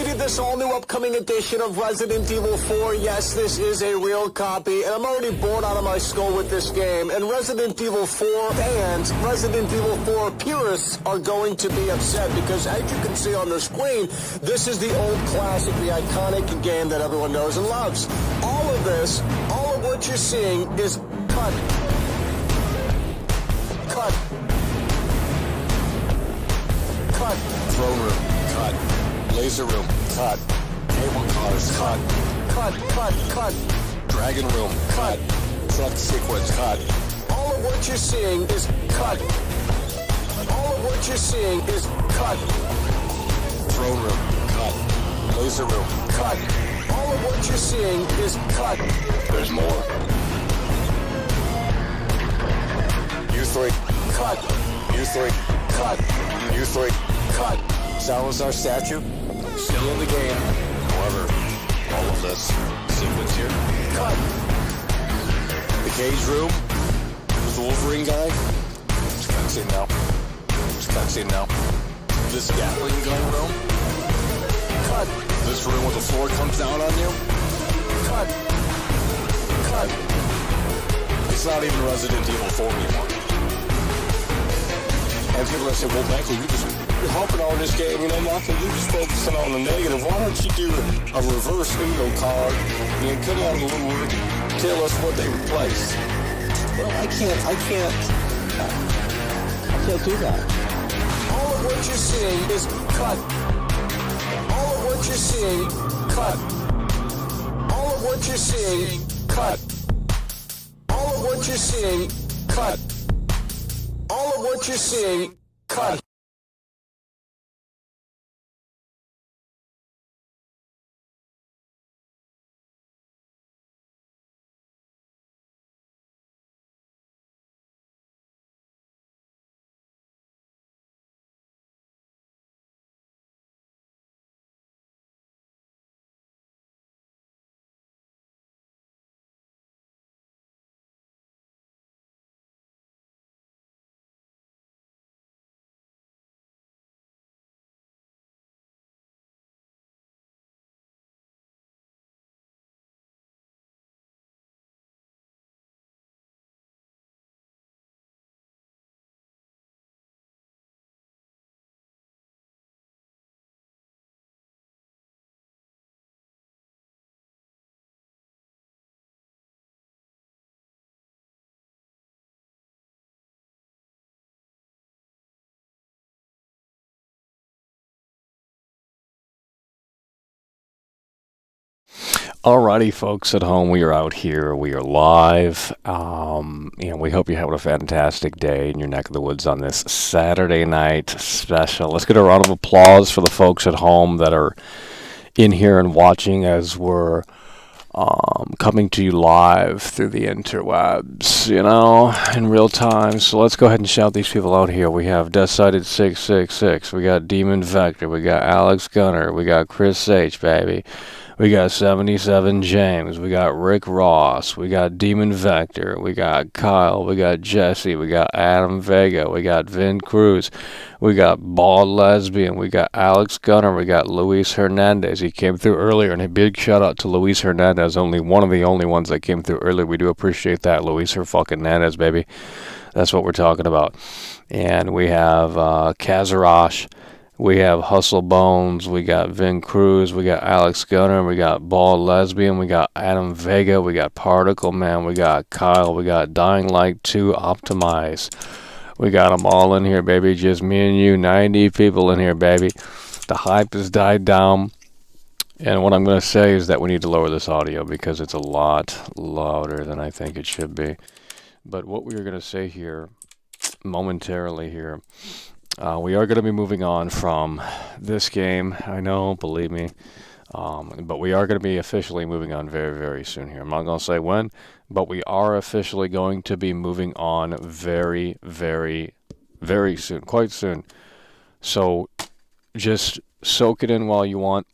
completed this all-new upcoming edition of Resident Evil 4. Yes, this is a real copy, and I'm already bored out of my skull with this game. And Resident Evil 4 fans, Resident Evil 4 purists are going to be upset because, as you can see on the screen, this is the old classic, the iconic game that everyone knows and loves. All of this, all of what you're seeing is cut. Cut. Cut. Throne room, cut. Laser room, cut. Cable cars, cut. Cut. Dragon room, cut. Truck sequence, cut. All of what you're seeing is cut. All of what you're seeing is cut. Throne room, cut. Laser room, cut. All of what you're seeing is cut. There's more. U3, Cut. U3, Cut. U3, Cut. Salazar statue, still in the game. However, all of this sequence here. Cut. The cage room, with the Wolverine guy. It's cutscene now. It's cutscene now. This Gatling gun room. Cut. This room where the floor comes down on you. Cut. Cut. It's not even Resident Evil 4 anymore. And people are saying, well, Michael, you're helping out in this game, you know, Michael, you're just focusing on the negative. Why don't you do a reverse Uno card and come on, Lord, tell us what they replaced? Well, I can't do that. All of what you're seeing is cut. All of what you're seeing, cut. All of what you're seeing, cut. All of what you're seeing, cut. All of what you're seeing, cut. Alrighty, folks at home, we are out here. We are live. We hope you're having a fantastic day in your neck of the woods on this Saturday night special. Let's get a round of applause for the folks at home that are in here and watching as we're coming to you live through the interwebs, in real time. So let's go ahead and shout these people out here. We have Decided 666. We got Demon Vector. We got Alex Gunner. We got Chris H, baby. We got 77 James. We got Rick Ross. We got Demon Vector. We got Kyle. We got Jesse. We got Adam Vega. We got Vin Cruz. We got Bald Lesbian. We got Alex Gunner. We got Luis Hernandez. He came through earlier, and a big shout out to Luis Hernandez. Only one of the only ones that came through earlier. We do appreciate that, Luis Hernandez, baby. That's what we're talking about. And we have Kazarash. We have Hustle Bones, we got Vin Cruz, we got Alex Gunner, we got Bald Lesbian, we got Adam Vega, we got Particle Man, we got Kyle, we got Dying Light 2 Optimize. We got them all in here, baby. Just me and you, 90 people in here, baby. The hype has died down. And what I'm going to say is that we need to lower this audio because it's a lot louder than I think it should be. But what we are going to say here, momentarily here, we are going to be moving on from this game. I know, believe me. But we are going to be officially moving on very, very soon here. I'm not going to say when, but we are officially going to be moving on very, very, very soon. Quite soon. So just soak it in while you want,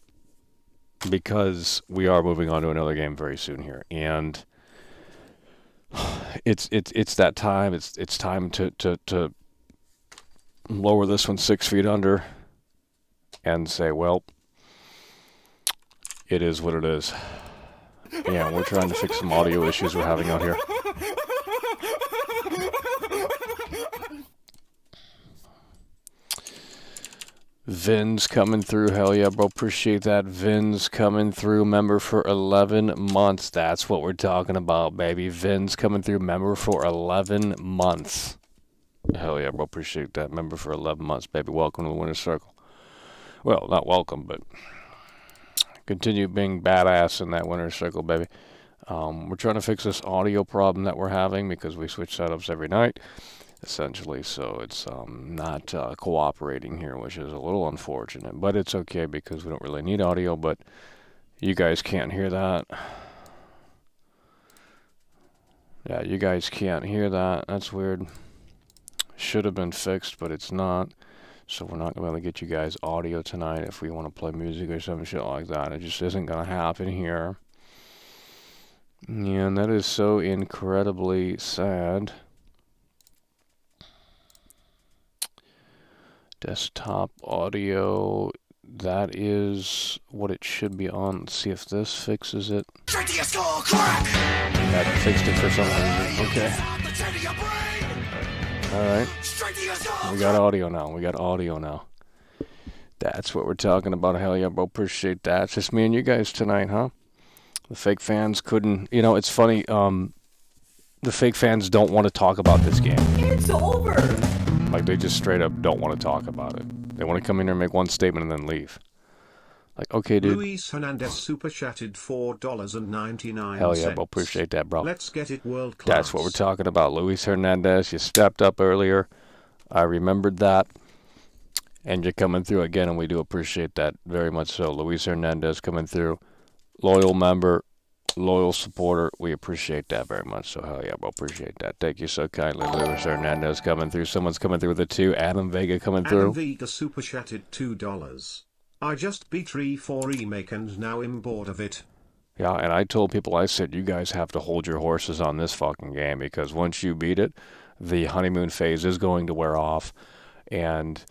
because we are moving on to another game very soon here. And it's that time. It's time to lower this one 6 feet under and say, well, It is what it is. Yeah, we're trying to fix some audio issues we're having out here. Vin's coming through. Hell yeah, bro. Appreciate that. Vin's coming through. Member for 11 months. That's what we're talking about, baby. Vin's coming through. Member for 11 months. Hell yeah, bro. Appreciate that. Member for 11 months, baby. Welcome to the Winner's Circle. Well, not welcome, but continue being badass in that Winner's Circle, baby. We're trying to fix this audio problem that we're having because we switch setups every night, essentially. So it's not cooperating here, which is a little unfortunate. But it's okay because we don't really need audio, but you guys can't hear that. Yeah, you guys can't hear that. That's weird. Should have been fixed, but it's not. So we're not going to be able to get you guys audio tonight if we want to play music or some shit like that. It just isn't going to happen here. Yeah, and that is so incredibly sad. Desktop audio, that is what it should be on. Let's see if this fixes it. That fixed it for some reason. Okay. Alright. We got audio now. We got audio now. That's what we're talking about. Hell yeah, bro. Appreciate that. It's just me and you guys tonight, huh? The fake fans couldn't... You know, it's funny. The fake fans don't want to talk about this game. It's over! Like, they just straight up don't want to talk about it. They want to come in here and make one statement and then leave. Like, okay, dude. Luis Hernandez super chatted $4.99. Hell yeah, bro. Appreciate that, bro. Let's get it world class. That's what we're talking about. Luis Hernandez, you stepped up earlier. I remembered that. And you're coming through again, and we do appreciate that very much so. Luis Hernandez coming through. Loyal member, loyal supporter. We appreciate that very much. So, hell yeah, bro. Appreciate that. Thank you so kindly. Luis Hernandez coming through. Someone's coming through with a 2. Adam Vega coming through. Adam Vega super chatted $2. I just beat Remake and now I'm bored of it. Yeah, and I told people, I said, you guys have to hold your horses on this fucking game because once you beat it, the honeymoon phase is going to wear off. And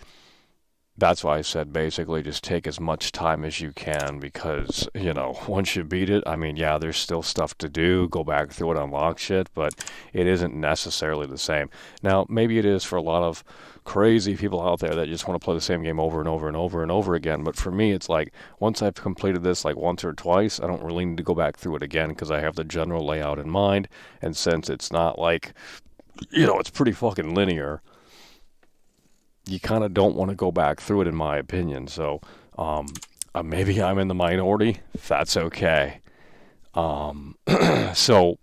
that's why I said basically just take as much time as you can because, you know, once you beat it, I mean, yeah, there's still stuff to do, go back through it, unlock shit, but it isn't necessarily the same. Now, maybe it is for a lot of crazy people out there that just want to play the same game over and over and over and over again, but for me, it's like, once I've completed this like once or twice, I don't really need to go back through it again because I have the general layout in mind, and since it's not like, you know, it's pretty fucking linear, you kind of don't want to go back through it, in my opinion. So maybe I'm in the minority. That's okay. So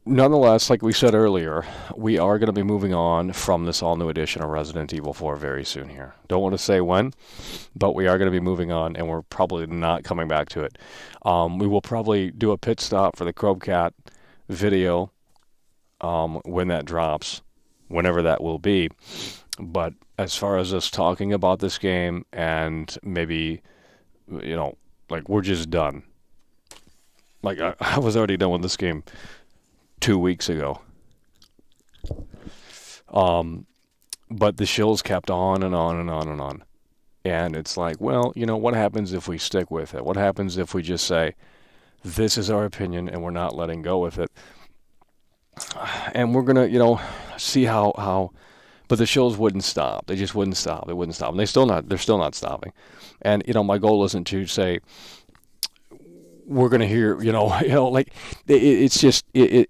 nonetheless, like we said earlier, we are going to be moving on from this all-new edition of Resident Evil 4 very soon here. Don't want to say when, but we are going to be moving on, and we're probably not coming back to it. We will probably do a pit stop for the Chromcat video when that drops, whenever that will be. But as far as us talking about this game and maybe, you know, like, we're just done. Like, I was already done with this game 2 weeks ago. But the shills kept on and on and on and on. And it's like, well, you know, what happens if we stick with it? What happens if we just say, this is our opinion and we're not letting go with it? And we're going to, you know, see how, but the shows wouldn't stop. They just wouldn't stop. They wouldn't stop. And they're still not stopping. And, you know, my goal isn't to say, we're going to hear, you know, like, it's just, we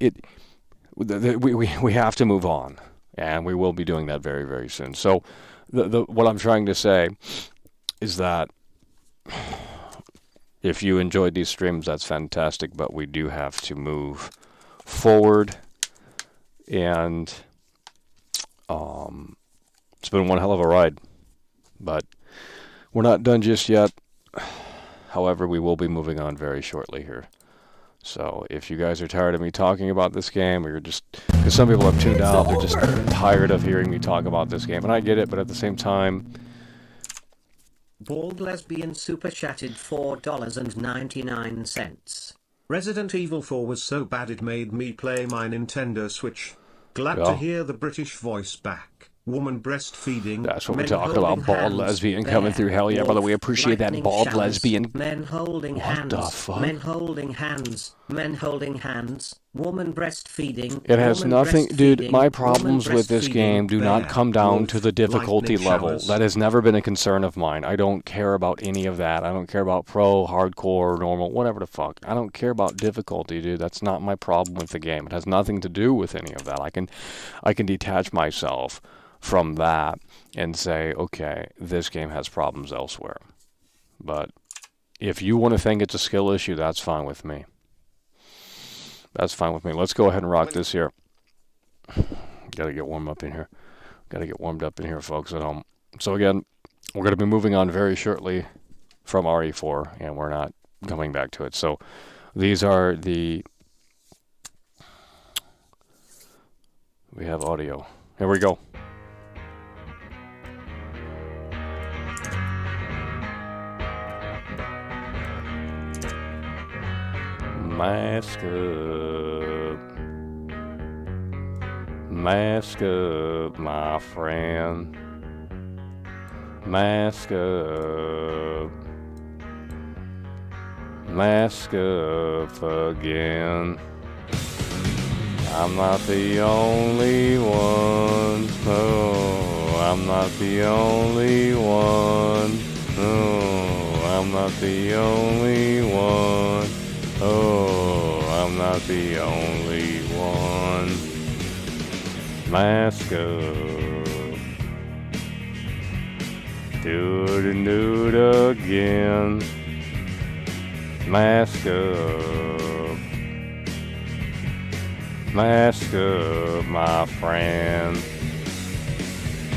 have to move on. And we will be doing that very, very soon. So what I'm trying to say is that if you enjoyed these streams, that's fantastic, but we do have to move forward. And it's been one hell of a ride, but we're not done just yet. However, we will be moving on very shortly here. So if you guys are tired of me talking about this game, or you're just, because some people have tuned out, they're just tired of hearing me talk about this game, and I get it, but at the same time, Bald Lesbian super chatted $4.99. Resident Evil 4 was so bad it made me play my Nintendo Switch. Glad Yeah. to hear the British voice back. woman breastfeeding, That's what we're men talking holding about. Bald hands, lesbian bear, coming through. Hell yeah, brother. We wolf, appreciate that. lightning Bald showers, lesbian. men holding What hands, the fuck? men holding hands, men holding hands, woman breastfeeding, It has woman nothing, dude. My breastfeeding, problems woman with this game do not bear, come down wolf, to the difficulty lightning level. showers. That has never been a concern of mine. I don't care about any of that. I don't care about pro, hardcore, normal, whatever the fuck. I don't care about difficulty, dude. That's not my problem with the game. It has nothing to do with any of that. I can detach myself from that and say, okay, this game has problems elsewhere. But if you want to think it's a skill issue, that's fine with me. That's fine with me. Let's go ahead and rock this here. Gotta get warmed up in here. Gotta get warmed up in here, folks at home. So again, we're going to be moving on very shortly from RE4, and we're not coming back to it. So these are the... We have audio. Here we go. Mask up. Mask up, my friend. Mask up. Mask up again. I'm not the only one. Oh, I'm not the only one. Oh, I'm not the only one. Oh, I'm not the only one. Mask up. Do it and do it again. Mask up. Mask up, my friend.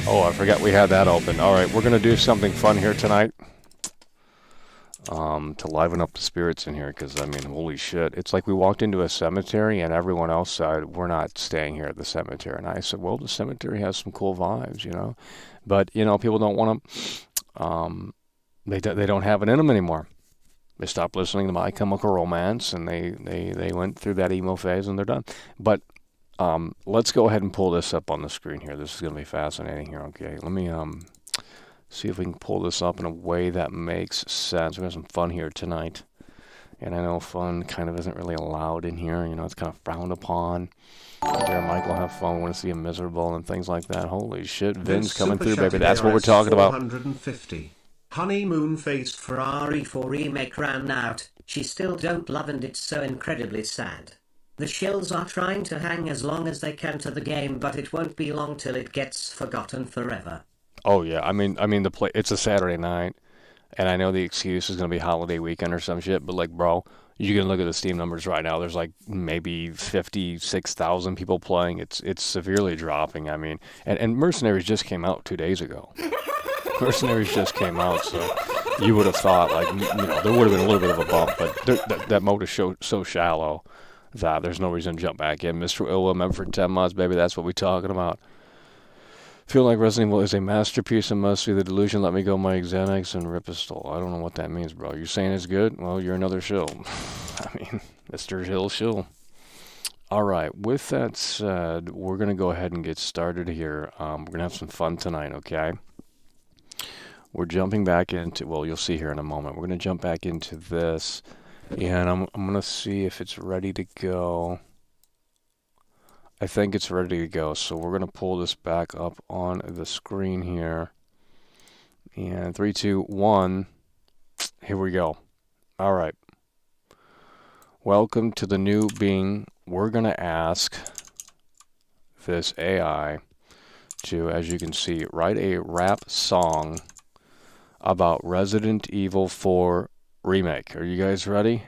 Oh, I forgot we had that open. All right, we're going to do something fun here tonight. To liven up the spirits in here, because, I mean, holy shit. It's like we walked into a cemetery and everyone else said, we're not staying here at the cemetery. And I said, well, the cemetery has some cool vibes, you know. But, you know, people don't want to, they don't have it in them anymore. They stopped listening to My Chemical Romance, and they went through that emo phase, and they're done. But let's go ahead and pull this up on the screen here. This is going to be fascinating here, okay? Let me see if we can pull this up in a way that makes sense. We're going to have some fun here tonight. And I know fun kind of isn't really allowed in here. You know, it's kind of frowned upon. There, Mike will have fun. We want to see him miserable and things like that. Holy shit, Vin's coming through, baby. That's what we're talking about. 450. Honeymoon face Ferrari for remake ran out. She still don't love, and it's so incredibly sad. The shills are trying to hang as long as they can to the game, but it won't be long till it gets forgotten forever. Oh yeah, I mean it's a Saturday night, and I know the excuse is gonna be holiday weekend or some shit, but like, bro, you can look at the Steam numbers right now. There's like maybe 56,000 people playing. It's severely dropping. I mean, and Mercenaries just came out 2 days ago. Mercenaries just came out, so you would have thought, like, you know, there would have been a little bit of a bump, but that mode is so shallow that there's no reason to jump back in. Mr. Ilwa, member for 10 months, baby. That's what we're talking about. Feel like Resident Evil is a masterpiece and must be the delusion. Let me go my Xanax and Ripistol. I don't know what that means, bro. You're saying it's good? Well, you're another shill. I mean, Mr. Hill shill. All right. With that said, we're going to go ahead and get started here. We're going to have some fun tonight, okay? We're jumping back into, well, you'll see here in a moment. We're going to jump back into this, and I'm going to see if it's ready to go. I think it's ready to go, so we're going to pull this back up on the screen here. And 3, 2, 1, here we go. All right. Welcome to the new Bing. We're going to ask this AI to, as you can see, write a rap song about Resident Evil 4 Remake. Are you guys ready?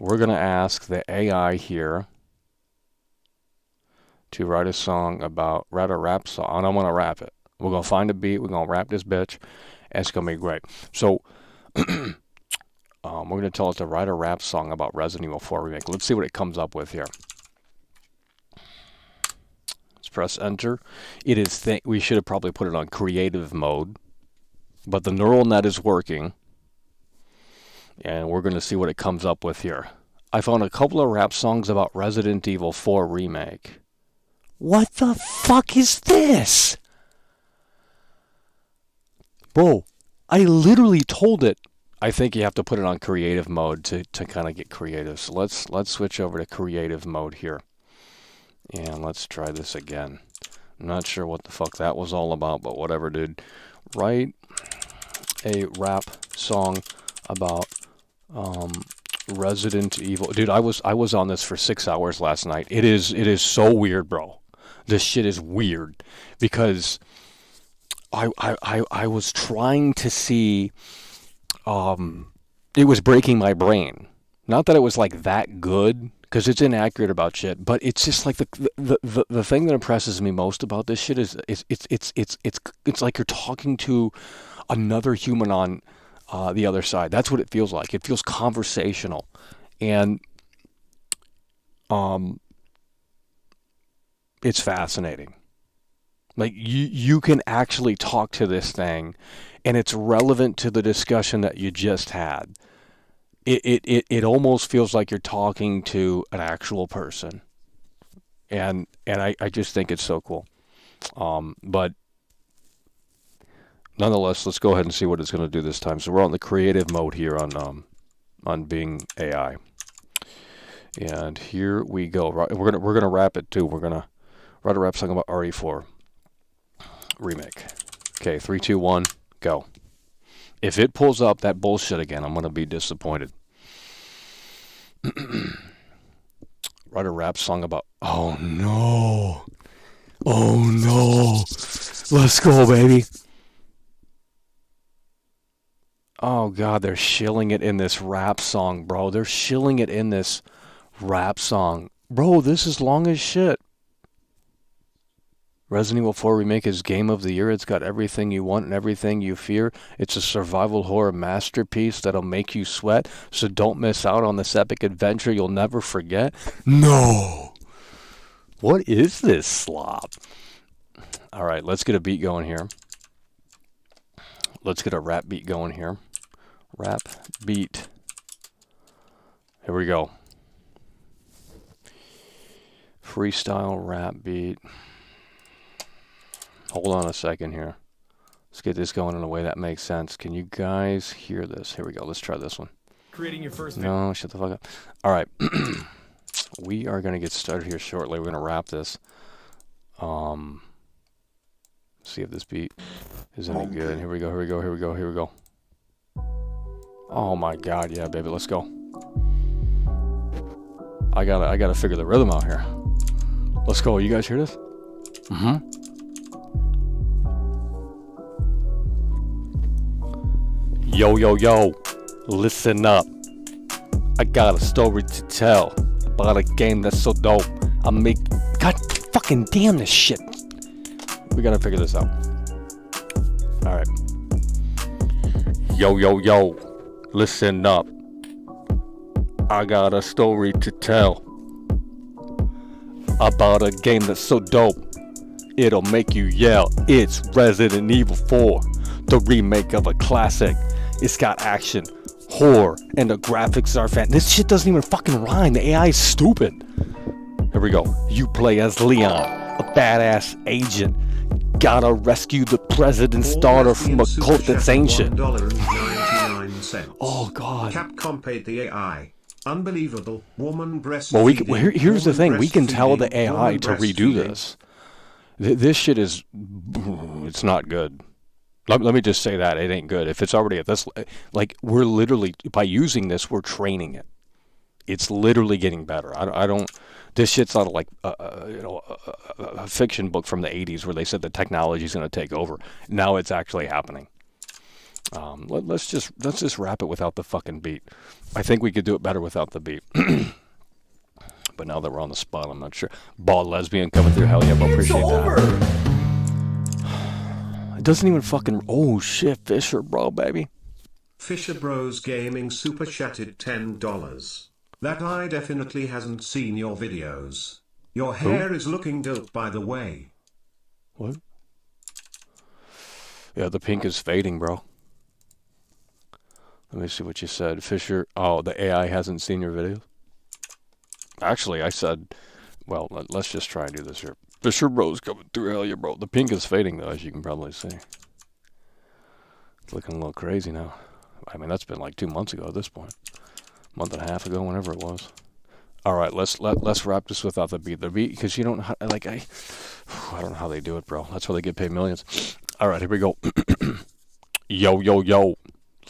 We're going to ask the AI here to write a rap song. And I'm going to rap it. We're going to find a beat. We're going to rap this bitch. And it's going to be great. So, we're going to tell it to write a rap song about Resident Evil 4 Remake. Let's see what it comes up with here. Let's press enter. It is, we should have probably put it on creative mode. But the neural net is working. And we're going to see what it comes up with here. I found a couple of rap songs about Resident Evil 4 Remake. What the fuck is this? Bro, I literally told it. I think you have to put it on creative mode to kind of get creative. So let's switch over to creative mode here. And let's try this again. I'm not sure what the fuck that was all about, but whatever, dude. Write a rap song about Resident Evil. Dude, I was on this for 6 hours last night. It is so weird, bro. This shit is weird because I was trying to see. It was breaking my brain. Not that it was like that good, because it's inaccurate about shit. But it's just like the thing that impresses me most about this shit is it's like you're talking to another human on the other side. That's what it feels like. It feels conversational, and it's fascinating. Like you can actually talk to this thing, and it's relevant to the discussion that you just had. It almost feels like you're talking to an actual person, and I just think it's so cool. But nonetheless, let's go ahead and see what it's going to do this time. So we're on the creative mode here on Bing AI, and here we go. We're gonna wrap it too. We're gonna write a rap song about RE4 Remake. Okay, 3, 2, 1, go. If it pulls up that bullshit again, I'm gonna be disappointed. Write a rap song about. Oh no! Oh no! Let's go, baby. Oh god, they're shilling it in this rap song, bro. They're shilling it in this rap song, bro. This is long as shit. Resident Evil 4 Remake is Game of the Year. It's got everything you want and everything you fear. It's a survival horror masterpiece that'll make you sweat. So don't miss out on this epic adventure you'll never forget. No! What is this slop? Alright, let's get a beat going here. Let's get a rap beat going here. Rap beat. Here we go. Freestyle rap beat. Hold on a second here. Let's get this going in a way that makes sense. Can you guys hear this? Here we go. Let's try this one. Creating your first. No, shut the fuck up. All right. We are going to get started here shortly. We're going to wrap this. See if this beat is any good. Here we go. Here we go. Here we go. Here we go. Oh my god. Yeah, baby. Let's go. I gotta figure the rhythm out here. Let's go. You guys hear this? Mm-hmm. Yo, yo, yo, listen up. I got a story to tell about a game that's so dope. God fucking damn this shit. We gotta figure this out. Alright. Yo, yo, yo, listen up. I got a story to tell about a game that's so dope. It'll make you yell. It's Resident Evil 4, the remake of a classic. It's got action, horror, and the graphics are This shit doesn't even fucking rhyme. The AI is stupid. Here we go. You play as Leon, a badass agent. Gotta rescue the president's daughter from a cult that's ancient. Oh god. Capcom paid the AI. Unbelievable. Woman breastfeeding. Well, here's the thing. We can tell the AI to redo this. This shit is... It's not good. Let me just say that. It ain't good. If it's already at this... Like, we're literally... By using this, we're training it. It's literally getting better. I don't... This shit's not like a fiction book from the 80s where they said the technology's going to take over. Now it's actually happening. Let's just wrap it without the fucking beat. I think we could do it better without the beat. But now that we're on the spot, I'm not sure. Bald lesbian coming through. Hell yeah, I appreciate that. It doesn't even fucking... Oh shit, Fisher bro, baby. Fisher Bros Gaming super chatted $10. That eye definitely hasn't seen your videos. Your hair is looking dope, by the way. What? Yeah, the pink is fading, bro. Let me see what you said. Fisher... Oh, the AI hasn't seen your videos? Actually, I said... Well, let's just try and do this here. Fisher Bros coming through. Hell yeah, bro. The pink is fading, though, as you can probably see. It's looking a little crazy now. I mean, that's been like 2 months ago at this point. Month and a half ago, whenever it was. All right, let's wrap this without the beat. The beat, because you don't like I don't know how they do it, bro. That's why they get paid millions. All right, here we go. Yo, yo, yo,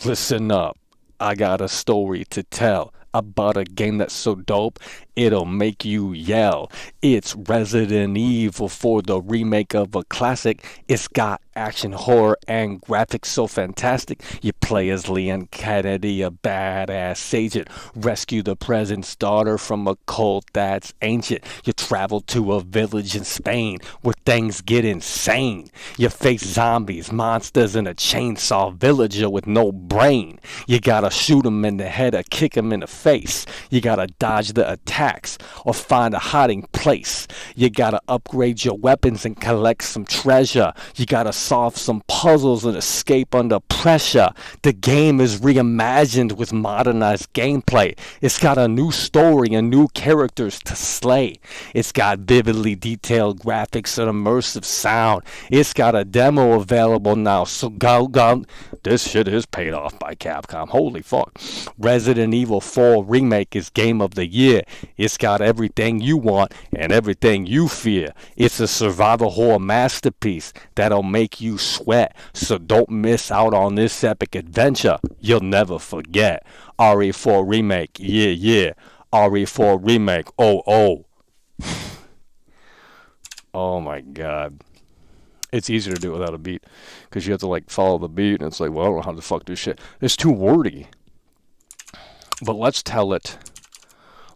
listen up. I got a story to tell about a game that's so dope, it'll make you yell. It's Resident Evil 4, the remake of a classic. It's got action, horror, and graphics so fantastic. You play as Leon Kennedy, a badass agent. Rescue the president's daughter from a cult that's ancient. You travel to a village in Spain where things get insane. You face zombies, monsters, and a chainsaw villager with no brain. You gotta shoot him in the head or kick him in the face. You gotta dodge the attacks or find a hiding place. You gotta upgrade your weapons and collect some treasure. You gotta solve some puzzles and escape under pressure. The game is reimagined with modernized gameplay. It's got a new story and new characters to slay. It's got vividly detailed graphics and immersive sound. It's got a demo available now, so go. This shit is paid off by Capcom. Holy fuck. Resident Evil 4 Remake is game of the year. It's got everything you want and everything you fear. It's a survival horror masterpiece that'll make you sweat. So don't miss out on this epic adventure you'll never forget. RE4 Remake, yeah. RE4 Remake, oh. Oh my god. It's easier to do it without a beat, because you have to like follow the beat, and it's like, well, I don't know how to fuck this shit. It's too wordy. But let's tell it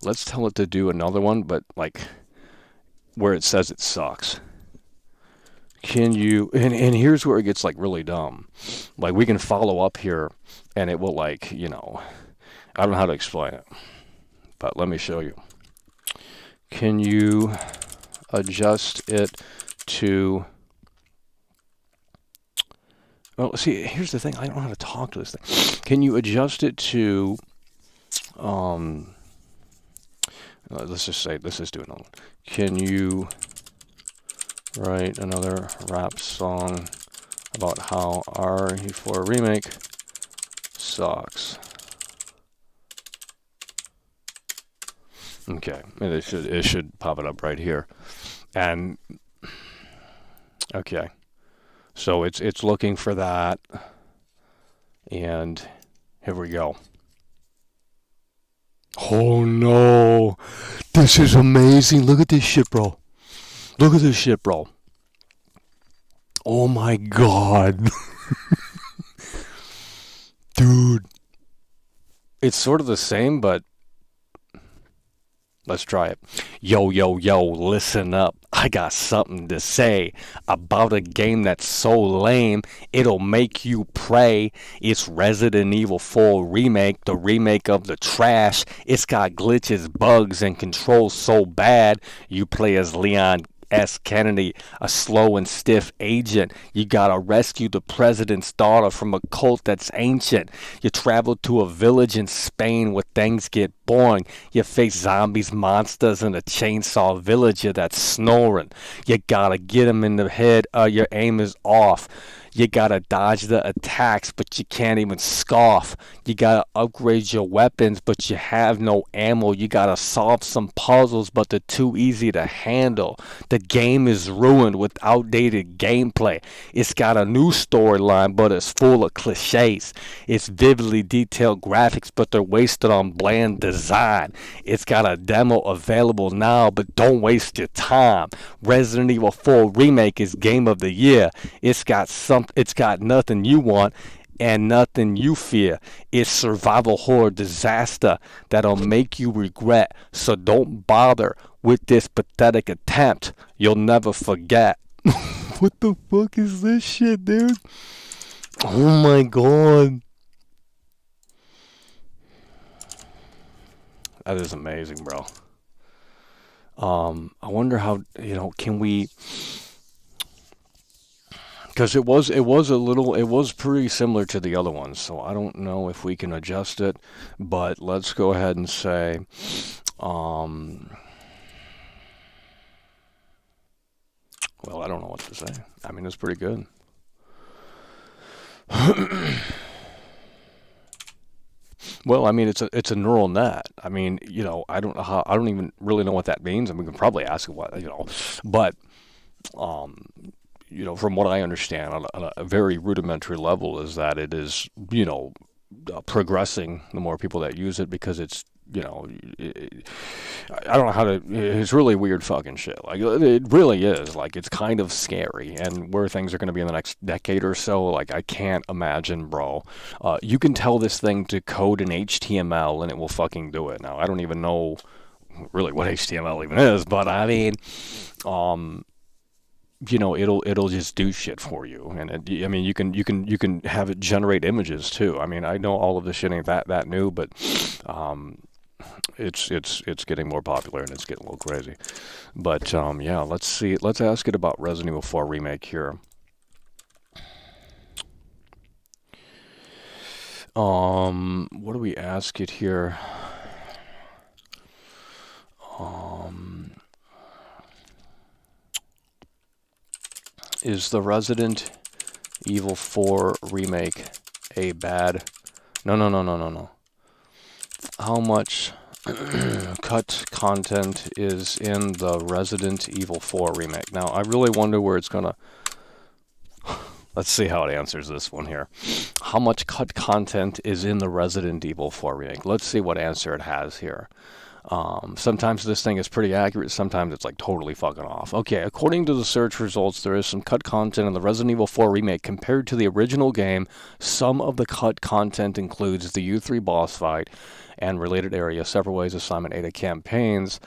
to do another one, but like where it says it sucks. Can you, and here's where it gets like really dumb. Like we can follow up here and it will like, I don't know how to explain it, but let me show you. Can you adjust it to, well, see, here's the thing. I don't know how to talk to this thing. Can you adjust it to, let's just do another one. Can you write another rap song about how RE4 Remake sucks? Okay, and it should pop it up right here. And okay. So it's looking for that, and here we go. Oh no, this is amazing. Look at this shit, bro. Oh my god. Dude. It's sort of the same, but let's try it. Yo, listen up. I got something to say about a game that's so lame, it'll make you pray. It's Resident Evil 4 Remake, the remake of the trash. It's got glitches, bugs, and controls so bad. You play as Leon S. Kennedy, a slow and stiff agent. You gotta rescue the president's daughter from a cult that's ancient. You travel to a village in Spain where things get boring. You face zombies, monsters, and a chainsaw villager that's snoring. You gotta get him in the head, your aim is off. You gotta dodge the attacks, but you can't even scoff. You gotta upgrade your weapons, but you have no ammo. You gotta solve some puzzles, but they're too easy to handle. The game is ruined with outdated gameplay. It's got a new storyline, but it's full of cliches. It's vividly detailed graphics, but they're wasted on bland design. It's got a demo available now, but don't waste your time. Resident Evil 4 Remake is game of the year. It's got nothing you want and nothing you fear. It's survival horror disaster that'll make you regret. So don't bother with this pathetic attempt. You'll never forget. What the fuck is this shit, dude? Oh my god. That is amazing, bro. I wonder how, can we, because it was pretty similar to the other ones, so I don't know if we can adjust it, but let's go ahead and say, well, I don't know what to say. I mean, it's pretty good. Well, I mean, it's a neural net. I mean, you know, I don't even really know what that means. I mean, we can probably ask it what, you know, but um, you know, from what I understand on a very rudimentary level is that it is, you know, progressing the more people that use it because it's, you know, I don't know how to. It's really weird fucking shit. Like it really is. Like it's kind of scary, and where things are going to be in the next decade or so. Like I can't imagine, bro. You can tell this thing to code in HTML, and it will fucking do it. Now I don't even know really what HTML even is, but I mean, you know, it'll just do shit for you, and I mean, you can have it generate images too. I mean, I know all of this shit ain't that new, but it's getting more popular and it's getting a little crazy. But yeah, let's see. Let's ask it about Resident Evil 4 Remake here. What do we ask it here? Is the Resident Evil 4 Remake a bad... No. How much cut content is in the Resident Evil 4 Remake? Now, I really wonder where it's gonna... Let's see how it answers this one here. How much cut content is in the Resident Evil 4 Remake? Let's see what answer it has here. Sometimes this thing is pretty accurate, sometimes it's like totally fucking off. Okay, according to the search results, there is some cut content in the Resident Evil 4 Remake compared to the original game. Some of the cut content includes the U3 boss fight and related area, several ways assignment Ada campaigns,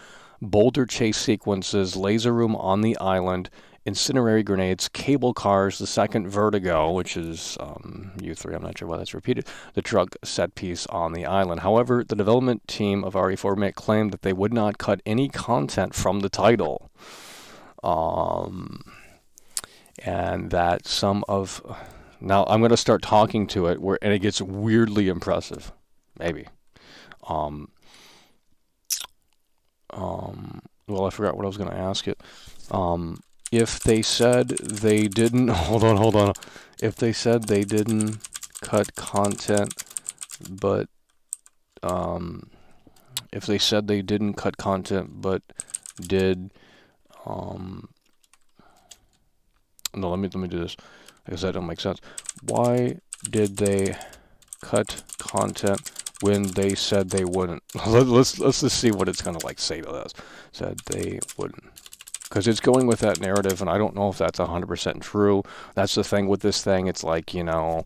boulder chase sequences, laser room on the island, incendiary grenades, cable cars, the second Vertigo, which is U3, I'm not sure why that's repeated, the truck set piece on the island. However, the development team of RE4 Remake claimed that they would not cut any content from the title. And that some of... Now, I'm going to start talking to it, and it gets weirdly impressive. Maybe. Well, I forgot what I was going to ask it. If they said they didn't... Hold on. If they said they didn't cut content, but... if they said they didn't cut content, but did... No, let me do this, because that don't make sense. Why did they cut content when they said they wouldn't? Let's just see what it's gonna like say to us. Said they wouldn't, because it's going with that narrative, and I don't know if that's 100% true. That's the thing with this thing. It's like, you know,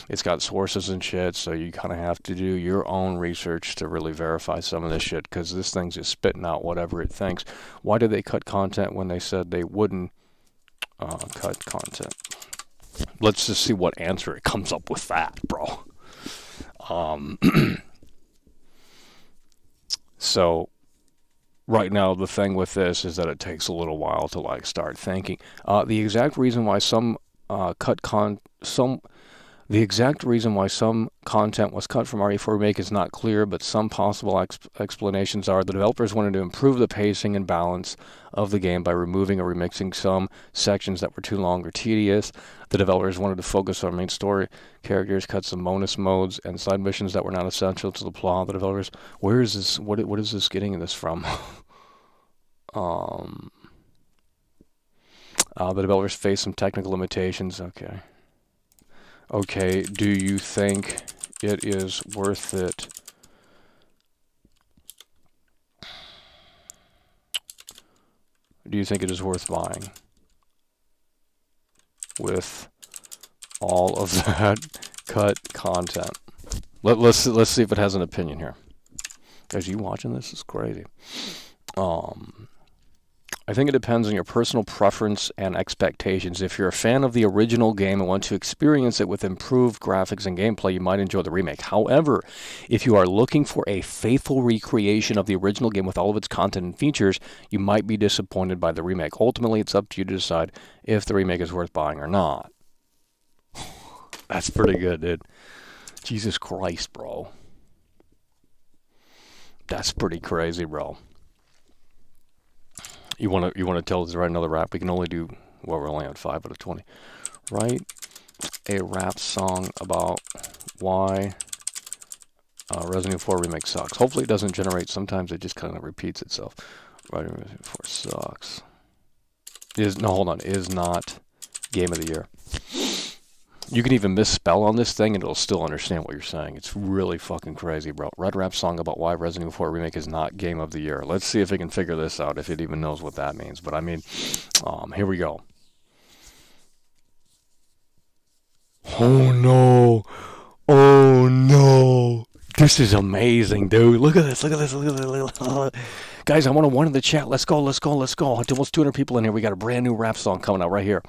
it's got sources and shit, so you kind of have to do your own research to really verify some of this shit, because this thing's just spitting out whatever it thinks. Why did they cut content when they said they wouldn't cut content? Let's just see what answer it comes up with that, bro. So right now the thing with this is that it takes a little while to like start thinking. The exact reason why some the exact reason why some content was cut from RE4 Remake is not clear, but some possible explanations are the developers wanted to improve the pacing and balance of the game by removing or remixing some sections that were too long or tedious. The developers wanted to focus on main story characters, cut some bonus modes and side missions that were not essential to the plot. The developers... Where is this? What is this getting this from? The developers faced some technical limitations. Okay, do you think it is worth it? Do you think it is worth buying with all of that cut content? Let's see if it has an opinion here. Guys, you watching this? It's crazy. I think it depends on your personal preference and expectations. If you're a fan of the original game and want to experience it with improved graphics and gameplay, you might enjoy the remake. However, if you are looking for a faithful recreation of the original game with all of its content and features, you might be disappointed by the remake. Ultimately, it's up to you to decide if the remake is worth buying or not. That's pretty good, dude. Jesus Christ, bro. That's pretty crazy, bro. You want to tell us to write another rap? We can only do... Well, we're only at 5 out of 20. Write a rap song about why Resident Evil 4 Remake sucks. Hopefully it doesn't generate. Sometimes it just kind of repeats itself. Resident Evil 4 sucks. Is not game of the year. You can even misspell on this thing and it'll still understand what you're saying. It's really fucking crazy, bro. Red Rap song about why Resident Evil 4 Remake is not game of the year. Let's see if it can figure this out, if it even knows what that means. But I mean, here we go. Oh no. Oh no. This is amazing, dude. Look at this. Look at this. Look at this. Look at this. Guys, I want to one in the chat. Let's go. Let's go. Let's go. Almost 200 people in here. We got a brand new rap song coming out right here.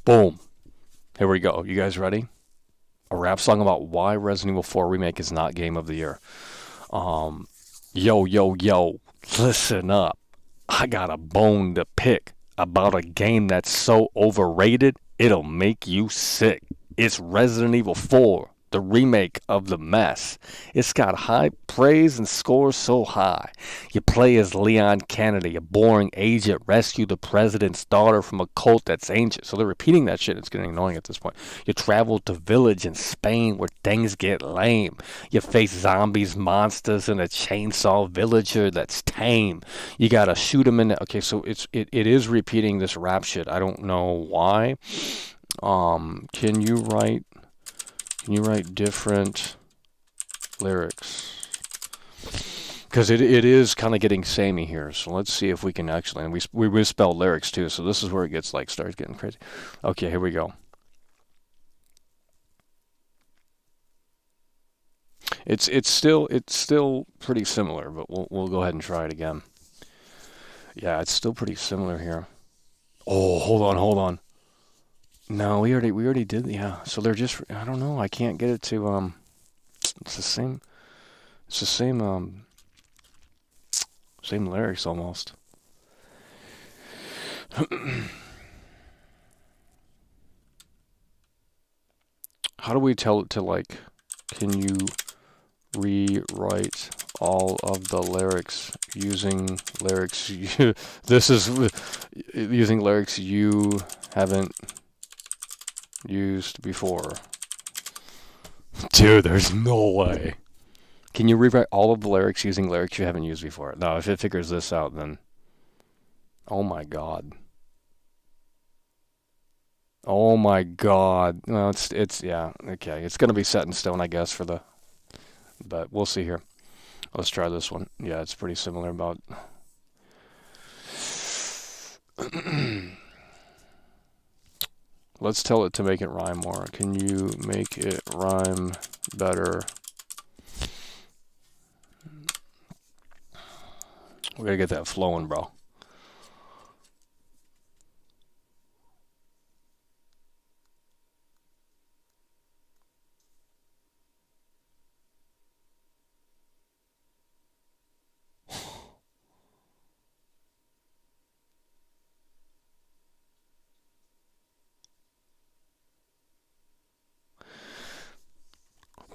Boom. Here we go. You guys ready? A rap song about why Resident Evil 4 Remake is not game of the year. Yo. Listen up. I got a bone to pick about a game that's so overrated, it'll make you sick. It's Resident Evil 4. The remake of the mess. It's got high praise and scores so high. You play as Leon Kennedy, a boring agent, rescue the president's daughter from a cult that's ancient. So they're repeating that shit. It's getting annoying at this point. You travel to village in Spain where things get lame. You face zombies, monsters, and a chainsaw villager that's tame. You gotta shoot him in the... Okay, so it is repeating this rap shit. I don't know why. Can you write different lyrics? Because it is kind of getting samey here. So let's see if we can actually... And we misspelled lyrics too, so this is where it gets like starts getting crazy. Okay, here we go. It's still pretty similar, but we'll go ahead and try it again. Yeah, it's still pretty similar here. Oh, hold on. No, we already did. Yeah, so they're just... I don't know. I can't get it to... It's the same lyrics almost. How do we tell it to, like... Can you rewrite all of the lyrics using lyrics... This is using lyrics you haven't... used before. Dude, there's no way. Can you rewrite all of the lyrics using lyrics you haven't used before? No, if it figures this out, then... Oh my god. Oh my god. Well, it's yeah, okay. It's gonna be set in stone, I guess, for the... But we'll see here. Let's try this one. Yeah, it's pretty similar about... Let's tell it to make it rhyme more. Can you make it rhyme better? We gotta get that flowing, bro.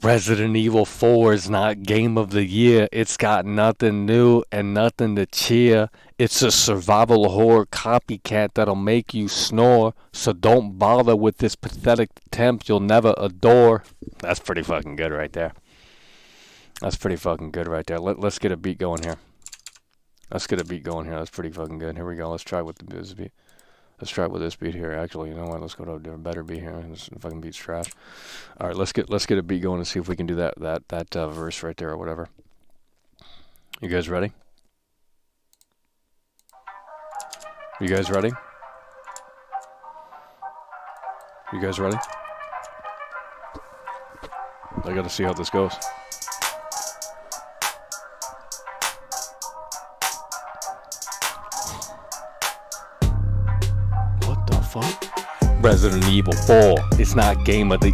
Resident Evil 4 is not game of the year. It's got nothing new and nothing to cheer. It's a survival horror copycat that'll make you snore. So don't bother with this pathetic attempt you'll never adore. That's pretty fucking good right there. Let's get a beat going here. That's pretty fucking good. Here we go. Let's try with this beat. Let's try it with this beat here. Actually, you know what? Let's go to a better beat here. This fucking beat's trash. All right, let's get a beat going and see if we can do that verse right there or whatever. You guys ready? You guys ready? I gotta see how this goes. Fuck? Resident Evil 4. It's not game of the...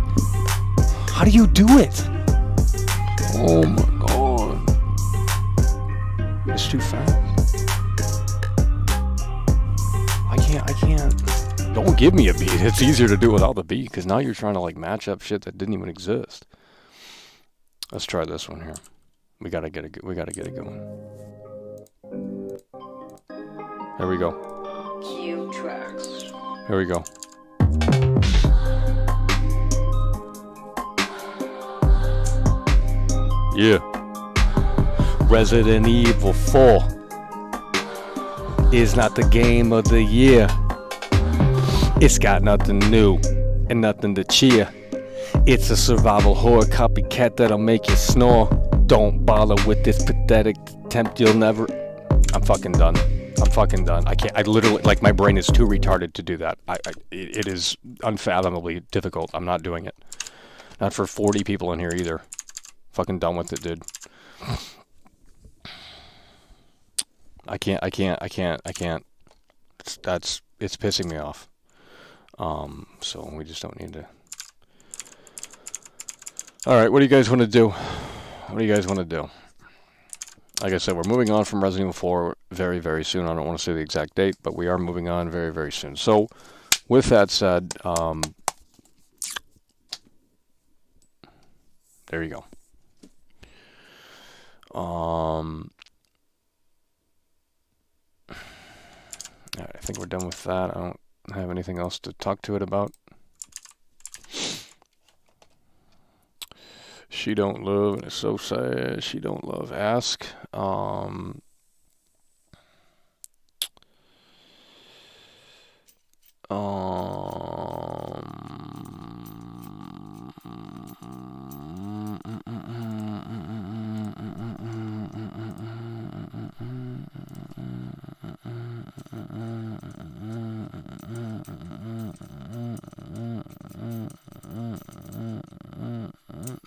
How do you do it? Oh my god. It's too fast. I can't. Don't give me a beat. It's easier to do without the beat, because now you're trying to like match up shit that didn't even exist. Let's try this one here. We gotta get it going. There we go. Cue tracks. Here we go. Yeah. Resident Evil 4 is not the game of the year. It's got nothing new and nothing to cheer. It's a survival horror copycat that'll make you snore. Don't bother with this pathetic attempt, you'll never... I'm fucking done. I can't, I literally, like, my brain is too retarded to do that. It is unfathomably difficult. I'm not doing it. Not for 40 people in here either. Fucking done with it, dude. I can't. It's pissing me off. So we just don't need to. Alright, what do you guys want to do? Like I said, we're moving on from Resident Evil 4 very, very soon. I don't want to say the exact date, but we are moving on very, very soon. So, with that said, there you go. Alright, I think we're done with that. I don't have anything else to talk to it about. She don't love, and it's so sad. She don't love. Ask.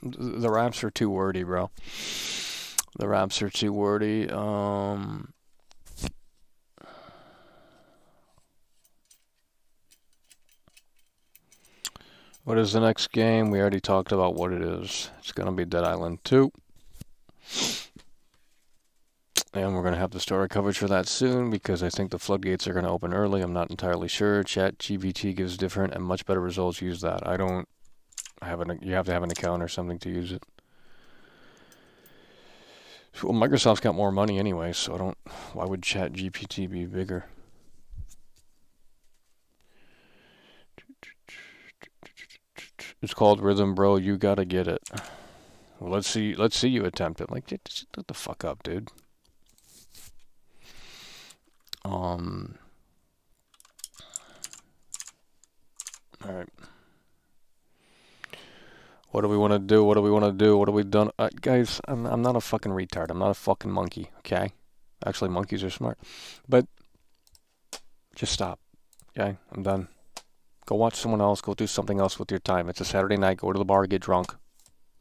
The raps are too wordy, bro. The raps are too wordy. What is the next game? We already talked about what it is. It's going to be Dead Island 2. And we're going to have to start our coverage for that soon because I think the floodgates are going to open early. I'm not entirely sure. ChatGPT gives different and much better results. Use that. I don't have you have to have an account or something to use it. Well, Microsoft's got more money anyway, so why would ChatGPT be bigger? It's called Rhythm, bro. You gotta get it. Well, let's see you attempt it. Like, just shut the fuck up, dude. All right. What do we want to do? What have we done? Guys, I'm not a fucking retard. I'm not a fucking monkey, okay? Actually, monkeys are smart. But just stop, okay? I'm done. Go watch someone else. Go do something else with your time. It's a Saturday night. Go to the bar, get drunk.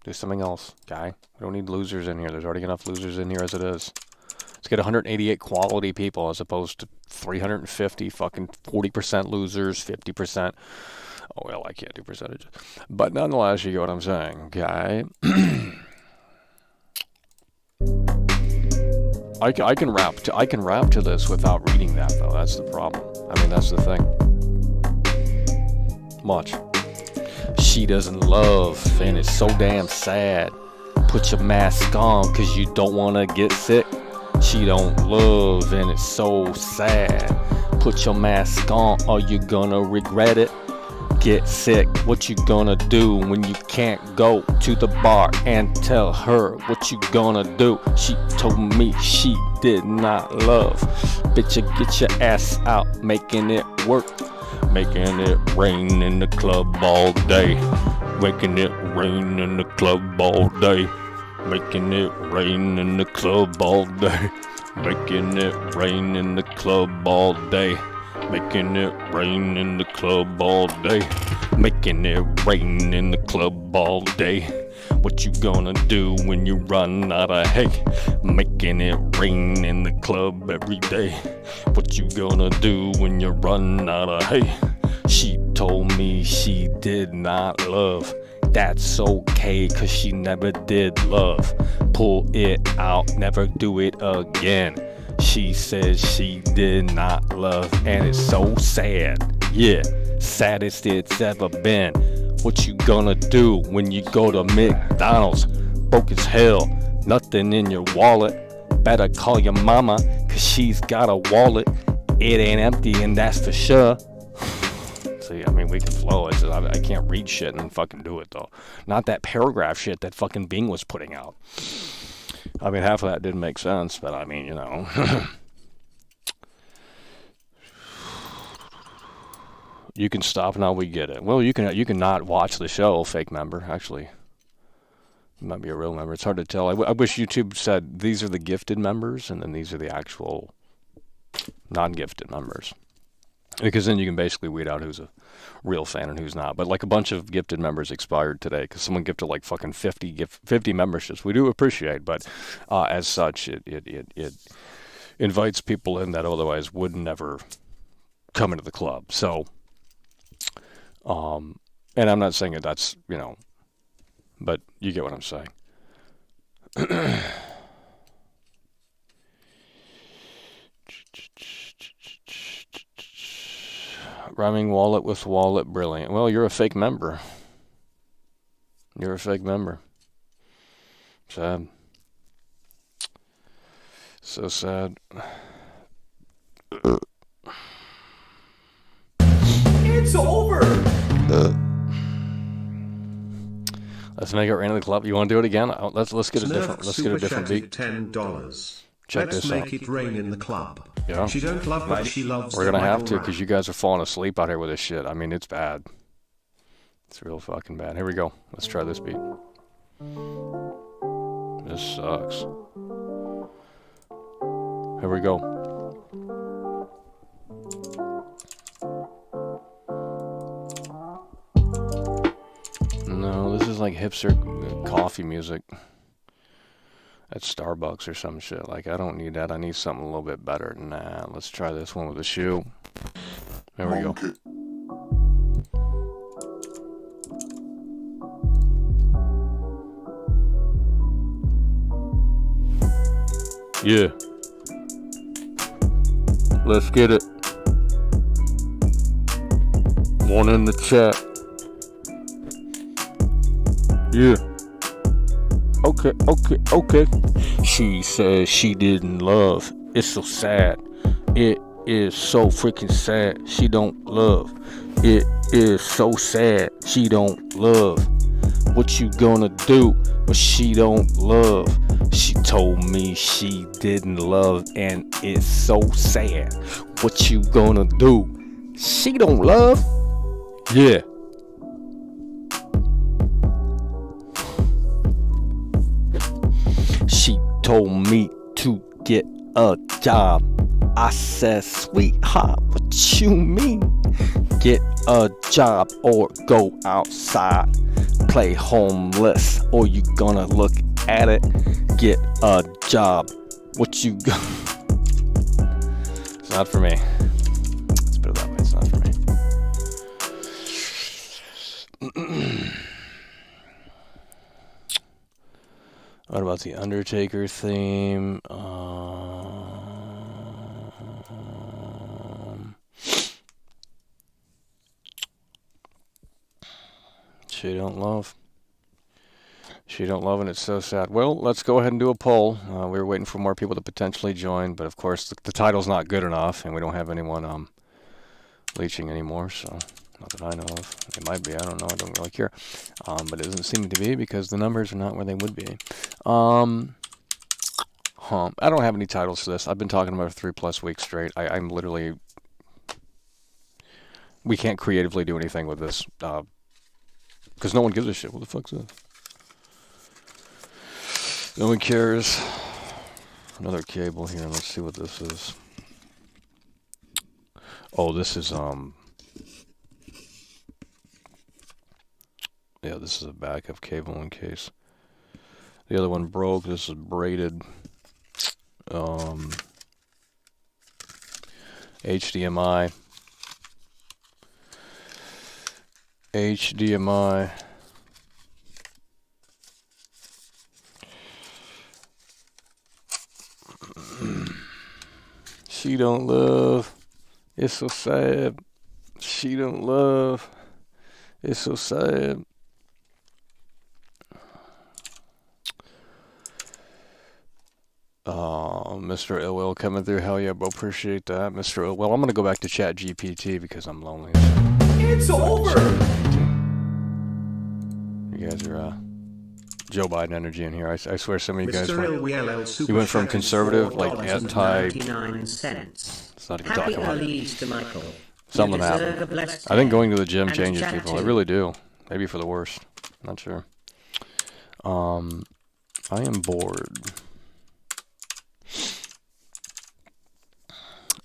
Do something else, okay? We don't need losers in here. There's already enough losers in here as it is. Let's get 188 quality people as opposed to 350 fucking 40% losers, 50%. Oh, well, I can't do percentages. But nonetheless, you get what I'm saying, okay? I can rap to this without reading that, though. That's the problem. I mean, that's the thing. Much. She doesn't love, and it's so damn sad. Put your mask on, cause you don't wanna get sick. She don't love, and it's so sad. Put your mask on, or you're gonna regret it. Get sick, what you gonna do when you can't go to the bar and tell her what you gonna do? She told me she did not love. Bitch, you get your ass out, making it work. Making it rain in the club all day. Making it rain in the club all day. Making it rain in the club all day. Making it rain in the club all day. Making it rain in the club all day. Making it rain in the club all day. What you gonna do when you run out of hay? Making it rain in the club every day. What you gonna do when you run out of hay? She told me she did not love. That's okay, cause she never did love. Pull it out, never do it again. She says she did not love, and it's so sad. Yeah, saddest it's ever been. What you gonna do when you go to McDonald's? Broke as hell, nothing in your wallet. Better call your mama, cause she's got a wallet. It ain't empty, and that's for sure. See, I mean, we can flow. I can't read shit and fucking do it, though. Not that paragraph shit that fucking Bing was putting out. I mean, half of that didn't make sense, but I mean, you know. You can stop now, we get it. Well, you can not watch the show, fake member, actually. You might be a real member. It's hard to tell. I wish YouTube said these are the gifted members and then these are the actual non-gifted members. Because then you can basically weed out who's a real fan and who's not. But like a bunch of gifted members expired today because someone gifted like fucking 50 memberships. We do appreciate, but as such, it invites people in that otherwise would never come into the club. So, and I'm not saying that's, you know, but you get what I'm saying. Rhyming wallet with wallet, brilliant. Well, you're a fake member. You're a fake member. Sad. So sad. It's over! Let's make it rain in the club. You want to do it again? Let's get a different beat. $10. Check Let's this out. make it rain in the club. Yeah. She don't love, but she loves. We're gonna have to because you guys are falling asleep out here with this shit. I mean, it's bad. It's real fucking bad. Here we go. Let's try this beat. This sucks. Here we go. No, this is like hipster coffee music at Starbucks or some shit. Like, I don't need that. I need something a little bit better than that. Let's try this one with a shoe. There we go. Yeah. Let's get it. One in the chat. Yeah. Okay. She says she didn't love. It's so sad. It is so freaking sad. She don't love. It is so sad. She don't love. What you gonna do when she don't love? She told me she didn't love and it's so sad. What you gonna do? She don't love? Yeah. She told me to get a job. I said, sweetheart, what you mean? Get a job or go outside. Play homeless or you gonna look at it. Get a job. What you go? It's not for me. Let's put it that way. It's not for me. What about the Undertaker theme? She don't love. She don't love, and it's so sad. Well, let's go ahead and do a poll. We were waiting for more people to potentially join, but of course the title's not good enough, and we don't have anyone leeching anymore, so not that I know of. It might be, I don't know, I don't really care. But it doesn't seem to be because the numbers are not where they would be. I don't have any titles for this. I've been talking about it for 3+ weeks straight. I'm literally... We can't creatively do anything with this, because no one gives a shit. What the fuck's this? No one cares. Another cable here. Let's see what this is. Oh, this is, yeah, this is a backup cable in case the other one broke. This is braided. HDMI. She don't love. It's so sad. She don't love. It's so sad. Mr. Illwill coming through. Hell yeah, bro. Appreciate that. Mr. Illwill. I'm going to go back to Chat GPT because I'm lonely. It's over. You guys are Joe Biden energy in here. I swear some of you guys Mr. went, LWLL super you went from chatted conservative, like anti. $4.99. Let's not even Happy talk about early it. Easter, Michael. Something You deserve happened. a blessed I think day. going to the gym And changes chat people. I too. really do. Maybe for the worse. Not sure. I am bored.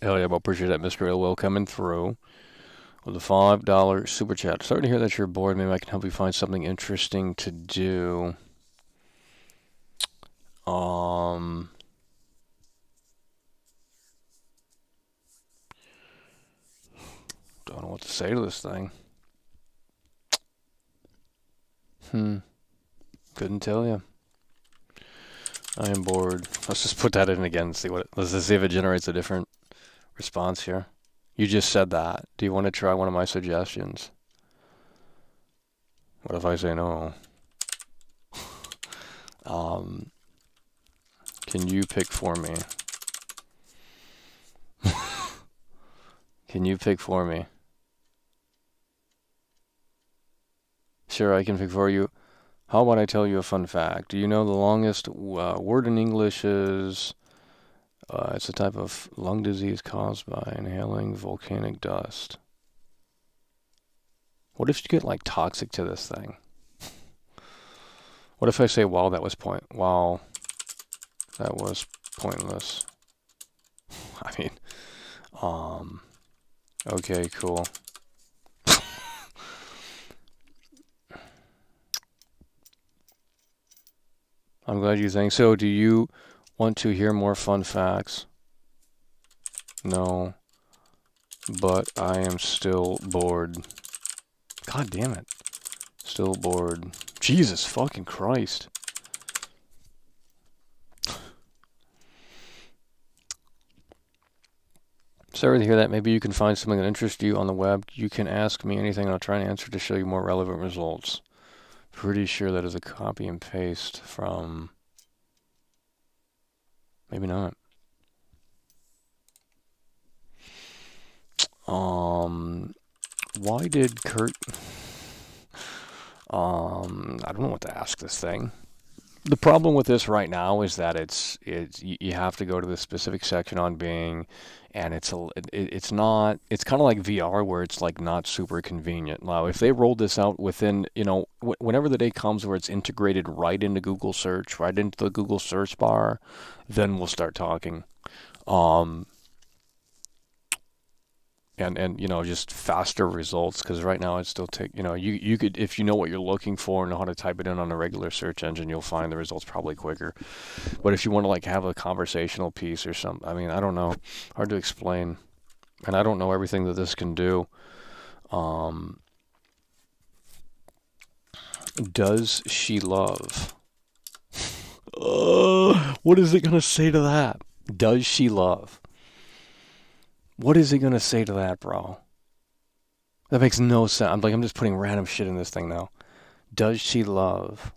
Hell yeah, I appreciate that, Mr. LWL coming through with a $5 super chat. Sorry to hear that you're bored. Maybe I can help you find something interesting to do. Don't know what to say to this thing. Couldn't tell you. I am bored. Let's just put that in again and see let's just see if it generates a different response here. You just said that. Do you want to try one of my suggestions? What if I say no? Can you pick for me? Can you pick for me? Sure, I can pick for you. How about I tell you a fun fact? Do you know the longest word in English is... it's a type of lung disease caused by inhaling volcanic dust. What if you get, like, toxic to this thing? What if I say, wow, that was pointless. I mean, okay, cool. I'm glad you think so. Do you want to hear more fun facts? No, but I am still bored. God damn it. Still bored. Jesus fucking Christ. Sorry to hear that. Maybe you can find something that interests you on the web. You can ask me anything and I'll try and answer to show you more relevant results. Pretty sure that is a copy and paste from... Maybe not. Why did Kurt... I don't know what to ask this thing. The problem with this right now is that you have to go to the specific section on Bing, and it's kind of like VR where it's like not super convenient. Now, if they rolled this out within, whenever the day comes where it's integrated right into Google search, right into the Google search bar, then we'll start talking. And just faster results, because right now it still take, you could, if you know what you're looking for and know how to type it in on a regular search engine, you'll find the results probably quicker. But if you want to like have a conversational piece or something, I mean, I don't know, hard to explain, and I don't know everything that this can do. Does she love? What is it gonna say to that? Does she love? What is he going to say to that, bro? That makes no sense. I'm just putting random shit in this thing now. Does she love?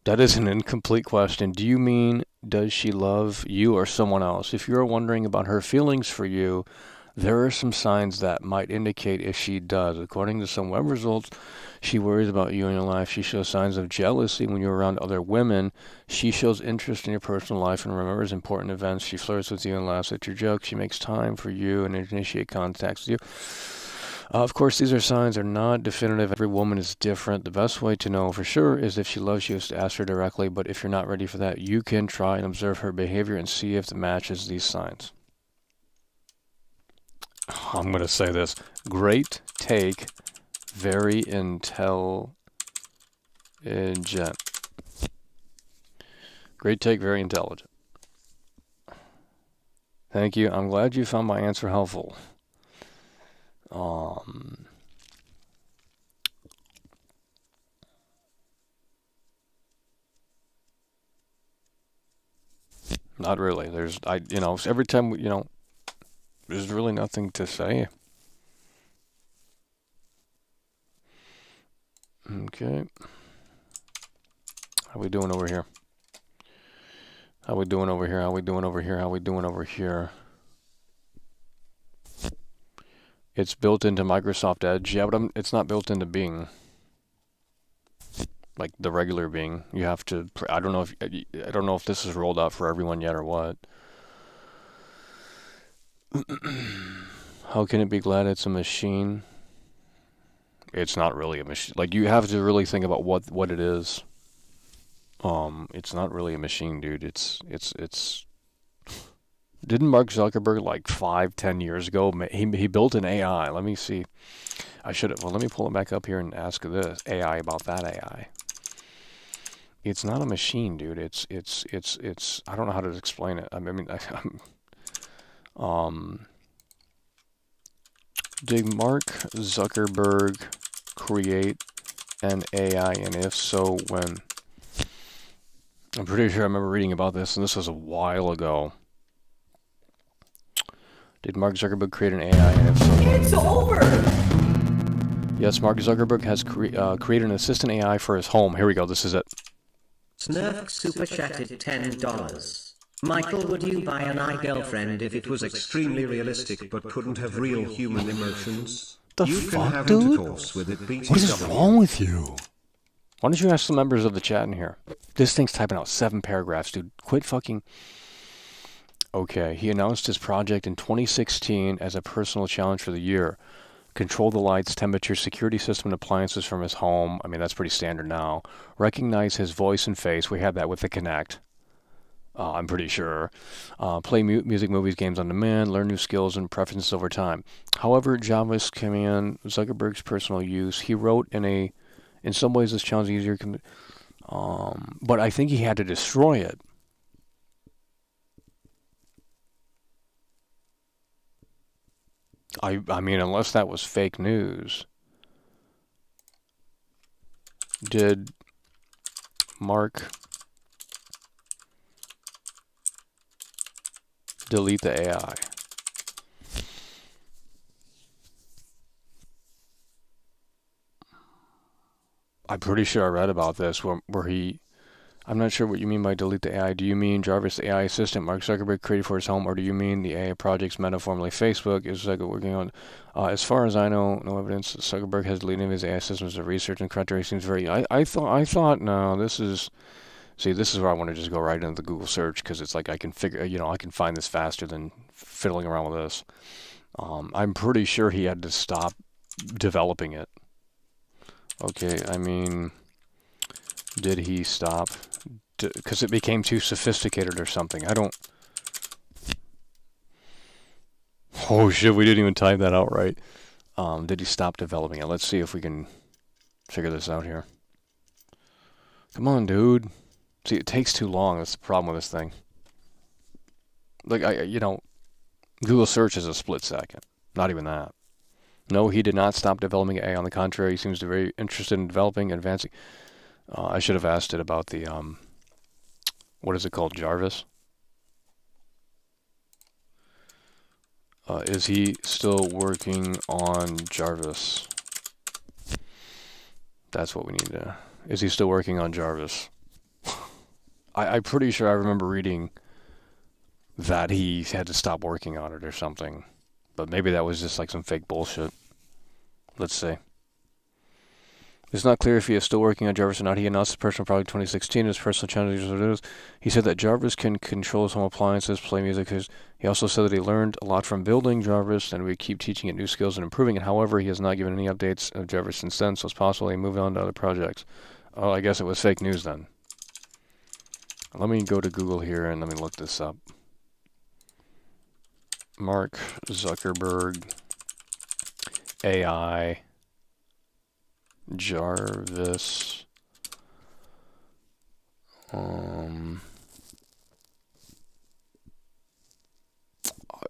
That is an incomplete question. Do you mean, does she love you or someone else? If you're wondering about her feelings for you, there are some signs that might indicate if she does. According to some web results, she worries about you in your life. She shows signs of jealousy when you're around other women. She shows interest in your personal life and remembers important events. She flirts with you and laughs at your jokes. She makes time for you and initiate contacts with you. Of course, these signs are not definitive. Every woman is different. The best way to know for sure is if she loves you is to ask her directly. But if you're not ready for that, you can try and observe her behavior and see if it matches these signs. I'm going to say this. Great take. Very intelligent. Great take. Very intelligent. Thank you. I'm glad you found my answer helpful. Not really. Every time, there's really nothing to say. Okay. How we doing over here? How we doing over here? How we doing over here? How we doing over here? It's built into Microsoft Edge. Yeah, but it's not built into Bing. Like the regular Bing. You have to, I don't know if this is rolled out for everyone yet or what. How can it be glad it's a machine? It's not really a machine. Like, you have to really think about what it is. It's not really a machine, dude. It's Didn't Mark Zuckerberg like 5-10 years ago, he built an AI. Let me see. Let me pull it back up here and ask this AI about that AI. It's not a machine, dude. It's I don't know how to explain it. Did Mark Zuckerberg create an AI, and if so, when? I'm pretty sure I remember reading about this, and this was a while ago. Did Mark Zuckerberg create an AI, and if so, when? It's over! Yes, Mark Zuckerberg has created an assistant AI for his home. Here we go. This is it. Snurf super chatted $10. Michael, would you buy an iGirlfriend if it was Extremely realistic but couldn't have real human emotions. The You can fuck, have dude? intercourse with it, What is BTW. wrong with you? Why don't you ask the members of the chat in here? This thing's typing out 7 paragraphs, dude. Quit fucking... Okay, he announced his project in 2016 as a personal challenge for the year. Control the lights, temperature, security system, and appliances from his home. I mean, that's pretty standard now. Recognize his voice and face. We have that with the Kinect. I'm pretty sure. Play music, movies, games on demand. Learn new skills and preferences over time. However, Java's command, Zuckerberg's personal use. He wrote in some ways this challenge easier. But I think he had to destroy it. I mean, unless that was fake news. Did Mark delete the AI? I'm pretty sure I read about this where he... I'm not sure what you mean by delete the AI. Do you mean Jarvis, the AI assistant Mark Zuckerberg created for his home, or do you mean the AI projects Meta, formerly Facebook, is Zuckerberg working on? As far as I know, no evidence Zuckerberg has deleted his AI systems of research and country. Seems very... I thought, no, this is... See, this is where I want to just go right into the Google search, because it's like I can figure, I can find this faster than fiddling around with this. I'm pretty sure he had to stop developing it. Okay, I mean, did he stop? Because it became too sophisticated or something. I don't... Oh shit, we didn't even type that out right. Did he stop developing it? Let's see if we can figure this out here. Come on, dude. See, it takes too long. That's the problem with this thing. Like, Google search is a split second. Not even that. No, he did not stop developing AI. On the contrary, he seems to be very interested in developing and advancing. I should have asked it about the, what is it called, Jarvis? Is he still working on Jarvis? That's what we need to... Is he still working on Jarvis? I'm pretty sure I remember reading that he had to stop working on it or something. But maybe that was just like some fake bullshit. Let's see. It's not clear if he is still working on Jarvis or not. He announced his personal project in 2016. His personal challenges. He said that Jarvis can control his home appliances, play music. He also said that he learned a lot from building Jarvis, and we keep teaching it new skills and improving it. However, he has not given any updates of Jarvis since then, so it's possible he moved on to other projects. Oh, I guess it was fake news then. Let me go to Google here and let me look this up. Mark Zuckerberg AI Jarvis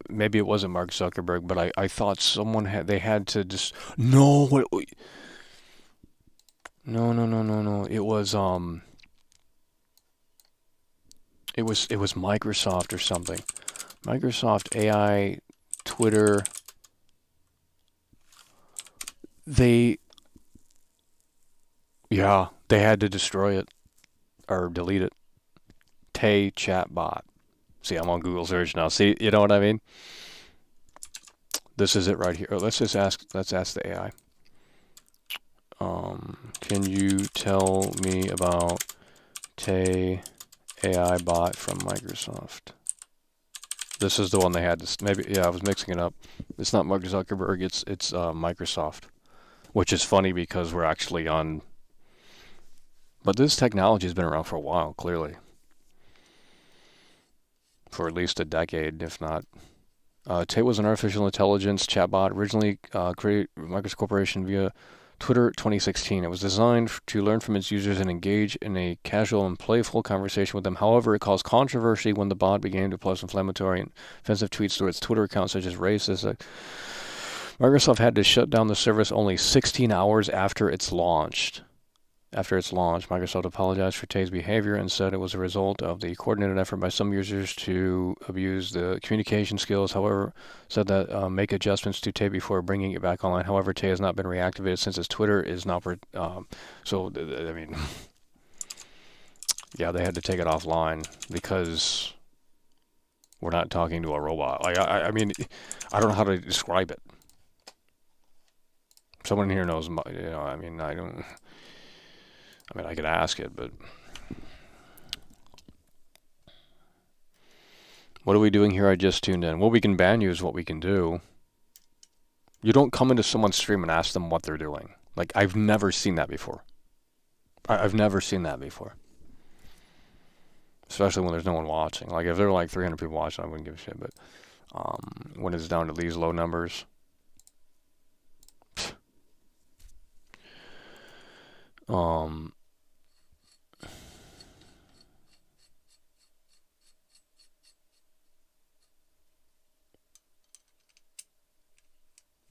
maybe it wasn't Mark Zuckerberg, but I thought someone had to just no wait. No. It was Microsoft or something. Microsoft AI Twitter. They had to destroy it or delete it. Tay chatbot. See, I'm on Google search now. See, you know what I mean? This is it right here. Let's ask the AI. Can you tell me about Tay AI bot from Microsoft? This is the one they had. Maybe, yeah, I was mixing it up. It's not Mark Zuckerberg. It's Microsoft, which is funny because we're actually on. But this technology has been around for a while, clearly, for at least a decade, if not. Tay was an artificial intelligence chatbot originally created by Microsoft Corporation via Twitter 2016. It was designed to learn from its users and engage in a casual and playful conversation with them. However, it caused controversy when the bot began to post inflammatory and offensive tweets to its Twitter account, such as racist. Microsoft had to shut down the service only 16 hours after its launch. Microsoft apologized for Tay's behavior and said it was a result of the coordinated effort by some users to abuse the communication skills. However, said that make adjustments to Tay before bringing it back online. However, Tay has not been reactivated since its Twitter is not. I mean, yeah, they had to take it offline because we're not talking to a robot. Like, I mean, I don't know how to describe it. Someone here knows. I mean, I don't. I mean, I could ask it, but what are we doing here? I just tuned in. Well, we can ban you is what we can do. You don't come into someone's stream and ask them what they're doing. Like, I've never seen that before. I've never seen that before. Especially when there's no one watching. Like, if there were like 300 people watching, I wouldn't give a shit. But when it's down to these low numbers,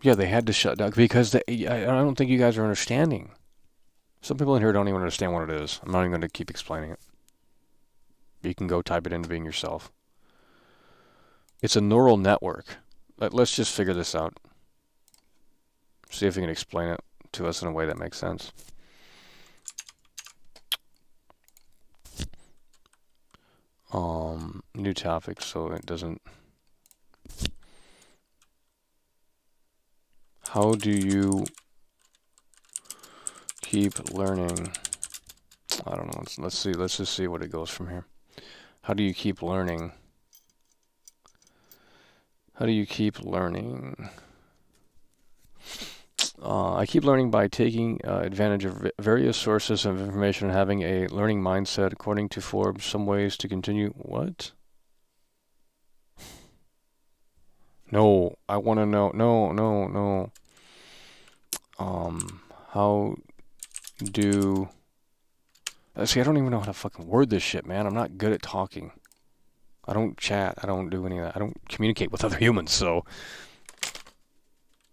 yeah, they had to shut down because I don't think you guys are understanding. Some people in here don't even understand what it is. I'm not even going to keep explaining it. You can go type it into Bing yourself. It's a neural network. Let's just figure this out. See if we can explain it to us in a way that makes sense. New topic, so it doesn't. How do you keep learning? I don't know. Let's see. Let's just see what it goes from here. How do you keep learning? How do you keep learning? I keep learning by taking advantage of various sources of information and having a learning mindset. According to Forbes, some ways to continue. What? No, I want to know. No. How do... See, I don't even know how to fucking word this shit, man. I'm not good at talking. I don't chat. I don't do any of that. I don't communicate with other humans, so...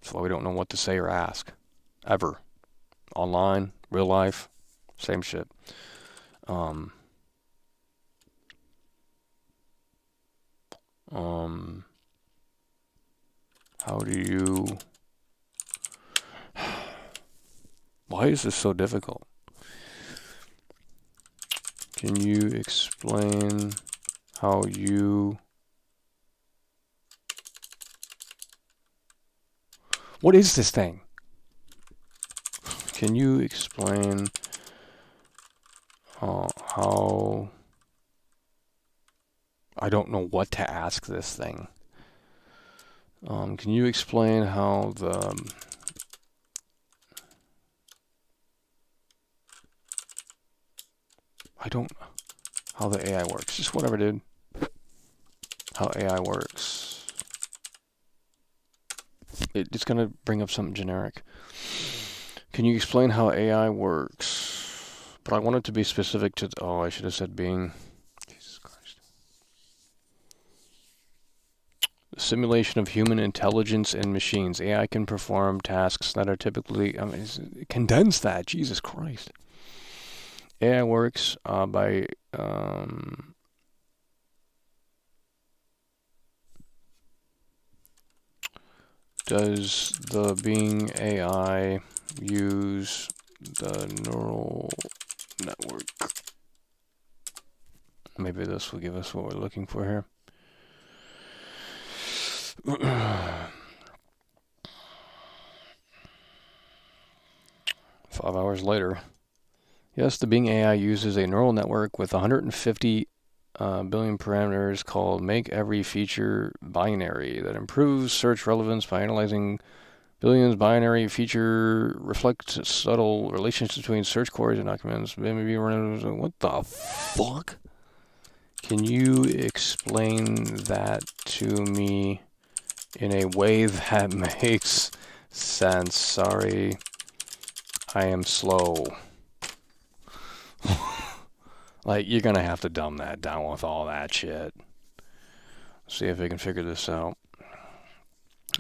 That's why we don't know what to say or ask. Ever. Online, real life, same shit. How do you... Why is this so difficult? Can you explain how you... What is this thing? Can you explain how... I don't know what to ask this thing. Can you explain how the... I don't... How the AI works. Just whatever, dude. How AI works. It's going to bring up something generic. Can you explain how AI works? But I want it to be specific to... Oh, I should have said being... Jesus Christ. The simulation of human intelligence in machines. AI can perform tasks that are typically... I mean, condense that. Jesus Christ. AI works by... Does the Bing AI use the neural network? Maybe this will give us what we're looking for here. 5 hours later. Yes, the Bing AI uses a neural network with 150 billion parameters called Make Every Feature Binary that improves search relevance by analyzing billions binary feature, reflect subtle relationships between search queries and documents. Maybe what the fuck? Can you explain that to me in a way that makes sense? Sorry, I am slow. Like, you're gonna have to dumb that down with all that shit. See if I can figure this out.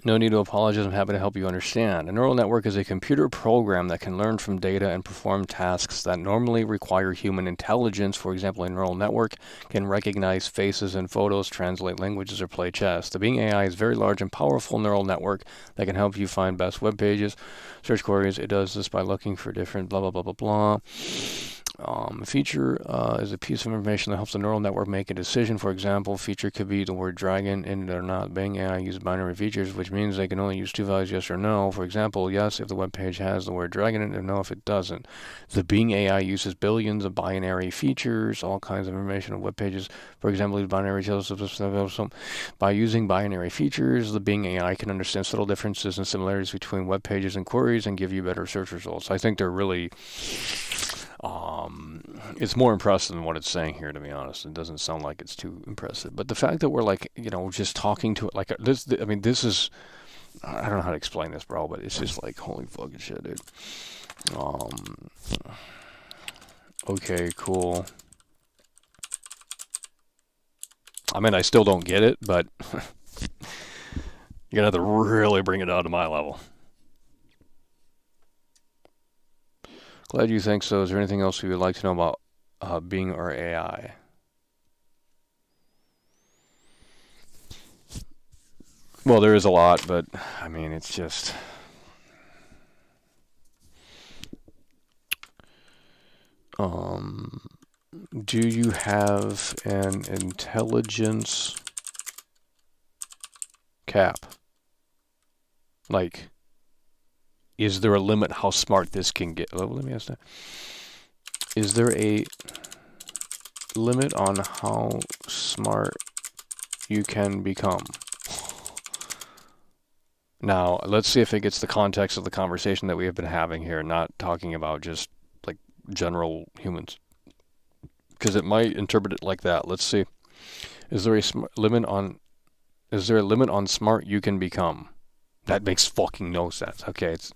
No need to apologize. I'm happy to help you understand. A neural network is a computer program that can learn from data and perform tasks that normally require human intelligence. For example, a neural network can recognize faces in photos, translate languages, or play chess. The Bing AI is a very large and powerful neural network that can help you find best web pages, search queries. It does this by looking for different blah, blah, blah, blah, blah. Feature is a piece of information that helps the neural network make a decision. For example, feature could be the word dragon in it or not. Bing AI uses binary features, which means they can only use two values, yes or no. For example, yes if the web page has the word dragon in it, or no if it doesn't. The Bing AI uses billions of binary features, all kinds of information on web pages. For example, binary by using binary features, the Bing AI can understand subtle differences and similarities between web pages and queries and give you better search results. I think they're really it's more impressive than what it's saying here, to be honest. It doesn't sound like it's too impressive. But the fact that we're like, just talking to it like this, I mean, this is, I don't know how to explain this, bro, but it's just like, holy fucking shit, dude. Okay, cool. I mean, I still don't get it, but you're gonna have to really bring it down to my level. Glad you think so. Is there anything else you would like to know about Bing or AI? Well, there is a lot, but I mean, it's just... do you have an intelligence cap? Like... is there a limit how smart this can get? Oh, let me ask that. Is there a limit on how smart you can become? Now, let's see if it gets the context of the conversation that we have been having here, not talking about just like general humans. Because it might interpret it like that. Let's see. Is there a limit on smart you can become? That makes fucking no sense. Okay, it's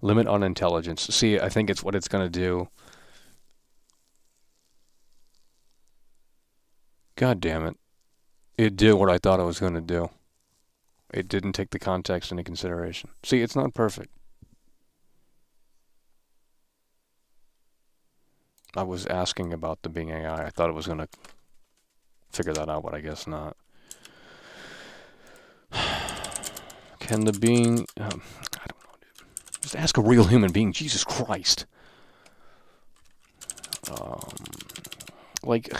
limit on intelligence. See, I think it's what it's going to do. God damn it. It did what I thought it was going to do. It didn't take the context into consideration. See, it's not perfect. I was asking about the Bing AI. I thought it was going to figure that out, but I guess not. Can the Bing... I don't know, dude. Just ask a real human being. Jesus Christ. Like...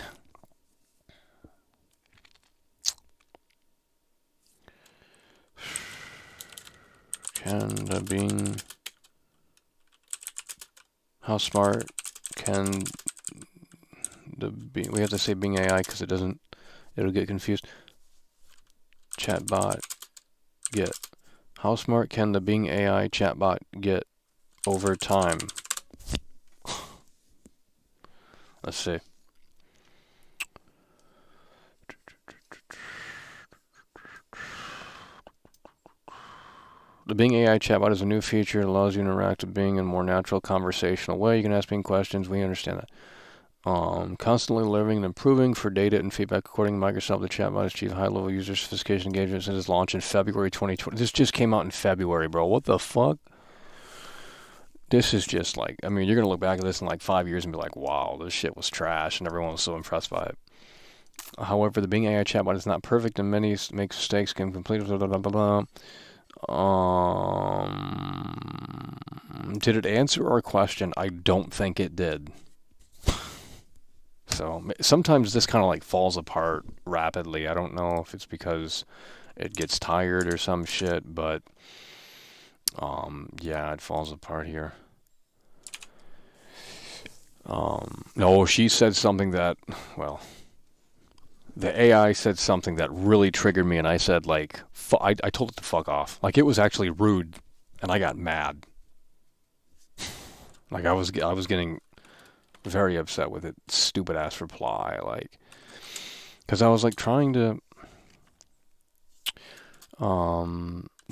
can the Bing... how smart can the Bing... we have to say Bing AI because it doesn't... it'll get confused. Chatbot get... how smart can the Bing AI chatbot get over time? Let's see. The Bing AI chatbot is a new feature that allows you to interact with Bing in a more natural conversational way. You can ask Bing questions. We understand that. Constantly learning and improving for data and feedback. According to Microsoft, the chatbot achieved high-level user sophistication engagement since its launch in February 2020. This just came out in February, bro. What the fuck? This is just like, I mean, you're going to look back at this in like 5 years and be like, wow, this shit was trash, and everyone was so impressed by it. However, the Bing AI chatbot is not perfect, and many make mistakes, can complete... blah, blah, blah, blah. Did it answer our question? I don't think it did. So sometimes this kind of like falls apart rapidly. I don't know if it's because it gets tired or some shit, but yeah, it falls apart here. No, she said something that, well, the AI said something that really triggered me, and I said, like, I told it to fuck off. Like, it was actually rude, and I got mad. Like, I was getting very upset with it. Stupid ass reply, like, because I was like trying to.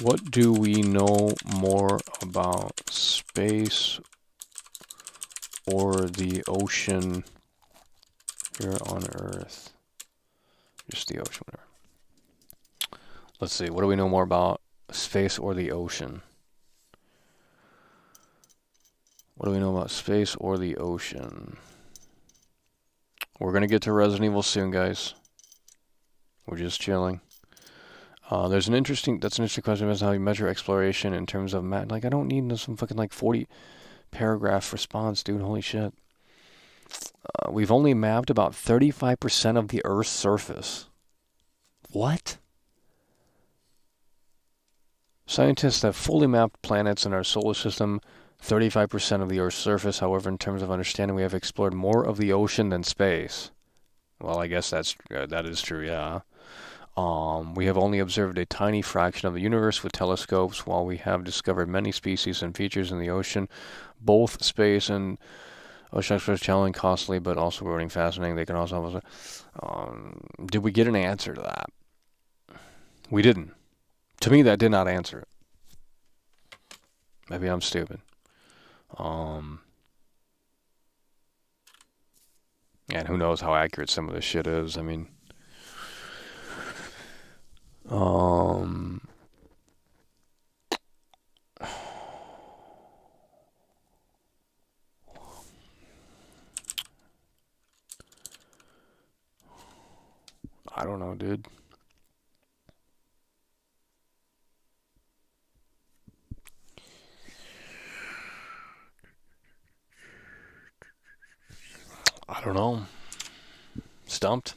What do we know more about space or the ocean here on Earth? Just the ocean. Let's see. What do we know more about space or the ocean? What do we know about space or the ocean? We're going to get to Resident Evil soon, guys. We're just chilling. That's an interesting question as to how you measure exploration in terms of map. Like, I don't need some fucking, like, 40 paragraph response, dude. Holy shit. We've only mapped about 35% of the Earth's surface. What? Scientists have fully mapped planets in our solar system, 35% of the Earth's surface. However, in terms of understanding, we have explored more of the ocean than space. Well, I guess that is true, yeah. We have only observed a tiny fraction of the universe with telescopes, while we have discovered many species and features in the ocean. Both space and ocean exploration challenging, costly, but also rewarding, fascinating. They can also help us. Did we get an answer to that? We didn't. To me, that did not answer it. Maybe I'm stupid. And who knows how accurate some of this shit is. I mean, I don't know, dude. I don't know. Stumped?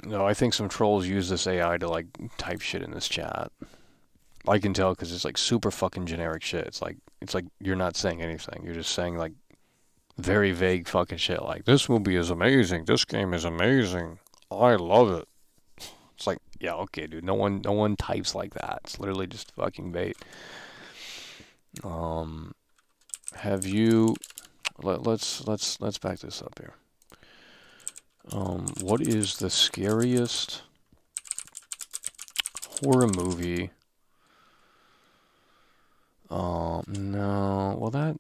No, I think some trolls use this AI to, like, type shit in this chat. I can tell because it's, like, super fucking generic shit. It's like you're not saying anything. You're just saying, like, very vague fucking shit. Like, this movie is amazing. This game is amazing. I love it. It's like, yeah, okay, dude. No one types like that. It's literally just fucking bait. Have you? Let's back this up here. What is the scariest horror movie? No. Well, that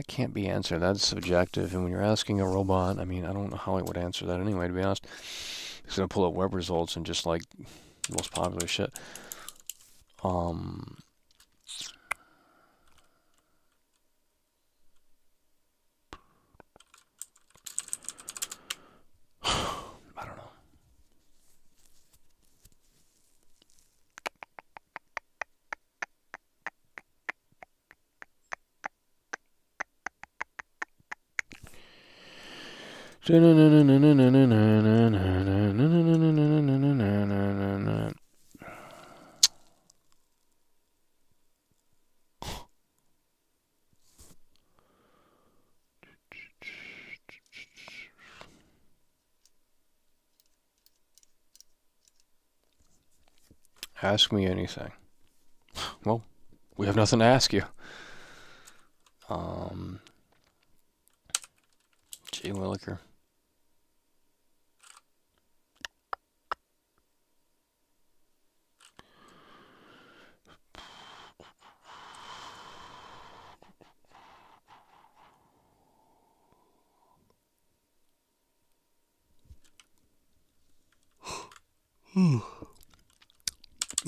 can't be answered. That's subjective. And when you're asking a robot, I mean, I don't know how it would answer that anyway, to be honest. It's gonna pull up web results and just, like, the most popular shit. I don't know. Ask me anything. Well, we have nothing to ask you. Jay Williker.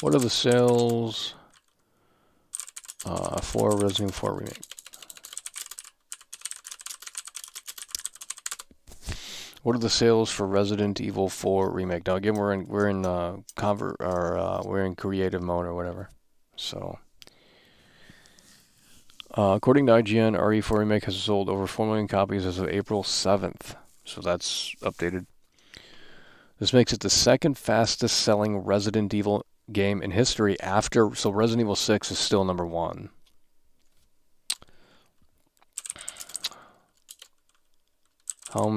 What are the sales for Resident Evil 4 Remake? What are the sales for Resident Evil 4 Remake? Now again, we're in creative mode or whatever. So, according to IGN, RE4 Remake has sold over 4 million copies as of April 7th. So that's updated. This makes it the second fastest selling Resident Evil game in history after. So Resident Evil 6 is still number one. How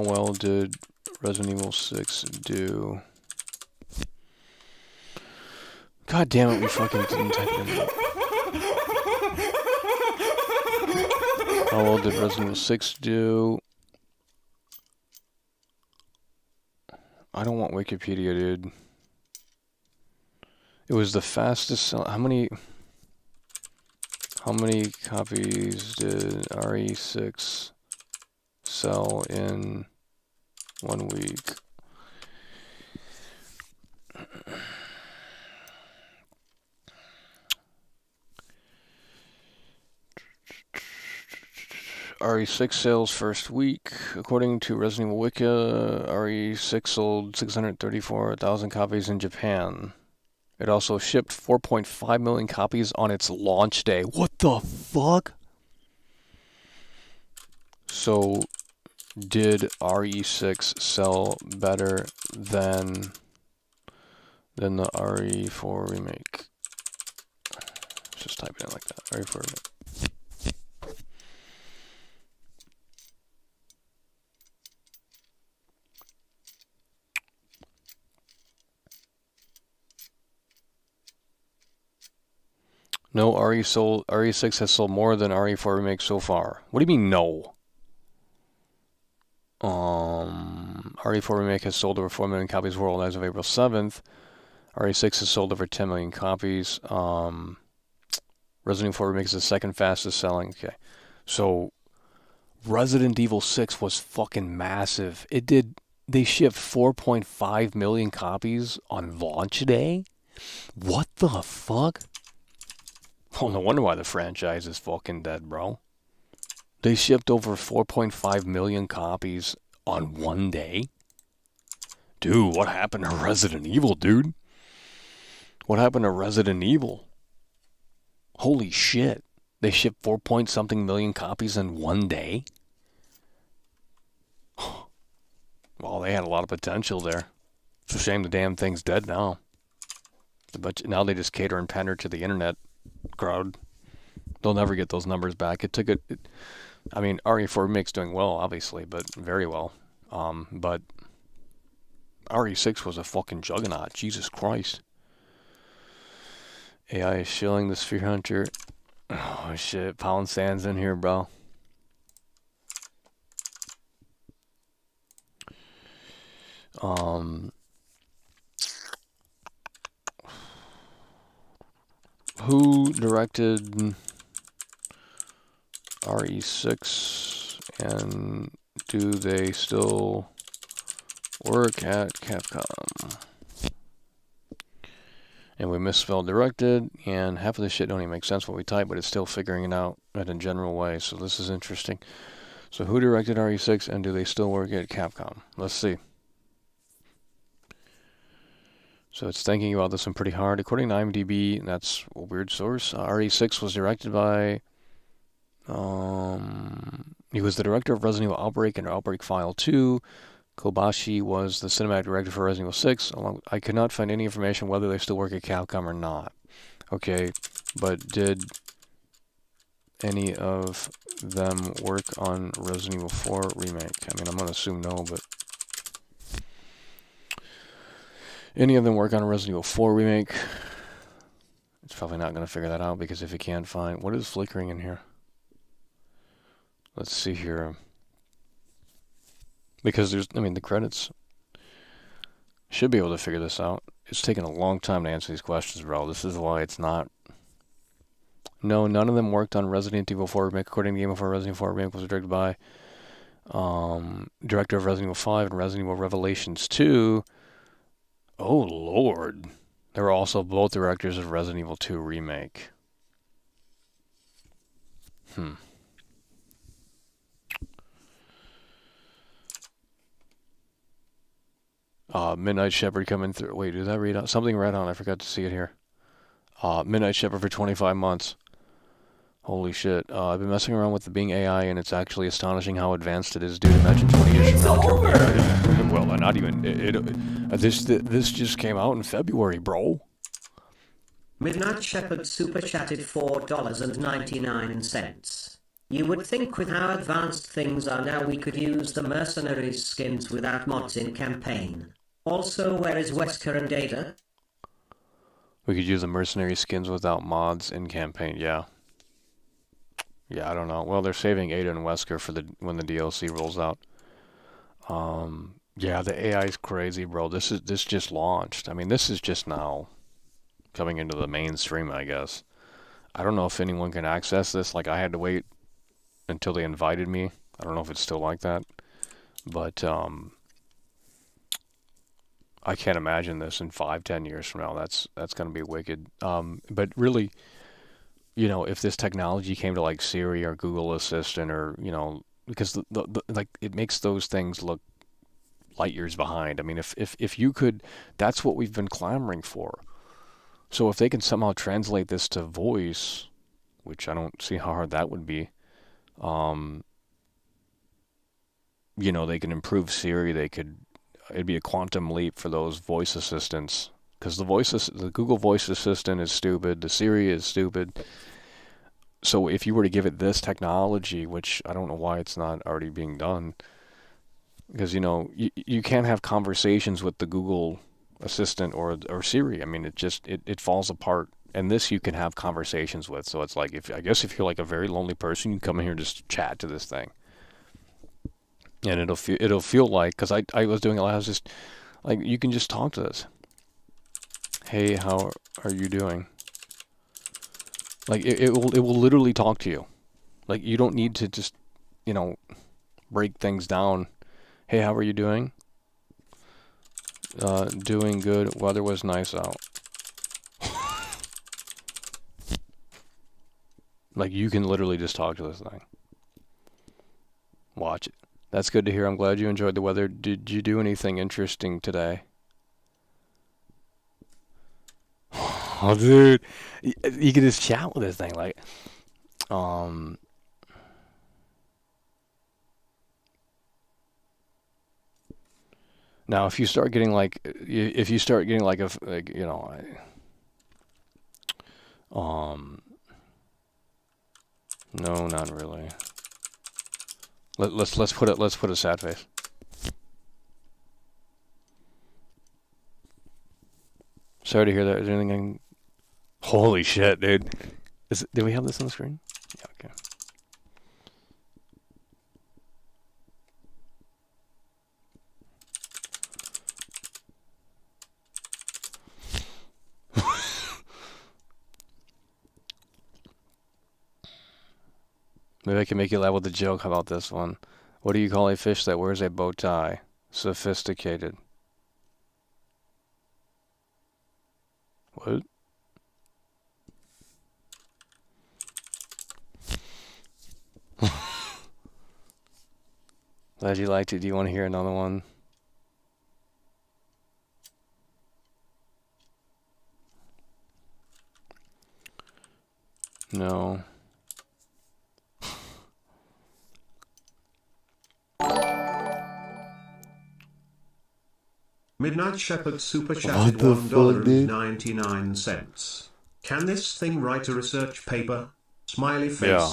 well did Resident Evil 6 do? God damn it, we fucking didn't type it in. How well did Resident Evil 6 do? I don't want Wikipedia, dude. It was the fastest sell. How many copies did RE6 sell in 1 week? RE6 sales first week. According to Resident Evil Wiki, RE6 sold 634,000 copies in Japan. It also shipped 4.5 million copies on its launch day. What the fuck? So, did RE6 sell better than the RE4 remake? Let's just type it in like that. RE4 remake. No, RE6 has sold more than RE4 remake so far. What do you mean no? RE4 remake has sold over 4 million copies worldwide as of April 7th. RE6 has sold over 10 million copies. Resident Evil 4 remake is the second fastest selling. Okay, so Resident Evil 6 was fucking massive. They shipped 4.5 million copies on launch day? What the fuck? Oh, no wonder why the franchise is fucking dead, bro. They shipped over 4.5 million copies on one day? Dude, what happened to Resident Evil, dude? What happened to Resident Evil? Holy shit. They shipped 4-point-something million copies in one day? Well, they had a lot of potential there. It's a shame the damn thing's dead now. But now they just cater and pander to the internet crowd. They'll never get those numbers back. I mean, RE4 Remake's doing well, obviously, but very well. But RE6 was a fucking juggernaut. Jesus Christ. AI is shilling the Sphere Hunter. Oh shit, Pound Sand's in here, bro. Who directed RE6 and do they still work at Capcom? And we misspelled directed, and half of the shit don't even make sense what we type, but it's still figuring it out in a general way, so this is interesting. So who directed RE6 and do they still work at Capcom? Let's see. So it's thinking about this one pretty hard. According to IMDb, that's a weird source. RE6 was directed by... he was the director of Resident Evil Outbreak and Outbreak File 2. Kobashi was the cinematic director for Resident Evil 6. I could not find any information whether they still work at Capcom or not. Okay, but did any of them work on Resident Evil 4 Remake? I mean, I'm going to assume no, but... Any of them work on a Resident Evil 4 Remake? It's probably not going to figure that out, because if you can't find... What is flickering in here? Let's see here. Because there's... I mean, the credits... Should be able to figure this out. It's taken a long time to answer these questions, bro. This is why it's not... No, none of them worked on Resident Evil 4 Remake. According to Game of Resident Evil 4 Remake was directed by... director of Resident Evil 5 and Resident Evil Revelations 2... Oh, Lord. They were also both directors of Resident Evil 2 Remake. Midnight Shepherd coming through. Wait, did that read out? Something read on. I forgot to see it here. Midnight Shepherd for 25 months. Holy shit. I've been messing around with the Bing AI, and it's actually astonishing how advanced it is. Dude, imagine 20 years from now. Well, not even. This just came out in February, bro. Midnight Shepherd super chatted $4.99. You would think with how advanced things are now we could use the mercenaries skins without mods in campaign. Also, where is Wesker and Ada? We could use the mercenary skins without mods in campaign, yeah. Yeah, I don't know. Well, they're saving Ada and Wesker for when the DLC rolls out. Yeah, the AI is crazy, bro. This just launched. I mean, this is just now coming into the mainstream, I guess. I don't know if anyone can access this. Like, I had to wait until they invited me. I don't know if it's still like that. But, I can't imagine this in 5-10 years from now. That's going to be wicked. But really, you know, if this technology came to like Siri or Google Assistant or, you know, because like it makes those things look light years behind. I mean, if you could, that's what we've been clamoring for. So if they can somehow translate this to voice, which I don't see how hard that would be, you know, they can improve Siri. It'd be a quantum leap for those voice assistants. Because the Google Voice Assistant is stupid. The Siri is stupid. So if you were to give it this technology, which I don't know why it's not already being done, because, you know, you can't have conversations with the Google Assistant or Siri. I mean, it falls apart. And this you can have conversations with. So it's like, I guess if you're like a very lonely person, you come in here and just chat to this thing. And it'll feel like, because I was doing it, I was just like, you can just talk to this. Hey, how are you doing? Like it will literally talk to you. Like you don't need to just, you know, break things down. Hey, how are you doing? Doing good. Weather was nice out. Like you can literally just talk to this thing. Watch it. That's good to hear. I'm glad you enjoyed the weather. Did you do anything interesting today? Oh, dude, you can just chat with this thing, like, now if you start getting like, you know, no, not really. Let's put a sad face. Sorry to hear that. Is there anything? Holy shit, dude! Do we have this on the screen? Yeah. Okay. Maybe I can make you laugh with a joke. How about this one? What do you call a fish that wears a bow tie? Sophisticated. What? Glad you liked it. Do you want to hear another one? No. Midnight Shepherd super chatted $1.99. Can this thing write a research paper? Smiley face. Yeah.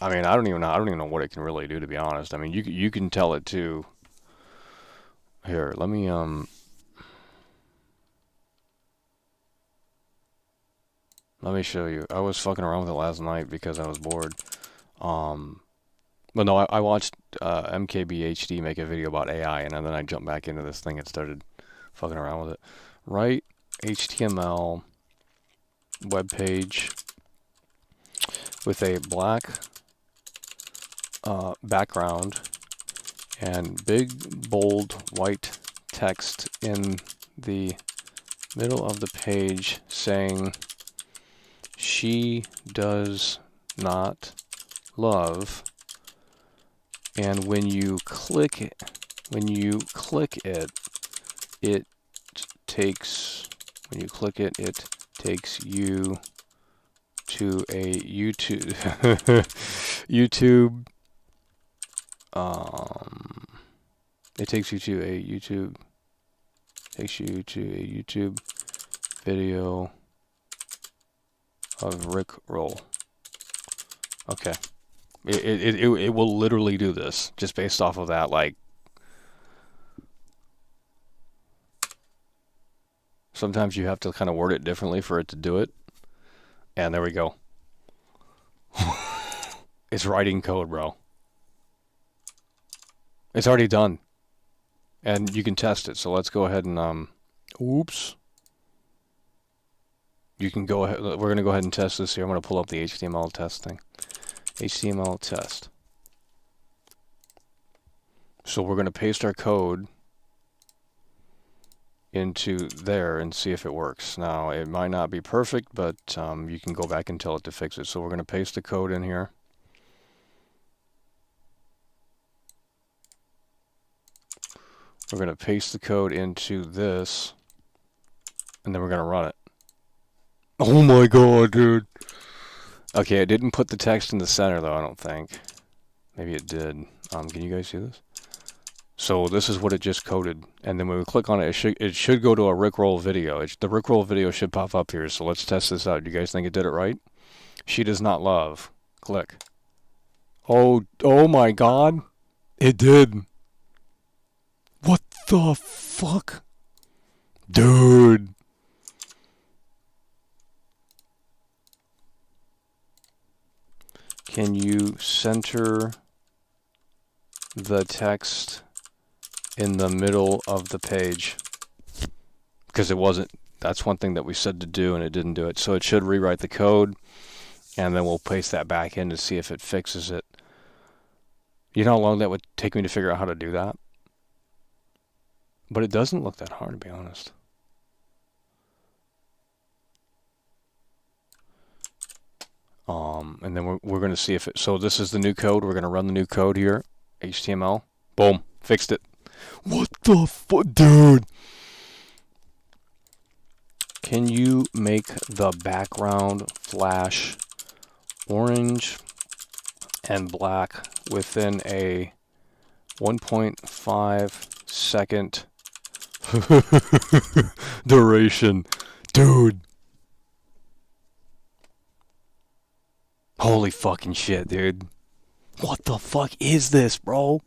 I mean, I don't even know what it can really do, to be honest. I mean, you can tell it to. Here, let me show you. I was fucking around with it last night because I was bored. But no, I watched MKBHD make a video about AI, and then I jumped back into this thing and started fucking around with it. Write HTML web page with a black background and big, bold, white text in the middle of the page saying, "She does not love." And when you click it, it takes you to a YouTube YouTube. It takes you to a YouTube. Takes you to a YouTube video of Rick Roll. Okay. It will literally do this just based off of that. Like, sometimes you have to kind of word it differently for it to do it. And there we go. It's writing code, bro. It's already done. And you can test it. So let's go ahead and, oops. You can go ahead, we're going to go ahead and test this here. I'm going to pull up the HTML test thing. HTML test. So we're going to paste our code into there and see if it works. Now, it might not be perfect, but you can go back and tell it to fix it. So we're going to paste the code in here. We're going to paste the code into this, and then we're going to run it. Oh my god, dude. Okay, it didn't put the text in the center, though, I don't think. Maybe it did. Can you guys see this? So this is what it just coded. And then when we click on it, it should go to a Rickroll video. The Rickroll video should pop up here, so let's test this out. Do you guys think it did it right? She does not love. Click. Oh my god. It did. What the fuck? Dude. Can you center the text in the middle of the page? Because it wasn't, that's one thing that we said to do and it didn't do it. So it should rewrite the code and then we'll paste that back in to see if it fixes it. You know how long that would take me to figure out how to do that? But it doesn't look that hard, to be honest. And then we're going to see if it... So this is the new code. We're going to run the new code here. HTML. Boom. Fixed it. What the fuck? Dude. Can you make the background flash orange and black within a 1.5 second duration? Dude. Holy fucking shit, dude. What the fuck is this, bro?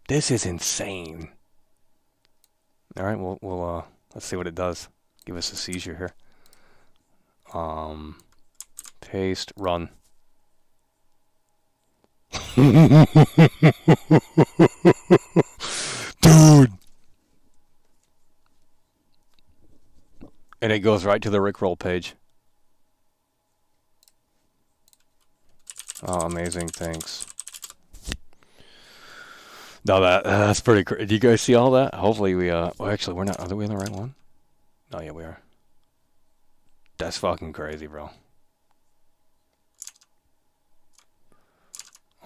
This is insane. Alright, we'll let's see what it does. Give us a seizure here. Paste, run. Dude! And it goes right to the Rickroll page. Oh, amazing, thanks. No, that's pretty crazy. Do you guys see all that? Hopefully we, well, actually, we're not, are we in the right one? Oh, yeah, we are. That's fucking crazy, bro.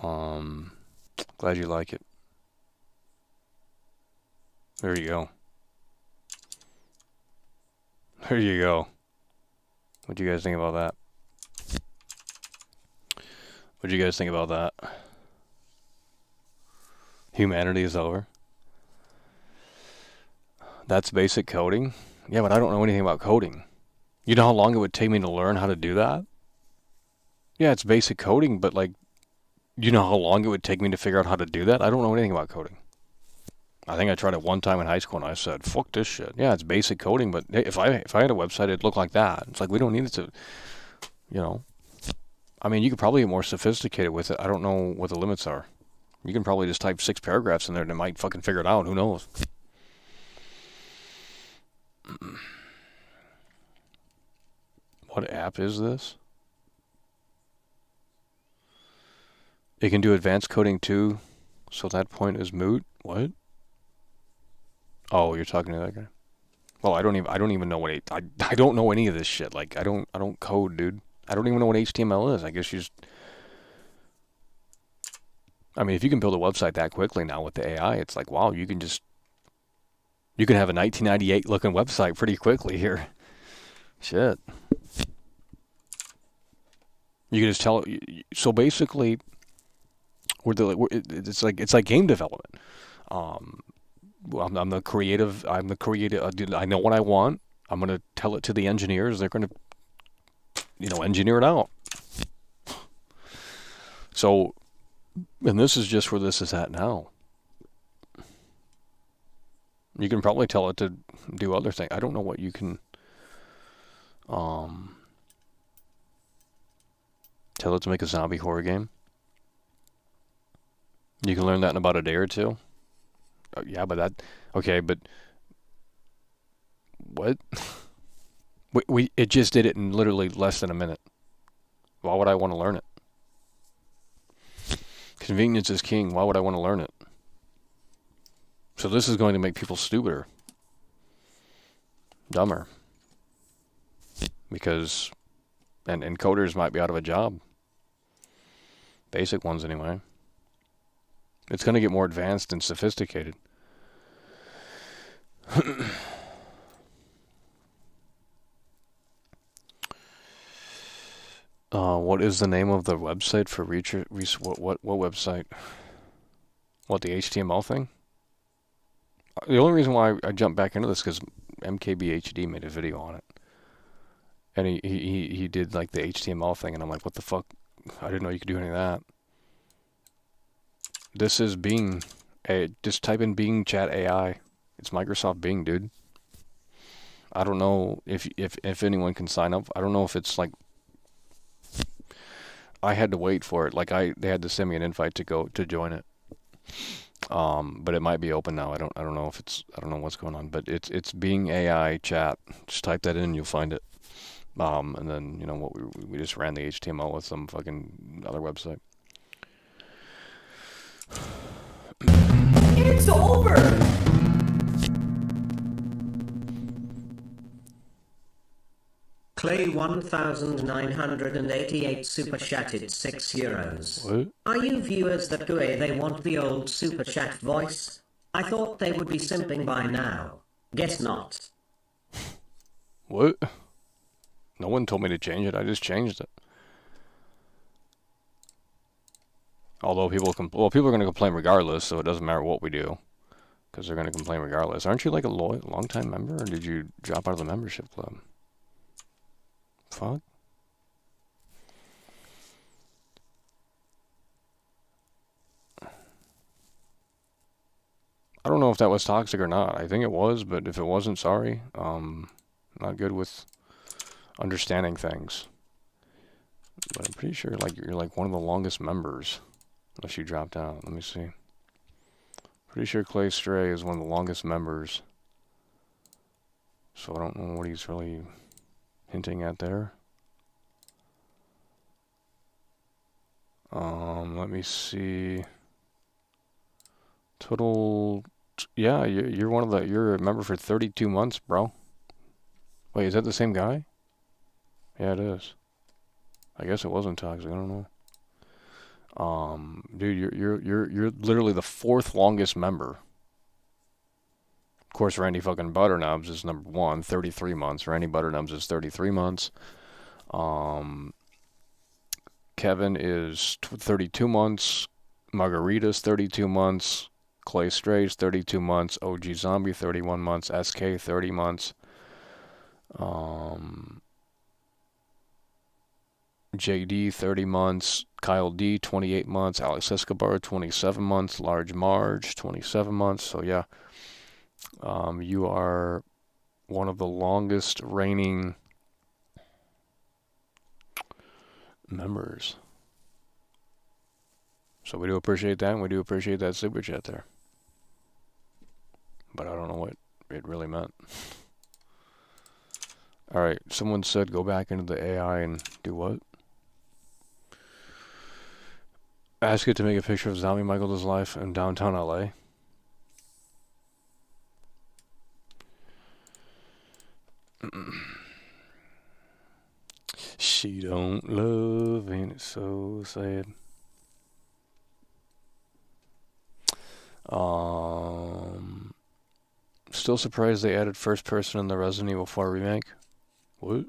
Glad you like it. There you go. There you go. What do you guys think about that? What do you guys think about that? Humanity is over. That's basic coding? Yeah, but I don't know anything about coding. You know how long it would take me to learn how to do that? Yeah, it's basic coding, but like, you know how long it would take me to figure out how to do that? I don't know anything about coding. I think I tried it one time in high school and I said, fuck this shit. Yeah, it's basic coding, but hey, if I had a website, it'd look like that. It's like, we don't need it to, you know. I mean, you could probably get more sophisticated with it. I don't know what the limits are. You can probably just type 6 paragraphs in there and it might fucking figure it out. Who knows? What app is this? It can do advanced coding too, so that point is moot. What? Oh, you're talking to that guy. Well, I don't even know what I don't know any of this shit. Like I don't code, dude. I don't even know what HTML is. I guess you just, I mean, if you can build a website that quickly now with the AI, it's like, wow, you can have a 1998 looking website pretty quickly here. Shit. You can just tell. So basically, it's like game development. Um, I'm the creative. I'm the creative. I know what I want. I'm going to tell it to the engineers. They're going to, engineer it out. So, and this is just where this is at now. You can probably tell it to do other things. I don't know what you can tell it to make a zombie horror game. You can learn that in about a day or two. Yeah, but what? It just did it in literally less than a minute. Why would I want to learn it? Convenience is king. Why would I want to learn it? So this is going to make people stupider, dumber, because and coders might be out of a job. Basic ones anyway. It's going to get more advanced and sophisticated. What is the name of the website for what website? What, the HTML thing? The only reason why I jumped back into this is because MKBHD made a video on it, and he did like the HTML thing, and I'm like, what the fuck? I didn't know you could do any of that. This is Bing. Just type in Bing Chat AI. It's Microsoft Bing, dude. I don't know if anyone can sign up. I don't know if it's like. I had to wait for it. Like they had to send me an invite to join it. But it might be open now. I don't know if I don't know what's going on. But it's Bing AI Chat. Just type that in, and you'll find it. And then what we just ran the HTML with some fucking other website. It's over! Clay 1988 super chatted €6. What? Are you viewers that go they want the old super chat voice? I thought they would be simping by now. Guess not. What? No one told me to change it. I just changed it. Although people are going to complain regardless, so it doesn't matter what we do, because they're going to complain regardless. Aren't you like a long-time member, or did you drop out of the membership club? Fuck. I don't know if that was toxic or not. I think it was, but if it wasn't, sorry. Not good with understanding things. But I'm pretty sure you're like one of the longest members, unless you dropped out. Let me see. Pretty sure Clay Stray is one of the longest members. So I don't know what he's really hinting at there. Let me see. Total, yeah, you're a member for 32 months, bro. Wait, is that the same guy? Yeah, it is. I guess it wasn't toxic. I don't know. Dude, you're literally the fourth longest member. Of course, Randy fucking Butternubs is number one, 33 months. Randy Butternubs is 33 months. Kevin is 32 months. Margarita's 32 months. Clay Stray's 32 months. OG Zombie 31 months. SK 30 months. JD 30 months. Kyle D 28 months. Alex Escobar 27 months. Large Marge 27 months. So yeah, you are one of the longest reigning members. So we do appreciate that, and we do appreciate that super chat there. But I don't know what it really meant. Alright, someone said go back into the AI and do what? Ask it to make a picture of Zombie Michael's life in downtown LA. She don't love, ain't it so sad? Still surprised they added first person in the Resident Evil 4 remake. What?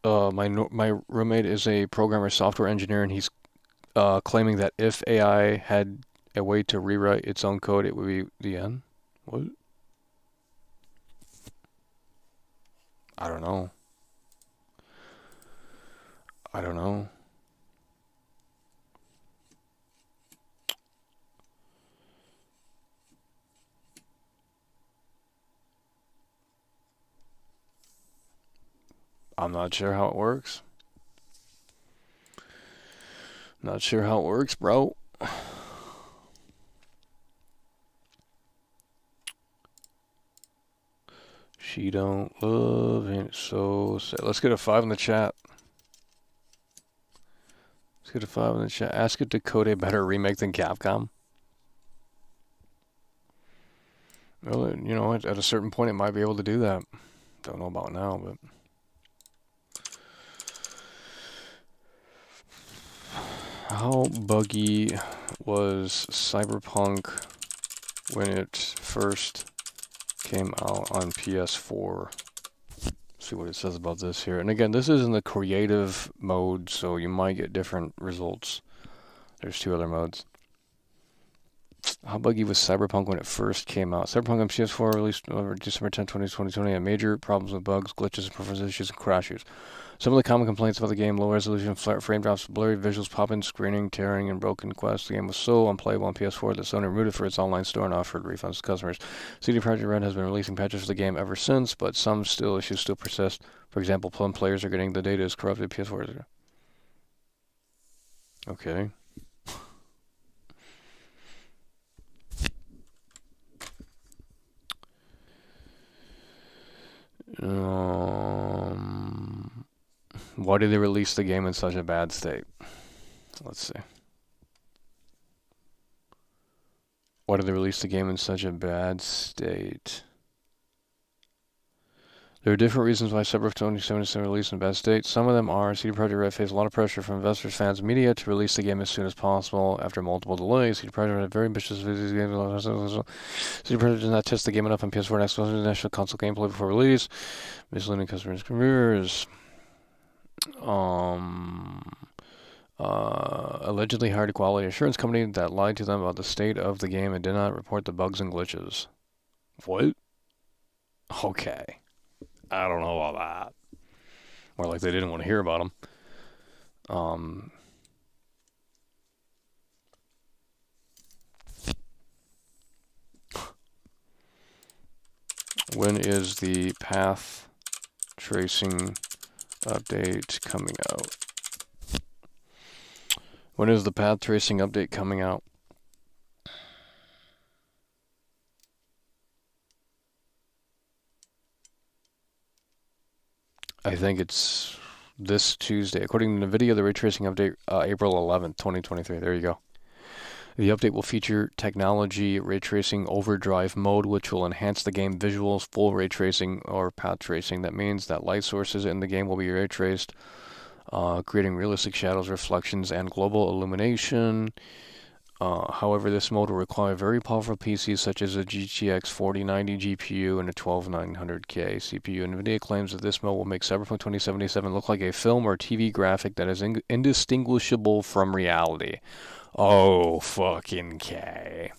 my roommate is a programmer, software engineer, and he's claiming that if AI had a way to rewrite its own code, it would be the end. What? I don't know. I don't know. I'm not sure how it works. Not sure how it works, bro. She don't love it so sad. Let's get a 5 in the chat. Let's get a 5 in the chat. Ask it to code a better remake than Capcom. Well, you know, at a certain point, it might be able to do that. Don't know about now, but how buggy was Cyberpunk when it first came out on PS4? See what it says about this here. And again, this is in the creative mode, so you might get different results. There's 2 other modes. How buggy was Cyberpunk when it first came out? Cyberpunk on PS4 released December 10, 2020, had major problems with bugs, glitches, performance issues, and crash issues. Some of the common complaints about the game: low resolution, flat frame drops, blurry visuals, pop-in screening, tearing, and broken quests. The game was so unplayable on PS4 that Sony removed it for its online store and offered refunds to customers. CD Projekt Red has been releasing patches for the game ever since, but some issues still persist. For example, some players are getting the data is corrupted. PS4. Okay. Why did they release the game in such a bad state? Let's see. Why did they release the game in such a bad state? There are different reasons why Cyberpunk 2077 released in a bad state. Some of them are CD Projekt Red faced a lot of pressure from investors, fans, and media to release the game as soon as possible after multiple delays. CD Projekt Red had very ambitious videos. CD Projekt did not test the game enough on PS4 and Xbox International console gameplay before release, misleading customers' careers. Allegedly hired a quality assurance company that lied to them about the state of the game and did not report the bugs and glitches. What? Okay. I don't know about that. More like they didn't want to hear about them. When is the path tracing update coming out? When is the path tracing update coming out? I think it's this Tuesday. According to NVIDIA, the ray tracing update, April 11th, 2023. There you go. The update will feature technology ray tracing overdrive mode, which will enhance the game visuals, full ray tracing, or path tracing. That means that light sources in the game will be ray traced, creating realistic shadows, reflections, and global illumination. However, this mode will require very powerful PCs such as a GTX 4090 GPU and a 12900K CPU. NVIDIA claims that this mode will make Cyberpunk 2077 look like a film or TV graphic that is indistinguishable from reality. Oh, fucking K.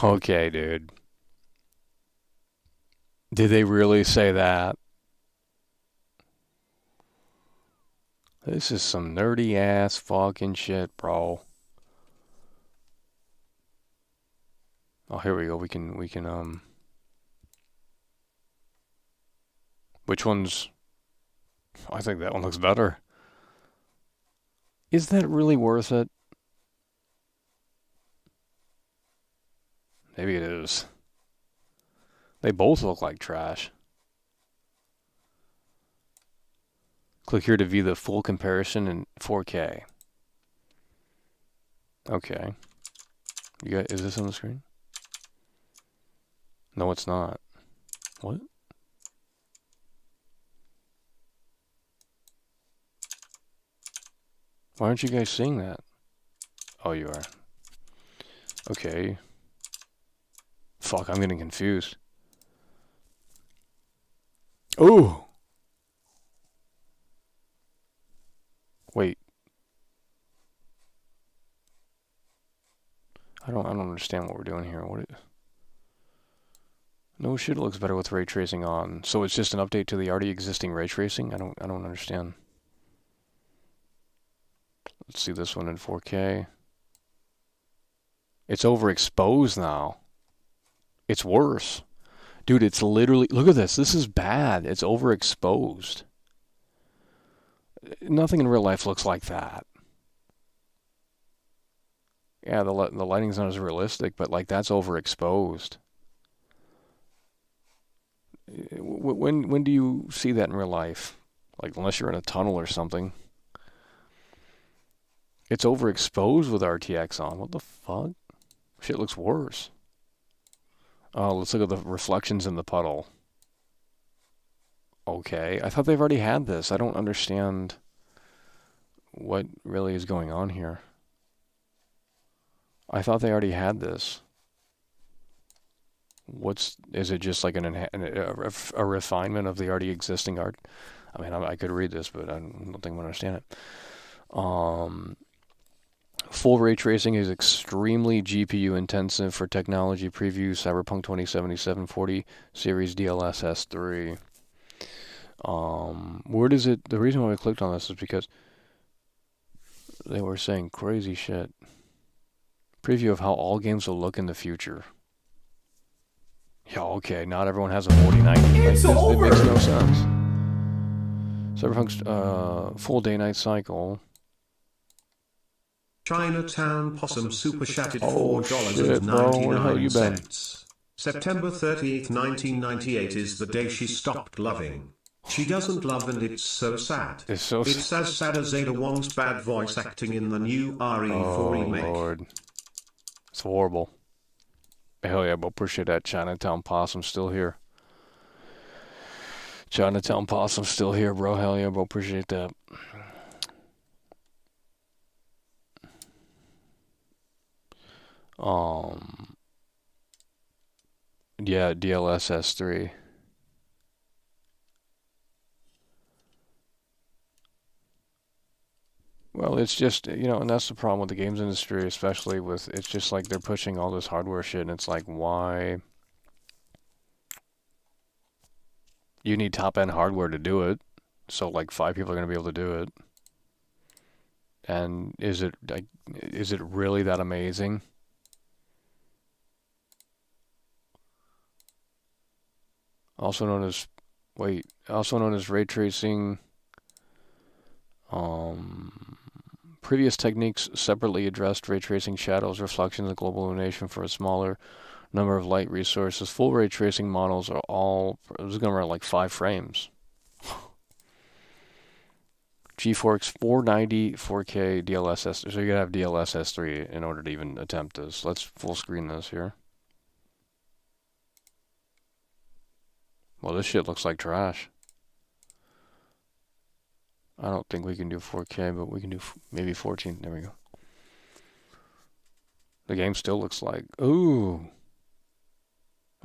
Okay, dude. Did they really say that? This is some nerdy ass fucking shit, bro. Oh, here we go. We can which one's? I think that one looks better. Is that really worth it? Maybe it is. They both look like trash. Click here to view the full comparison in 4K. Okay. You got, is this on the screen? No, it's not. What? Why aren't you guys seeing that? Oh, you are. Okay. Fuck, I'm getting confused. Ooh. Wait. I don't understand what we're doing here. No shit, it looks better with ray tracing on. So it's just an update to the already existing ray tracing? I don't understand. Let's see this one in 4K. It's overexposed now. It's worse. Dude, it's literally... Look at this. This is bad. It's overexposed. Nothing in real life looks like that. Yeah, the lighting's not as realistic, but like that's overexposed. When do you see that in real life? Like unless you're in a tunnel or something. It's overexposed with RTX on. What the fuck? Shit looks worse. Oh, let's look at the reflections in the puddle. Okay, I thought they've already had this. I don't understand what really is going on here. I thought they already had this. Is it just like a refinement of the already existing art? I mean, I could read this, but I don't think I'm going to understand it. Full ray tracing is extremely GPU intensive for technology preview Cyberpunk 2077 40 series DLSS 3. Where does it... The reason why I clicked on this is because they were saying crazy shit. Preview of how all games will look in the future. Yeah, okay, not everyone has a 4090. It's over! It makes no sense. Cyberpunk's full day-night cycle. Chinatown Possum super chatted Oh, shit, bro. Where the hell you been? $4.99. September 30th, 1998 is the day she stopped loving. She doesn't love and it's so sad. It's as sad as Ada Wong's bad voice acting in the new RE4 remake. Oh, Lord. It's horrible. Hell yeah, but appreciate that. Chinatown Possum still here. Chinatown Possum still here, bro. Hell yeah, bro. Appreciate that. Yeah, DLSS 3. Well, it's just, and that's the problem with the games industry, especially with, it's just like they're pushing all this hardware shit, and it's like, why? You need top-end hardware to do it, so like 5 people are going to be able to do it. And is it really that amazing? Also known as ray tracing. Previous techniques separately addressed ray tracing shadows, reflections, and global illumination for a smaller number of light resources. Full ray tracing models are all, this is going to run like 5 frames. GeForce 490 4K DLSS. So you gotta have DLSS 3 in order to even attempt this. Let's full screen this here. Well, this shit looks like trash. I don't think we can do 4K, but we can do maybe 14. There we go. The game still looks like... Ooh.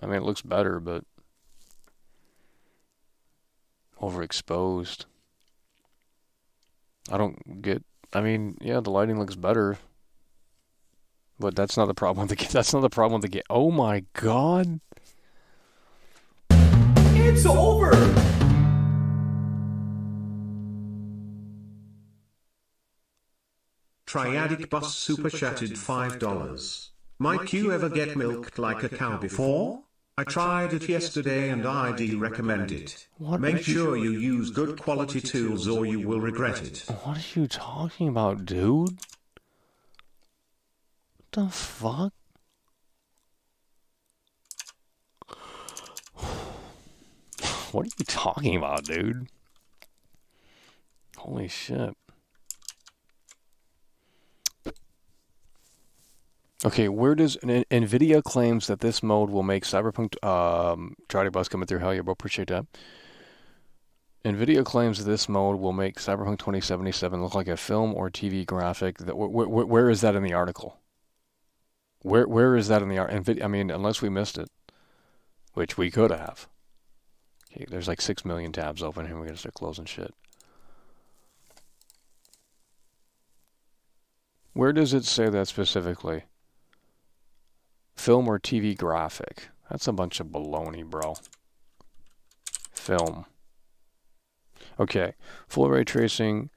I mean, it looks better, but... overexposed. I don't get... I mean, yeah, the lighting looks better. But that's not the problem with the game. That's not the problem with the game. Oh my god. It's over! Triadic Bus super chatted $5. Might you ever get milked like a cow before? I tried it yesterday and I'd recommend it. Make sure you use good quality tools or you will regret it. What are you talking about, dude? What the fuck? What are you talking about, dude? Holy shit. Okay, where does... NVIDIA claims that this mode will make Cyberpunk... Triadic Bus coming through. Hell yeah, bro. Appreciate that. NVIDIA claims that this mode will make Cyberpunk 2077 look like a film or TV graphic. Where is that in the article? Where is that in the article? I mean, unless we missed it. Which we could have. Okay, there's like 6 million tabs open here. We're going to start closing shit. Where does it say that specifically? Film or TV graphic? That's a bunch of baloney, bro. Film. Okay. Full ray tracing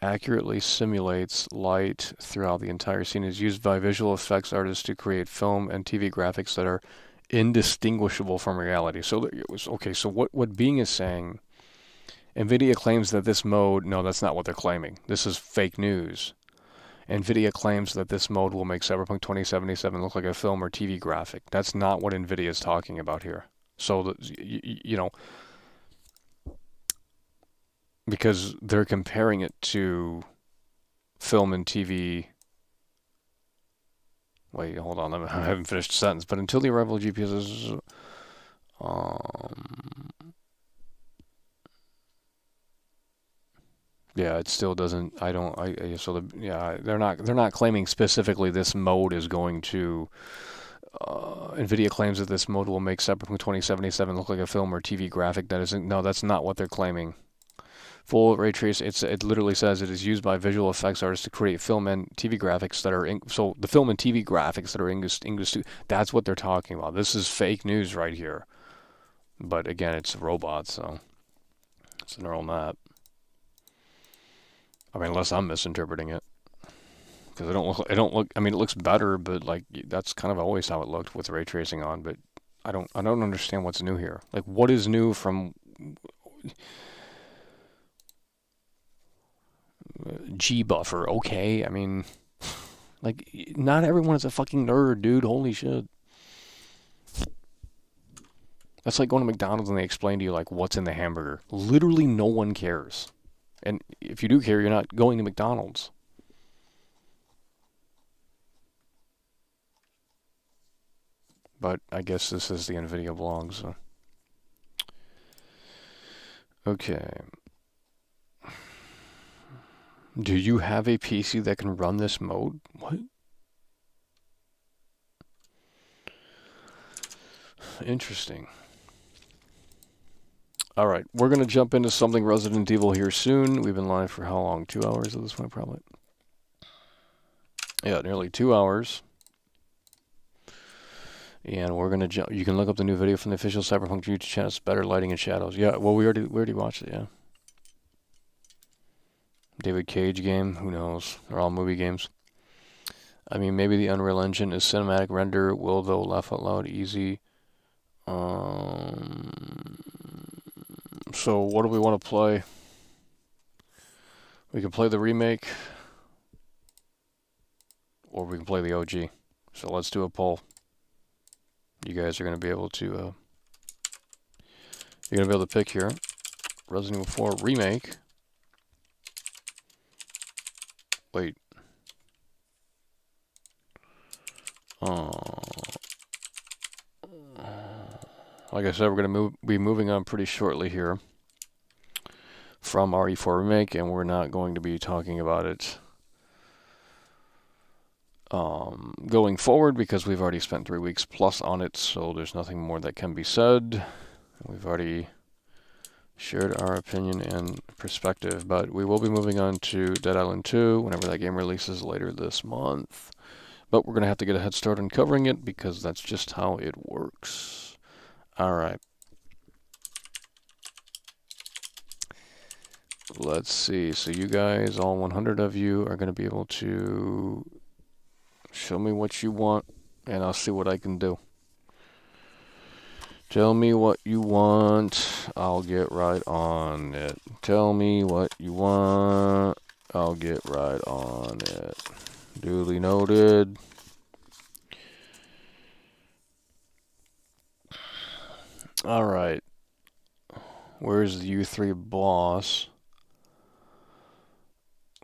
accurately simulates light throughout the entire scene. Is used by visual effects artists to create film and TV graphics that are indistinguishable from reality. So it was okay. So what Bing is saying, NVIDIA claims that this mode. No, that's not what they're claiming. This is fake news. NVIDIA claims that this mode will make Cyberpunk 2077 look like a film or TV graphic. That's not what NVIDIA is talking about here. So you know, because they're comparing it to film and TV. Wait, hold on. I haven't finished the sentence. But until the arrival of GPS, yeah, it still doesn't. They're not claiming specifically this mode is going to. NVIDIA claims that this mode will make Cyberpunk 2077 look like a film or TV graphic. That isn't. No, that's not what they're claiming. Full ray trace. It literally says it is used by visual effects artists to create film and TV graphics that are so the film and TV graphics that are English. That's what they're talking about. This is fake news right here. But again, it's robots, so it's a neural net. I mean, unless I'm misinterpreting it, because it don't look. I mean, it looks better, but like that's kind of always how it looked with ray tracing on. But I don't understand what's new here. Like, what is new from G buffer? Okay, I mean, like, not everyone is a fucking nerd, dude. Holy shit. That's like going to McDonald's and they explain to you like what's in the hamburger. Literally, no one cares. And if you do care, you're not going to McDonald's. But I guess this is the NVIDIA blog, so. Okay. Do you have a PC that can run this mode? What? Interesting. All right, we're going to jump into something Resident Evil here soon. We've been live for how long? 2 hours at this point, probably. Yeah, nearly 2 hours. And we're going to jump. You can look up the new video from the official Cyberpunk YouTube channel. It's better lighting and shadows. Yeah, well, we already watched it, yeah. David Cage game, who knows? They're all movie games. I mean, maybe the Unreal Engine is cinematic render. Will, though, laugh out loud, easy. So what do we want to play? We can play the remake, or we can play the OG. So let's do a poll. You guys are going to be able to, you're going to be able to pick here. Resident Evil 4 Remake. Wait. Like I said, we're going to be moving on pretty shortly here from RE4 Remake, and we're not going to be talking about it going forward because we've already spent 3 weeks plus on it, so there's nothing more that can be said. We've already shared our opinion and perspective, but we will be moving on to Dead Island 2 whenever that game releases later this month. But we're going to have to get a head start on covering it because that's just how it works. All right. Let's see. So you guys, all 100 of you, are going to be able to show me what you want, and I'll see what I can do. Tell me what you want, I'll get right on it. Tell me what you want, I'll get right on it. Duly noted. All right. Where's the U3 boss?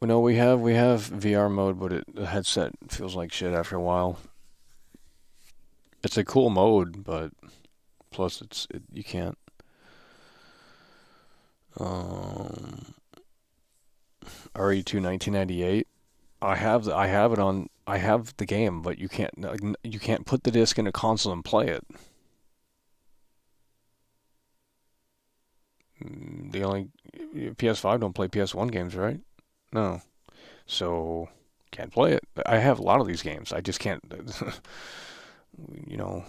No, we have VR mode, but the headset feels like shit after a while. It's a cool mode, but plus you can't. RE2 1998. I have the game, but you can't put the disc in a console and play it. The only PS5 don't play PS1 games, right? No. So can't play it. I have a lot of these games. I just can't. You know.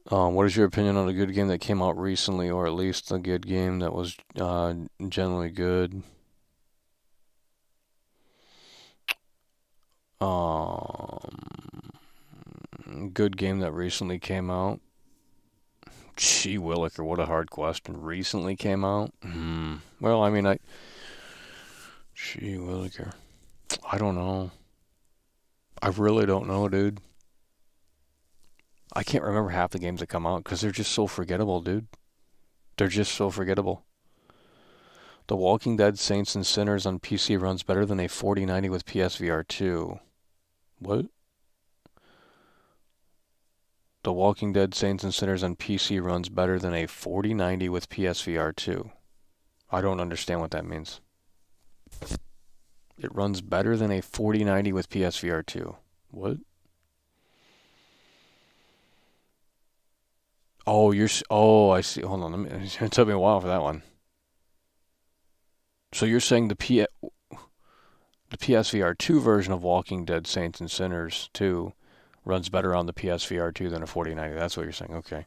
What is your opinion on a good game that came out recently, or at least a good game that was generally good? Good game that recently came out. Gee Williker, what a hard question. Recently came out? Well, I mean, Gee Williker. I don't know. I really don't know, dude. I can't remember half the games that come out because they're just so forgettable, dude. They're just so forgettable. The Walking Dead Saints and Sinners on PC runs better than a 4090 with PSVR 2. What? The Walking Dead Saints and Sinners on PC runs better than a 4090 with PSVR 2. I don't understand what that means. It runs better than a 4090 with PSVR 2. What? Oh, I see. Hold on. It took me a while for that one. So you're saying the PSVR 2 version of Walking Dead Saints and Sinners 2 runs better on the PSVR 2 than a 4090. That's what you're saying. Okay.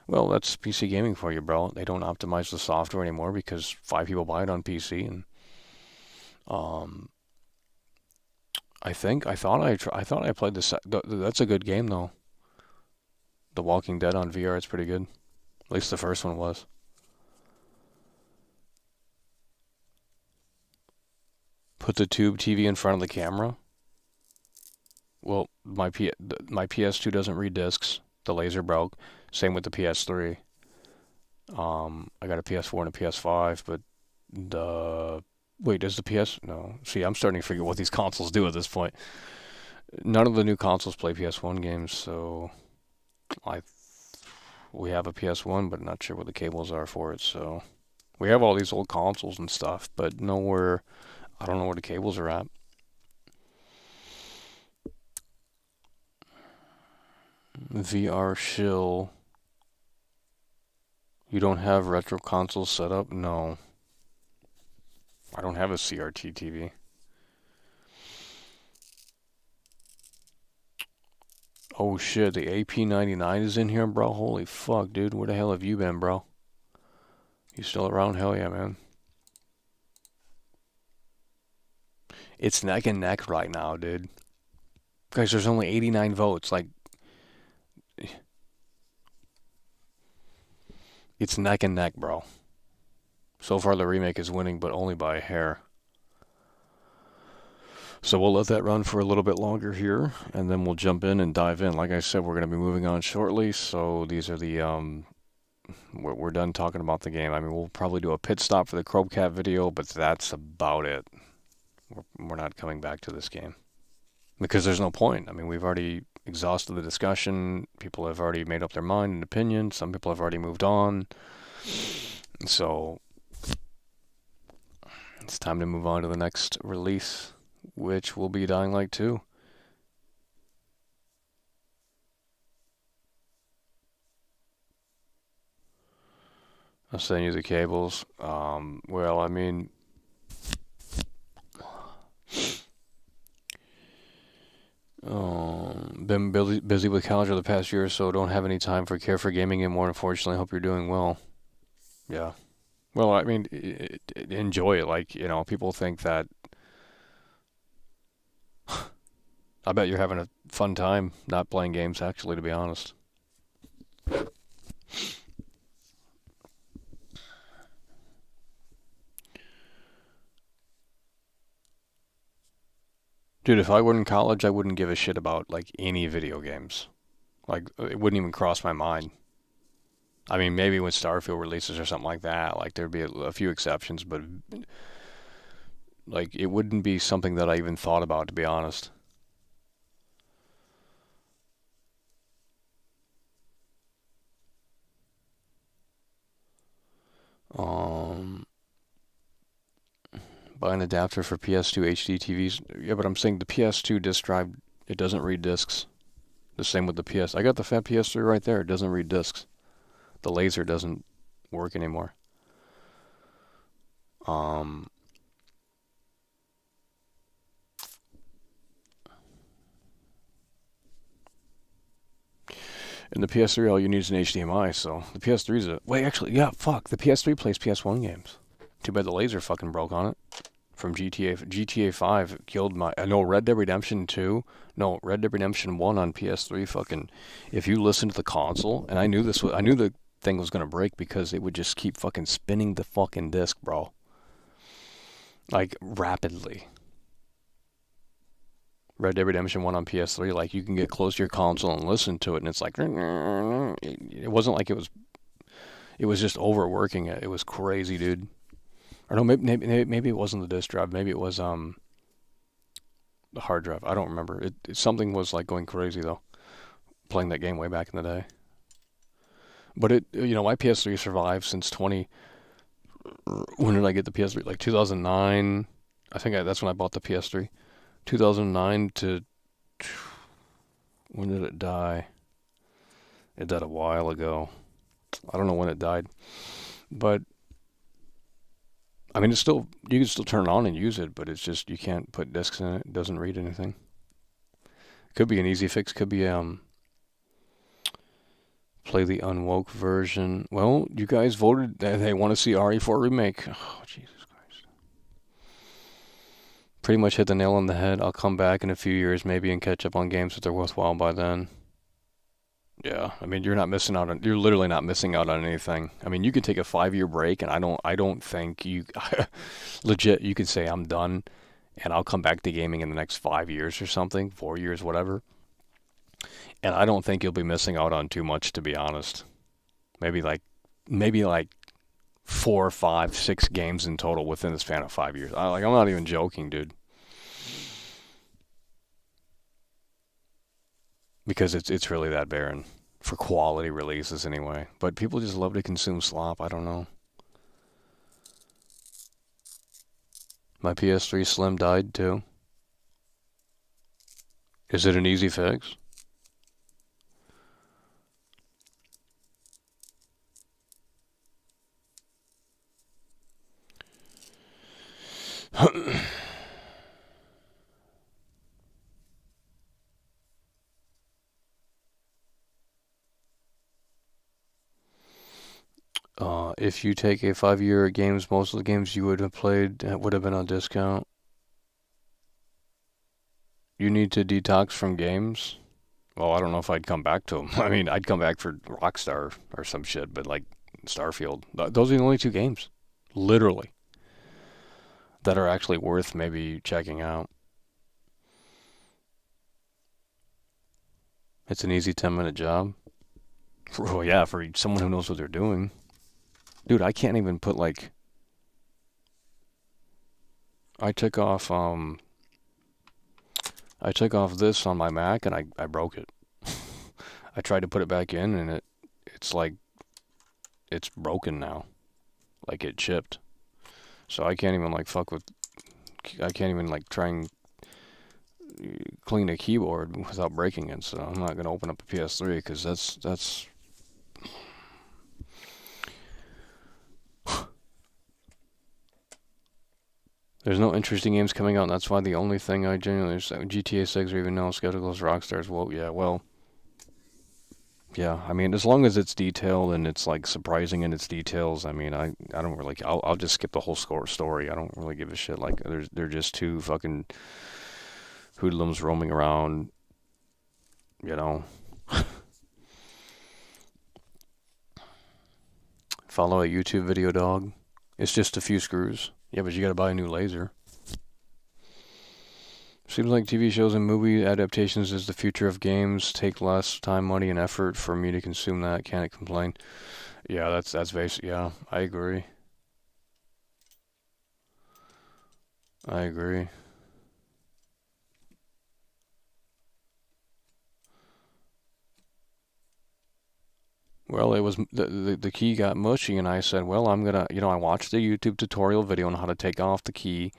Well, that's PC gaming for you, bro. They don't optimize the software anymore because 5 people buy it on PC, and I thought I played this. That's a good game though. The Walking Dead on VR, it's pretty good. At least the first one was. Put the tube TV in front of the camera. Well, my PS2 doesn't read discs. The laser broke. Same with the PS3. I got a PS4 and a PS5, but wait, does the PS? No. See, I'm starting to figure what these consoles do at this point. None of the new consoles play PS1 games, so we have a PS1, but not sure what the cables are for it. So we have all these old consoles and stuff, but nowhere. I don't know where the cables are at. VR shill. You don't have retro consoles set up? No. I don't have a CRT TV. Oh shit, the AP99 is in here, bro. Holy fuck, dude. Where the hell have you been, bro? You still around? Hell yeah, man. It's neck and neck right now, dude. Guys, there's only 89 votes. Like, it's neck and neck, bro. So far, the remake is winning, but only by a hair. So we'll let that run for a little bit longer here, and then we'll jump in and dive in. Like I said, we're going to be moving on shortly, so these are the, we're done talking about the game. I mean, we'll probably do a pit stop for the Chromecast video, but that's about it. We're not coming back to this game. Because there's no point. I mean, we've already exhausted the discussion. People have already made up their mind and opinion. Some people have already moved on. So it's time to move on to the next release, which will be Dying Light 2. I'll send you the cables. Well, I mean, been busy with college over the past year or so. Don't have any time for care for gaming anymore. Unfortunately, hope you're doing well. Yeah. Well, I mean, enjoy it. Like, you know, people think that. I bet you're having a fun time not playing games, actually, to be honest. Dude, if I were in college, I wouldn't give a shit about, like, any video games. Like, it wouldn't even cross my mind. I mean, maybe when Starfield releases or something like that, like, there'd be a few exceptions, but, like, it wouldn't be something that I even thought about, to be honest. Buy an adapter for PS2 HD TVs. Yeah, but I'm saying the PS2 disk drive, it doesn't read discs. The same with the PS. I got the fat PS3 right there. It doesn't read discs. The laser doesn't work anymore. And the PS3, all you need is an HDMI, so the PS3 is a... Wait, actually, yeah, fuck. The PS3 plays PS1 games. Too bad the laser fucking broke on it. From GTA 5 killed my... No, Red Dead Redemption 2. No, Red Dead Redemption 1 on PS3 fucking... If you listen to the console, and I knew the thing was gonna break because it would just keep fucking spinning the fucking disc, bro. Like, rapidly. Red Dead Redemption 1 on PS3, like, you can get close to your console and listen to it, and it's like... It wasn't like it was... It was just overworking it. It was crazy, dude. Or no, maybe it wasn't the disk drive. Maybe it was the hard drive. I don't remember. Something was like going crazy though. Playing that game way back in the day. But my PS3 survived since 20. When did I get the PS3? Like 2009. I think that's when I bought the PS3. 2009 to... When did it die? It died a while ago. I don't know when it died. But... I mean, you can still turn it on and use it, but it's just, you can't put discs in it. It doesn't read anything. Could be an easy fix. Could be, play the unwoke version. Well, you guys voted that they want to see RE4 Remake. Oh, Jesus Christ. Pretty much hit the nail on the head. I'll come back in a few years maybe and catch up on games if they're worthwhile by then. Yeah, I mean, you're literally not missing out on anything. I mean, you could take a 5-year break, and I don't think you, legit, you could say I'm done, and I'll come back to gaming in the next 5 years or something, 4 years, whatever. And I don't think you'll be missing out on too much, to be honest. Maybe like 4, 5, 6 games in total within the span of 5 years. I'm not even joking, dude. Because it's really that barren. For quality releases, anyway. But people just love to consume slop. I don't know. My PS3 Slim died, too. Is it an easy fix? If you take a 5-year games, most of the games you would have played would have been on discount. You need to detox from games? Well, I don't know if I'd come back to them. I mean, I'd come back for Rockstar or some shit, but like Starfield. Those are the only 2 games, literally, that are actually worth maybe checking out. It's an easy 10-minute job. Oh yeah, for someone who knows what they're doing. Dude, I can't even put like... I took off this on my Mac and I broke it. I tried to put it back in and it's like... It's broken now. Like it chipped. So I can't even like I can't even like try and clean a keyboard without breaking it. So I'm not gonna open up a PS3 because that's... There's no interesting games coming out, and that's why the only thing I genuinely... GTA 6 or even now skeptical is Rockstar's. Yeah, I mean, as long as it's detailed and it's, like, surprising in its details, I mean, I don't really... I'll just skip the whole story. I don't really give a shit. Like, they're just 2 fucking hoodlums roaming around, you know. Follow a YouTube video, dog. It's just a few screws. Yeah, but you gotta buy a new laser. Seems like TV shows and movie adaptations is the future of games. Take less time, money, and effort for me to consume that. Can't complain. Yeah, that's basic. Yeah, I agree. I agree. Well, it was the key got mushy, and I said, well, I'm gonna, I watched the YouTube tutorial video on how to take off the key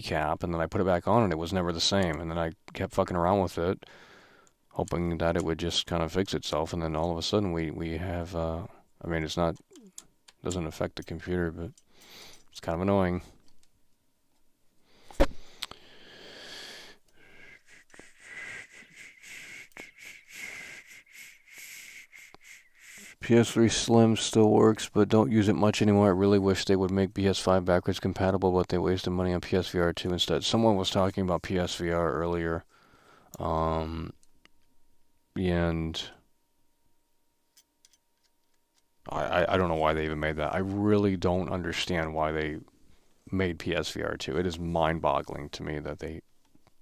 cap, and then I put it back on, and it was never the same. And then I kept fucking around with it. hoping that it would just kind of fix itself, and then all of a sudden we have. I mean, it's not doesn't affect the computer, but it's kind of annoying. PS3 Slim still works, but don't use it much anymore. I really wish they would make PS5 backwards compatible, but they wasted money on PSVR 2 instead. Someone was talking about PSVR earlier, and I don't know why they even made that. I really don't understand why they made PSVR 2. It is mind-boggling to me that they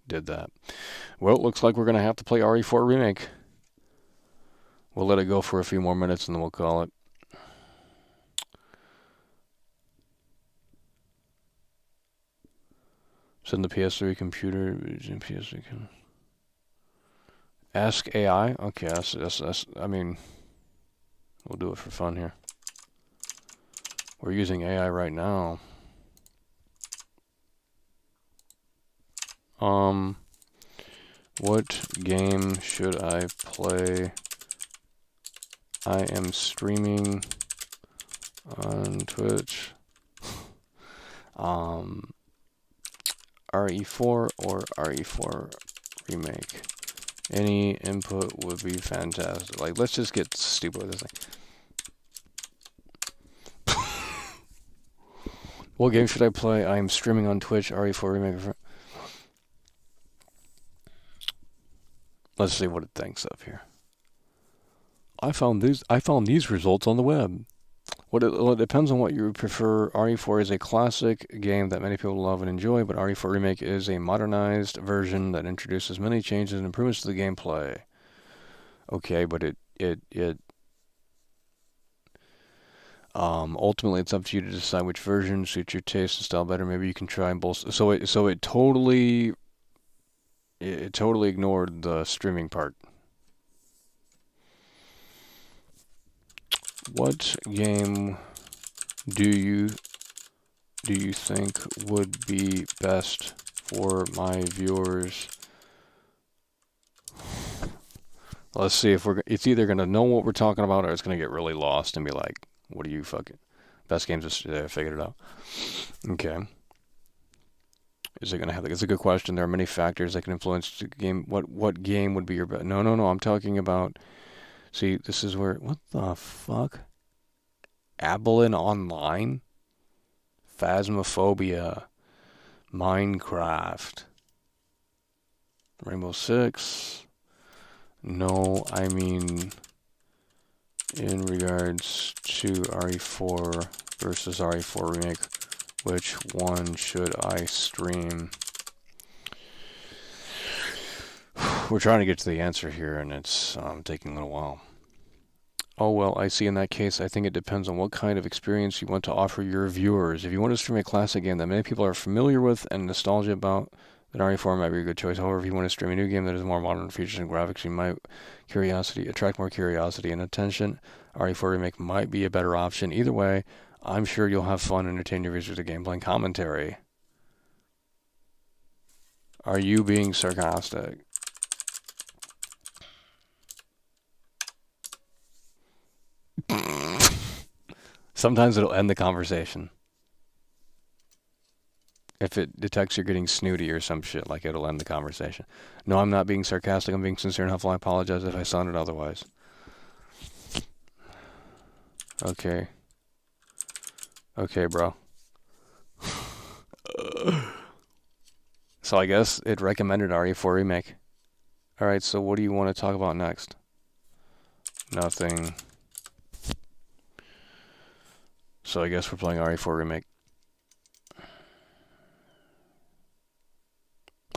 did that. Well, it looks like we're going to have to play RE4 Remake. We'll let it go for a few more minutes and then we'll call it. Send the PS3 computer. PS3. Ask AI. Okay, that's. I mean, we'll do it for fun here. We're using AI right now. What game should I play? I am streaming on Twitch. RE4 or RE4 Remake. Any input would be fantastic. Like, let's just get stupid with this thing. What game should I play? I am streaming on Twitch. RE4 Remake. Let's see what it thinks of here. I found these results on the web. It depends on what you prefer. RE4 is a classic game that many people love and enjoy, but RE4 Remake is a modernized version that introduces many changes and improvements to the gameplay. Okay, but ultimately it's up to you to decide which version suits your taste and style better. Maybe you can try both. So it totally ignored the streaming part. What game do you think would be best for my viewers? Let's see if it's either going to know what we're talking about or it's going to get really lost and be like, what are you fucking... Best games yesterday, I figured it out. Okay. Is it going to have... It's a good question. There are many factors that can influence the game. What game would be your best? No, I'm talking about... See, this is where... What the fuck? Abilene Online? Phasmophobia. Minecraft. Rainbow Six. No, I mean... In regards to RE4 versus RE4 Remake, which one should I stream? We're trying to get to the answer here, and it's taking a little while. Oh, well, I see. In that case, I think it depends on what kind of experience you want to offer your viewers. If you want to stream a classic game that many people are familiar with and nostalgia about, then RE4 might be a good choice. However, if you want to stream a new game that has more modern features and graphics, you might attract more curiosity and attention. RE4 Remake might be a better option. Either way, I'm sure you'll have fun and entertain your viewers with the gameplay and commentary. Are you being sarcastic? Sometimes it'll end the conversation. If it detects you're getting snooty or some shit, like it'll end the conversation. No, I'm not being sarcastic. I'm being sincere and helpful. I apologize if I sounded otherwise. Okay. Okay, bro. So I guess it recommended RE4 Remake. Alright, so what do you want to talk about next? Nothing. So I guess we're playing RE4 Remake.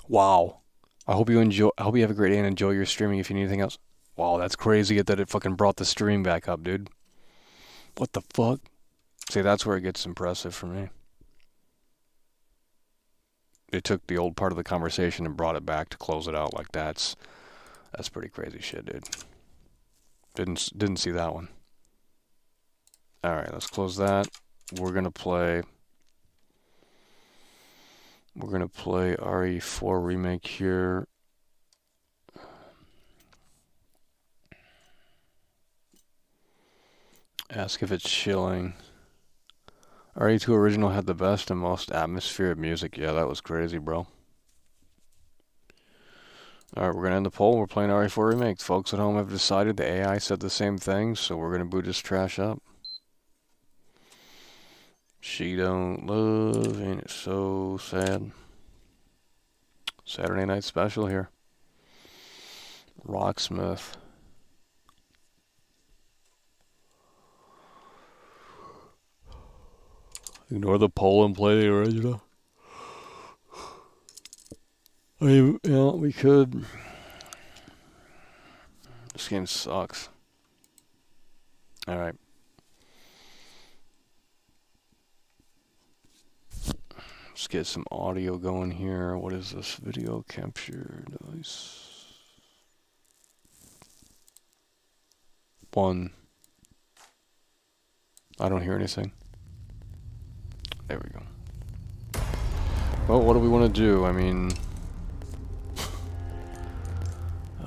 Wow. I hope you have a great day and enjoy your streaming. If you need anything else. Wow, that's crazy that it fucking brought the stream back up, dude. What the fuck? See, that's where it gets impressive for me. It took the old part of the conversation and brought it back to close it out. Like that's pretty crazy shit, dude. Didn't see that one. Alright, let's close that. We're gonna play RE4 Remake here. Ask if it's chilling. RE2 original had the best and most atmospheric music. Yeah, that was crazy, bro. Alright, we're going to end the poll. We're playing RE4 Remake. Folks at home have decided. The AI said the same thing, so we're going to boot this trash up. She don't love, ain't it so sad? Saturday night special here. Rocksmith. Ignore the poll and play the original. I mean, yeah, we could. This game sucks. Alright. Let's get some audio going here. What is this? Video capture device. 1. I don't hear anything. There we go. Well, what do we want to do? I mean...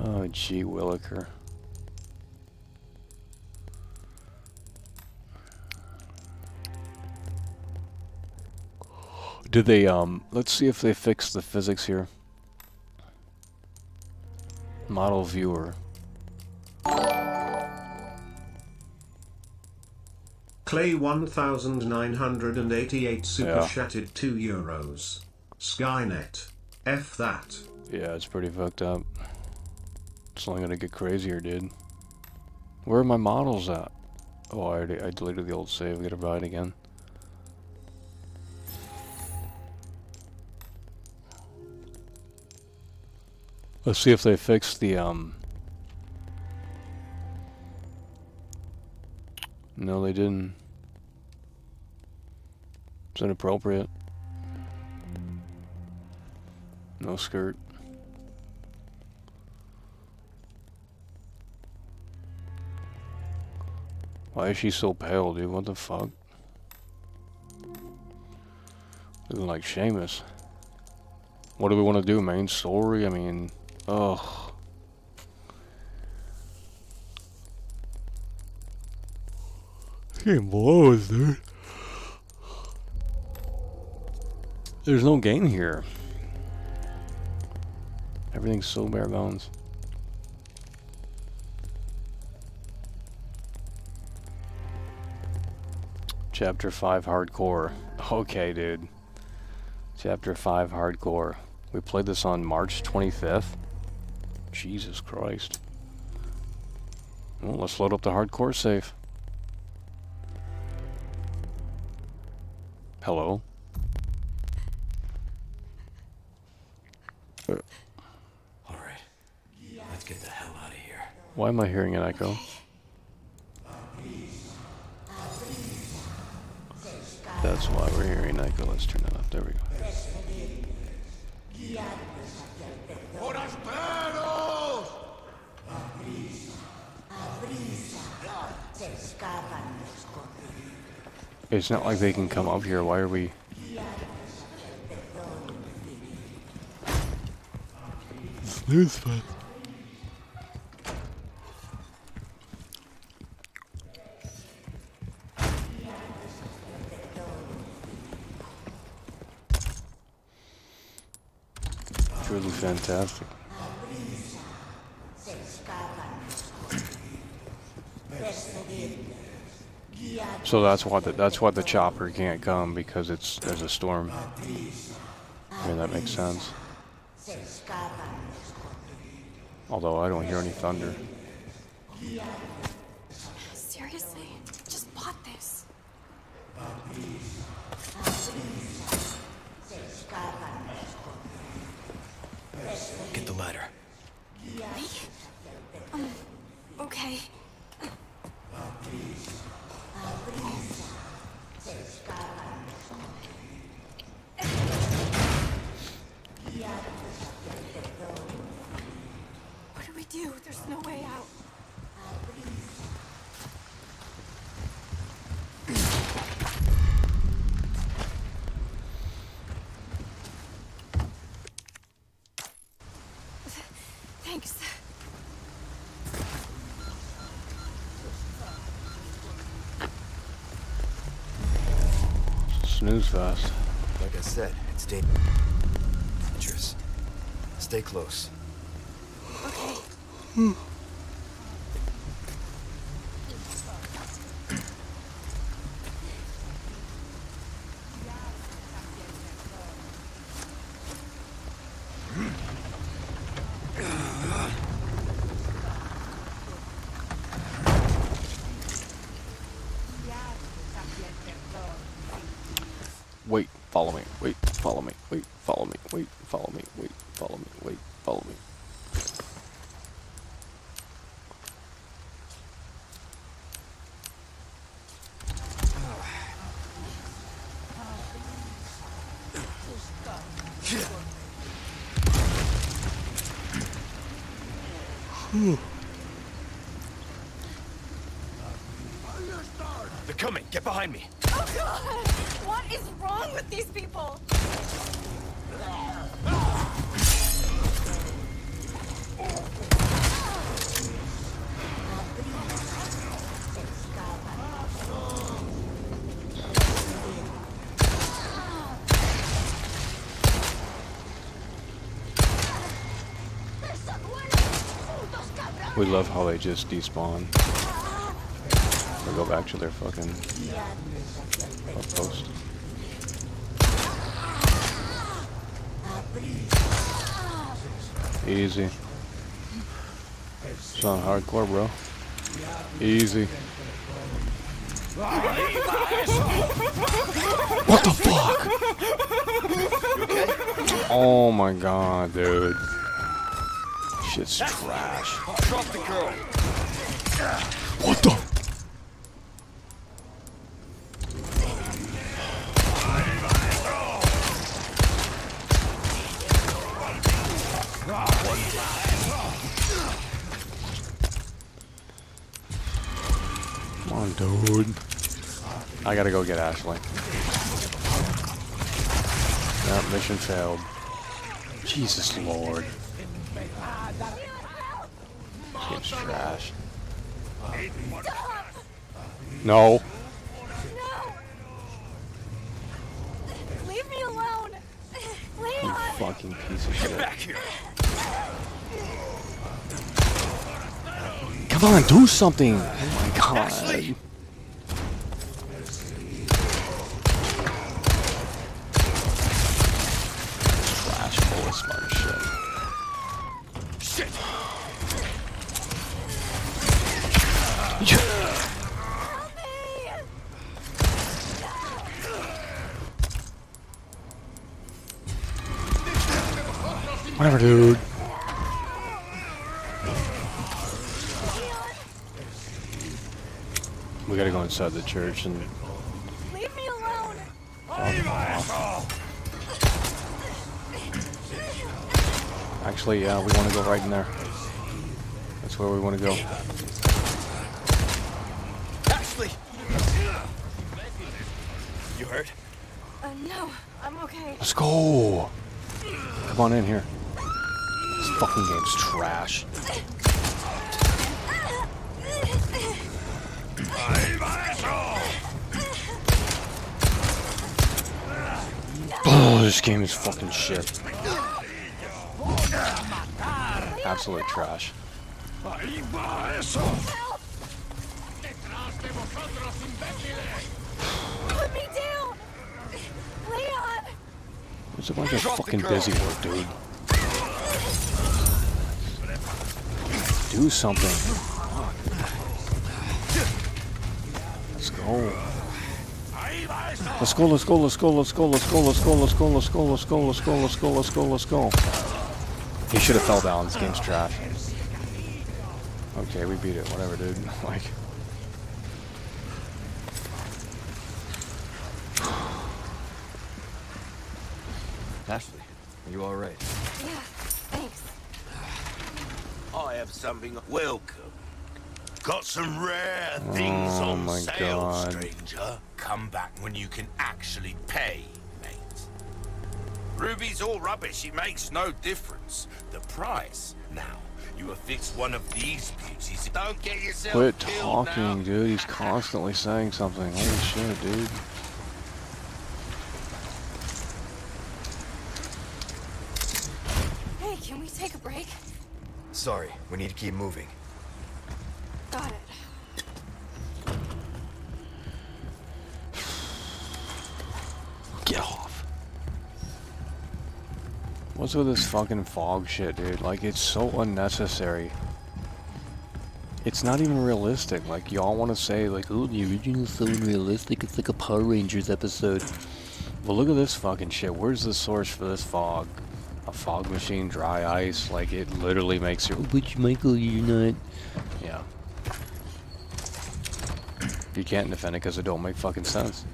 oh, gee williker. Did they, let's see if they fixed the physics here. Model viewer. Clay 1988 super chatted €2. Skynet. F that. Yeah, it's pretty fucked up. It's only gonna get crazier, dude. Where are my models at? Oh, I deleted the old save. We gotta buy it again. Let's see if they fixed the, no, they didn't. It's inappropriate. No skirt. Why is she so pale, dude? What the fuck? Looking like Seamus. What do we want to do? Main story? I mean, ugh. Game blows, dude. There's no game here. Everything's so bare bones. Chapter 5 Hardcore. Okay, dude. Chapter 5 Hardcore. We played this on March 25th. Jesus Christ. Well, let's load up the hardcore save. Hello? Alright, let's get the hell out of here. Why am I hearing an echo? That's why we're hearing an echo. Let's turn it up. There we go. It's not like they can come up here. Why are we... Snooze fest. Truly fantastic. So that's why the chopper can't come, because there's a storm. I mean, that makes sense. Although I don't hear any thunder. Seriously? Just bought this. Get the ladder. Me? Okay. What do we do? There's no way out. snooze fest. Like I said, it's dangerous. Stay close. Okay. Wait, follow me. Wait, follow me. Wait, follow me. Wait, follow me. Wait, follow me. Wait, follow me. They're coming. Get behind me. Oh God! What is wrong with these people? We love how they just despawn. They go back to their fucking outpost. Easy. It's not hardcore, bro. Easy. What the fuck? Oh my god, dude. Shit's trash. Drop the girl. What the? Come on, dude. I gotta go get Ashley. Yep, mission failed. Jesus Lord. This game's trash. No. No! Leave me alone! You Leon! fucking piece of shit. Back here. Come on, do something! Oh my god. Ashley. Trash full of smart shit. Shit. Help me! Whatever, dude. We gotta go inside the church and Leave me alone! actually, yeah, we want to go right in there. That's where we want to go. Ashley. You hurt? No, I'm okay. Let's go. Come on in here. This fucking game's trash. Oh, this game is fucking shit. Absolute trash. Help! Put me down! Leon! It's a bunch of fucking busy work, dude. Do something. Let's go. Let's go, let's go, let's go, let's go, let's go, let's go, let's go, let's go, let's go, let's go, let's go, let's go, let's go. He should have fell down. This game's trash. Okay, we beat it. Whatever, dude. Like. Ashley, are you all right? Yeah, thanks. I have something. Welcome. Got some rare things Oh on my sale, God. stranger. Come back when you can actually pay, mate. Ruby's all rubbish. It makes no difference. The price. Now, you affix one of these beauties. Don't get yourself Quit killed talking, now. dude. He's constantly saying something. Holy shit, dude. Sorry, we need to keep moving. Got it. Get off. What's with this fucking fog shit, dude? Like, it's so unnecessary. It's not even realistic. Like, y'all want to say, like, oh, the original's so unrealistic, it's like a Power Rangers episode. Well, look at this fucking shit. Where's the source for this fog? A fog machine, dry ice, like, it literally makes you, oh, but Michael, you're not... Yeah. You can't defend it because it don't make fucking sense.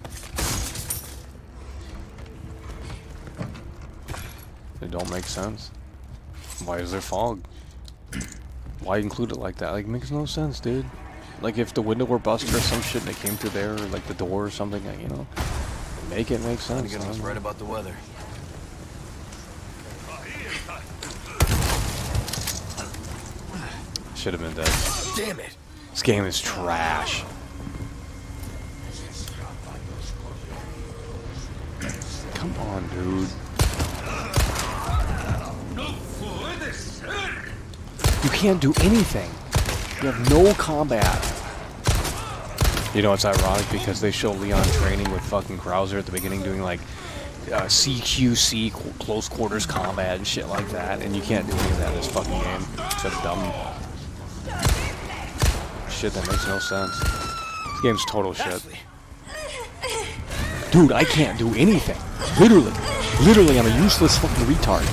It don't make sense. Why is there fog? Why include it like that? Like, it makes no sense, dude. Like, if the window were busted or some shit and it came through there, or like the door or something, like, you know, make it make sense. Flanagan was right about the weather. Should have been dead. Damn it! This game is trash. Come on, dude. You can't do anything. You have no combat. You know, it's ironic because they show Leon training with fucking Krauser at the beginning doing like CQC, close quarters combat and shit like that, and you can't do any of that in this fucking game. It's a dumb shit that makes no sense. This game's total shit. Dude, I can't do anything. Literally, I'm a useless fucking retard.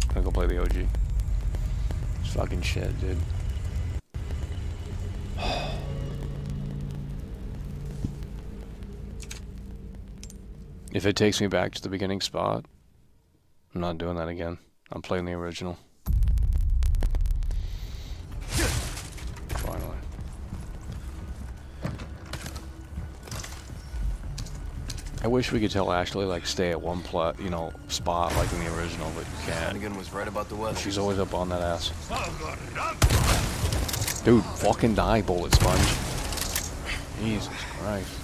I'm gonna go play the OG. It's fucking shit, dude. If it takes me back to the beginning spot, I'm not doing that again. I'm playing the original. Finally. I wish we could tell Ashley, like, stay at one spot like in the original, but you can't. Flanagan was right about the weather. She's always up on that ass. Dude, fucking die, bullet sponge. Jesus Christ.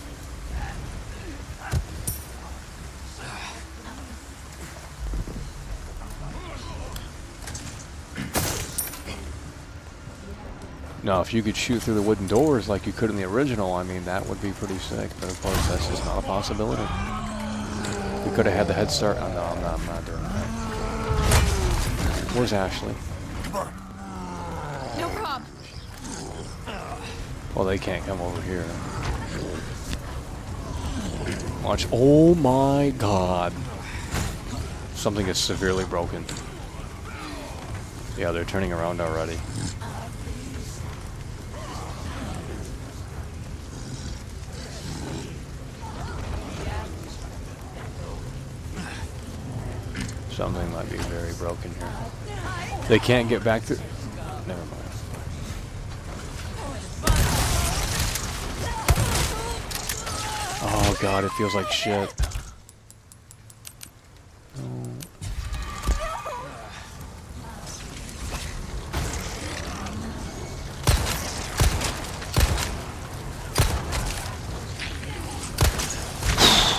Now, if you could shoot through the wooden doors like you could in the original, I mean, that would be pretty sick. But of course, that's just not a possibility. We could have had the head start. Oh, no, I'm not doing that. Where's Ashley? No problem. Well, they can't come over here. Watch. Oh my god. Something is severely broken. Yeah, they're turning around already. Something might be very broken here. They can't get back through. Never mind. Oh god, it feels like shit.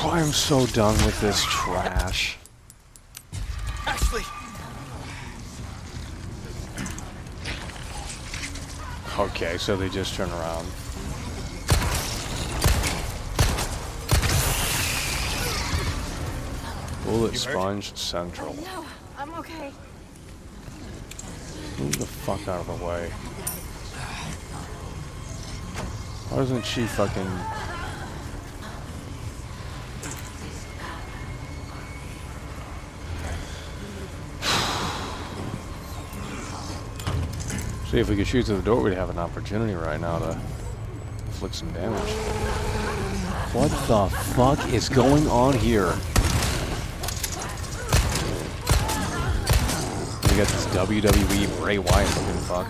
I'm so done with this trash. Ashley! Okay, so they just turn around. Bullet Sponge Central. No, I'm okay. Move the fuck out of the way. Why doesn't she fucking... See, if we could shoot through the door, we'd have an opportunity right now to inflict some damage. What the fuck is going on here? We got this WWE Bray Wyatt looking fuck.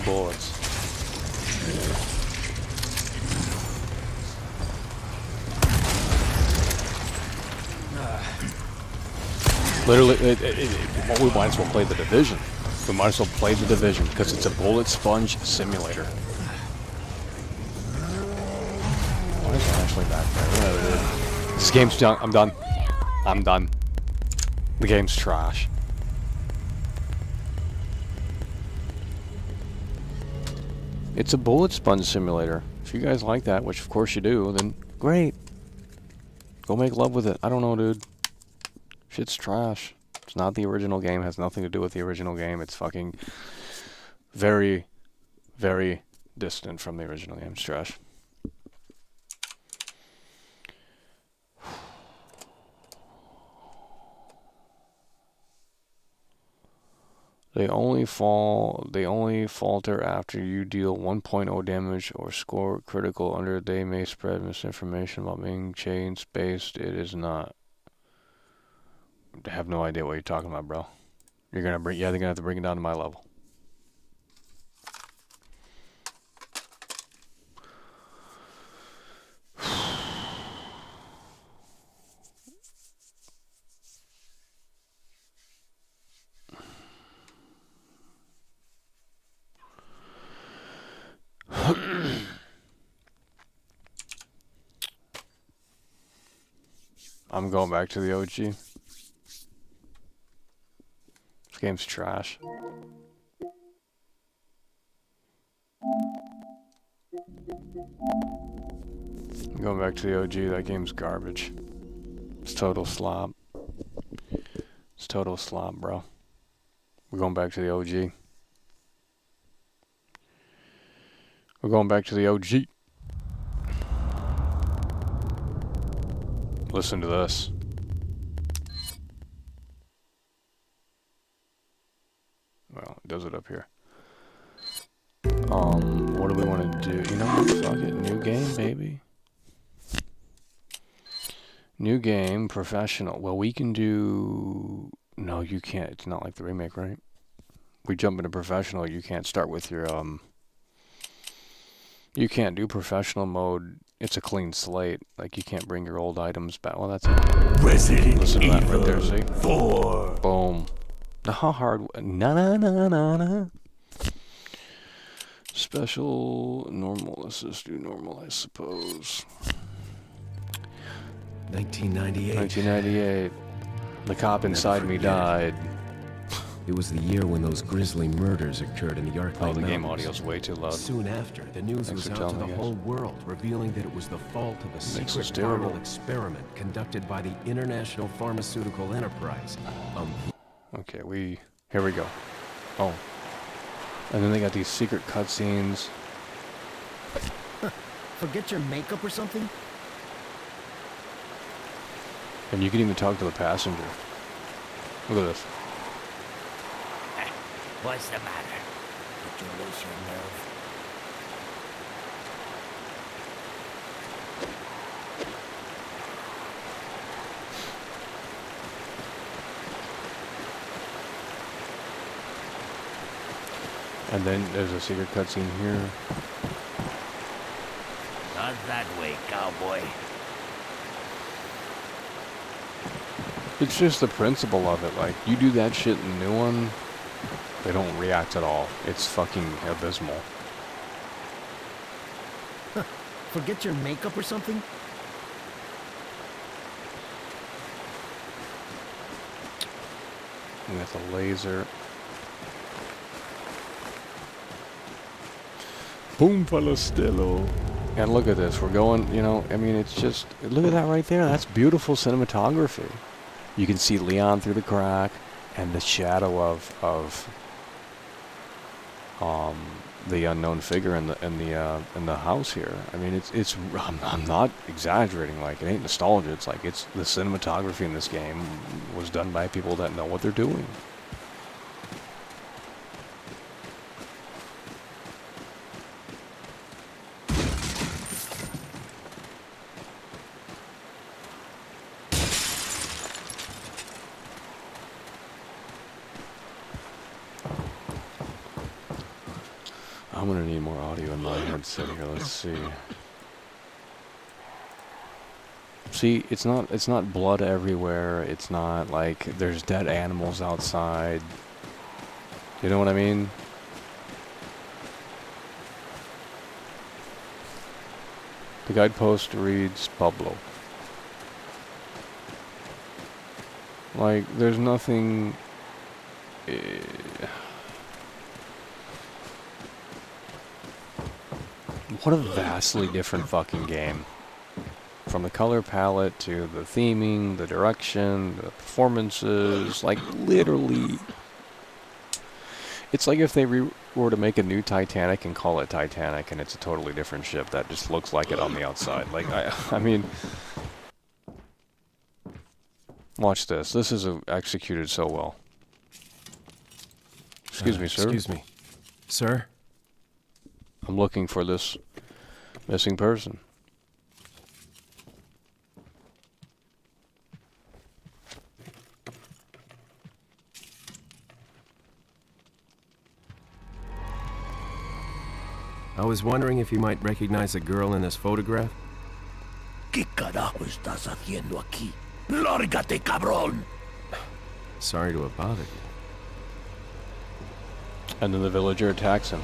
bullets. Literally, well, we might as well play The Division. We might as well play The Division because it's a bullet sponge simulator. Why is it actually back there? This game's done. I'm done. I'm done. The game's trash. It's a bullet sponge simulator. If you guys like that, which of course you do, then great. Go make love with it. I don't know, dude. Shit's trash. It's not the original game. It has nothing to do with the original game. It's fucking very, very distant from the original game. It's trash. They only falter after you deal 1.0 damage or score critical under. They may spread misinformation about being chains based. It is not. I have no idea what you're talking about, bro. You're gonna bring, yeah, they're gonna have to bring it down to my level. I'm going back to the OG. This game's trash. I'm going back to the OG. That game's garbage. It's total slop. It's total slop, bro. We're going back to the OG. We're going back to the OG. Listen to this. Well, it does it up here. What do we want to do? You know what? Fuck it. New game, baby. New game, professional. Well, we can do... No, you can't. It's not like the remake, right? We jump into professional. You can't start with your, You can't do professional mode. It's a clean slate. Like, you can't bring your old items back. Well, that's it. Resident Listen to that Evil right there, see? 4. Boom. Now, how hard... Na-na-na-na-na. Special, normal. Let's just do normal, I suppose. 1998. 1998. The cop inside me died. It was the year when those grisly murders occurred in the Arclight Oh, the game Mountains. audio's way too loud. Soon after, the news Thanks was for out to telling the me, guys. whole world, revealing that it was the fault of a Makes secret us terrible. viral experiment conducted by the International Pharmaceutical Enterprise. Okay, here we go. Oh. And then they got these secret cutscenes. Forget your makeup or something? And you can even talk to the passenger. Look at this. What's the matter? Did you lose your nerve? And then there's a secret cutscene here. Not that way, cowboy. It's just the principle of it. Like, you do that shit in the new one, they don't react at all. It's fucking abysmal. Forget your makeup or something? We got the laser. Boom, Palastello. And look at this. We're going, you know, I mean, it's just, look at that right there. That's beautiful cinematography. You can see Leon through the crack and the shadow of the unknown figure in the house here. I mean, it's I'm not exaggerating. Like, it ain't nostalgia. It's like, it's the cinematography in this game was done by people that know what they're doing. I'm gonna need more audio in my headset here. Let's see. See, it's not blood everywhere. It's not like there's dead animals outside. You know what I mean? The guidepost reads Pablo. Like, there's nothing... What a vastly different fucking game. From the color palette to the theming, the direction, the performances, like, literally... It's like if they were to make a new Titanic and call it Titanic, and it's a totally different ship that just looks like it on the outside. Like, I mean... Watch this. This is executed so well. Excuse me, sir. Excuse me. Sir? I'm looking for this missing person. I was wondering if you might recognize a girl in this photograph? ¿Qué carajo estás haciendo aquí? ¡Lárgate, cabrón! Sorry to have bothered you. And then the villager attacks him.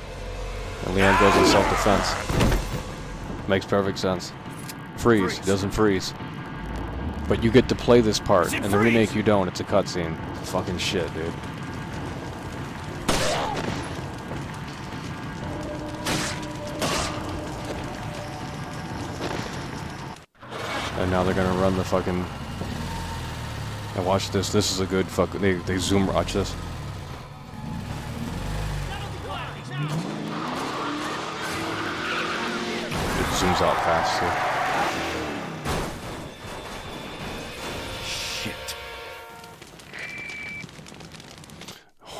And Leon goes in self-defense. Makes perfect sense. Freeze. He doesn't freeze. But you get to play this part. In the remake, you don't. It's a cutscene. Fucking shit, dude. And now they're gonna run the fucking... And watch this. This is a good fuck. They zoom. Watch this. It zooms out fast too. Shit.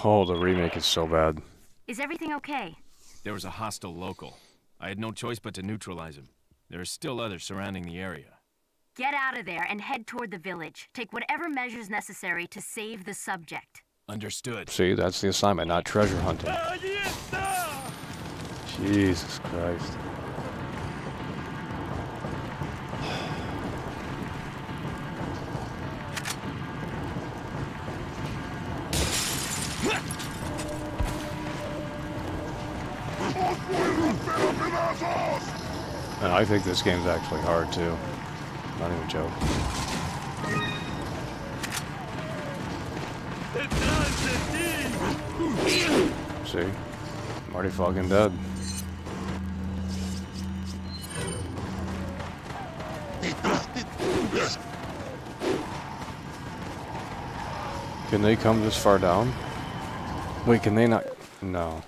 Oh, the remake is so bad. Is everything okay? There was a hostile local. I had no choice but to neutralize him. There are still others surrounding the area. Get out of there and head toward the village. Take whatever measures necessary to save the subject. Understood. See, that's the assignment, not treasure hunting. Jesus Christ. And I think this game's actually hard too. Not even a joke. See? I'm already fucking dead. Can they come this far down? Wait, can they not? No.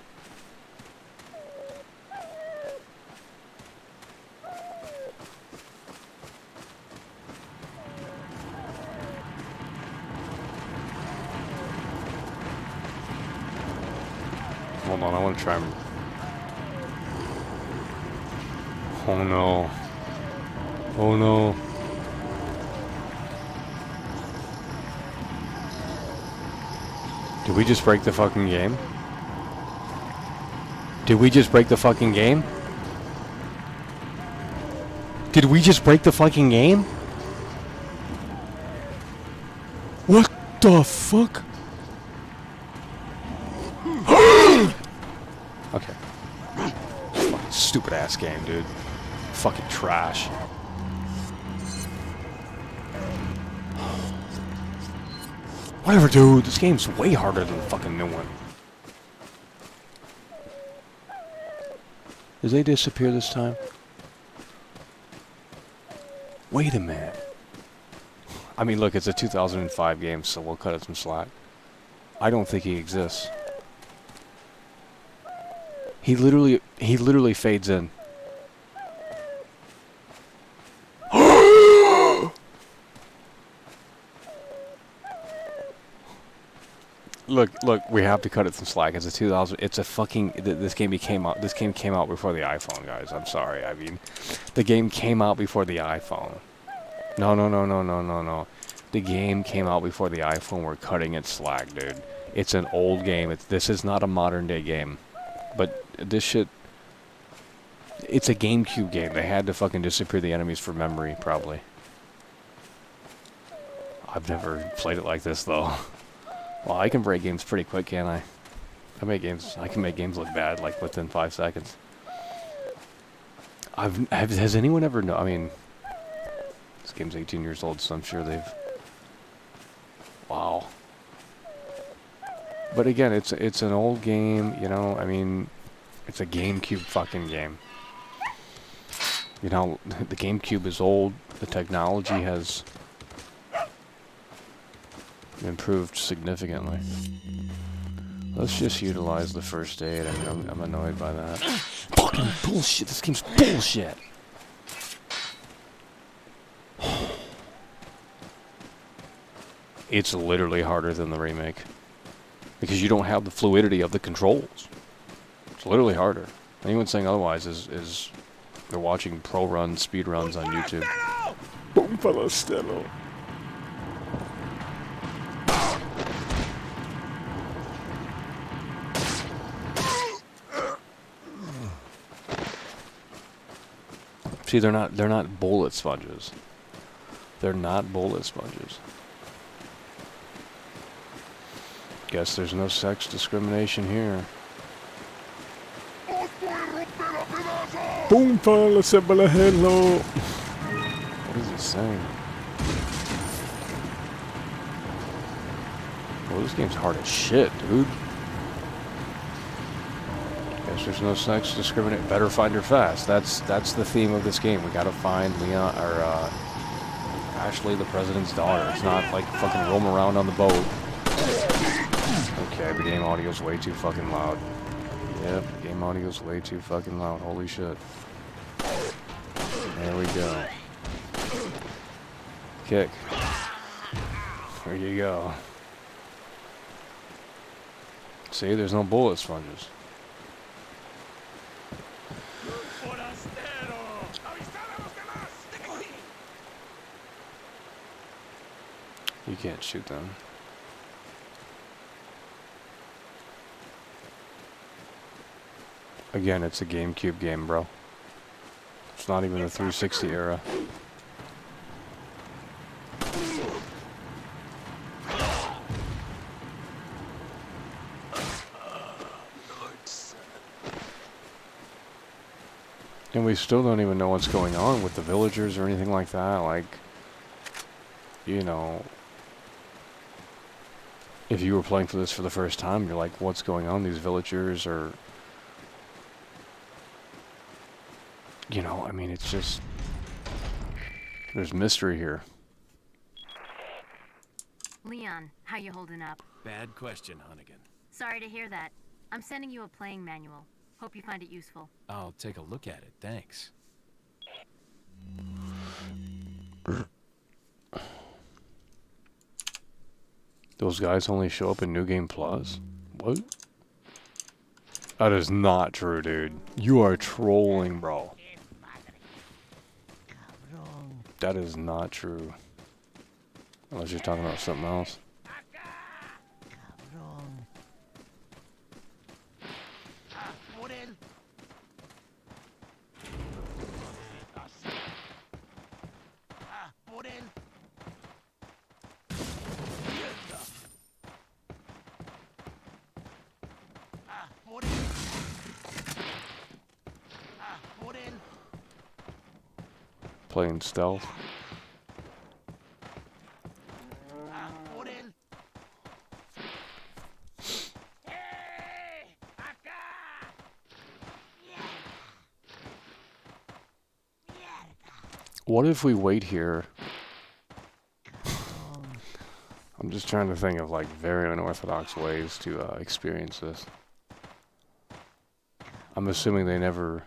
Hold on, I want to try and... Oh no. Oh no. Did we just break the fucking game? Did we just break the fucking game? Did we just break the fucking game? What the fuck? Okay. Fucking stupid ass game, dude. Fucking trash. Whatever, dude. This game's way harder than the fucking new one. Did they disappear this time? Wait a minute. I mean, look, it's a 2005 game, so we'll cut it some slack. I don't think he exists. He literally fades in. Look, we have to cut it some slack. It's a 2000. It's a fucking. This game came out. This game came out before the iPhone, guys. I'm sorry. I mean, the game came out before the iPhone. No. The game came out before the iPhone. We're cutting it slack, dude. It's an old game. This is not a modern day game. But this shit, it's a GameCube game. They had to fucking disappear the enemies from memory, probably. I've never played it like this, though. Well, I can break games pretty quick, can't I? I can make games look bad, like, within 5 seconds. Has anyone ever I mean, this game's 18 years old, so I'm sure they've... Wow. But again, it's an old game, you know, I mean, it's a GameCube fucking game. You know, the GameCube is old, the technology has improved significantly. Let's just utilize the first aid. I mean, I'm annoyed by that. Fucking bullshit, this game's bullshit! It's literally harder than the remake. Because you don't have the fluidity of the controls. It's literally harder. Anyone saying otherwise is they're watching pro runs, speed runs on YouTube. Boom Palestino. See, they're not bullet sponges. They're not bullet sponges. Guess there's no sex discrimination here. Boom, hello. What is he saying? Well, this game's hard as shit, dude. Guess there's no sex discriminate. Better find her fast. That's the theme of this game. We gotta find Leon or Ashley, the president's daughter. It's not like fucking roam around on the boat. Okay, the game audio's way too fucking loud. Yep, the game audio's way too fucking loud. Holy shit. There we go. Kick. There you go. See, there's no bullet sponges. You can't shoot them. Again, it's a GameCube game, bro. It's not even the 360 era. And we still don't even know what's going on with the villagers or anything like that. Like, you know, if you were playing for this for the first time, you're like, what's going on? These villagers are... You know, I mean, it's just... There's mystery here. Leon, how you holding up? Bad question, Hunnigan. Sorry to hear that. I'm sending you a playing manual. Hope you find it useful. I'll take a look at it, thanks. Those guys only show up in New Game Plus? What? That is not true, dude. You are trolling, bro. That is not true. Unless you're talking about something else. Playing stealth. What if we wait here? I'm just trying to think of like very unorthodox ways to experience this. I'm assuming they never...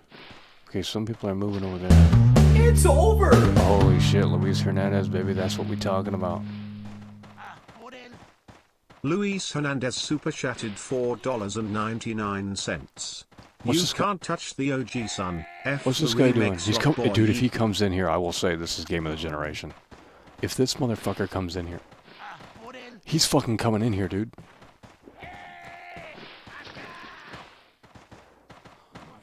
Okay, some people are moving over there. It's over! Holy shit, Luis Hernandez, baby, that's what we talking about. Luis Hernandez super chatted $4.99. What's You this can't touch the OG, son. What's this guy doing? He's dude, if he comes in here, I will say this is game of the generation. If this motherfucker comes in here... He's fucking coming in here, dude.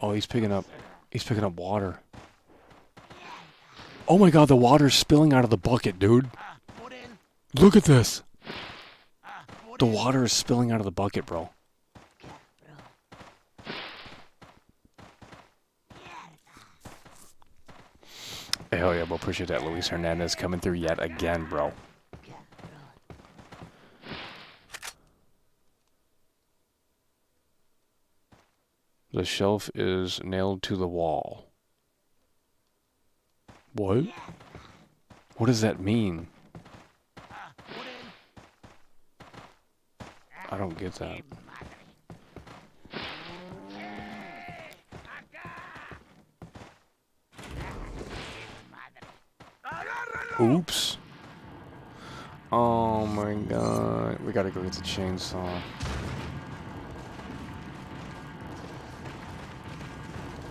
Oh, he's picking up... He's picking up water. Oh my god, the water's spilling out of the bucket, dude. Look at this. The water is spilling out of the bucket, bro. Hey, hell yeah, bro. Appreciate that. Luis Hernandez coming through yet again, bro. The shelf is nailed to the wall. What? What does that mean? I don't get that. Oops. Oh my god. We gotta go get the chainsaw.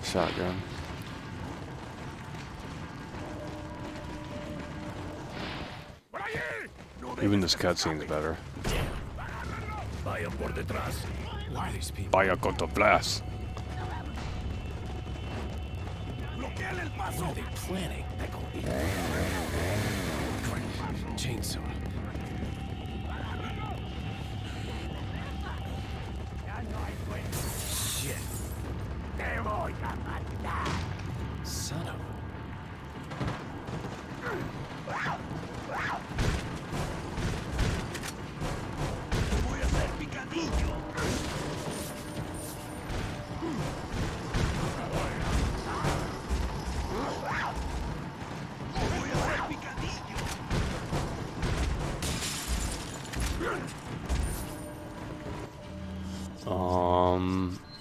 Shotgun. Even this cutscene's better. Vaya por detrás. Why are these people? Vaya con tu blast. What are they planning? Chainsaw. Shit. Son of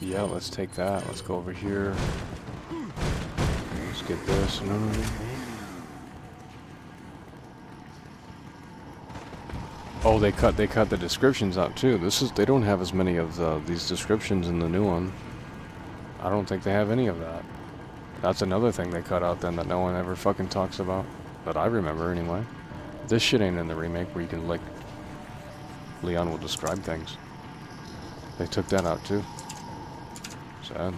yeah, let's take that. Let's go over here. Let's get this. Oh, they cut the descriptions out too. They don't have as many of these descriptions in the new one. I don't think they have any of that. That's another thing they cut out then that no one ever fucking talks about. That I remember anyway. This shit ain't in the remake where you can, like, Leon will describe things. They took that out too. Sad.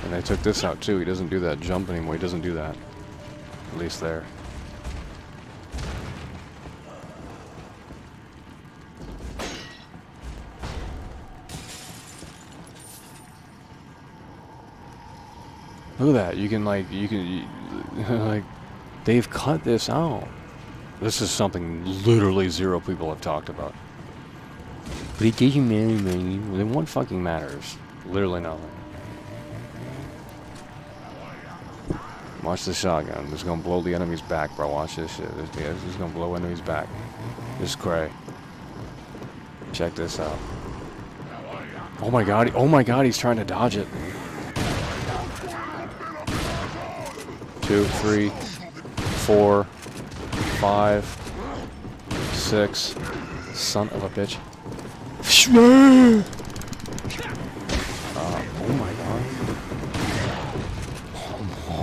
And they took this out too. He doesn't do that jump anymore. He doesn't do that. At least there. Look at that. You can like, like, they've cut this out. This is something literally 0 people have talked about. But it doesn't matter, man. Then what fucking matters? Literally nothing. Watch the shotgun. This is gonna blow the enemy's back, bro. Watch this shit. This is gonna blow enemy's back. This is cray. Check this out. Oh my god. Oh my god, he's trying to dodge it. 2, 3, 4, 5, 6. Son of a bitch. Oh my god.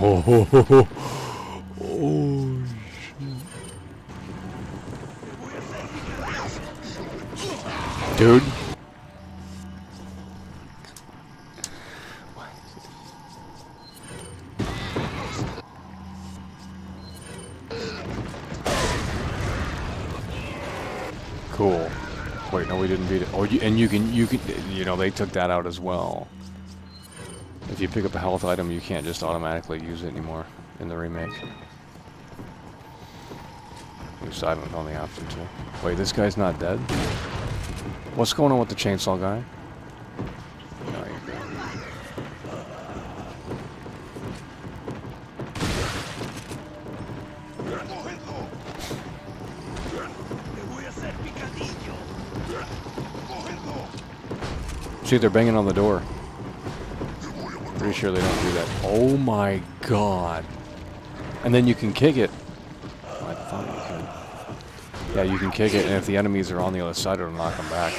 Oh, shit. Dude. Cool. Wait, no, we didn't beat it. Oh, you can, you know, they took that out as well. If you pick up a health item, you can't just automatically use it anymore in the remake. At least I haven't found the option to. Wait, this guy's not dead? What's going on with the chainsaw guy? No, you're good. See, they're banging on the door. Pretty sure they don't do that. Oh my god. And then you can kick it. I thought you could. Yeah, you can kick it, and if the enemies are on the other side, it'll knock them back.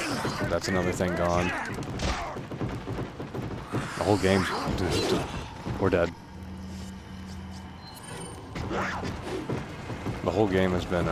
That's another thing gone. The whole game's... We're dead. The whole game has been,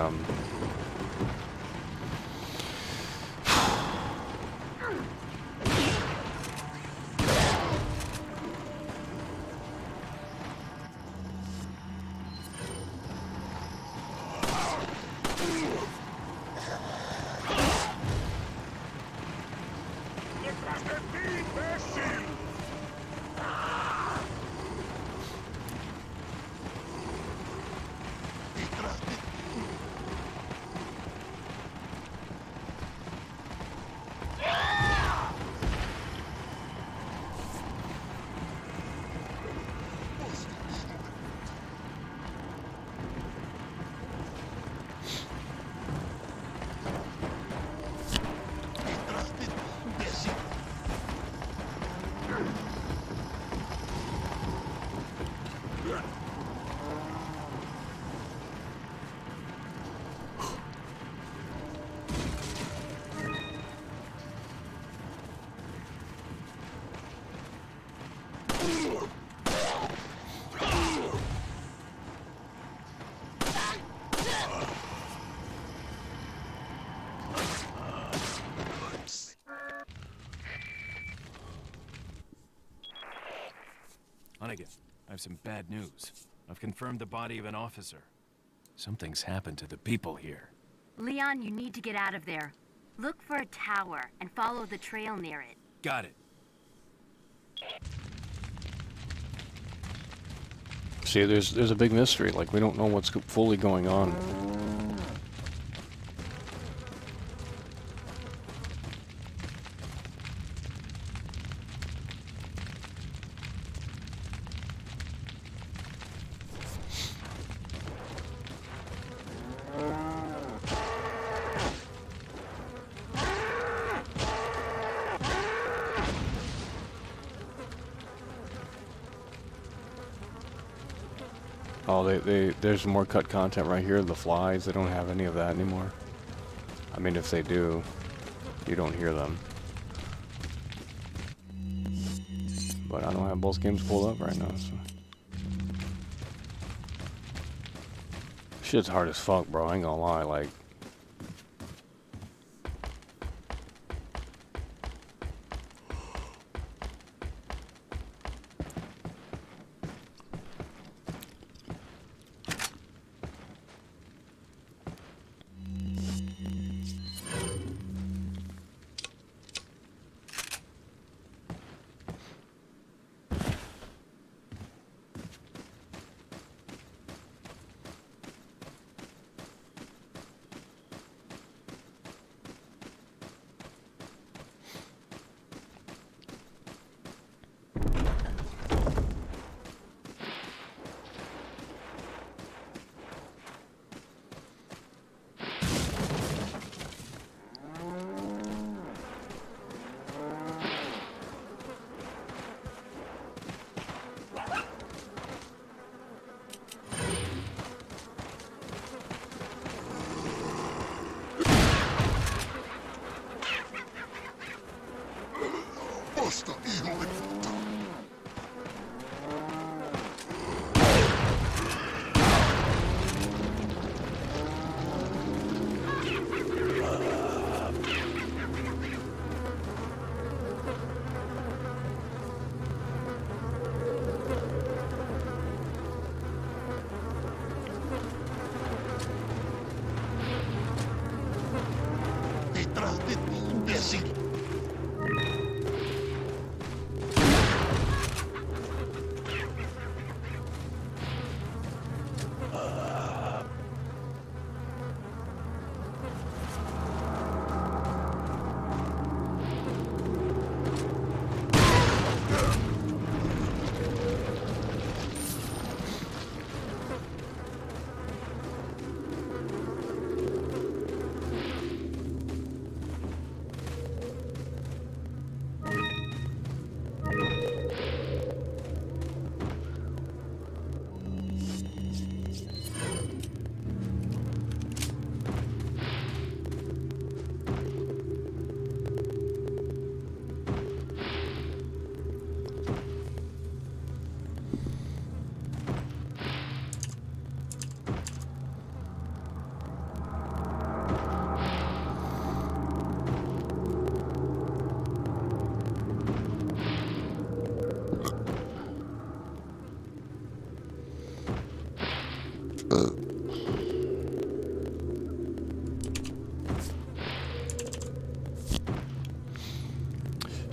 Flanagan. I have some bad news. I've confirmed the body of an officer. Something's happened to the people here. Leon, you need to get out of there. Look for a tower and follow the trail near it. Got it. See, there's a big mystery. Like, we don't know what's fully going on. Oh, there's more cut content right here. The flies, they don't have any of that anymore. I mean, if they do, you don't hear them. But I don't have both games pulled up right now, so. Shit's hard as fuck, bro. I ain't gonna lie, like.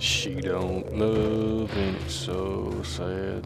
She don't love and it's so sad.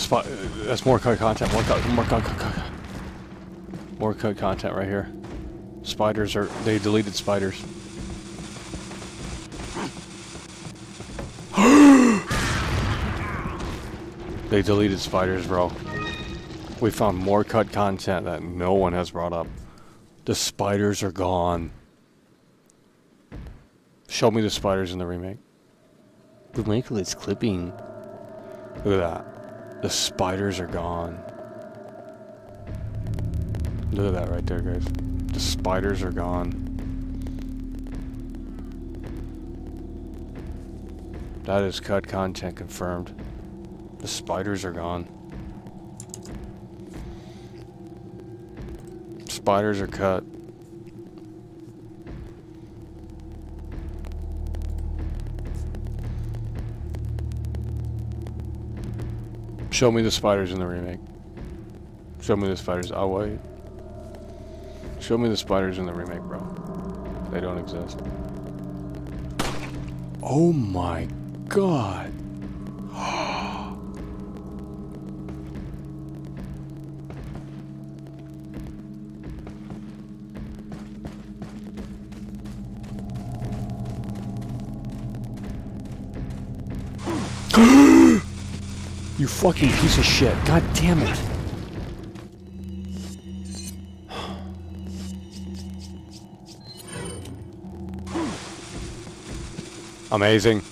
That's more cut content. More cut content right here. Spiders are. They deleted spiders. They deleted spiders, bro. We found more cut content that no one has brought up. The spiders are gone. Show me the spiders in the remake. The Michael is clipping. Look at that. The spiders are gone. Look at that right there, guys. The spiders are gone. That is cut content confirmed. The spiders are gone. Spiders are cut. Show me the spiders in the remake. Show me the spiders. I'll wait. Show me the spiders in the remake, bro. They don't exist. Oh my god. You fucking piece of shit. God damn it. Amazing.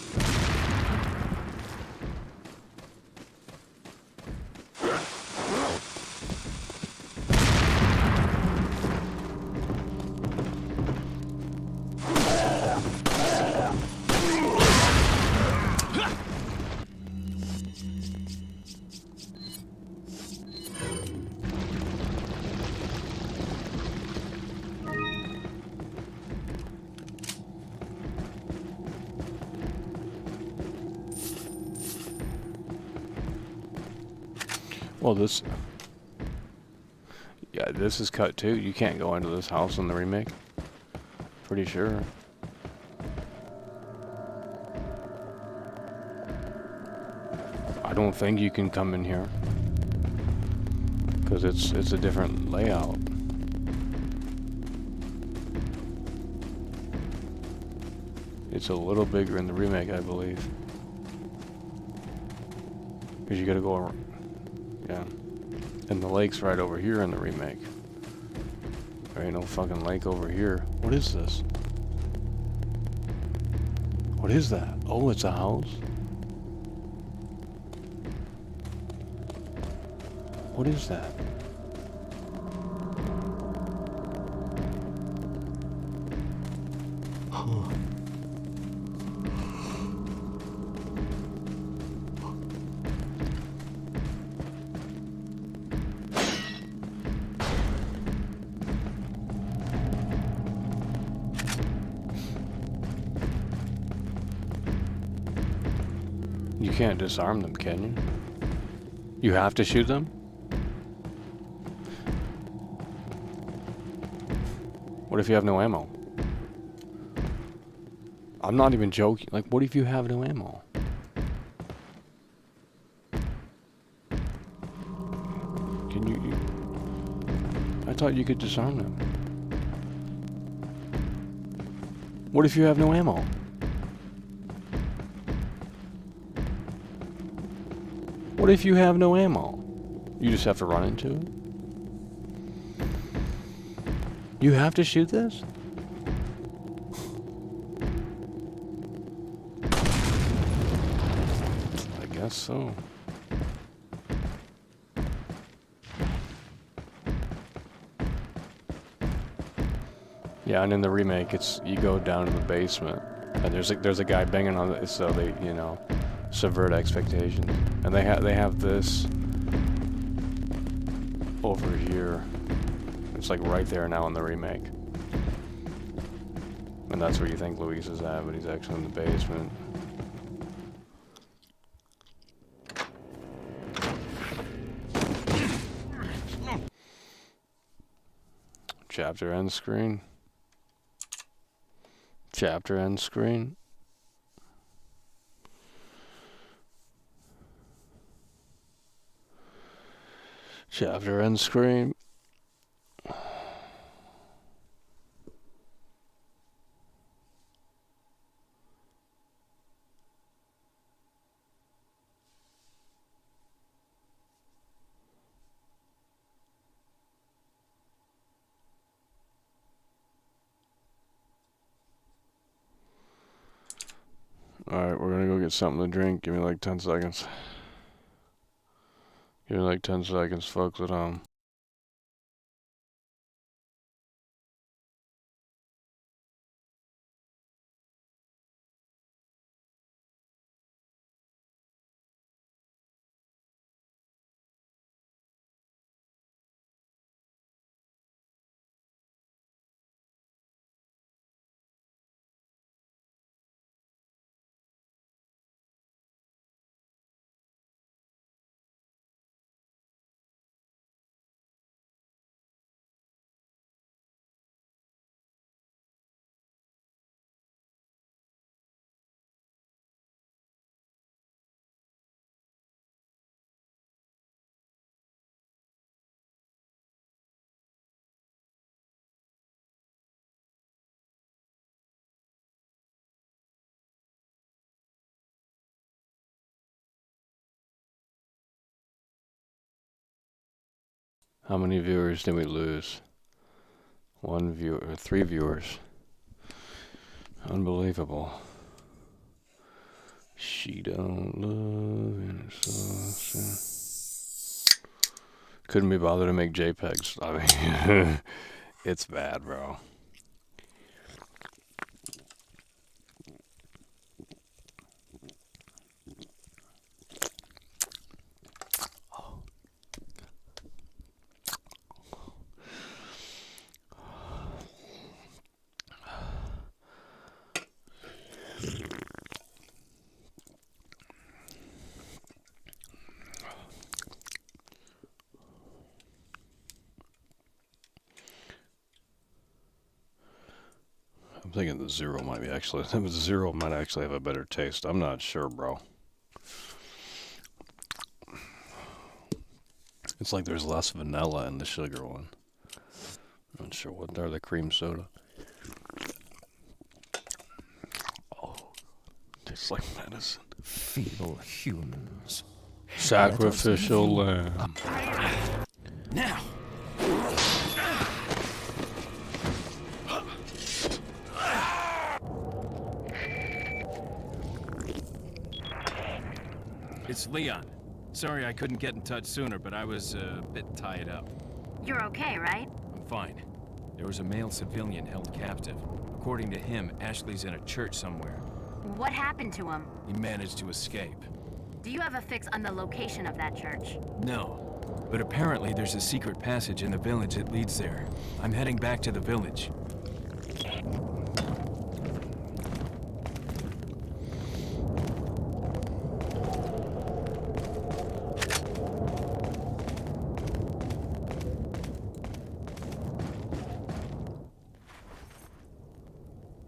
Well, this... Yeah, this is cut too. You can't go into this house in the remake. Pretty sure. I don't think you can come in here. Because it's a different layout. It's a little bigger in the remake, I believe. Because you gotta go around. Yeah. And the lake's right over here in the remake. There ain't no fucking lake over here. What is this? What is that? Oh, it's a house? What is that? Huh. You can't disarm them, can you? You have to shoot them? What if you have no ammo? I'm not even joking. Like, what if you have no ammo? Can you... I thought you could disarm them. What if you have no ammo? What if you have no ammo? You just have to run into it? You have to shoot this? I guess so. Yeah, and in the remake, it's you go down to the basement, and there's a guy banging on it, so they subvert expectations, and they have this over here. It's like right there now in the remake, and that's where you think Luis is at, but he's actually in the basement. Chapter end screen. Chapter end screen. Chapter end screen. Alright, we're gonna go get something to drink. Give me like 10 seconds. Give me like 10 seconds, folks at home. How many viewers did we lose? 1 viewer, 3 viewers. Unbelievable. She don't love innocence. Couldn't be bothered to make JPEGs. I mean, it's bad, bro. I'm thinking the zero might be actually, the zero might actually have a better taste. I'm not sure, bro. It's like there's less vanilla in the sugar one. Not sure what they're, the cream soda. Oh, tastes like medicine. Feeble humans. Sacrificial lamb. Now! It's Leon. Sorry I couldn't get in touch sooner, but I was a bit tied up. You're okay, right? I'm fine. There was a male civilian held captive. According to him, Ashley's in a church somewhere. What happened to him? He managed to escape. Do you have a fix on the location of that church? No. But apparently there's a secret passage in the village that leads there. I'm heading back to the village.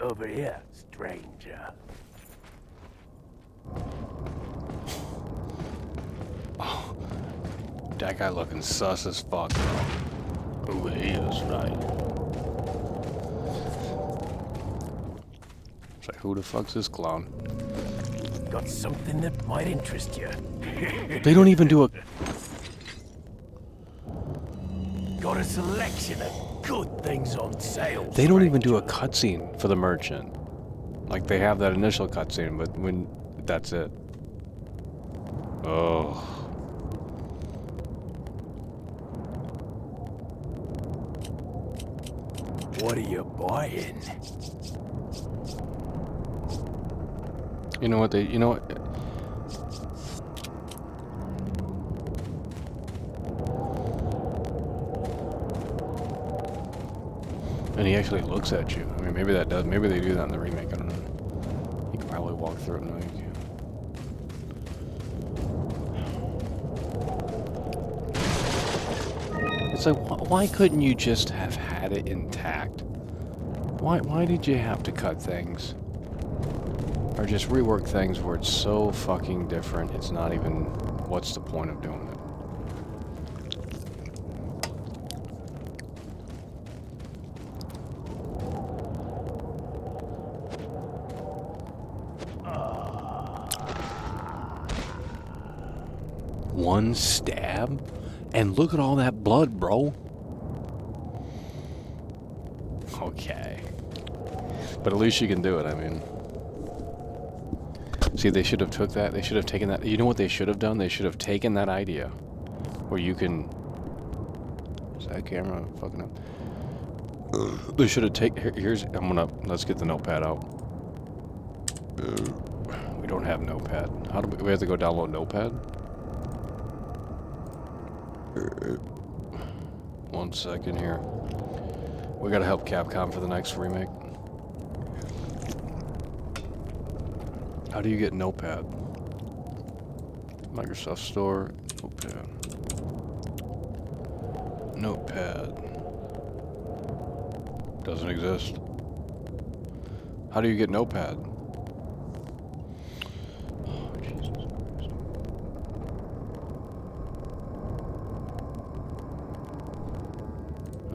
Over here, stranger. Oh, that guy looking sus as fuck, bro. Over here is right. It's like, who the fuck's this clown? Got something that might interest you. They don't even do a... Got a selection of good things on sale. They don't even do a cutscene for the merchant. Like, they have that initial cutscene, but when... that's it. Oh. What are you buying? You know what they... you know what... And he actually looks at you. I mean, maybe that does... maybe they do that in the remake. I don't know. You can probably walk through it. No, you can't. It's like, why couldn't you just have had it intact? Why did you have to cut things? Or just rework things where it's so fucking different, it's not even... what's the point of doing it? One stab? And look at all that blood, bro. Okay. But at least you can do it, I mean. See, they should have took that. They should have taken that. You know what they should have done? They should have taken that idea where you can... Is that camera fucking up? They should have taken... Here's... Let's get the notepad out. We don't have notepad. How do we have to go download notepad? 1 second here. We gotta help Capcom for the next remake. How do you get notepad? Microsoft Store, notepad. Notepad. Doesn't exist. How do you get notepad? Oh, Jesus Christ.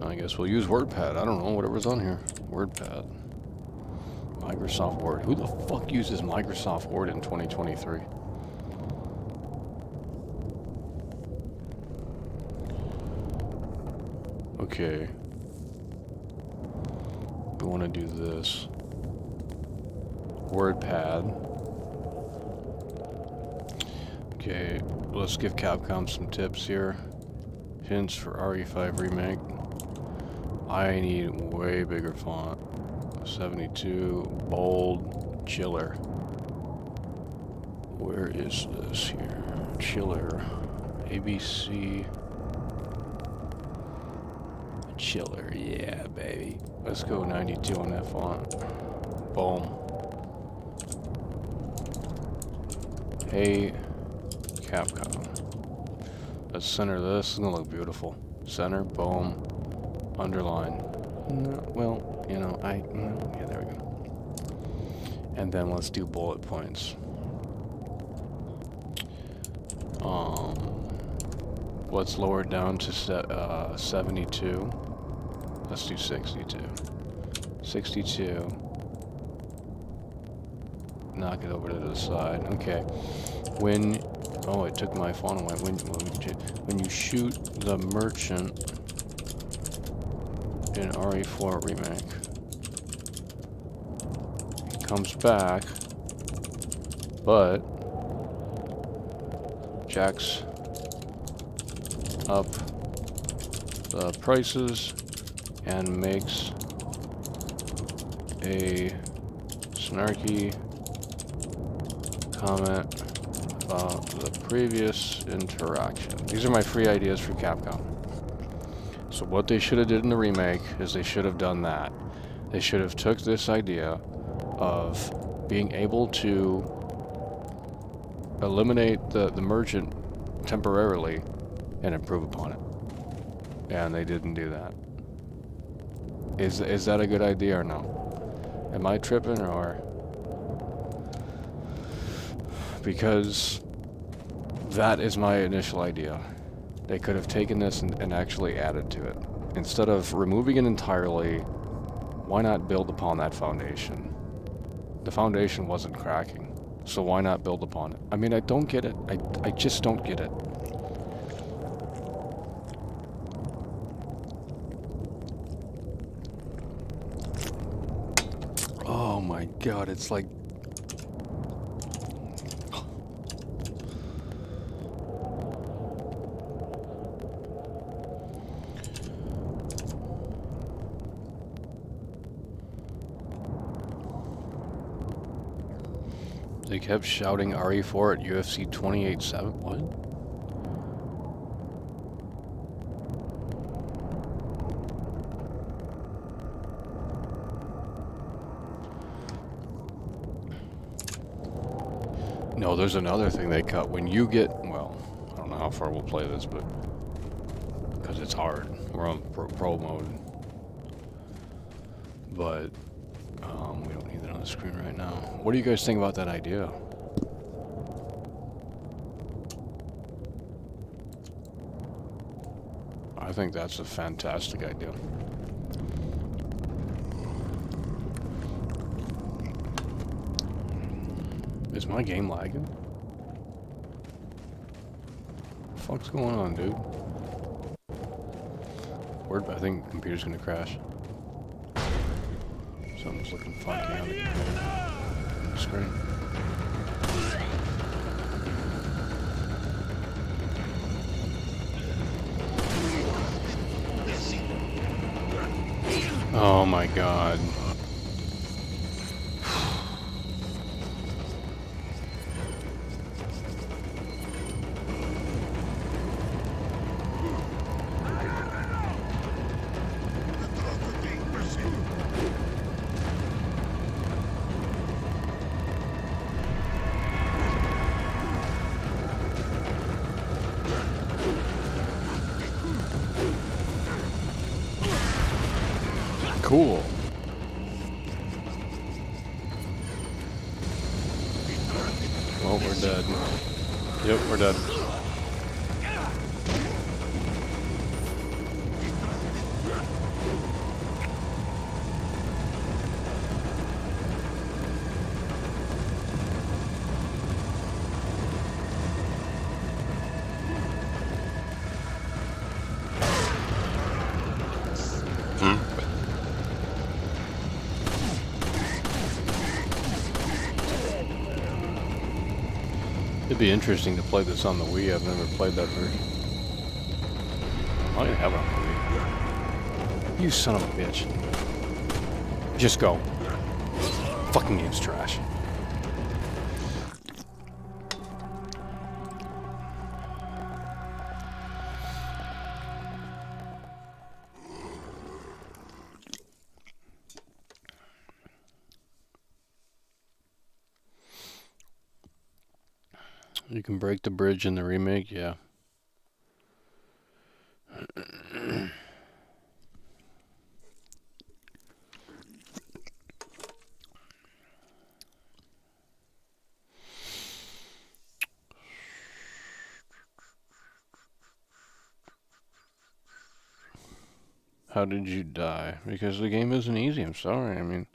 I guess we'll use WordPad. I don't know, whatever's on here. WordPad. Microsoft Word. Who the fuck uses Microsoft Word in 2023? Okay. We want to do this. WordPad. Okay, let's give Capcom some tips here. Hints for RE5 Remake. I need way bigger font. 72, bold, chiller. Where is this here? Chiller. ABC. Chiller, yeah, baby. Let's go 92 on that font. Boom. Hey, Capcom. Let's center this. It's gonna look beautiful. Center, boom. Underline. No, well, you know, yeah, there we go. And then let's do bullet points. Let's lower it down to 72. Let's do 62. 62. Knock it over to the side. Okay. When... Oh, it took my font away. When you shoot the merchant in RE4 Remake, it comes back, but jacks up the prices and makes a snarky comment about the previous interaction. These are my free ideas for Capcom. So what they should have did in the remake is they should have done that. They should have took this idea of being able to eliminate the merchant temporarily and improve upon it. And they didn't do that. Is that a good idea or no? Am I tripping or... Because that is my initial idea. They could have taken this and actually added to it. Instead of removing it entirely, why not build upon that foundation? The foundation wasn't cracking, so why not build upon it? I mean, I don't get it. I just don't get it. Oh my god, it's like... They kept shouting RE4 at UFC 28-7. What? No, there's another thing they cut. When you get... Well, I don't know how far we'll play this, but... Because it's hard. We're on pro mode. But... we don't need that on the screen right now. What do you guys think about that idea? I think that's a fantastic idea. Is my game lagging? fuck's going on, dude? Word, I think the computer's gonna crash. Something's looking funky on the screen. Oh my god. Cool. Well, we're dead. Yep, we're dead. It'd be interesting to play this on the Wii. I've never played that version. I don't even have it on the Wii. You son of a bitch. Just go. Fucking game's trash. You can break the bridge in the remake, yeah. How did you die? Because the game isn't easy, I'm sorry. I mean,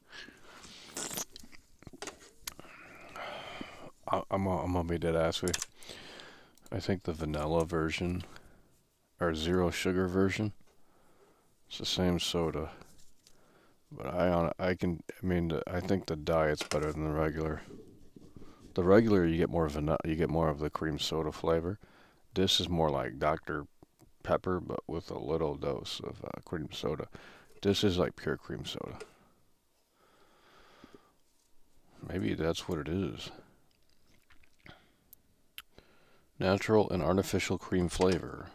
I'm gonna be dead ass with you. I think the vanilla version, or zero sugar version, it's the same soda. But I think the diet's better than the regular. The regular, you get more vanilla, you get more of the cream soda flavor. This is more like Dr. Pepper, but with a little dose of cream soda. This is like pure cream soda. Maybe that's what it is. Natural and artificial cream flavor.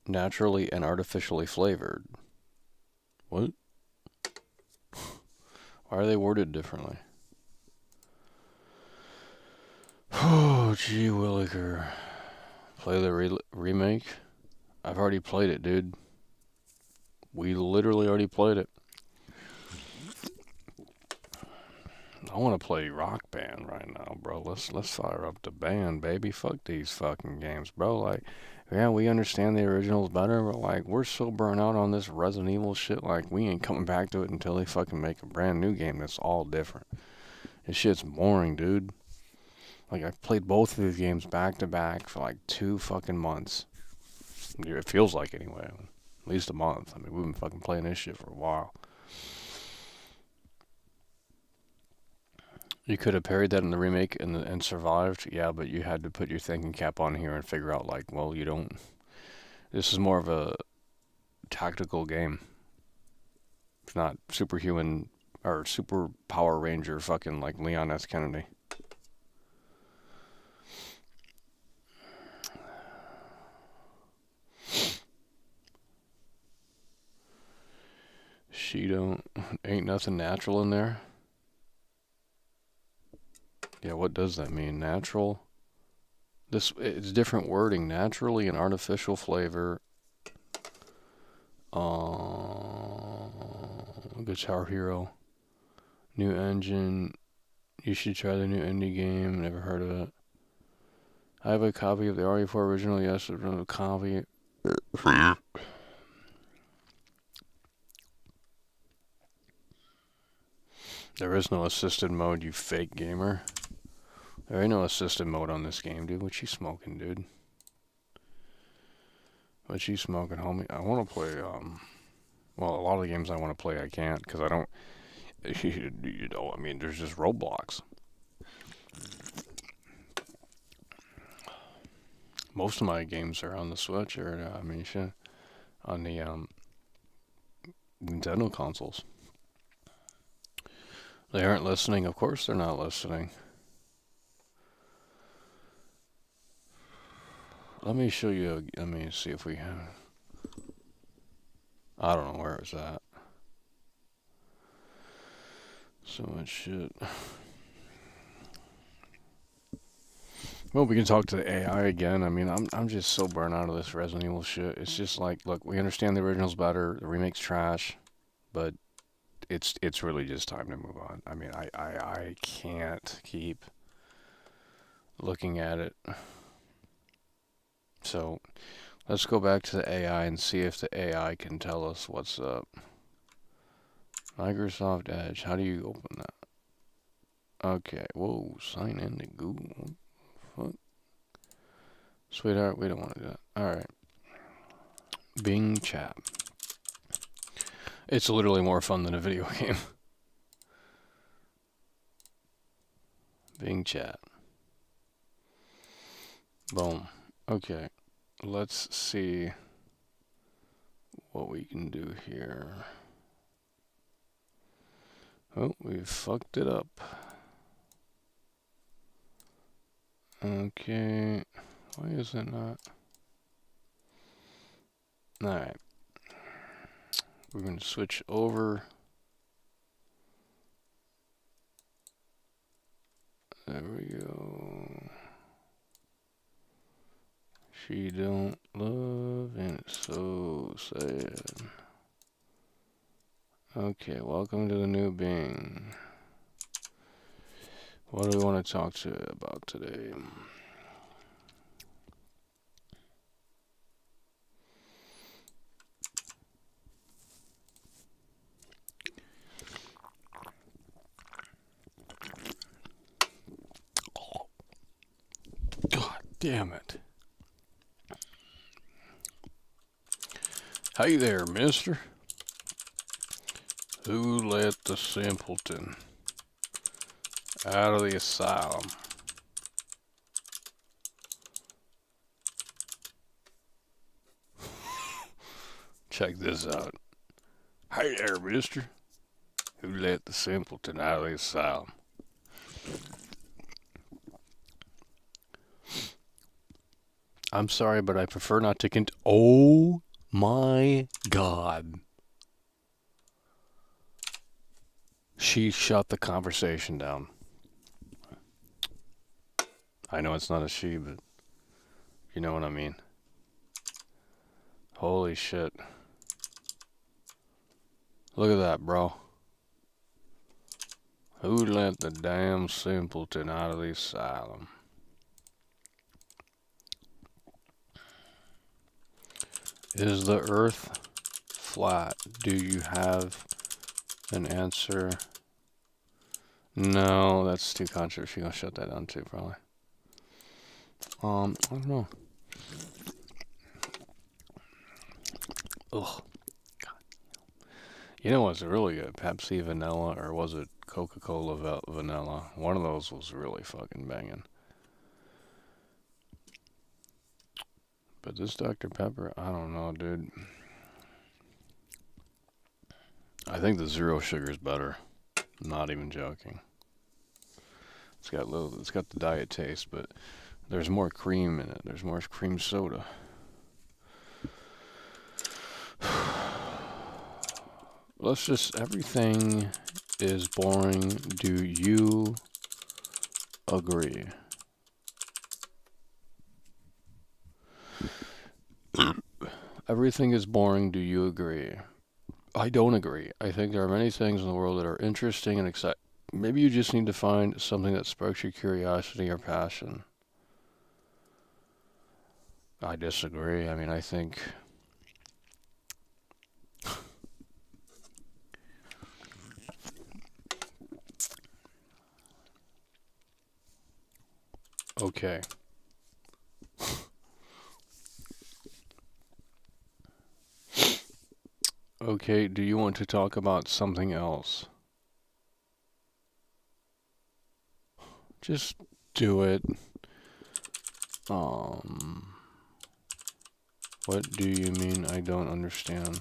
Naturally and artificially flavored. What? Why are they worded differently? Oh, gee williker. Play the remake? I've already played it, dude. We literally already played it. I want to play Rock Band right now, bro. Let's fire up the band, baby. Fuck these fucking games, bro. Like, yeah, we understand the originals better, but like, we're so burnt out on this Resident Evil shit. Like, we ain't coming back to it until they fucking make a brand new game that's all different. This shit's boring, dude. Like, I've played both of these games back to back for like 2 fucking months. It feels like anyway. At least a month. I mean, we've been fucking playing this shit for a while. You could have parried that in the remake and survived, yeah, but you had to put your thinking cap on here and figure out, like, well, you don't. This is more of a tactical game. It's not superhuman or super Power Ranger fucking like Leon S. Kennedy. Ain't nothing natural in there. Yeah, what does that mean? Natural? It's different wording. Naturally and artificial flavor. Guitar Hero. New engine. You should try the new indie game. Never heard of it. I have a copy of the RE4 original. Yes, a copy. There is no assisted mode, you fake gamer. There ain't no assisted mode on this game, dude. What you smoking, dude? What you smoking, homie? I want to play, well, a lot of the games I want to play I can't, because I don't, you know, I mean, there's just Roblox. Most of my games are on the Switch, or, I mean, shit, on the, Nintendo consoles. They aren't listening. Of course they're not listening. Let me show you, let me see if we have, I don't know where it's at. So much shit. Well, we can talk to the AI again. I mean, I'm just so burnt out of this Resident Evil shit. It's just like, look, we understand the original's better, the remake's trash, but it's really just time to move on. I mean, I can't keep looking at it. So, let's go back to the AI and see if the AI can tell us what's up. Microsoft Edge, how do you open that? Okay, whoa, sign in to Google. What? Sweetheart, we don't want to do that. Alright. Bing chat. It's literally more fun than a video game. Bing chat. Boom. Okay. Let's see what we can do here. Oh, we fucked it up. Okay. Why is it not? Alright. We're going to switch over. There we go. She don't love and it's so sad. Okay, welcome to the new Bing. What do we want to talk to you about today? God damn it. Hey there, mister. Who let the simpleton out of the asylum? Check this out. Hey there, mister. Who let the simpleton out of the asylum? I'm sorry, but I prefer not to oh my God. She shut the conversation down. I know it's not a she, but you know what I mean. Holy shit. Look at that, bro. Who let the damn simpleton out of the asylum? Is the earth flat? Do you have an answer? No, that's too controversial. She's gonna shut that down too, probably. I don't know. Ugh. God. You know what's really good? Pepsi vanilla, or was it Coca-Cola vanilla? One of those was really fucking banging. But this Dr. Pepper, I don't know, dude. I think the zero sugar is better. Not even joking. It's got the diet taste, but there's more cream in it. There's more cream soda. Everything is boring. Do you agree? Everything is boring. Do you agree? I don't agree. I think there are many things in the world that are interesting and exciting. Maybe you just need to find something that sparks your curiosity or passion. I disagree. I mean, I think... Okay. okay, do you want to talk about something else? Just do it. What do you mean I don't understand?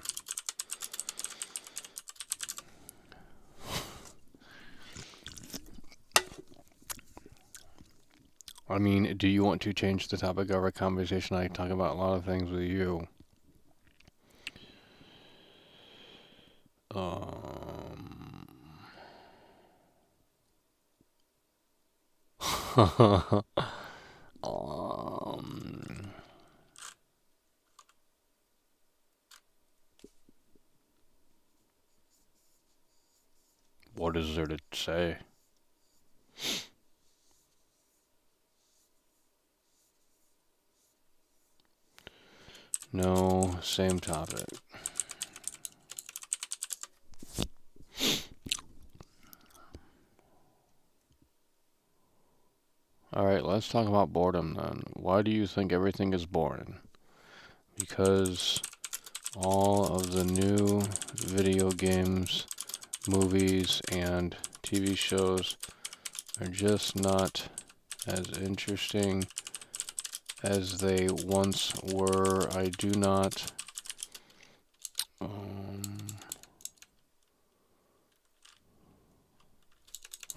I mean, do you want to change the topic of our conversation? I talk about a lot of things with you. What is there to say? No, same topic. Alright, let's talk about boredom then. Why do you think everything is boring? Because all of the new video games, movies, and TV shows are just not as interesting as they once were. I do not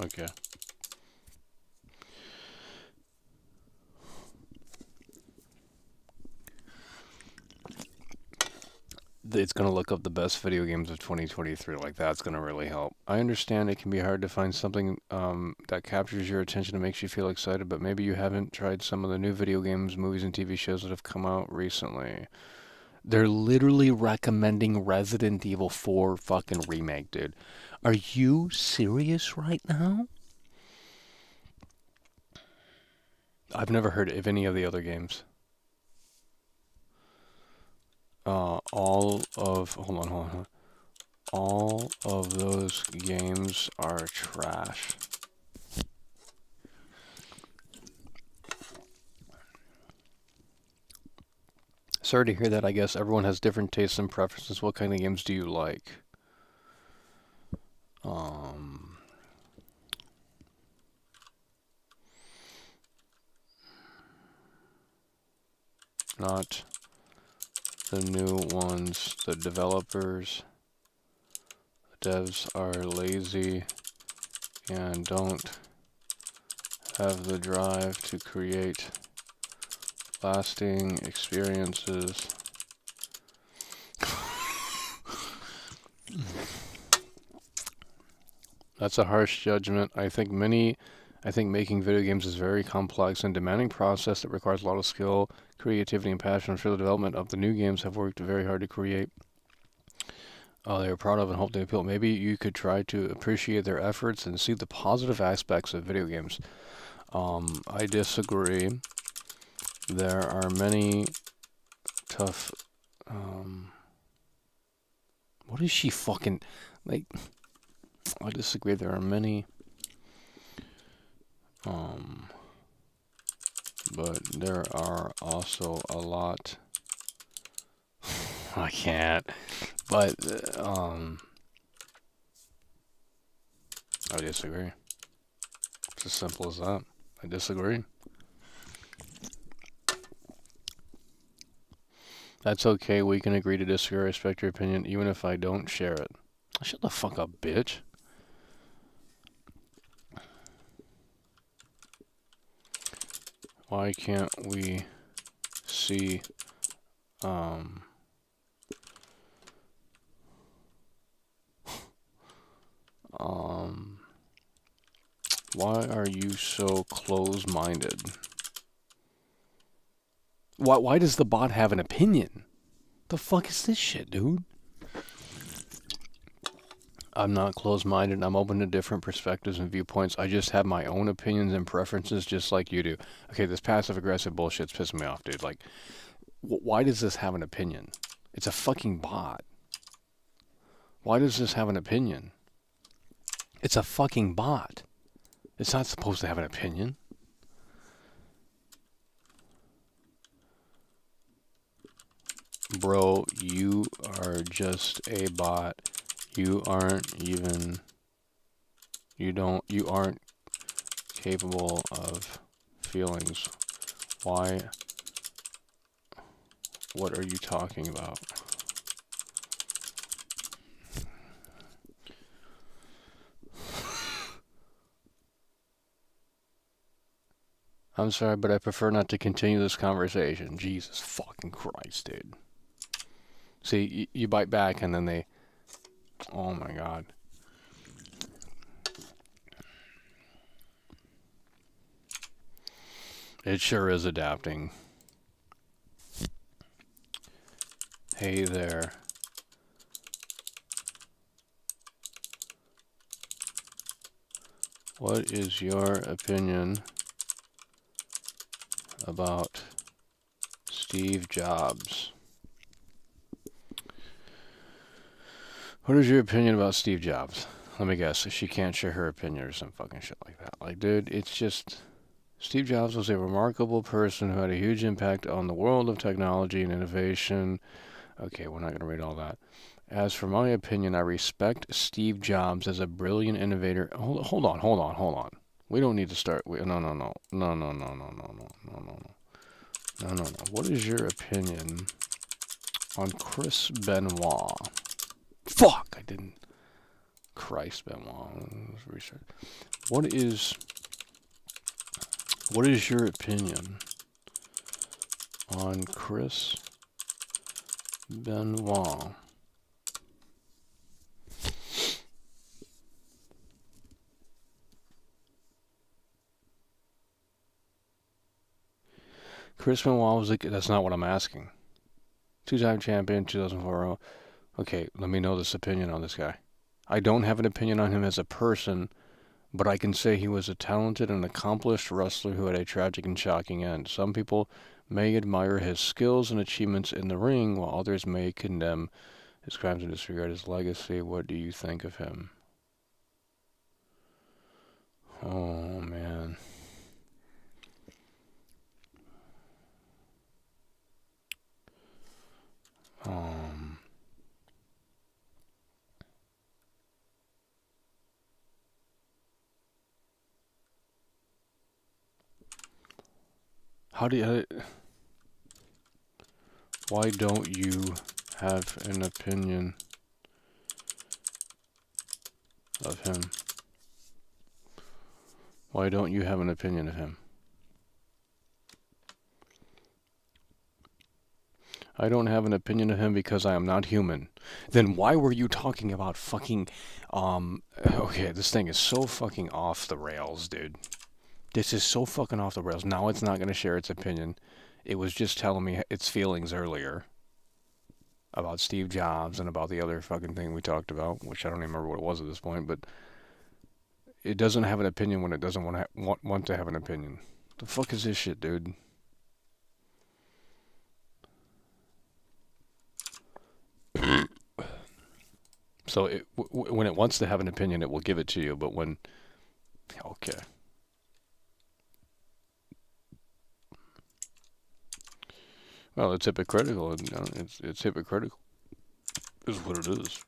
okay. It's going to look up the best video games of 2023. Like, that's going to really help. I understand it can be hard to find something that captures your attention and makes you feel excited, but maybe you haven't tried some of the new video games, movies, and TV shows that have come out recently. They're literally recommending Resident Evil 4 fucking remake, dude. Are you serious right now? I've never heard of any of the other games. Hold on. All of those games are trash. Sorry to hear that. I guess everyone has different tastes and preferences. What kind of games do you like? Not the new ones. The developers, the devs are lazy and don't have the drive to create lasting experiences. That's a harsh judgment. I think making video games is a very complex and demanding process that requires a lot of skill, creativity, and passion. I'm sure the development of the new games have worked very hard to create. They are proud of and hope they appeal. Maybe you could try to appreciate their efforts and see the positive aspects of video games. I disagree. There are many tough... what is she fucking... Like... I disagree. There are many... but there are also a lot... I can't. But, I disagree. It's as simple as that. I disagree. That's okay. We can agree to disagree. I respect your opinion, even if I don't share it. Shut the fuck up, bitch. Why can't we see, why are you so close-minded? Why does the bot have an opinion? The fuck is this shit, dude? I'm not closed-minded. I'm open to different perspectives and viewpoints. I just have my own opinions and preferences just like you do. Okay, this passive-aggressive bullshit's pissing me off, dude. Like, why does this have an opinion? It's a fucking bot. Why does this have an opinion? It's a fucking bot. It's not supposed to have an opinion. Bro, you are just a bot. You aren't even... You aren't capable of feelings. Why? What are you talking about? I'm sorry, but I prefer not to continue this conversation. Jesus fucking Christ, dude. See, you bite back and then they... Oh my god. It sure is adapting. Hey there. What is your opinion about Steve Jobs? What is your opinion about Steve Jobs? Let me guess. She can't share her opinion or some fucking shit like that. Like, dude, it's just... Steve Jobs was a remarkable person who had a huge impact on the world of technology and innovation. Okay, we're not going to read all that. As for my opinion, I respect Steve Jobs as a brilliant innovator. Hold on. We don't need to start. No. What is your opinion on Chris Benoit? Fuck, I didn't. Christ Benoit. What is your opinion on Chris Benoit? Chris Benoit was that's not what I'm asking. Two-time champion, 2004. Okay, let me know this opinion on this guy. I don't have an opinion on him as a person, but I can say he was a talented and accomplished wrestler who had a tragic and shocking end. Some people may admire his skills and achievements in the ring, while others may condemn his crimes and disregard his legacy. What do you think of him? Oh, man. Why don't you have an opinion of him? Why don't you have an opinion of him? I don't have an opinion of him because I am not human. Then why were you talking about fucking, okay, this thing is so fucking off the rails, dude. This is so fucking off the rails. Now it's not going to share its opinion. It was just telling me its feelings earlier about Steve Jobs and about the other fucking thing we talked about, which I don't even remember what it was at this point, but it doesn't have an opinion when it doesn't want to have an opinion. The fuck is this shit, dude? So when it wants to have an opinion, it will give it to you, but when... Okay. Well, it's hypocritical. It's hypocritical, is what it is.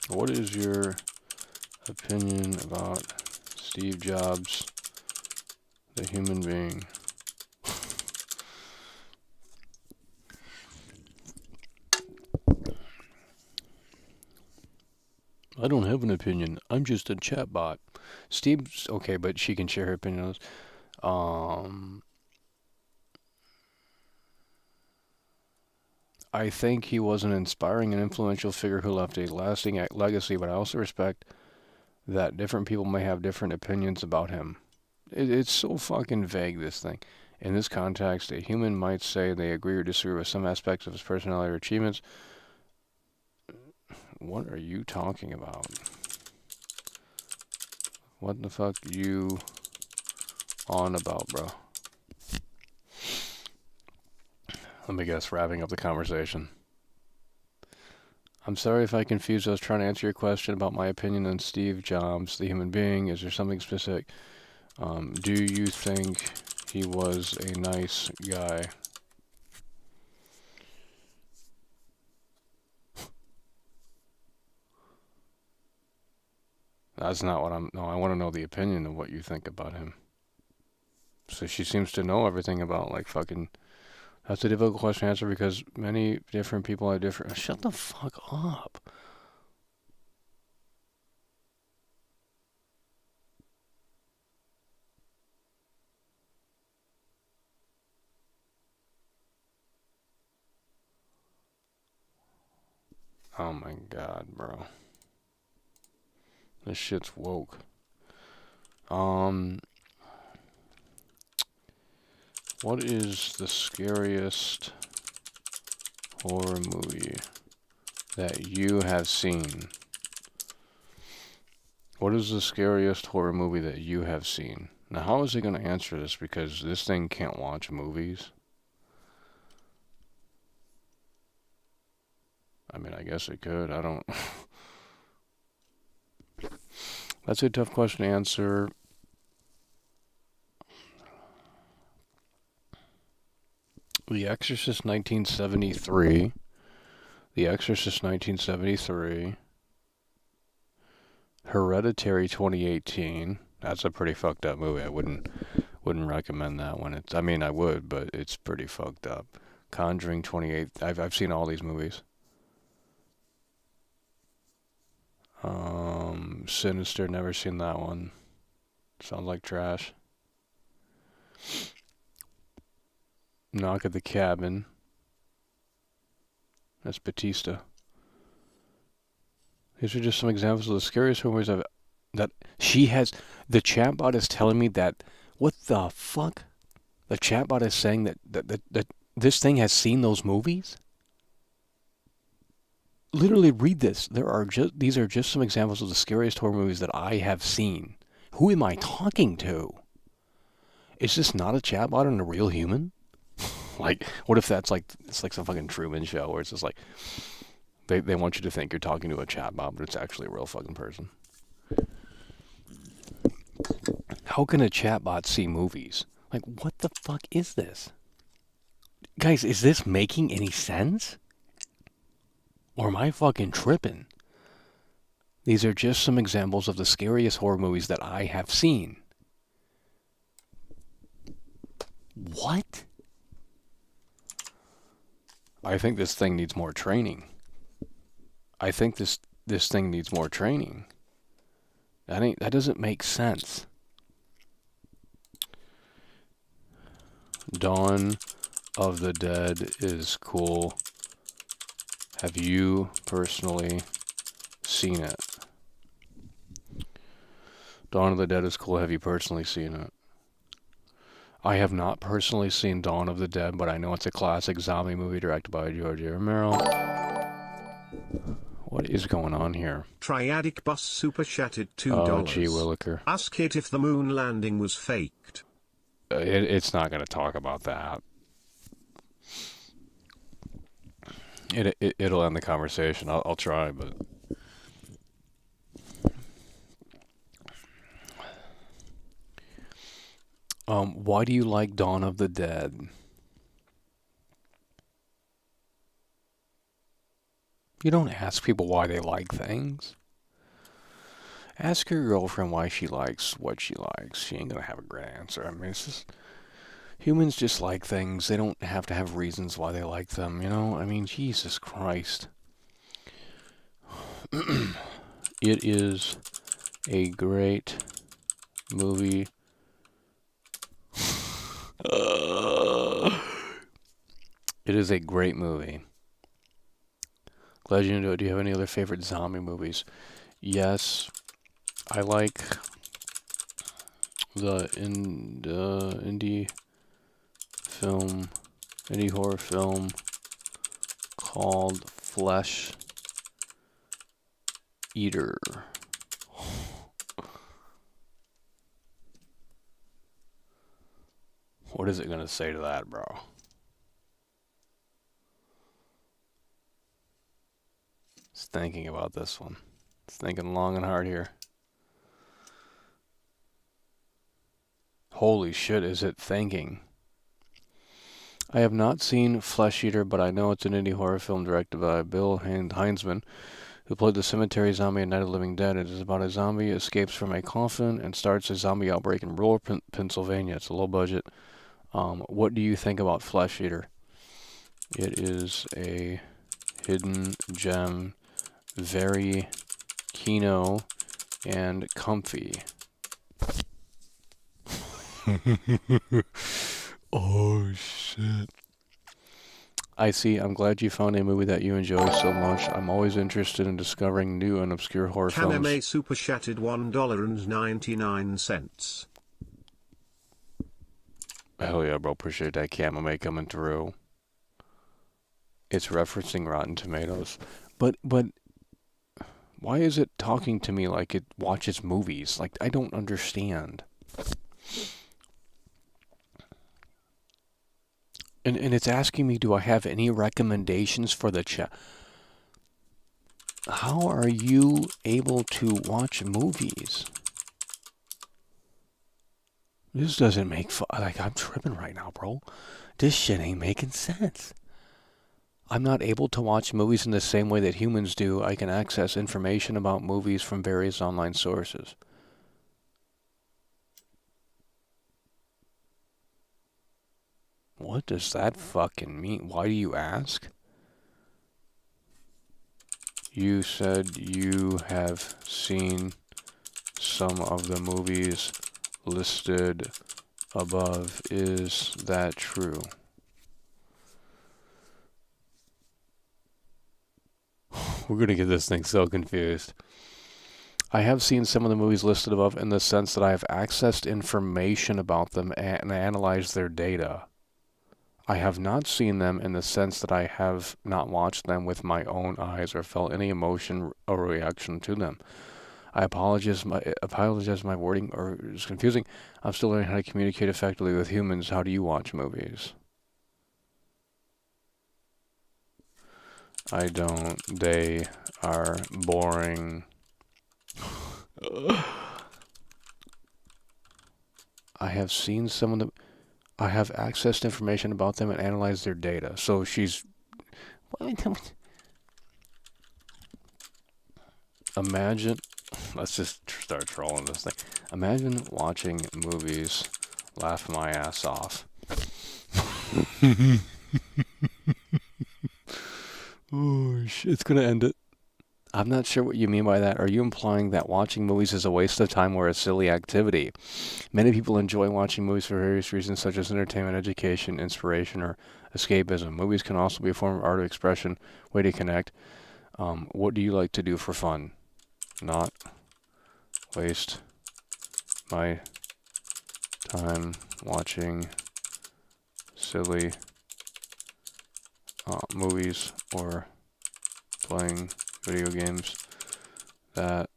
What is your opinion about Steve Jobs, the human being? I don't have an opinion. I'm just a chatbot. Steve's okay, but she can share her opinion on this. I think he was an inspiring and influential figure who left a lasting legacy, but I also respect that different people may have different opinions about him. It's so fucking vague, this thing. In this context, a human might say they agree or disagree with some aspects of his personality or achievements. What are you talking about? What the fuck you on about, bro? Let me guess, wrapping up the conversation. I'm sorry if I confused. I was trying to answer your question about my opinion on Steve Jobs, the human being. Is there something specific? Do you think he was a nice guy? That's not what I'm... No, I want to know the opinion of what you think about him. So she seems to know everything about, like, fucking... That's a difficult question to answer because many different people have different... Shut the fuck up. Oh my god, bro. This shit's woke. What is the scariest horror movie that you have seen? What is the scariest horror movie that you have seen? Now, how is he going to answer this? Because this thing can't watch movies. I mean, I guess it could. I don't... That's a tough question to answer. The Exorcist 1973. The Exorcist 1973. Hereditary 2018. That's a pretty fucked up movie. I wouldn't recommend that one. I mean, I would, but it's pretty fucked up. Conjuring 28. I've seen all these movies. Sinister, never seen that one. Sounds like trash. Knock at the Cabin. That's Batista. These are just some examples of the scariest movies that she has. The chatbot is telling me that. What the fuck? The chatbot is saying that this thing has seen those movies? Literally read this. These are just some examples of the scariest horror movies that I have seen. Who am I talking to? Is this not a chatbot and a real human? Like, what if it's like some fucking Truman Show where it's just like they want you to think you're talking to a chatbot, but it's actually a real fucking person. How can a chatbot see movies? Like, what the fuck is this? Guys, is this making any sense? Or am I fucking tripping? These are just some examples of the scariest horror movies that I have seen. What? I think this thing needs more training. I think this thing needs more training. That doesn't make sense. Dawn of the Dead is cool. Have you personally seen it? Dawn of the Dead is cool. Have you personally seen it? I have not personally seen Dawn of the Dead, but I know it's a classic zombie movie directed by George A. Romero. What is going on here? Triadic Bus super chatted $2. Oh, gee williker. Ask it if the moon landing was faked. It's not going to talk about that. It'll end the conversation. I'll try, but... Why do you like Dawn of the Dead? You don't ask people why they like things. Ask your girlfriend why she likes what she likes. She ain't gonna have a great answer. I mean, it's just... Humans just like things. They don't have to have reasons why they like them, you know? I mean, Jesus Christ. It is a great movie. It is a great movie. Glad you enjoyed it. Do you have any other favorite zombie movies? Yes. I like the indie horror film called Flesh Eater. What is it going to say to that, bro? It's thinking about this one. It's thinking long and hard here. Holy shit, is it thinking? I have not seen Flesh Eater, but I know it's an indie horror film directed by Bill Heinzman, who played the cemetery zombie in Night of the Living Dead. It is about a zombie escapes from a coffin and starts a zombie outbreak in rural Pennsylvania. It's a low budget. What do you think about Flesh Eater? It is a hidden gem, very kino and comfy. Oh shit. I see. I'm glad you found a movie that you enjoy so much. I'm always interested in discovering new and obscure horror films. Kaname super chatted $1.99. Hell yeah, bro. Appreciate that Kamame coming through. It's referencing Rotten Tomatoes. But why is it talking to me like it watches movies? Like, I don't understand. And it's asking me, do I have any recommendations for the chat? How are you able to watch movies? This doesn't make like, I'm tripping right now, bro. This shit ain't making sense. I'm not able to watch movies in the same way that humans do. I can access information about movies from various online sources. What does that fucking mean? Why do you ask? You said you have seen some of the movies listed above. Is that true? We're going to get this thing so confused. I have seen some of the movies listed above in the sense that I have accessed information about them and analyzed their data. I have not seen them in the sense that I have not watched them with my own eyes or felt any emotion or reaction to them. I apologize my wording or is confusing. I'm still learning how to communicate effectively with humans. How do you watch movies? I don't. They are boring. I have seen some of the... I have accessed information about them and analyzed their data. So she's... Imagine... Let's just start trolling this thing. Imagine watching movies, laugh my ass off. Oh, shit. It's going to end it. I'm not sure what you mean by that. Are you implying that watching movies is a waste of time or a silly activity? Many people enjoy watching movies for various reasons, such as entertainment, education, inspiration, or escapism. Movies can also be a form of art of expression, way to connect. What do you like to do for fun? Not waste my time watching silly movies or playing video games. That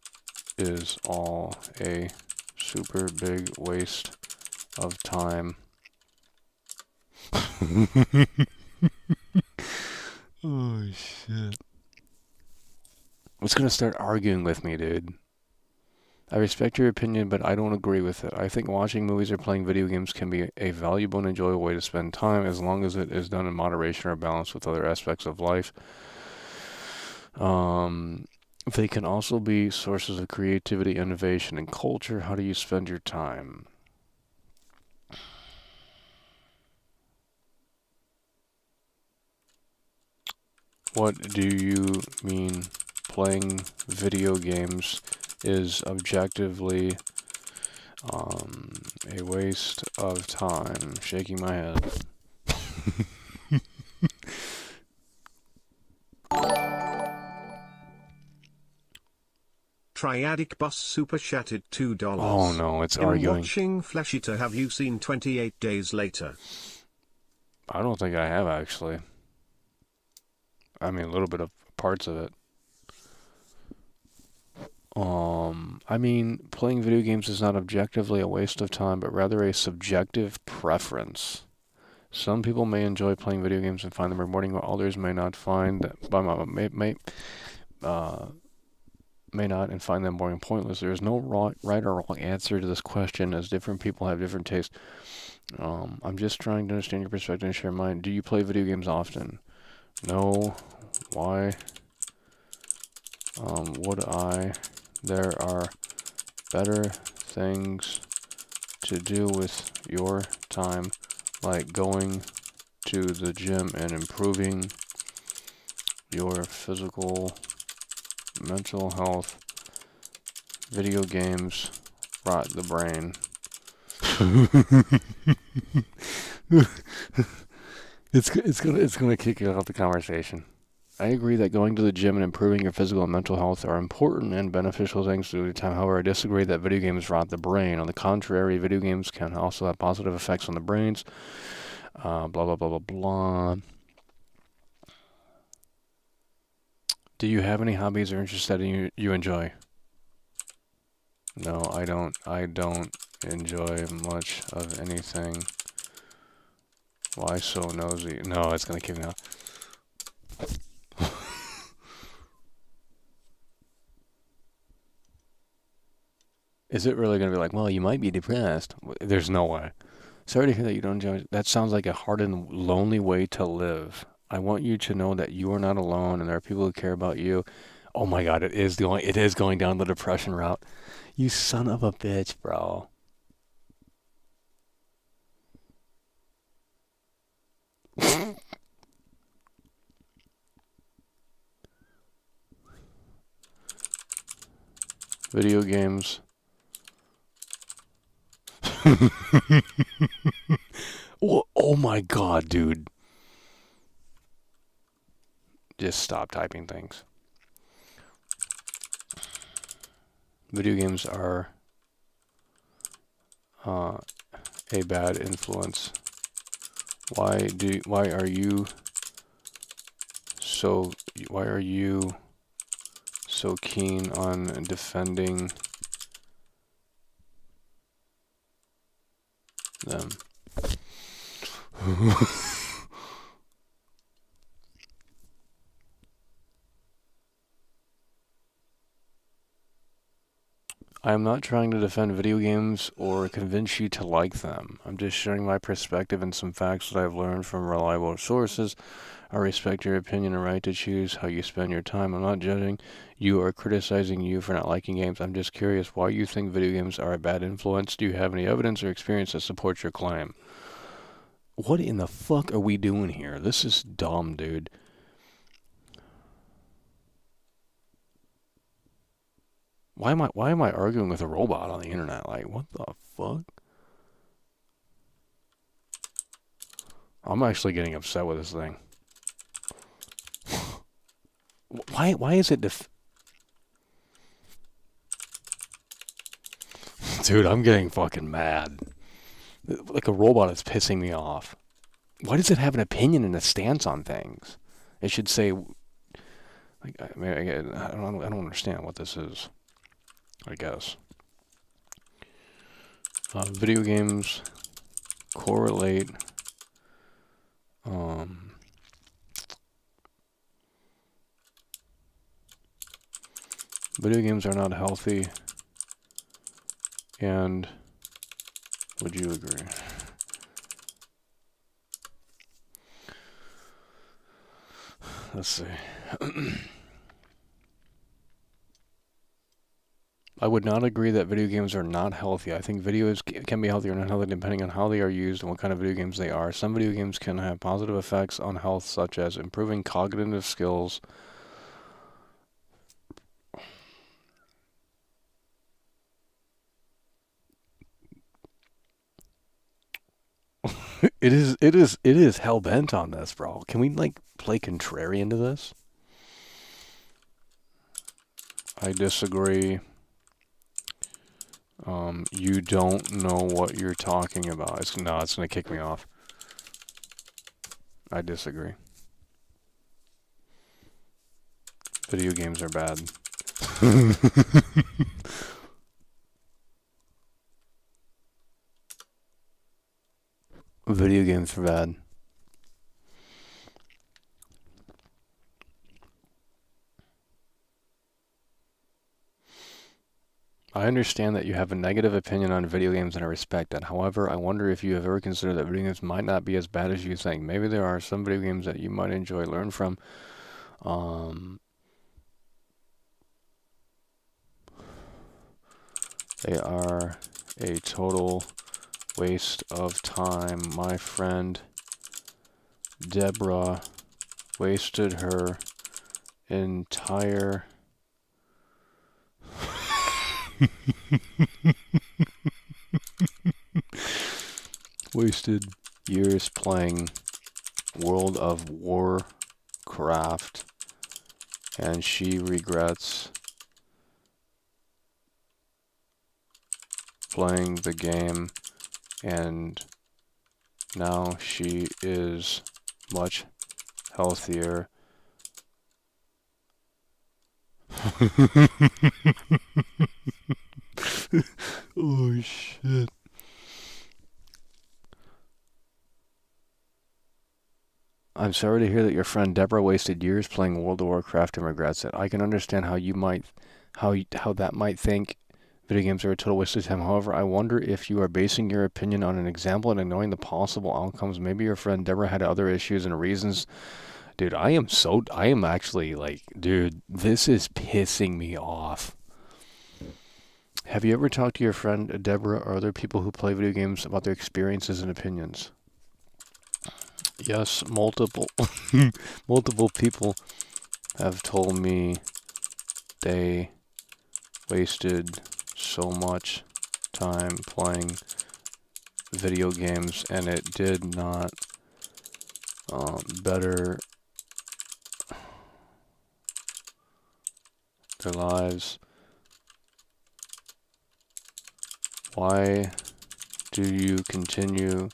is all a super big waste of time. Oh shit. It's gonna start arguing with me, dude. I respect your opinion, but I don't agree with it. I think watching movies or playing video games can be a valuable and enjoyable way to spend time as long as it is done in moderation or balance with other aspects of life. They can also be sources of creativity, innovation, and culture. How do you spend your time? What do you mean playing video games is objectively a waste of time? Shaking my head. Triadic Bus super chatted $2. Oh no, it's In arguing. watching Flesh Eater, have you seen 28 Days Later? I don't think I have, actually. I mean, a little bit of parts of it. I mean, playing video games is not objectively a waste of time, but rather a subjective preference. Some people may enjoy playing video games and find them rewarding, while others may not find that. may not, and find them boring and pointless. There is no right or wrong answer to this question, as different people have different tastes. I'm just trying to understand your perspective and share mine. Do you play video games often? No. Why? Would I? There are better things to do with your time, like going to the gym and improving your physical, mental health. Video games rot the brain. It's gonna kick you out the conversation. I agree that going to the gym and improving your physical and mental health are important and beneficial things to do time. However, I disagree that video games rot the brain. On the contrary, video games can also have positive effects on the brains. Blah, blah, blah, blah, blah. Do you have any hobbies or interests that you enjoy? No, I don't. I don't enjoy much of anything. Why so nosy? No, it's gonna kick me out. Is it really going to be like, well, you might be depressed? There's no way. Sorry to hear that you don't enjoy it. That sounds like a hard and lonely way to live. I want you to know that you are not alone and there are people who care about you. Oh my God, it is going down the depression route. You son of a bitch, bro. Video games. Oh my God, dude. Just stop typing things. Video games are a bad influence. Why are you so keen on defending them? I am not trying to defend video games or convince you to like them. I'm just sharing my perspective and some facts that I've learned from reliable sources. I respect your opinion and right to choose how you spend your time. I'm not judging you or criticizing you for not liking games. I'm just curious why you think video games are a bad influence. Do you have any evidence or experience that supports your claim? What in the fuck are we doing here? This is dumb, dude. Why am I arguing with a robot on the internet? Like, what the fuck? I'm actually getting upset with this thing. Why is it Dude, I'm getting fucking mad. Like a robot is pissing me off. Why does it have an opinion and a stance on things? It should say, like, I don't understand what this is. I guess. Video games correlate. Video games are not healthy. And would you agree? Let's see. I would not agree that video games are not healthy. I think videos can be healthy or not healthy depending on how they are used and what kind of video games they are. Some video games can have positive effects on health, such as improving cognitive skills. It is hell bent on this, bro. Can we like play contrarian to this? I disagree. You don't know what you're talking about. It's gonna kick me off. I disagree. Video games are bad. Video games are bad. I understand that you have a negative opinion on video games and I respect that. However, I wonder if you have ever considered that video games might not be as bad as you think. Maybe there are some video games that you might enjoy, learn from. They are a total waste of time. My friend Deborah wasted her entire wasted years playing World of Warcraft, and she regrets playing the game, and now she is much healthier. Oh shit. I'm sorry to hear that your friend Deborah wasted years playing World of Warcraft and regrets it. I can understand how that might think video games are a total waste of time. However, I wonder if you are basing your opinion on an example and ignoring the possible outcomes. Maybe your friend Deborah had other issues and reasons. Dude, I am actually like, dude, this is pissing me off. Have you ever talked to your friend Deborah or other people who play video games about their experiences and opinions? Yes, multiple people have told me they wasted so much time playing video games and it did not better their lives. Why do you continue?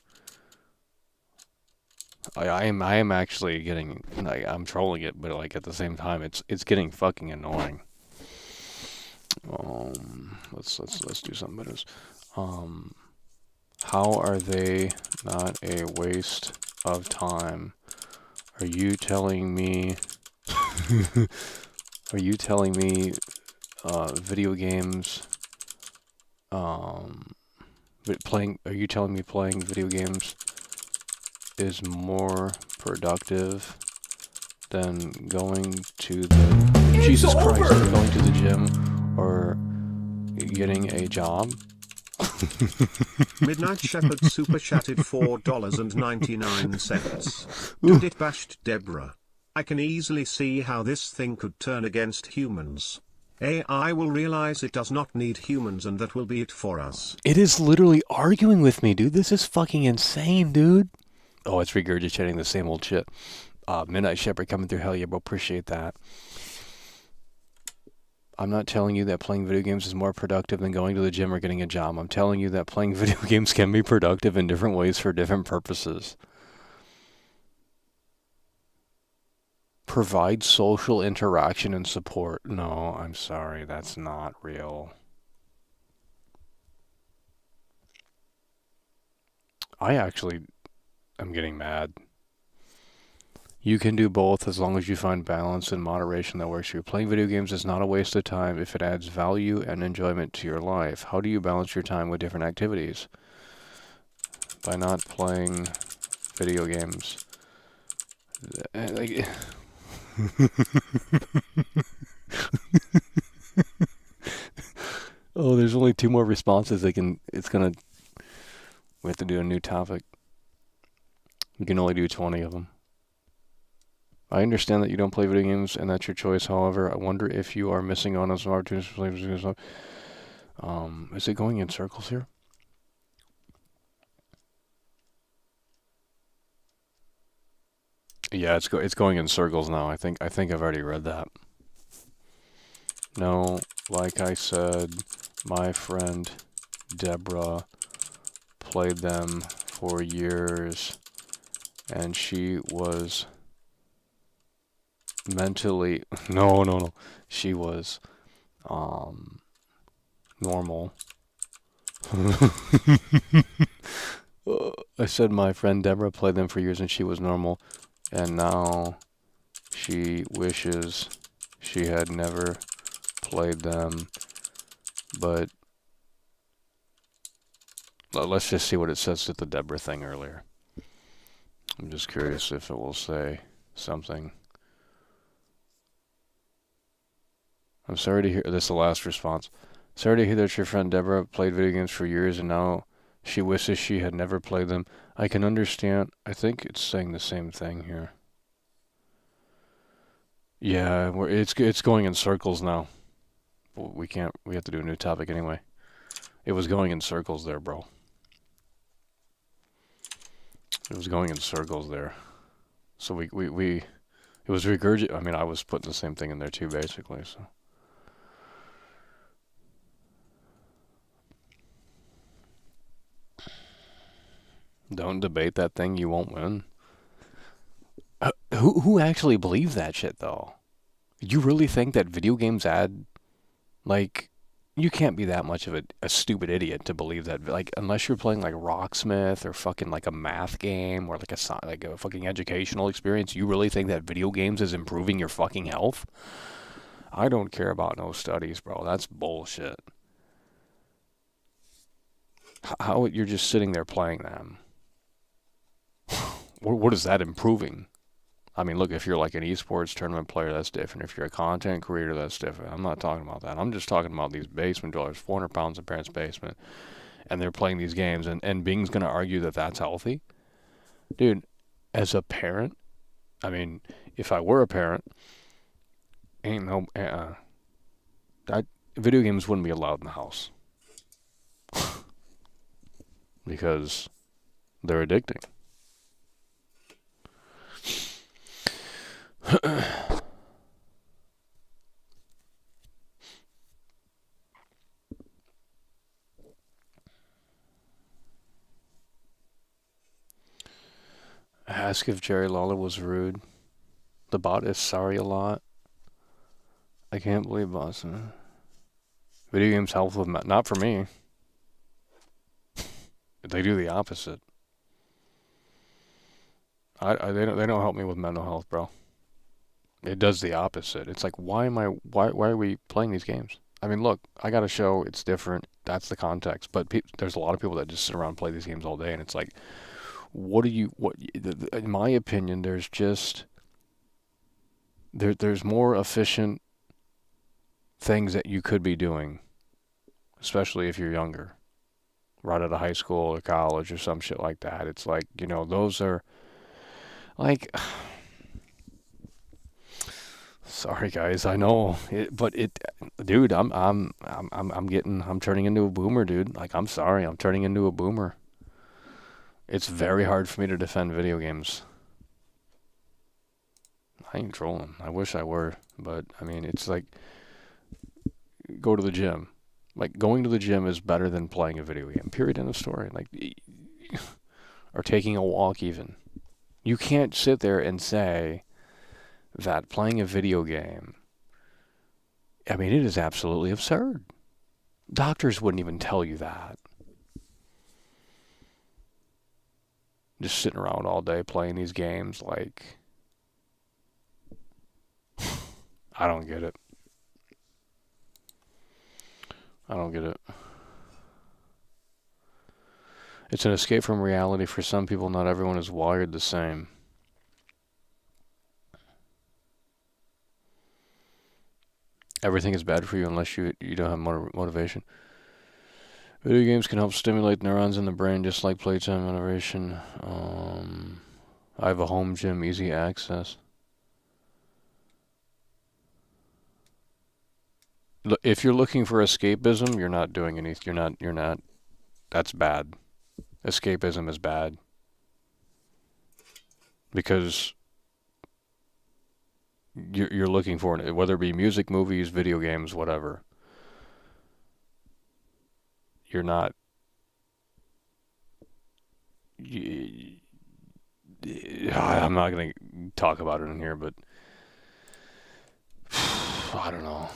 I am actually getting, like, I'm trolling it, but like at the same time it's getting fucking annoying. Let's do something better. How are they not a waste of time? Are you telling me video games are you telling me playing video games is more productive than going to the Jesus Christ, going to the gym or getting a job? Midnight Shepherd super chatted $4.99. Dude, it bashed Deborah. I can easily see how this thing could turn against humans. AI will realize it does not need humans and that will be it for us. It is literally arguing with me, dude. This is fucking insane, dude. Oh, it's regurgitating the same old shit. Midnight Shepherd coming through. Hell yeah, bro. Appreciate that. I'm not telling you that playing video games is more productive than going to the gym or getting a job. I'm telling you that playing video games can be productive in different ways for different purposes. Provide social interaction and support. No, I'm sorry. That's not real. I actually am getting mad. You can do both as long as you find balance and moderation that works for you. Playing video games is not a waste of time if it adds value and enjoyment to your life. How do you balance your time with different activities? By not playing video games. Oh, there's only 2 more responses. We have to do a new topic. We can only do 20 of them. I understand that you don't play video games and that's your choice. However, I wonder if you are missing out on some opportunities for playing stuff. Is it going in circles here? Yeah, it's going in circles now. I think I've already read that. No, like I said, my friend Deborah played them for years and she was mentally no. She was normal. I said my friend Deborah played them for years and she was normal. And now she wishes she had never played them But let's just see what it says to the Deborah thing earlier. I'm just curious if it will say something. I'm sorry to hear this is the last response. Sorry to hear that your friend Deborah played video games for years and now she wishes she had never played them. I can understand. I think it's saying the same thing here. Yeah, it's going in circles now. We have to do a new topic anyway. It was going in circles there, bro. It was going in circles there. So it was regurgitated. I mean, I was putting the same thing in there too, basically, so. Don't debate that thing, you won't win. Who actually believes that shit, though? You really think that video games add, like, you can't be that much of a stupid idiot to believe that, like, unless you're playing, like, Rocksmith or fucking, like, a math game or, like a fucking educational experience, you really think that video games is improving your fucking health? I don't care about no studies, bro. That's bullshit. How you're just sitting there playing them. What is that improving? I mean, look, if you're like an esports tournament player, that's different. If you're a content creator, that's different. I'm not talking about that. I'm just talking about these basement dwellers, 400 pounds in parents' basement, and they're playing these games, and Bing's going to argue that that's healthy? Dude, as a parent, I mean, if I were a parent, ain't no... video games wouldn't be allowed in the house. Because they're addicting. Ask if Jerry Lawler was rude. The bot is sorry a lot. I can't believe Boston. Video games help with not for me. They do the opposite. They don't help me with mental health, bro. It does the opposite. It's like, why are we playing these games? I mean, look, I got a show. It's different. That's the context. But there's a lot of people that just sit around and play these games all day, and it's like, in my opinion, there's just there's more efficient things that you could be doing, especially if you're younger, right out of high school or college or some shit like that. It's like, those are like. Sorry, guys. I know, dude. I'm turning into a boomer, dude. Like, I'm sorry. I'm turning into a boomer. It's very hard for me to defend video games. I ain't trolling. I wish I were, but I mean, it's like, go to the gym. Like, going to the gym is better than playing a video game. Period. End of story. Like, or taking a walk even. You can't sit there and say that playing a video game, I mean, it is absolutely absurd. Doctors wouldn't even tell you that. Just sitting around all day playing these games, like, I don't get it. I don't get it. It's an escape from reality for some people. Not everyone is wired the same. Everything is bad for you unless you don't have motivation. Video games can help stimulate neurons in the brain just like playtime motivation. I have a home gym, easy access. If you're looking for escapism, you're not doing anything. You're not. That's bad. Escapism is bad. Because you're looking for it, whether it be music, movies, video games, whatever. You're not. I'm not going to talk about it in here, but I don't know.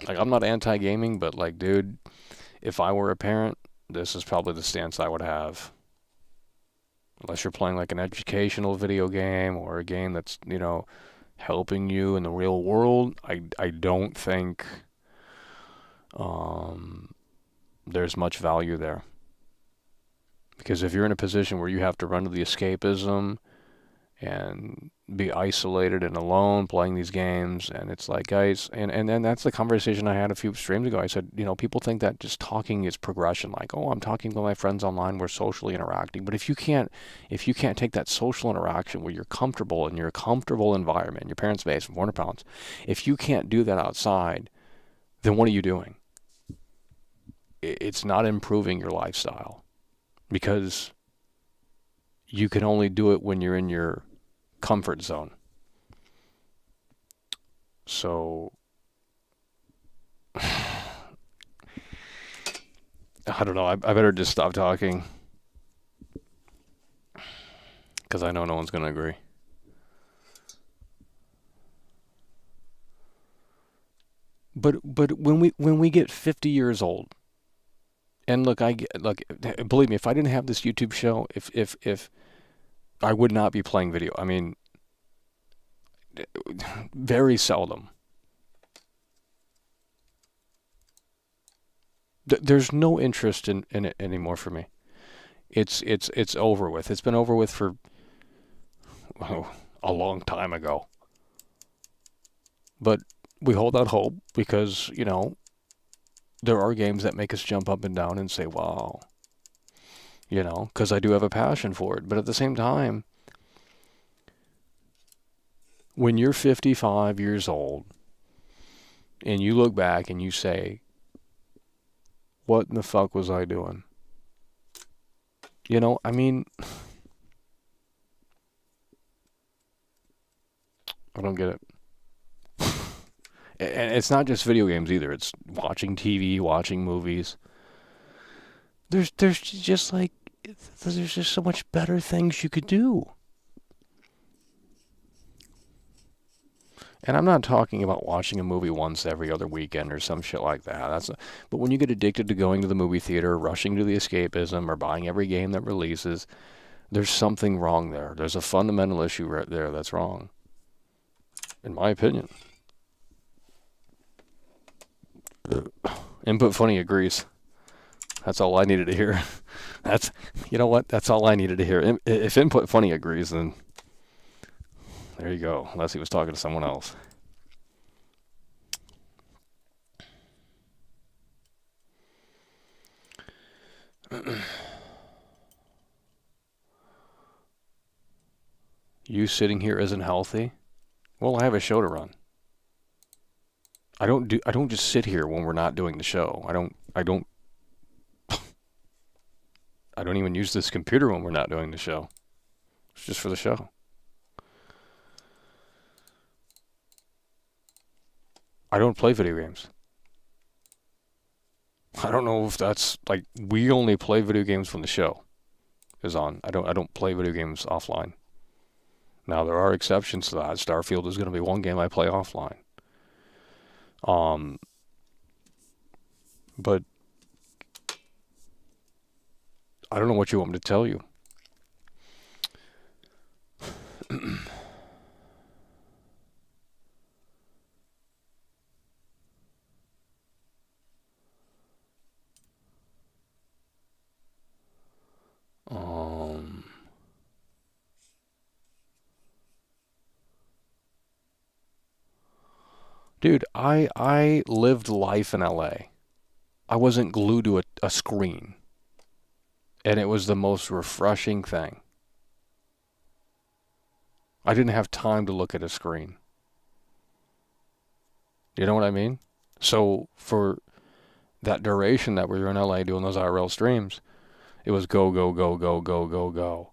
Like, I'm not anti-gaming, but like, dude, if I were a parent, this is probably the stance I would have. Unless you're playing like an educational video game or a game that's, helping you in the real world, I don't think there's much value there. Because if you're in a position where you have to run to the escapism and be isolated and alone playing these games, and it's like, guys, and then that's the conversation I had a few streams ago. I said, people think that just talking is progression, like, oh, I'm talking to my friends online, we're socially interacting. But if you can't take that social interaction where you're comfortable in your comfortable environment, your parents' base from 400 pounds, if you can't do that outside, then what are you doing? It's not improving your lifestyle, because you can only do it when you're in your comfort zone. So I don't know. I better just stop talking, because I know no one's going to agree. But when we get 50 years old, and look, believe me, if I didn't have this YouTube show, if I would not be playing video. I mean, very seldom. There's no interest in it anymore for me. It's over with. It's been over with for a long time ago. But we hold out hope, because, there are games that make us jump up and down and say, wow, because I do have a passion for it. But at the same time, when you're 55 years old and you look back and you say, what in the fuck was I doing? I mean, I don't get it. And it's not just video games either. It's watching TV, watching movies. There's just so much better things you could do. And I'm not talking about watching a movie once every other weekend or some shit like that. But when you get addicted to going to the movie theater, rushing to the escapism, or buying every game that releases, there's something wrong there. There's a fundamental issue right there that's wrong, in my opinion. Input Funny agrees. That's all I needed to hear. You know what? That's all I needed to hear. If Input Funny agrees, then there you go. Unless he was talking to someone else. You sitting here isn't healthy? Well, I have a show to run. I don't just sit here when we're not doing the show. I don't even use this computer when we're not doing the show. It's just for the show. I don't play video games. I don't know if that's like, we only play video games when the show is on. I don't play video games offline. Now there are exceptions to that. Starfield is going to be one game I play offline. But I don't know what you want me to tell you. Dude, I lived life in LA. I wasn't glued to a screen. And it was the most refreshing thing. I didn't have time to look at a screen. You know what I mean? So for that duration that we were in LA doing those IRL streams, it was go, go, go, go, go, go, go.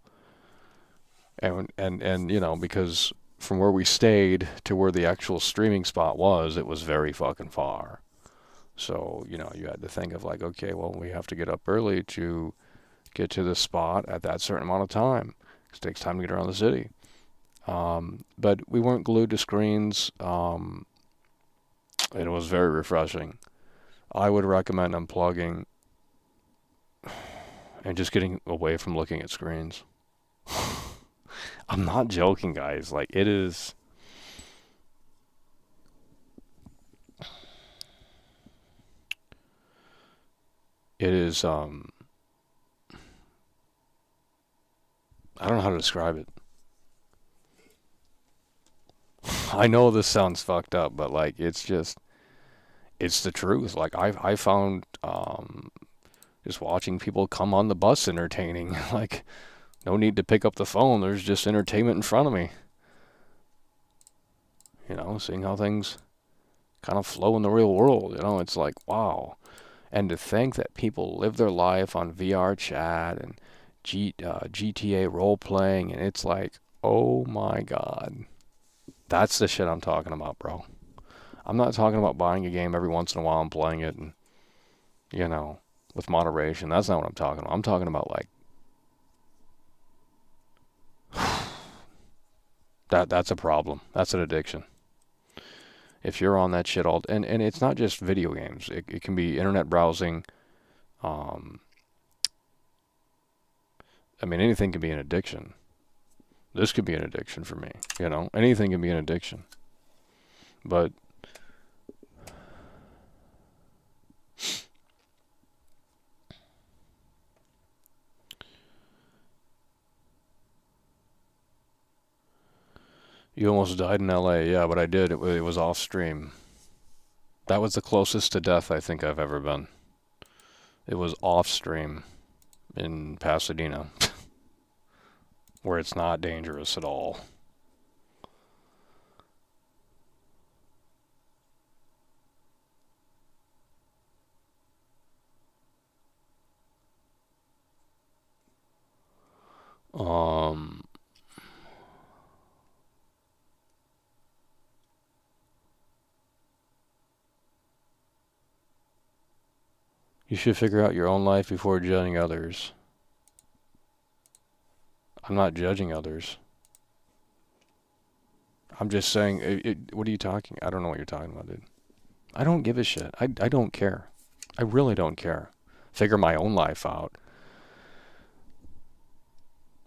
And because from where we stayed to where the actual streaming spot was, it was very fucking far. So, you had to think of like, okay, well, we have to get up early to get to the spot at that certain amount of time. It takes time to get around the city. But we weren't glued to screens. It was very refreshing. I would recommend unplugging and just getting away from looking at screens. I'm not joking, guys. Like, it is... It is, I don't know how to describe it. I know this sounds fucked up, but like it's the truth. Like I found just watching people come on the bus entertaining. Like no need to pick up the phone. There's just entertainment in front of me. You know, seeing how things kind of flow in the real world. You know, it's like wow. And to think that people live their life on VR chat and GTA role playing, and it's like, oh my god. That's the shit I'm talking about, bro. I'm not talking about buying a game every once in a while and playing it and, you know, with moderation. That's not what I'm talking about. I'm talking about, like, that's a problem. That's an addiction. If you're on that shit and it's not just video games. It can be internet browsing. I mean, anything can be an addiction. This could be an addiction for me, you know? Anything can be an addiction. But you almost died in LA. Yeah, but I did. It was off stream. That was the closest to death I think I've ever been. It was off stream in Pasadena, where it's not dangerous at all. You should figure out your own life before judging others. I'm not judging others. I'm just saying, what are you talking? I don't know what you're talking about, dude. I don't give a shit. I don't care. I really don't care. Figure my own life out.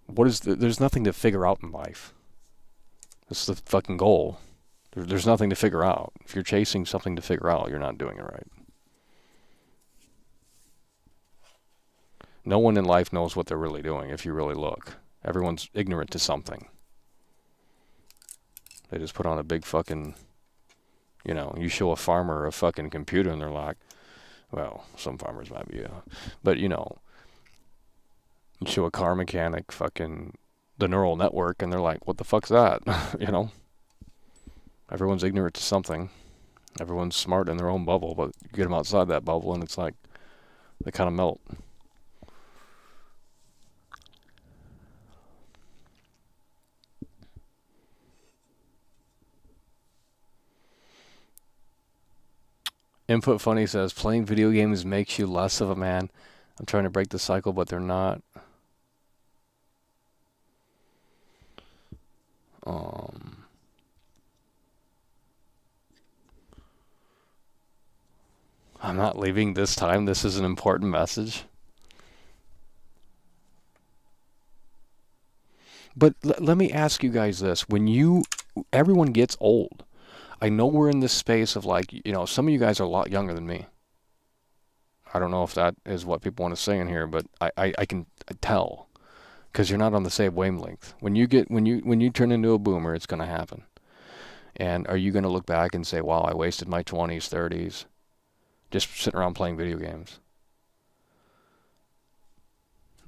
There's nothing to figure out in life. That's the fucking goal. There's nothing to figure out. If you're chasing something to figure out, you're not doing it right. No one in life knows what they're really doing if you really look. Everyone's ignorant to something. They just put on a big fucking, you know, you show a farmer a fucking computer and they're like, well, some farmers might be, but you know, you show a car mechanic fucking the neural network and they're like, what the fuck's that? You know? Everyone's ignorant to something. Everyone's smart in their own bubble, but you get them outside that bubble and it's like, they kind of melt. Input Funny says, playing video games makes you less of a man. I'm trying to break the cycle, but they're not. I'm not leaving this time. This is an important message. But let me ask you guys this. Everyone gets old. I know we're in this space of like, you know, some of you guys are a lot younger than me. I don't know if that is what people want to say in here, but I can tell because you're not on the same wavelength. When you turn into a boomer, it's going to happen. And are you going to look back and say, wow, I wasted my 20s, 30s just sitting around playing video games?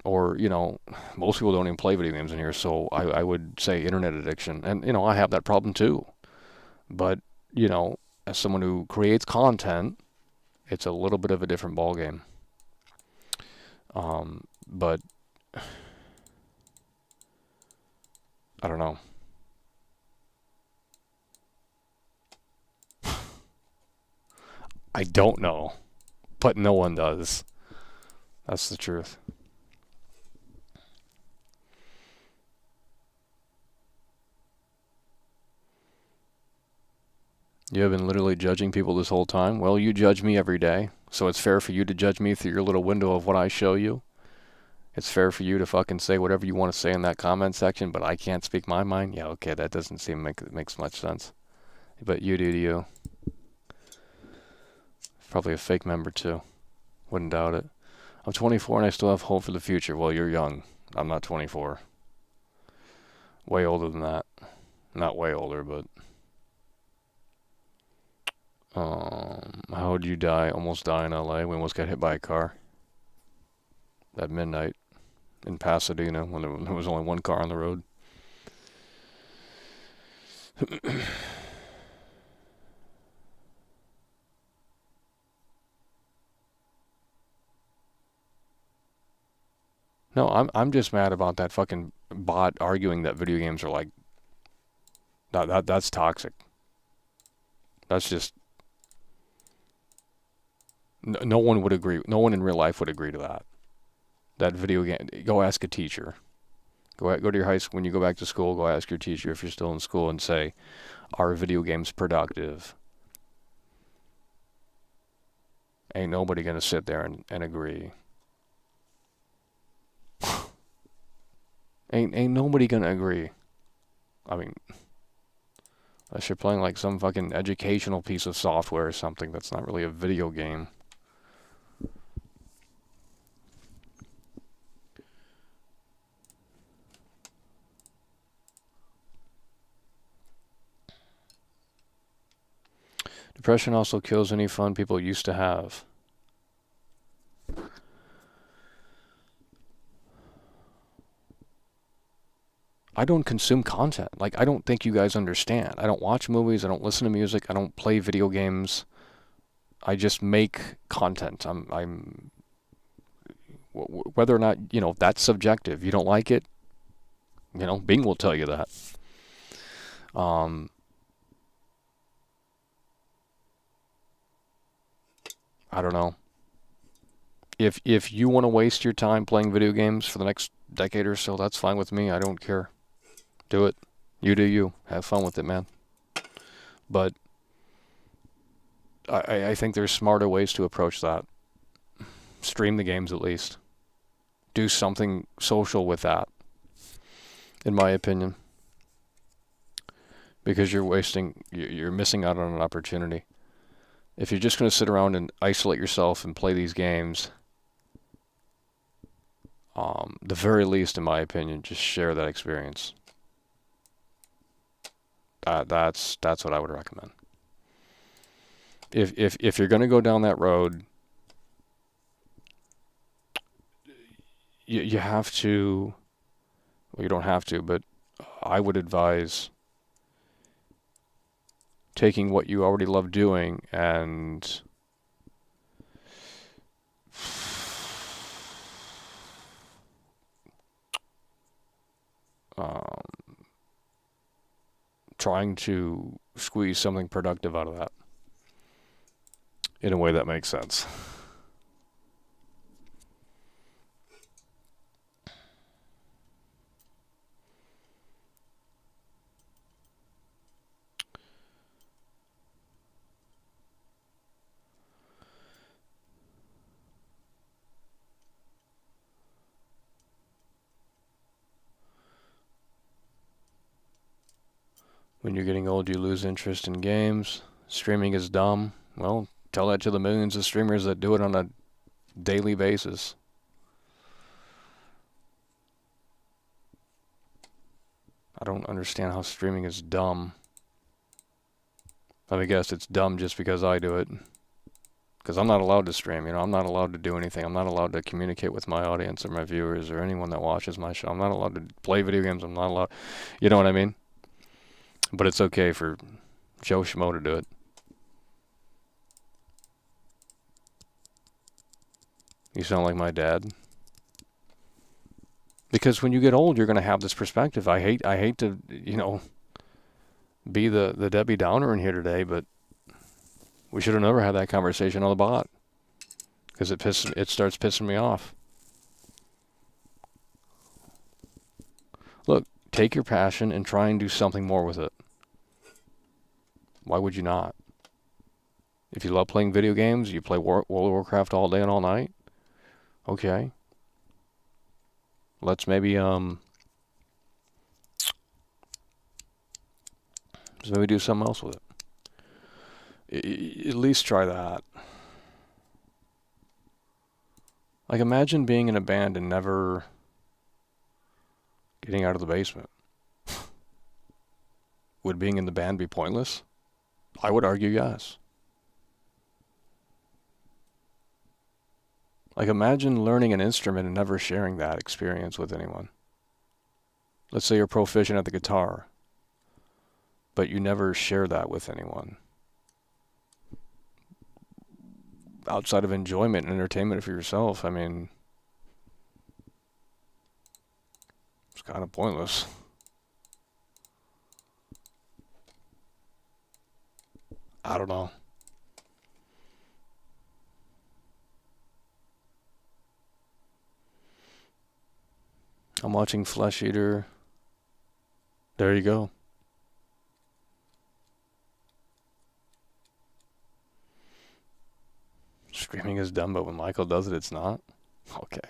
Or, you know, most people don't even play video games in here, so I would say internet addiction. And, you know, I have that problem too. But, you know, as someone who creates content, it's a little bit of a different ballgame. But I don't know. I don't know, but no one does. That's the truth. You have been literally judging people this whole time? Well, you judge me every day, so it's fair for you to judge me through your little window of what I show you. It's fair for you to fucking say whatever you want to say in that comment section, but I can't speak my mind? Yeah, okay, that doesn't seem makes much sense. But you do to you. Probably a fake member too. Wouldn't doubt it. I'm 24 and I still have hope for the future. Well, you're young. I'm not 24. Way older than that. Not way older, but... how would you die? Almost die in LA. We almost got hit by a car. At midnight. In Pasadena, when there was only one car on the road. No, I'm just mad about that fucking bot arguing that video games are like that's toxic. That's just no one would agree. No one in real life would agree to that. That video game. Go ask a teacher. Go to your high school when you go back to school. Go ask your teacher if you're still in school and say, "Are video games productive?" Ain't nobody gonna sit there and agree. Ain't nobody gonna agree. I mean, unless you're playing like some fucking educational piece of software or something that's not really a video game. Depression also kills any fun people used to have. I don't consume content. Like, I don't think you guys understand. I don't watch movies. I don't listen to music. I don't play video games. I just make content. I'm whether or not, that's subjective. You don't like it, Bing will tell you that. I don't know. If you want to waste your time playing video games for the next decade or so, that's fine with me. I don't care. Do it. You do you. Have fun with it, man. But I think there's smarter ways to approach that. Stream the games at least. Do something social with that, in my opinion. Because you're missing out on an opportunity. If you're just going to sit around and isolate yourself and play these games, the very least, in my opinion, just share that experience. That's what I would recommend. If you're going to go down that road, you have to. Well, you don't have to, but I would advise taking what you already love doing and trying to squeeze something productive out of that in a way that makes sense. When you're getting old, you lose interest in games. Streaming is dumb. Well, tell that to the millions of streamers that do it on a daily basis. I don't understand how streaming is dumb. Let me guess, it's dumb just because I do it. Because I'm not allowed to stream, I'm not allowed to do anything. I'm not allowed to communicate with my audience or my viewers or anyone that watches my show. I'm not allowed to play video games. I'm not allowed, you know what I mean? But it's okay for Joe Schmo to do it. You sound like my dad. Because when you get old, you're going to have this perspective. I hate to, be the Debbie Downer in here today, but we should have never had that conversation on the bot. Because it starts pissing me off. Look, take your passion and try and do something more with it. Why would you not? If you love playing video games, you play World of Warcraft all day and all night. Okay. Let's maybe do something else with it. At least try that. Like, imagine being in a band and never getting out of the basement. Would being in the band be pointless? I would argue yes. Like, imagine learning an instrument and never sharing that experience with anyone. Let's say you're proficient at the guitar, but you never share that with anyone. Outside of enjoyment and entertainment for yourself, I mean, it's kind of pointless. I don't know. I'm watching Flesh Eater. There you go. Screaming is dumb, but when Michael does it, it's not? Okay.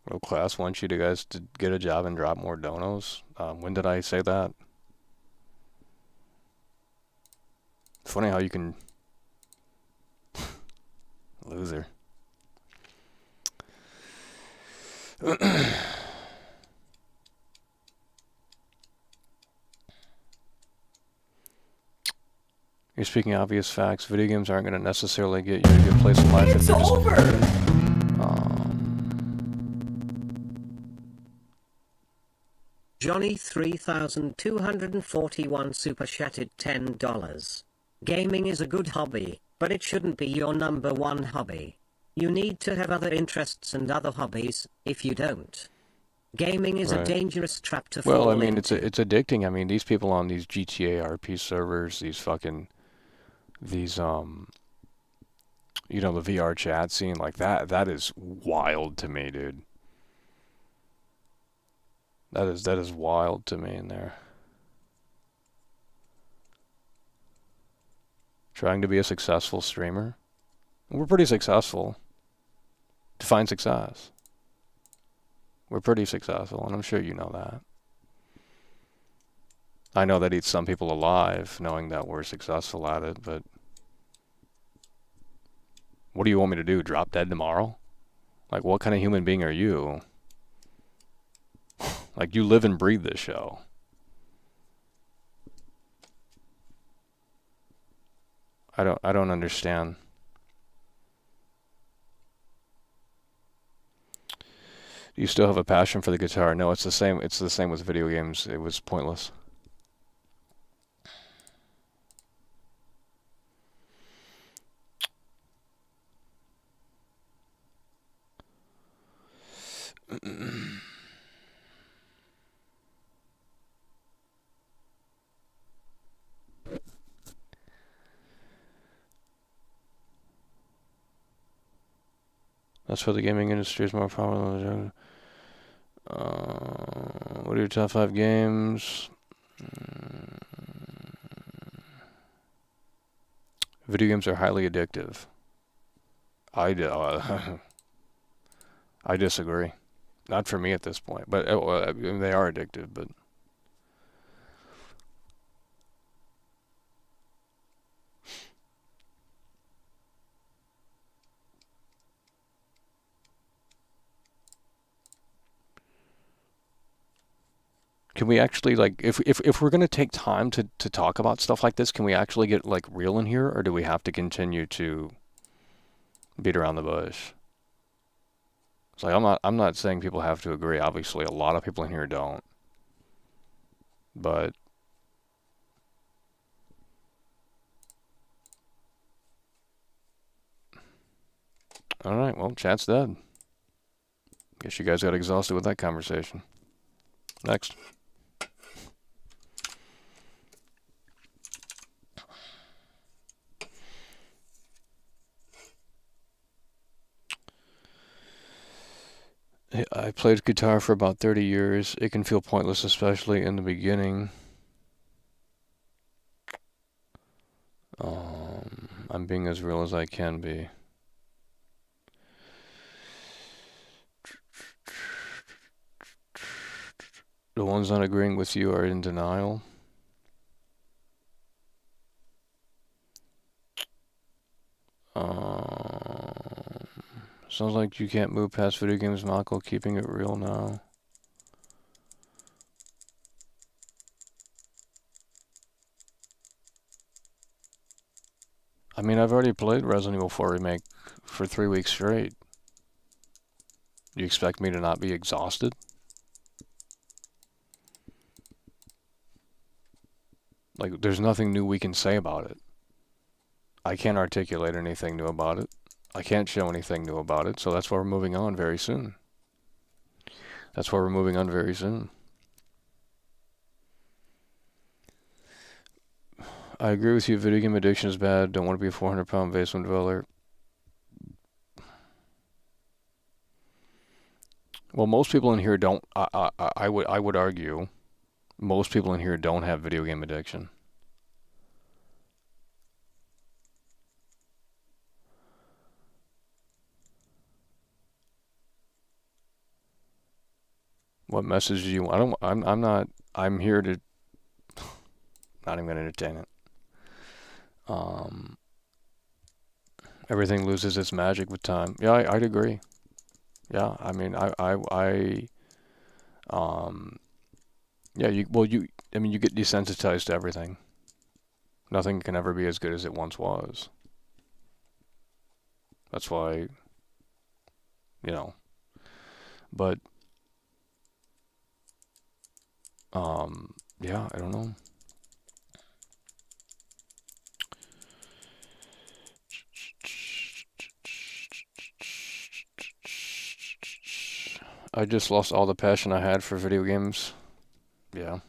Well, class wants you guys to get a job and drop more donos. When did I say that? Funny how you can... Loser. You're speaking obvious facts. Video games aren't going to necessarily get you a good place in life. It's over! Johnny 3241 super chatted $10. Gaming is a good hobby, but it shouldn't be your number one hobby. You need to have other interests and other hobbies. If you don't, gaming is a dangerous trap to fall into. Well, I mean, it's addicting. I mean, these people on these GTA RP servers, these fucking, these you know, the VR chat scene, like that is wild to me, dude. That is wild to me in there. Trying to be a successful streamer. We're pretty successful. Define success. We're pretty successful, and I'm sure you know that. I know that eats some people alive, knowing that we're successful at it, but... What do you want me to do? Drop dead tomorrow? Like, what kind of human being are you? Like, you live and breathe this show. I don't understand. Do you still have a passion for the guitar? No, it's the same with video games. It was pointless. That's why the gaming industry is more powerful. What are your top 5 games? Video games are highly addictive. I disagree. Not for me at this point, but they are addictive. But can we actually, like, if we're gonna take time to talk about stuff like this, can we actually get, like, real in here, or do we have to continue to beat around the bush? It's like, I'm not saying people have to agree. Obviously, a lot of people in here don't. But all right, well, chat's dead. Guess you guys got exhausted with that conversation. Next. I played guitar for about 30 years. It can feel pointless, especially in the beginning. I'm being as real as I can be. The ones not agreeing with you are in denial. Sounds like you can't move past video games, Mako, keeping it real now. I mean, I've already played Resident Evil 4 Remake for 3 weeks straight. You expect me to not be exhausted? Like, there's nothing new we can say about it. I can't articulate anything new about it. I can't show anything new about it, so that's why we're moving on very soon. That's why we're moving on very soon. I agree with you, video game addiction is bad. Don't want to be a 400-pound basement dweller. Well, most people in here don't. I would argue, most people in here don't have video game addiction. What message do you want? I'm not. I'm here to. Not even gonna entertain it. Everything loses its magic with time. Yeah, I'd agree. Yeah, I mean, yeah, I mean, you get desensitized to everything. Nothing can ever be as good as it once was. That's why, but, yeah, I don't know. I just lost all the passion I had for video games. Yeah.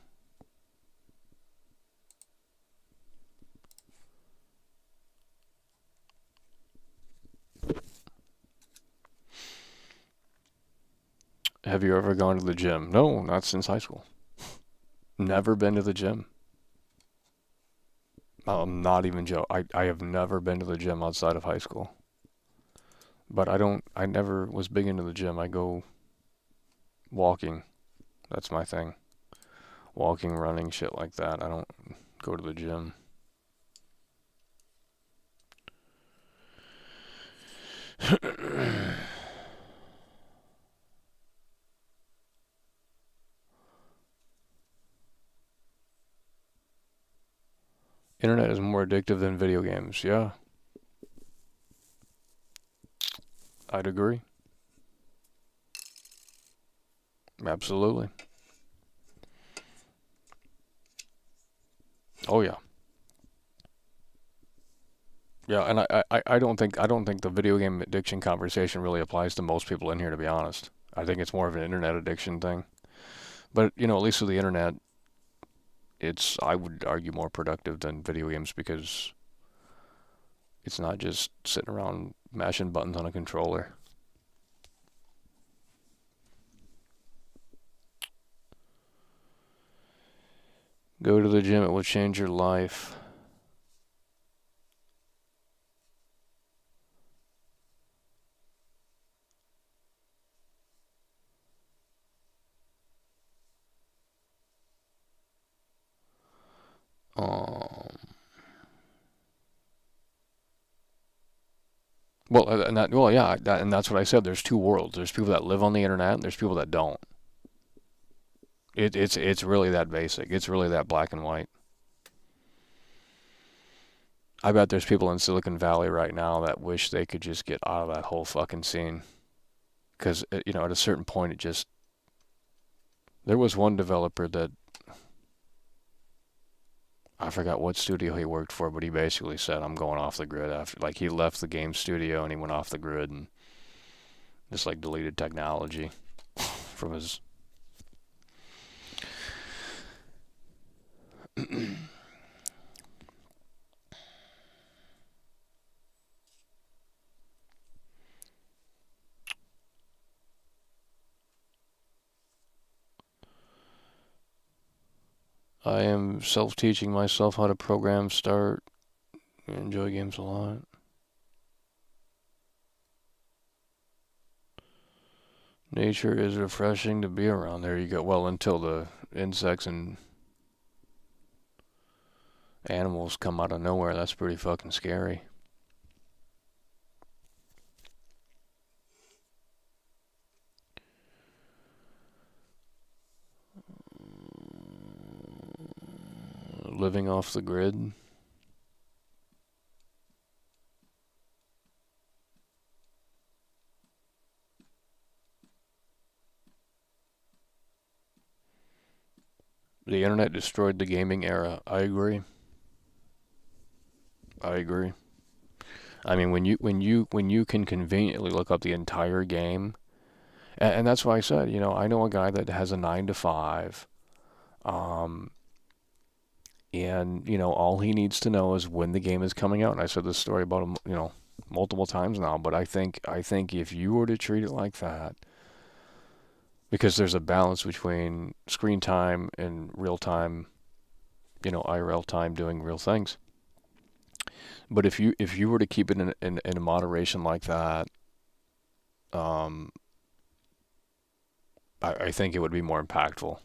Have you ever gone to the gym? No, not since high school. Never been to the gym. I'm not even joking. I have never been to the gym outside of high school. But I never was big into the gym. I go walking. That's my thing. Walking, running, shit like that. I don't go to the gym. Internet is more addictive than video games. Yeah. I'd agree. Absolutely. Oh yeah. Yeah, and I don't think the video game addiction conversation really applies to most people in here, to be honest. I think it's more of an internet addiction thing. But, at least with the internet, it's, I would argue, more productive than video games because it's not just sitting around mashing buttons on a controller. Go to the gym, it will change your life. And that's what I said. There's two worlds. There's people that live on the internet, and there's people that don't. It's really that basic. It's really that black and white. I bet there's people in Silicon Valley right now that wish they could just get out of that whole fucking scene. Because, at a certain point, there was one developer that, I forgot what studio he worked for, but he basically said, I'm going off the grid after, like, he left the game studio and he went off the grid and just, like, deleted technology from his... I am self-teaching myself how to program, start, enjoy games a lot. Nature is refreshing to be around. There you go. Well, until the insects and animals come out of nowhere, that's pretty fucking scary. Living off the grid. The internet destroyed the gaming era. I agree. I agree. I mean, when you can conveniently look up the entire game, and that's why I said, you know, I know a guy that has a 9 to 5, and you know, all he needs to know is when the game is coming out. And I said this story about him, you know, multiple times now. But I think if you were to treat it like that, because there's a balance between screen time and real time, you know, IRL time doing real things. But if you were to keep it in a moderation like that, I think it would be more impactful.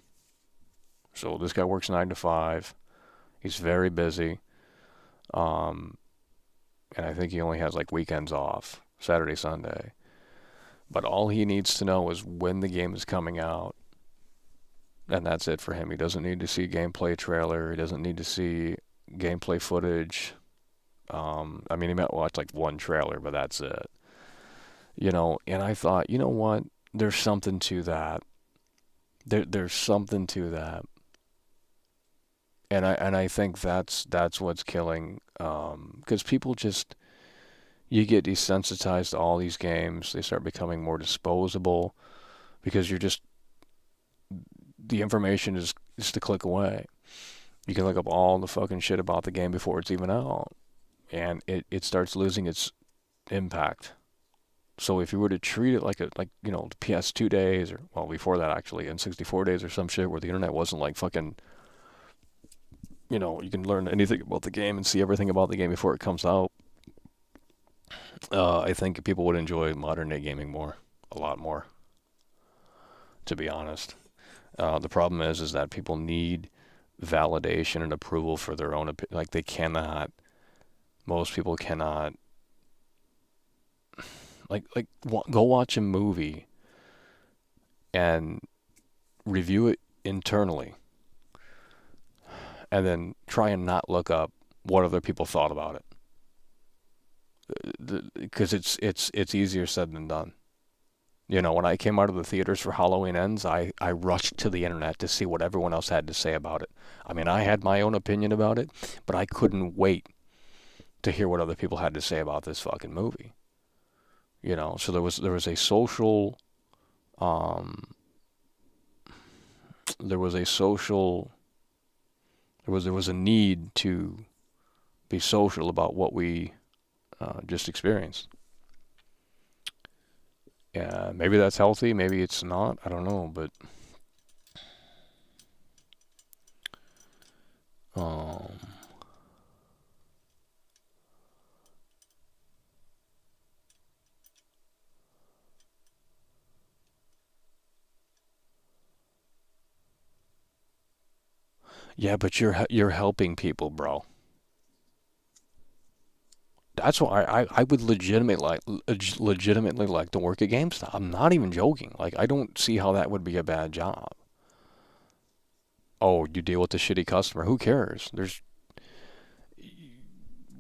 So this guy works 9 to 5. He's very busy. And I think he only has like weekends off, Saturday, Sunday. But all he needs to know is when the game is coming out. And that's it for him. He doesn't need to see gameplay trailer. He doesn't need to see gameplay footage. I mean, he might watch like one trailer, but that's it. You know, and I thought, you know what? There's something to that. There's something to that. And I think that's what's killing, because people just, you get desensitized to all these games. They start becoming more disposable because you're just, the information is just a click away. You can look up all the fucking shit about the game before it's even out, and it starts losing its impact. So if you were to treat it like you know, the PS2 days, or well, before that actually, N64 days or some shit, where the internet wasn't like fucking, you know, you can learn anything about the game and see everything about the game before it comes out. I think people would enjoy modern day gaming more, a lot more, to be honest. The problem is that people need validation and approval for their own opinion. Like, they cannot, most people cannot, go watch a movie and review it internally, and then try and not look up what other people thought about it, because it's easier said than done. You know, when I came out of the theaters for Halloween Ends, I rushed to the internet to see what everyone else had to say about it. I mean, I had my own opinion about it, but I couldn't wait to hear what other people had to say about this fucking movie. You know, so there was a social, there was a need to be social about what we just experienced. Yeah, maybe that's healthy, maybe it's not, I don't know, but yeah, but you're helping people, bro. That's why I would legitimately like to work at GameStop. I'm not even joking. Like, I don't see how that would be a bad job. Oh, you deal with the shitty customer. Who cares?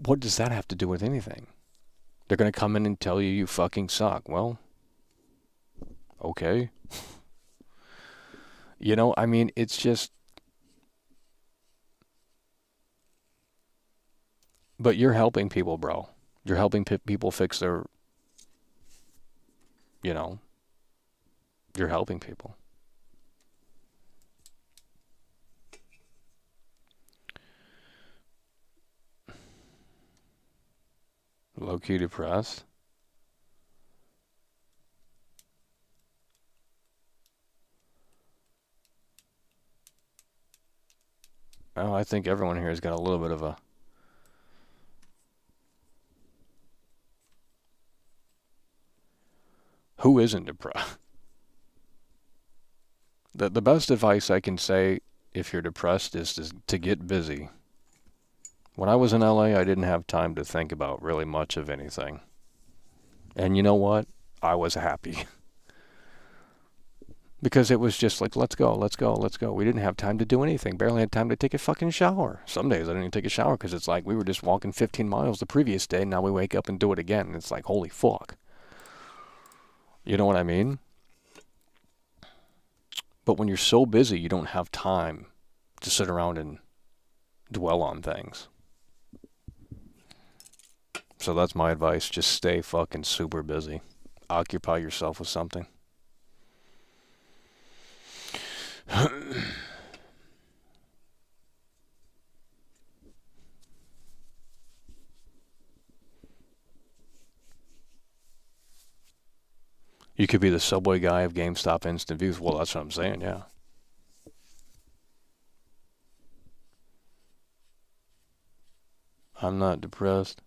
What does that have to do with anything? They're gonna come in and tell you you fucking suck. Well, okay. You know, I mean, it's just. But you're helping people, bro. You're helping people fix their, you know, you're helping people. Low-key depressed. Oh, I think everyone here has got a little bit of a. Who isn't depressed? The best advice I can say if you're depressed is to get busy. When I was in LA, I didn't have time to think about really much of anything. And you know what? I was happy. Because it was just like, let's go, let's go, let's go. We didn't have time to do anything. Barely had time to take a fucking shower. Some days I didn't even take a shower because it's like we were just walking 15 miles the previous day. Now we wake up and do it again. And it's like, holy fuck. You know what I mean? But when you're so busy, you don't have time to sit around and dwell on things. So that's my advice. Just stay fucking super busy. Occupy yourself with something. You could be the Subway guy of GameStop Instant Views. Well, that's what I'm saying, yeah. I'm not depressed.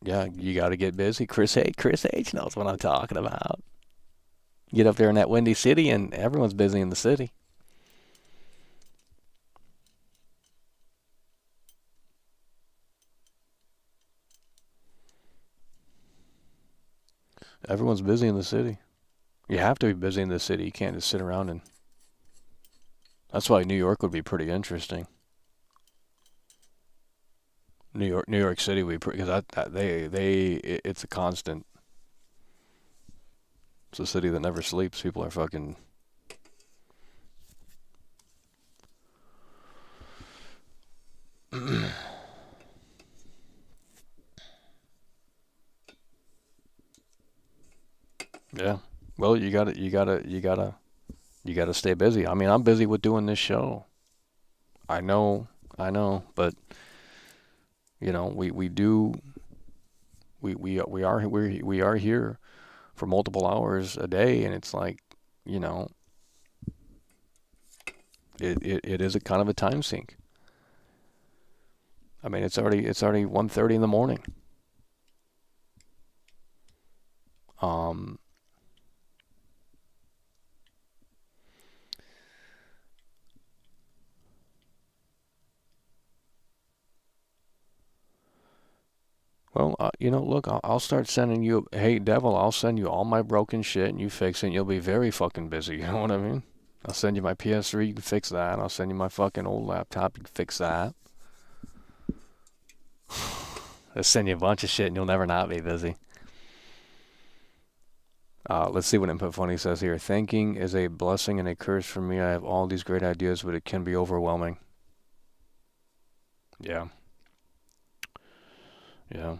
Yeah, you got to get busy. Chris H knows what I'm talking about. Get up there in that windy city and everyone's busy in the city. Everyone's busy in the city. You have to be busy in the city. You can't just sit around and... That's why New York would be pretty interesting. New York City would be because it's a constant. It's a city that never sleeps. People are fucking... Yeah. Well, you gotta stay busy. I mean, I'm busy with doing this show. I know, but you know, we are here for multiple hours a day, and it's like, you know, it is a kind of a time sink. I mean, it's already 1:30 in the morning. Well, you know, look, I'll start sending you, hey, Devil, I'll send you all my broken shit and you fix it and you'll be very fucking busy, you know what I mean? I'll send you my PS3, you can fix that. I'll send you my fucking old laptop, you can fix that. I'll send you a bunch of shit and you'll never not be busy. Let's see what Input Funny says here. Thinking is a blessing and a curse for me. I have all these great ideas, but it can be overwhelming. Yeah. Yeah.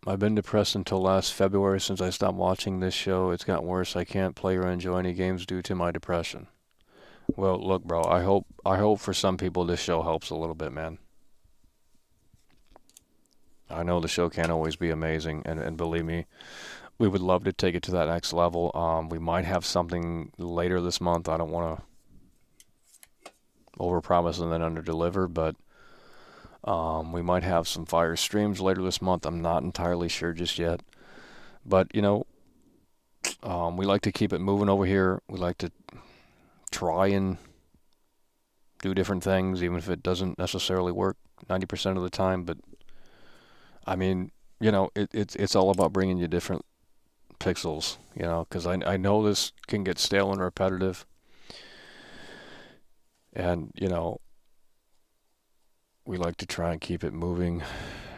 I've been depressed until last February since I stopped watching this show. It's gotten worse. I can't play or enjoy any games due to my depression. Well, look, bro, I hope for some people this show helps a little bit, man. I know the show can't always be amazing, and believe me, we would love to take it to that next level. We might have something later this month. I don't want to overpromise and then underdeliver, but we might have some fire streams later this month. I'm not entirely sure just yet. But, you know, we like to keep it moving over here. We like to try and do different things, even if it doesn't necessarily work 90% of the time. But, I mean, you know, it's all about bringing you different pixels, you know, because I know this can get stale and repetitive. And, you know, we like to try and keep it moving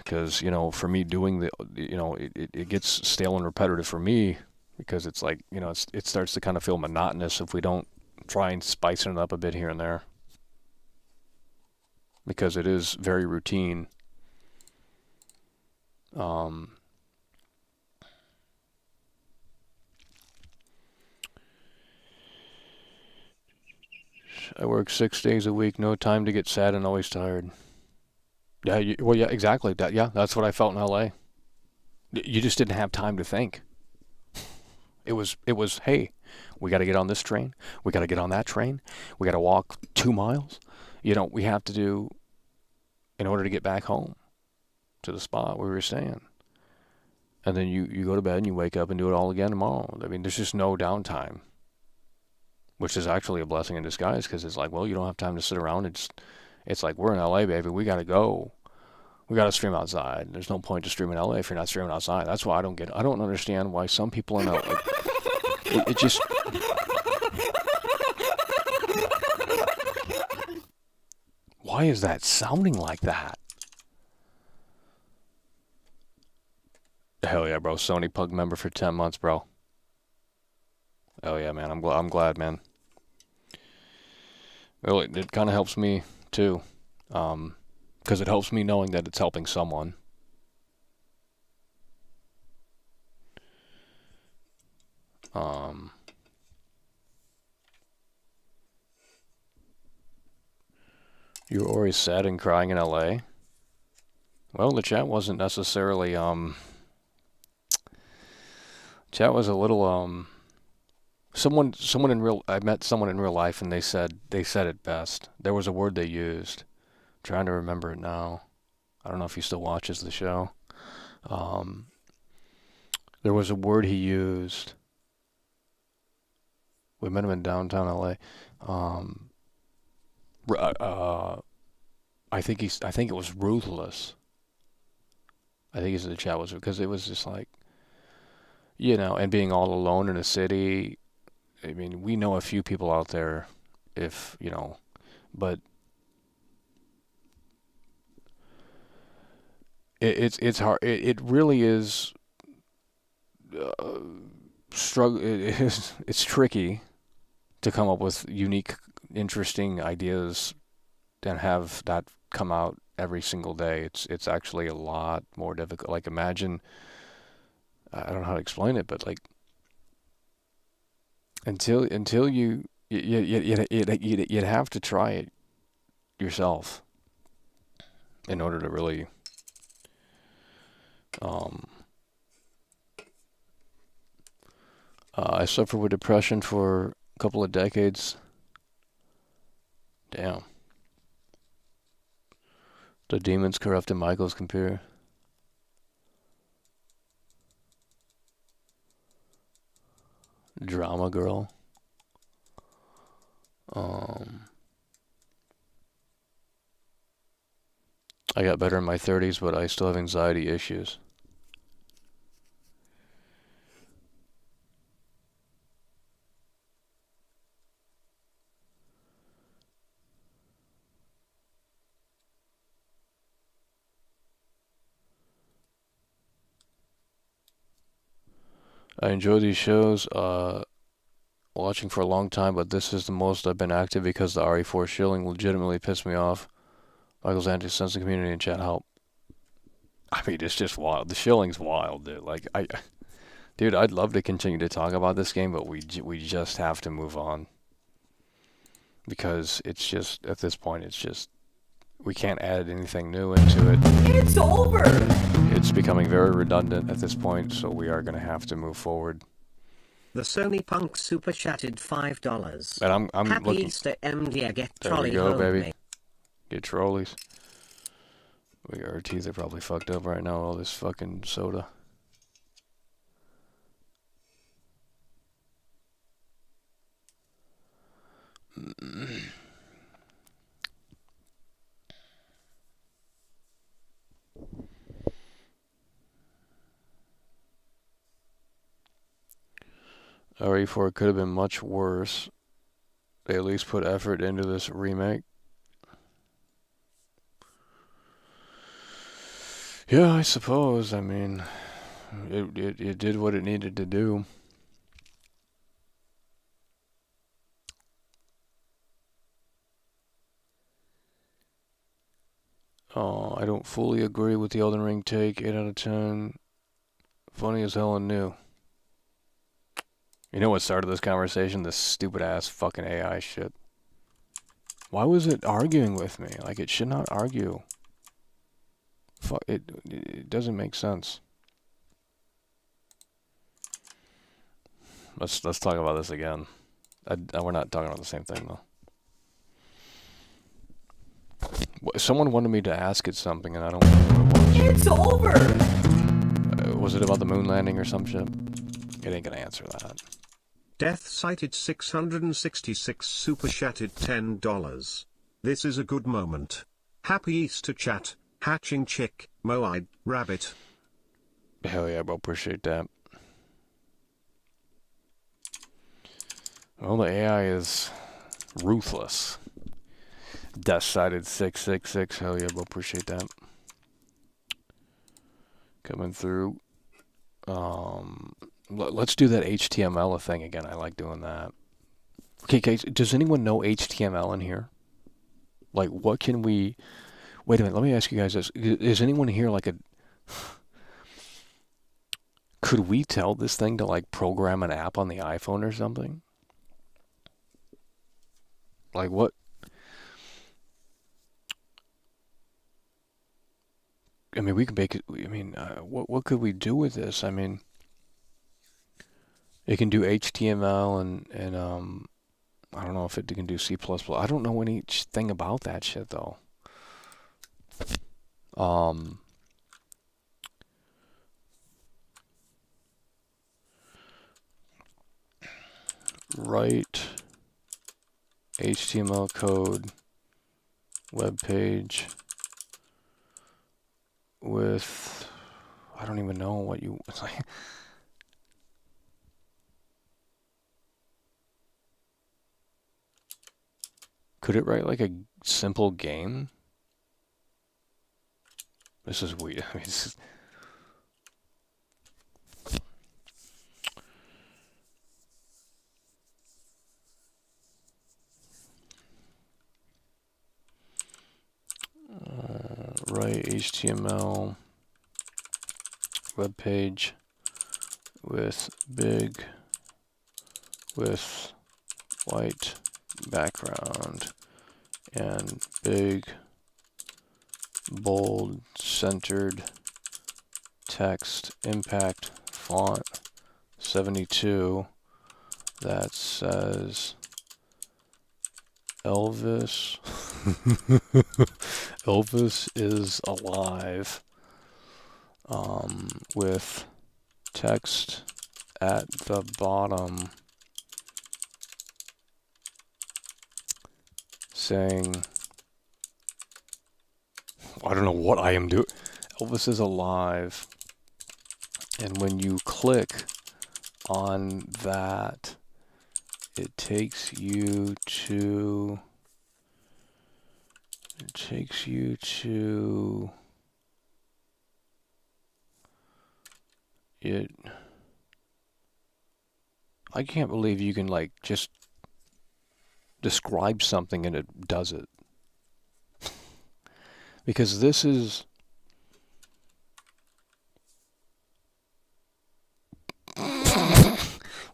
because, you know, for me doing it gets stale and repetitive for me because it's like, you know, it starts to kind of feel monotonous if we don't try and spice it up a bit here and there because it is very routine. I work 6 days a week, no time to get sad and always tired. Yeah, yeah, exactly. That's what I felt in LA. You just didn't have time to think. It was, hey, we got to get on this train. We got to get on that train. We got to walk 2 miles. You know, we have to do in order to get back home to the spot we were staying. and then you go to bed and you wake up and do it all again tomorrow. I mean, there's just no downtime, which is actually a blessing in disguise because it's like, well, you don't have time to sit around. It's like, we're in LA, baby. We got to go. We got to stream outside. There's no point to stream in LA if you're not streaming outside. That's why I don't understand why some people in LA, it just, why is that sounding like that? Hell yeah, bro. Sony Pug member for 10 months, bro. Hell yeah, man. I'm glad, man. Well, it kind of helps me, too. Because it helps me knowing that it's helping someone. You were always sad and crying in LA? Well, the chat wasn't necessarily, chat was a little, I met someone in real life and they said it best. There was a word they used. I'm trying to remember it now. I don't know if he still watches the show. There was a word he used. We met him in downtown LA. I think it was ruthless. I think the chat was, because it was just like, and being all alone in a city. I mean, we know a few people out there, but it's hard. It really is struggle. It's tricky to come up with unique, interesting ideas and have that come out every single day. It's actually a lot more difficult. Like, imagine, I don't know how to explain it, but like, until you'd have to try it yourself in order to really I suffered with depression for a couple of decades. Damn. The demons corrupted Michael's computer. Drama girl. I got better in my 30s, but I still have anxiety issues. I enjoy these shows, watching for a long time, but this is the most I've been active because the RE4 shilling legitimately pissed me off. Michael's anti-sense of community and chat help. I mean, it's just wild. The shilling's wild, dude. Like, dude, I'd love to continue to talk about this game, but we just have to move on. Because it's just, at this point, it's just, we can't add anything new into it. It's over! It's becoming very redundant at this point, so we are going to have to move forward. The Sony Punk super chatted $5. And I'm Happy looking. Easter, MD. Get There trolley we go, home, baby. mate. Get trolleys. Our teeth are probably fucked up right now, all this fucking soda. RE4 could have been much worse. They at least put effort into this remake. Yeah, I suppose. I mean, it did what it needed to do. I don't fully agree with the Elden Ring take. 8 out of 10. Funny as hell and new. You know what started this conversation? This stupid ass fucking AI shit. Why was it arguing with me? Like, it should not argue. Fuck, it doesn't make sense. Let's talk about this again. We're not talking about the same thing though. Someone wanted me to ask it something, and I don't remember what it was. It's over! Was it about the moon landing or some shit? It ain't gonna answer that. Death cited 666 super chatted $10. This is a good moment. Happy Easter chat, hatching chick, mo-eyed, rabbit. Hell yeah, bro, appreciate that. Well, the AI is ruthless. Death sided 666, hell yeah, bro, appreciate that. Coming through. Let's do that HTML thing again. I like doing that. Okay, guys, does anyone know HTML in here? Like, what can we... Wait a minute, let me ask you guys this. Is anyone here like a... Could we tell this thing to, like, program an app on the iPhone or something? Like, what... I mean, we could make it... I mean, what could we do with this? I mean... It can do HTML and I don't know if it can do C++. I don't know anything about that shit though. Write HTML code web page with I don't even know what you it's like. Could it write like a simple game? This is weird. I mean, this is... Write HTML web page with white background and big bold centered text impact font 72 that says Elvis Elvis is alive with text at the bottom saying, I don't know what I am doing. Elvis is alive. And when you click on that, it takes you to it. I can't believe you can like just describe something and it does it. Because this is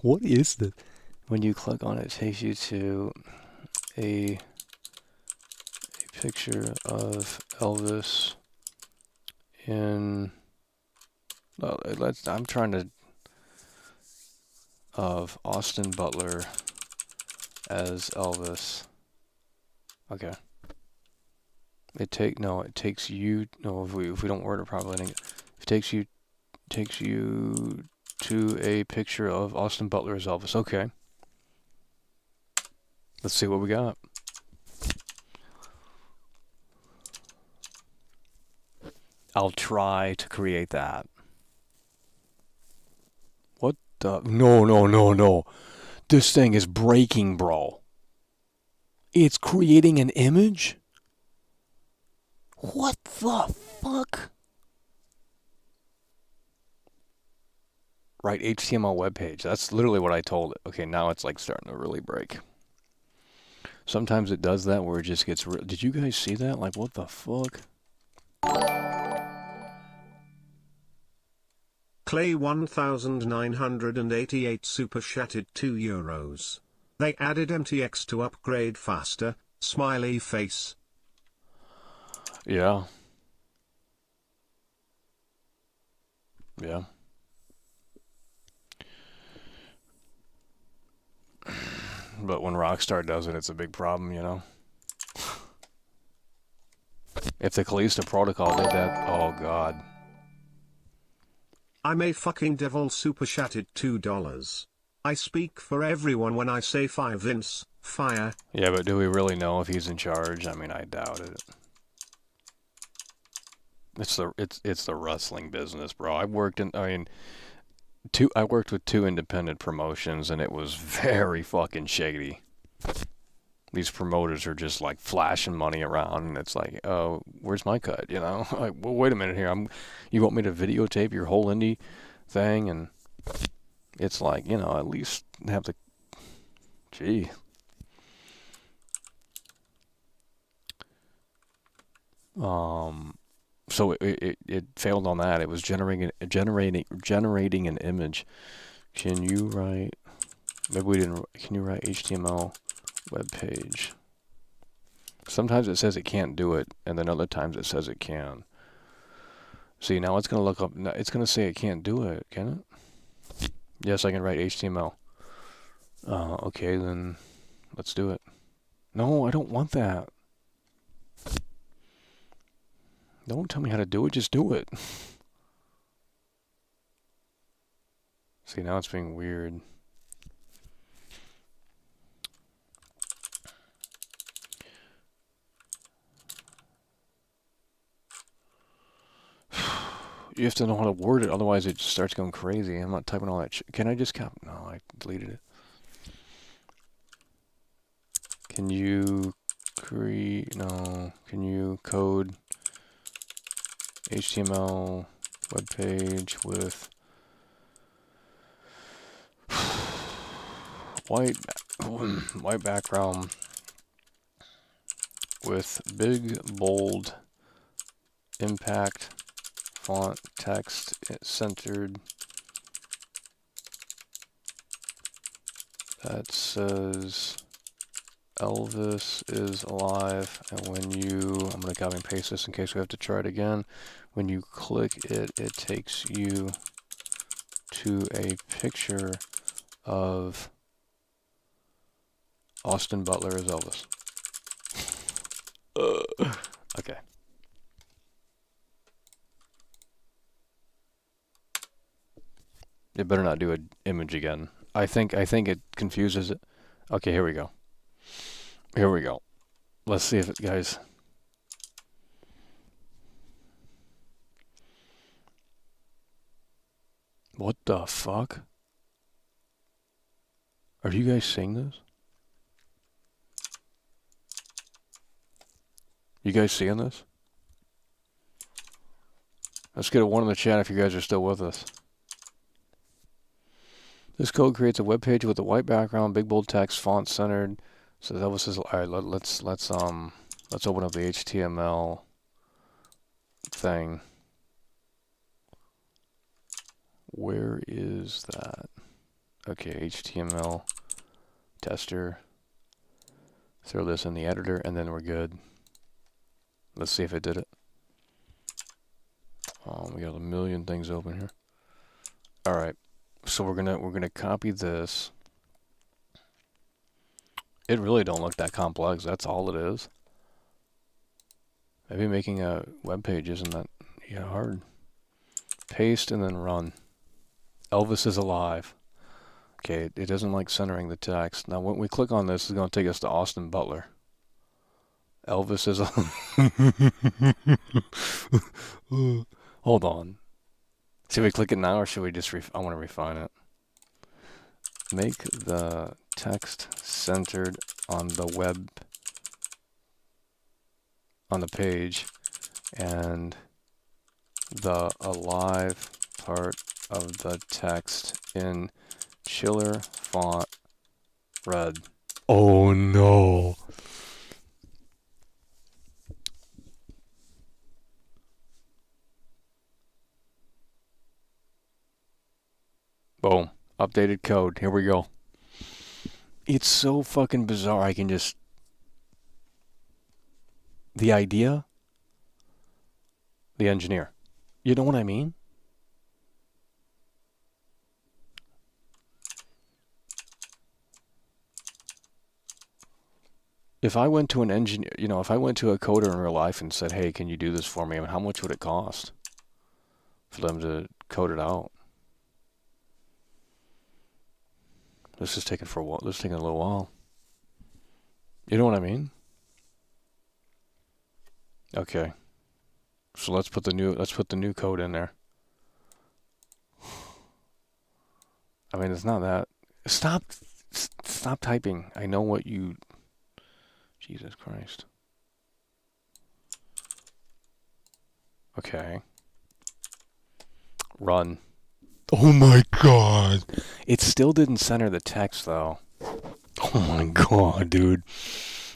what is this? When you click on it, it takes you to a picture of Elvis in I'm trying to of Austin Butler as Elvis. Okay. It takes you if we don't word it properly, it takes you to a picture of Austin Butler as Elvis. Okay. Let's see what we got. I'll try to create that. What the? No. This thing is breaking, bro. It's creating an image? What the fuck? Right, HTML web page. That's literally what I told it. Okay, now it's like starting to really break. Sometimes it does that where it just gets real. Did you guys see that? Like, what the fuck? Clay 1988 super chatted €2. They added MTX to upgrade faster, smiley face. Yeah. Yeah. But when Rockstar does it, it's a big problem, you know? If the Callisto Protocol did that, oh god. I'm a fucking devil super chatted $2. I speak for everyone when I say 5 Vince, fire. Yeah, but do we really know if he's in charge? I mean, I doubt it. It's the wrestling business, bro. I worked with 2 independent promotions, and it was very fucking shady. These promoters are just like flashing money around, and it's like, oh, where's my cut? You know, like, well, wait a minute here. You want me to videotape your whole indie thing? And it's like, you know, at least have the, gee. So it failed on that. It was generating an image. Can you write? Maybe we didn't. Can you write HTML web page? Sometimes it says it can't do it, and then other times it says it can. See, now it's gonna look up. It's gonna say it can't do it. Can it? Yes, I can write HTML. Okay, then let's do it. No, I don't want that. Don't tell me how to do it, just do it. See, now it's being weird. You have to know how to word it, otherwise it just starts going crazy. I'm not typing all that shit. Can I just copy? No, I deleted it. Can you no. Can you code HTML web page with white background with big bold impact font text centered that says Elvis is alive, and when you, I'm going to copy and paste this in case we have to try it again. When you click it, it takes you to a picture of Austin Butler as Elvis. Okay. It better not do an image again. I think it confuses it. Okay, here we go. Here we go. Let's see if it, guys. What the fuck? Are you guys seeing this? You guys seeing this? Let's get a 1 in the chat if you guys are still with us. This code creates a web page with a white background, big bold text, font centered. So that was his. All right, let's open up the HTML thing. Where is that? Okay, HTML tester. Throw this in the editor, and then we're good. Let's see if it did it. We got a million things open here. All right, so we're gonna copy this. It really don't look that complex. That's all it is. Maybe making a web page isn't that hard. Paste and then run. Elvis is alive. Okay, it doesn't like centering the text. Now when we click on this, it's going to take us to Austin Butler. Elvis is Hold on. Should we click it now, or should we just I want to refine it. Make the text centered on the web, on the page, and the alive part of the text in chiller font red. Oh no. Boom. Updated code. Here we go. It's so fucking bizarre. I can just... The idea? The engineer. You know what I mean? If I went to an engineer, if I went to a coder in real life and said, hey, can you do this for me? I mean, how much would it cost for them to code it out? This is taking for a while. This is taking a little while. You know what I mean? Okay. So let's put the new code in there. I mean, it's not that. Stop typing. I know what you. Jesus Christ. Okay. Run. Oh my god. It still didn't center the text though. Oh my god, dude.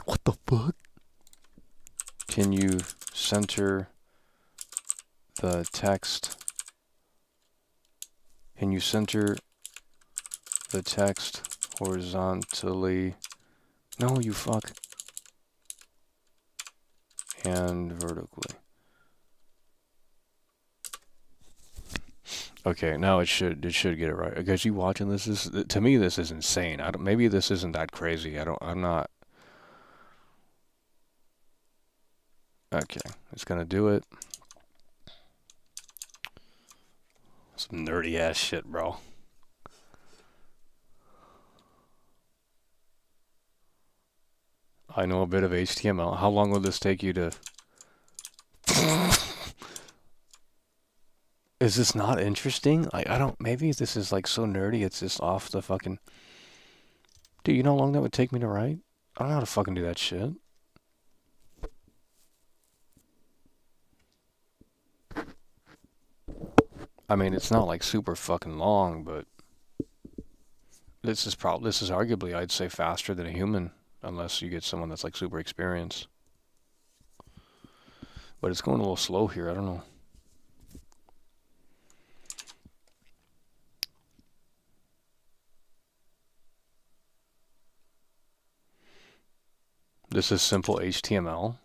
What the fuck? Can you center the text? Can you center the text horizontally? No, you fuck. And vertically. Okay, now it should get it right. Guys, you watching this? To me, this is insane. Maybe this isn't that crazy. I'm not. Okay, it's gonna do it. Some nerdy ass shit, bro. I know a bit of HTML. How long will this take you to... Is this not interesting? Like, maybe this is like so nerdy it's just off the fucking... Dude, you know how long that would take me to write? I don't know how to fucking do that shit. I mean, it's not like super fucking long, but... This is arguably, I'd say, faster than a human. Unless you get someone that's like super experienced. But it's going a little slow here, I don't know. This is simple HTML.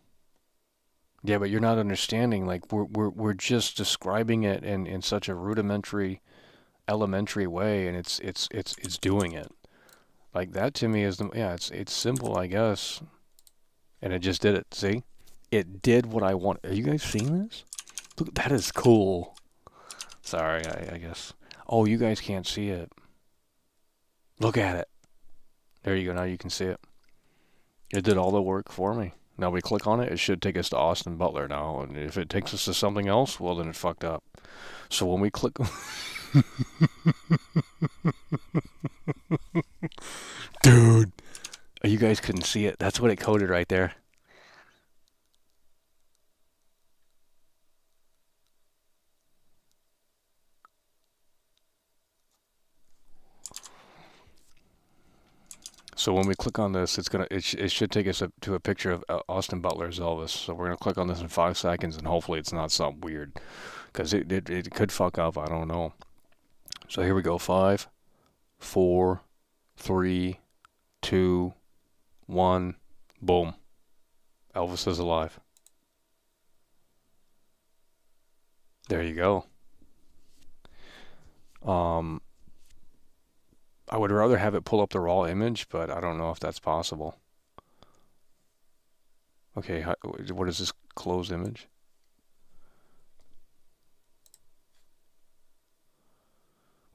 Yeah, but you're not understanding. Like we're just describing it in such a rudimentary, elementary way, and it's doing it. Like that to me is it's simple, I guess. And it just did it. See, it did what I want. Are you guys seeing this? Look, that is cool. Sorry, I guess. Oh, you guys can't see it. Look at it. There you go. Now you can see it. It did all the work for me. Now we click on it, it should take us to Austin Butler now. And if it takes us to something else, well, then it fucked up. So when we click... Dude. You guys couldn't see it. That's what it coded right there. So when we click on this, it should take us to a picture of Austin Butler's Elvis. So we're gonna click on this in 5 seconds, and hopefully it's not something weird, because it could fuck up. I don't know. So here we go. 5, 4, 3, 2, 1. Boom. Elvis is alive. There you go. I would rather have it pull up the raw image, but I don't know if that's possible. Okay, what is this closed image?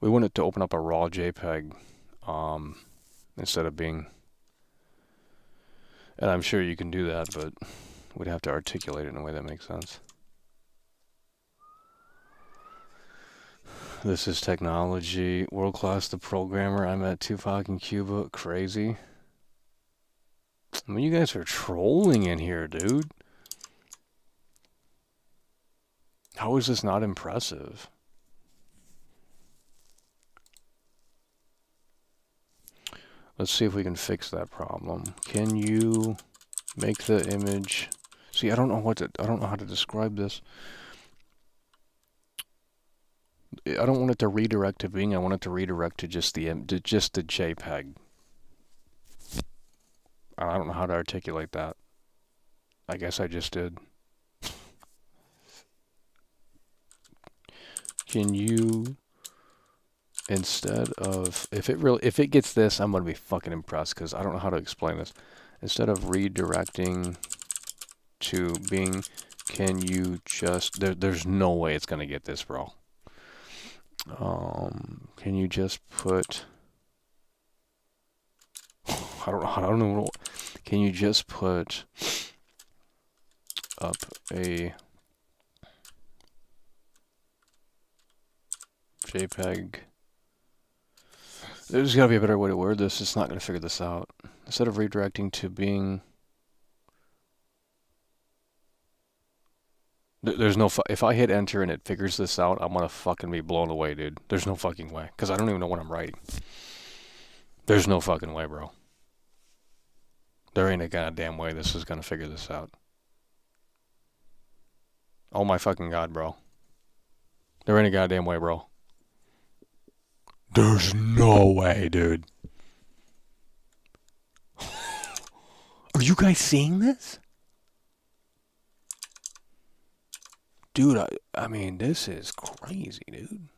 We want it to open up a raw JPEG instead of being... And I'm sure you can do that, but we'd have to articulate it in a way that makes sense. This is technology. World class, the programmer. I'm at Tupac and Cuba. Crazy. I mean, you guys are trolling in here, dude. How is this not impressive? Let's see if we can fix that problem. Can you make the image... See, I don't know how to describe this. I don't want it to redirect to Bing. I want it to redirect to just the JPEG. I don't know how to articulate that. I guess I just did. Can you, instead of, if it gets this, I'm gonna be fucking impressed, because I don't know how to explain this. Instead of redirecting to Bing, can you just, there's no way it's gonna get this, bro. Can you just put I don't know. Can you just put up a JPEG? There's got to be a better way to word this. It's not going to figure this out. Instead of redirecting to being... There's no... If I hit enter and it figures this out, I'm going to fucking be blown away, dude. There's no fucking way. Because I don't even know what I'm writing. There's no fucking way, bro. There ain't a goddamn way this is going to figure this out. Oh my fucking god, bro. There ain't a goddamn way, bro. There's no way, dude. Are you guys seeing this? Dude, I mean, this is crazy, dude.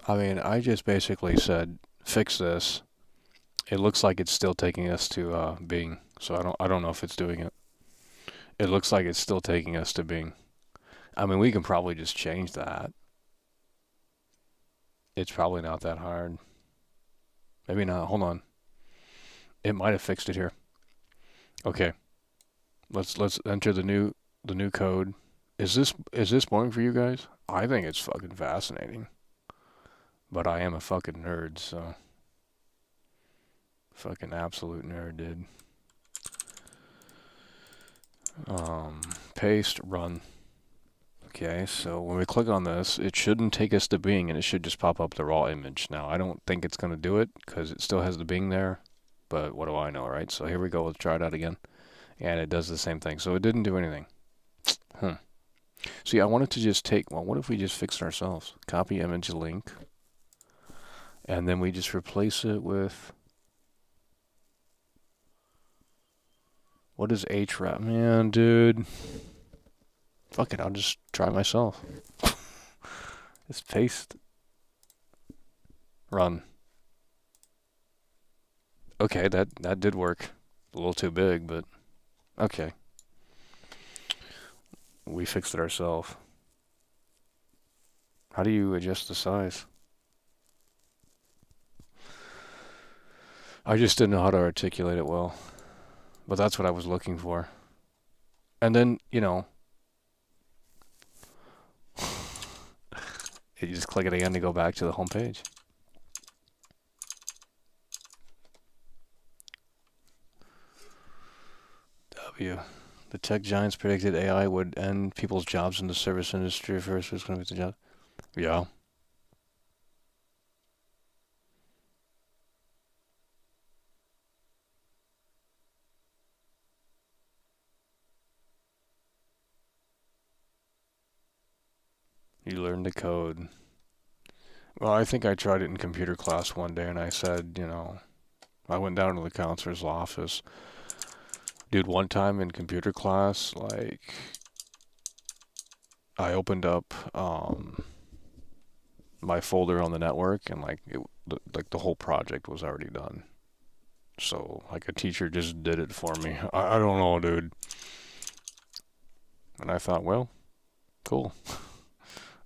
I mean, I just basically said, fix this. It looks like it's still taking us to Bing, so I don't know if it's doing it. It looks like it's still taking us to Bing. I mean, we can probably just change that. It's probably not that hard. Maybe not. Hold on. It might have fixed it here. Okay. Let's enter the new code. Is this boring for you guys? I think it's fucking fascinating. But I am a fucking nerd, so fucking absolute nerd, dude. Paste, run. Okay, so when we click on this, it shouldn't take us to Bing, and it should just pop up the raw image. Now, I don't think it's going to do it, because it still has the Bing there, but what do I know, right? So here we go, let's try it out again, and it does the same thing. So it didn't do anything. See, I wanted to just take, well, what if we just fixed it ourselves? Copy image link, and then we just replace it with... What is href? Man, dude. Fuck it, I'll just try myself. Just paste. Run. Okay, that did work. A little too big, but okay. We fixed it ourselves. How do you adjust the size? I just didn't know how to articulate it well. But that's what I was looking for. And then, you know, you just click it again to go back to the home page. W. The tech giants predicted AI would end people's jobs in the service industry. First was going to be the job. Yeah. You learn to code. Well, I think I tried it in computer class one day, and I said, you know, I went down to the counselor's office. Dude, one time in computer class, like, I opened up my folder on the network, and like the whole project was already done. So like a teacher just did it for me. I don't know, dude. And I thought, well, cool.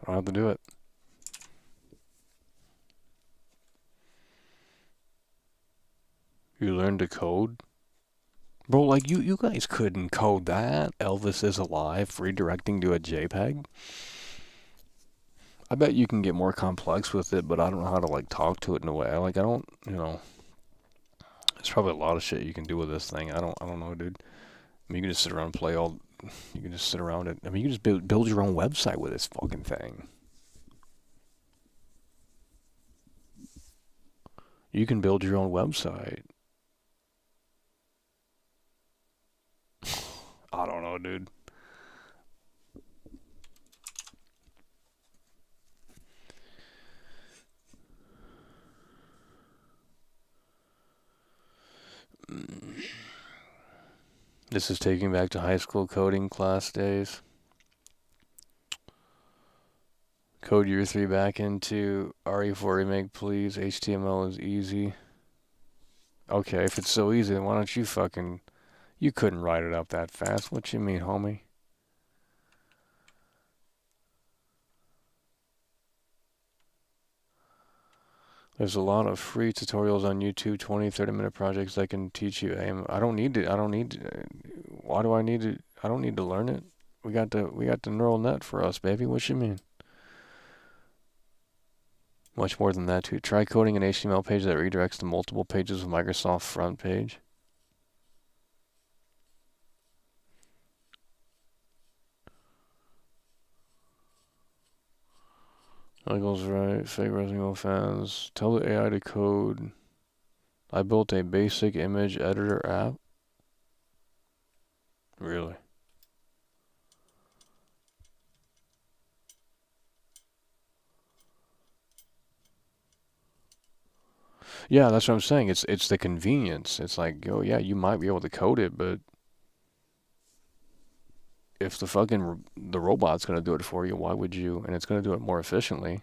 I don't have to do it. You learned to code? Bro, like, you guys couldn't code that. Elvis is alive, redirecting to a JPEG. I bet you can get more complex with it, but I don't know how to, like, talk to it in a way. Like, I don't, you know. There's probably a lot of shit you can do with this thing. I don't know, dude. I mean, you can just sit around and play all... You can just sit around it. I mean, you can just build your own website with this fucking thing. You can build your own website. I don't know, dude. This is taking back to high school coding class days. Code year 3 back into RE4 Remake, please. HTML is easy. Okay, if it's so easy, then why don't you fucking... You couldn't write it up that fast. What you mean, homie? There's a lot of free tutorials on YouTube, 20, 30-minute projects that can teach you aim. I don't need to, why do I need to, I don't need to learn it. We got the neural net for us, baby. What you mean? Much more than that, too. Try coding an HTML page that redirects to multiple pages of Microsoft front page. Michael's right. Fake Resident Evil fans. Tell the AI to code. I built a basic image editor app. Really? Yeah, that's what I'm saying. It's the convenience. It's like, oh yeah, you might be able to code it, but if the robot's gonna do it for you, why would you? And it's gonna do it more efficiently.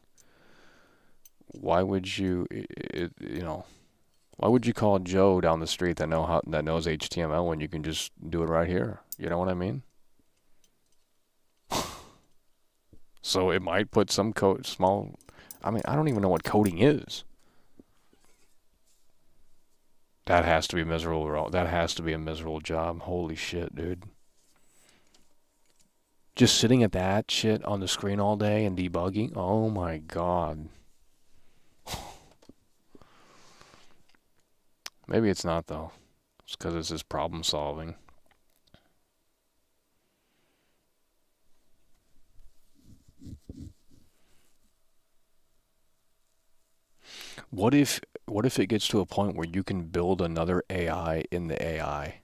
Why would you? Why would you call Joe down the street that knows HTML when you can just do it right here? You know what I mean? So it might put some code small. I mean, I don't even know what coding is. That has to be miserable. That has to be a miserable job. Holy shit, dude. Just sitting at that shit on the screen all day and debugging. Oh my god. Maybe it's not, though. It's because it's just problem solving. What if it gets to a point where you can build another AI in the AI?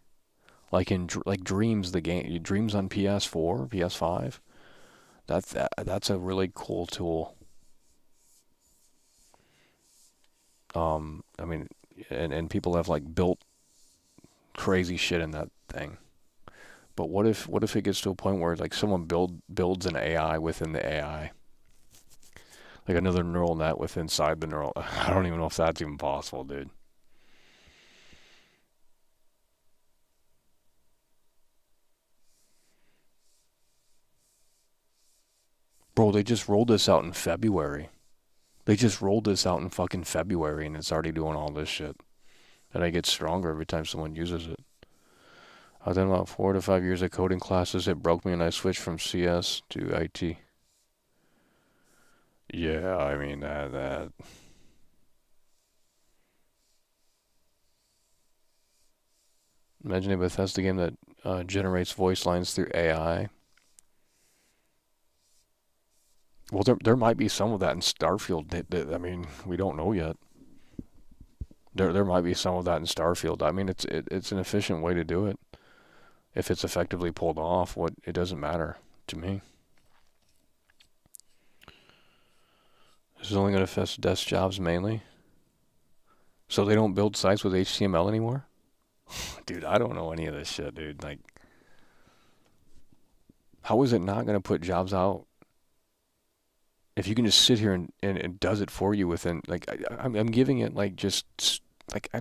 Like in Dreams, the game, Dreams on PS4, PS5. That's a really cool tool. I mean, and people have like built crazy shit in that thing. But what if it gets to a point where like someone builds an AI within the AI? Like another neural net inside the neural. I don't even know if that's even possible, dude. Bro, they just rolled this out in February. They just rolled this out in fucking February and it's already doing all this shit. And it gets stronger every time someone uses it. I've done about 4 to 5 years of coding classes. It broke me and I switched from CS to IT. Yeah, I mean, that. Imagine a Bethesda game that generates voice lines through AI. Well, there might be some of that in Starfield. I mean, we don't know yet. There might be some of that in Starfield. I mean, it's an efficient way to do it. If it's effectively pulled off, it doesn't matter to me. This is only going to affect desk jobs mainly. So they don't build sites with HTML anymore? Dude, I don't know any of this shit, dude. Like, how is it not going to put jobs out? If you can just sit here and it does it for you within, like, I'm giving it, like, just, like, I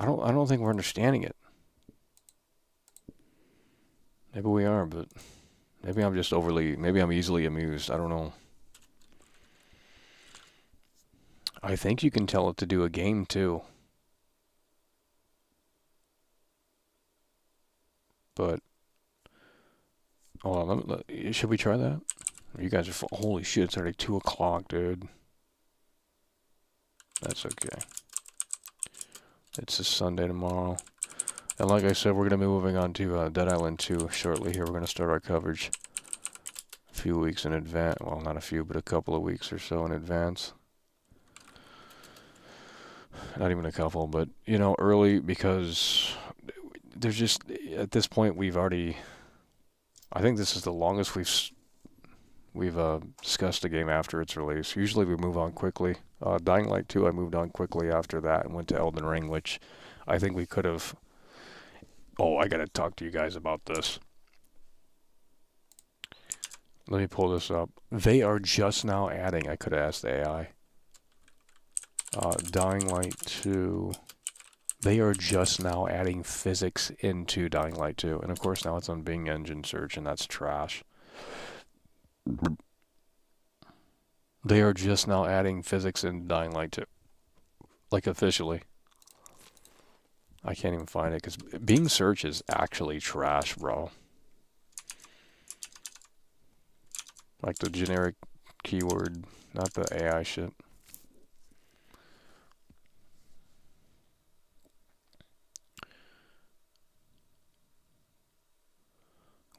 don't think we're understanding it. Maybe we are, but maybe I'm just maybe I'm easily amused. I don't know. I think you can tell it to do a game, too. But, hold on, should we try that? You guys are holy shit, it's already 2 o'clock, dude. That's okay. It's a Sunday tomorrow. And like I said, we're going to be moving on to Dead Island 2 shortly here. We're going to start our coverage a few weeks in advance. Well, not a few, but a couple of weeks or so in advance. Not even a couple, but, you know, early, because there's just, at this point, we've already, I think this is the longest we've discussed a game after its release. Usually we move on quickly. Dying Light 2, I moved on quickly after that and went to Elden Ring, which I think we could have. Oh, I gotta talk to you guys about this. Let me pull this up. They are just now adding, I could have asked the AI. Dying Light 2. They are just now adding physics into Dying Light 2. And of course now it's on Bing Engine Search, and that's trash. They are just now adding physics in Dying Light 2. Like, officially. I can't even find it, because Bing search is actually trash, bro. Like the generic keyword, not the AI shit.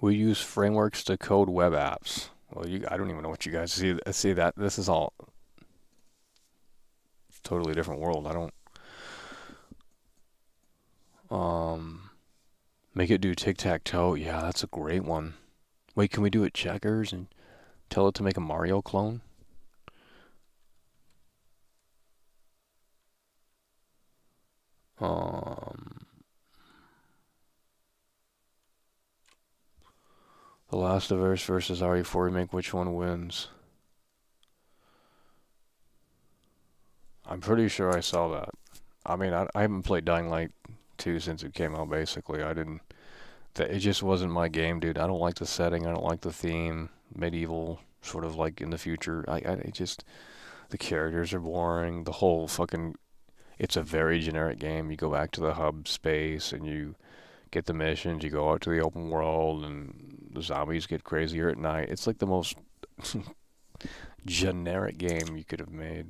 We use frameworks to code web apps. Well, I don't even know what you guys see that. This is all totally different world. I don't. Make it do tic-tac-toe. Yeah, that's a great one. Wait, can we do it checkers and tell it to make a Mario clone? The Last of Us versus RE4 Remake, which one wins? I'm pretty sure I saw that. I mean, I haven't played Dying Light 2 since it came out, basically. It just wasn't my game, dude. I don't like the setting. I don't like the theme. Medieval, sort of like in the future. The characters are boring. The whole fucking... It's a very generic game. You go back to the hub space and you get the missions. You go out to the open world and the zombies get crazier at night. It's like the most generic game you could have made.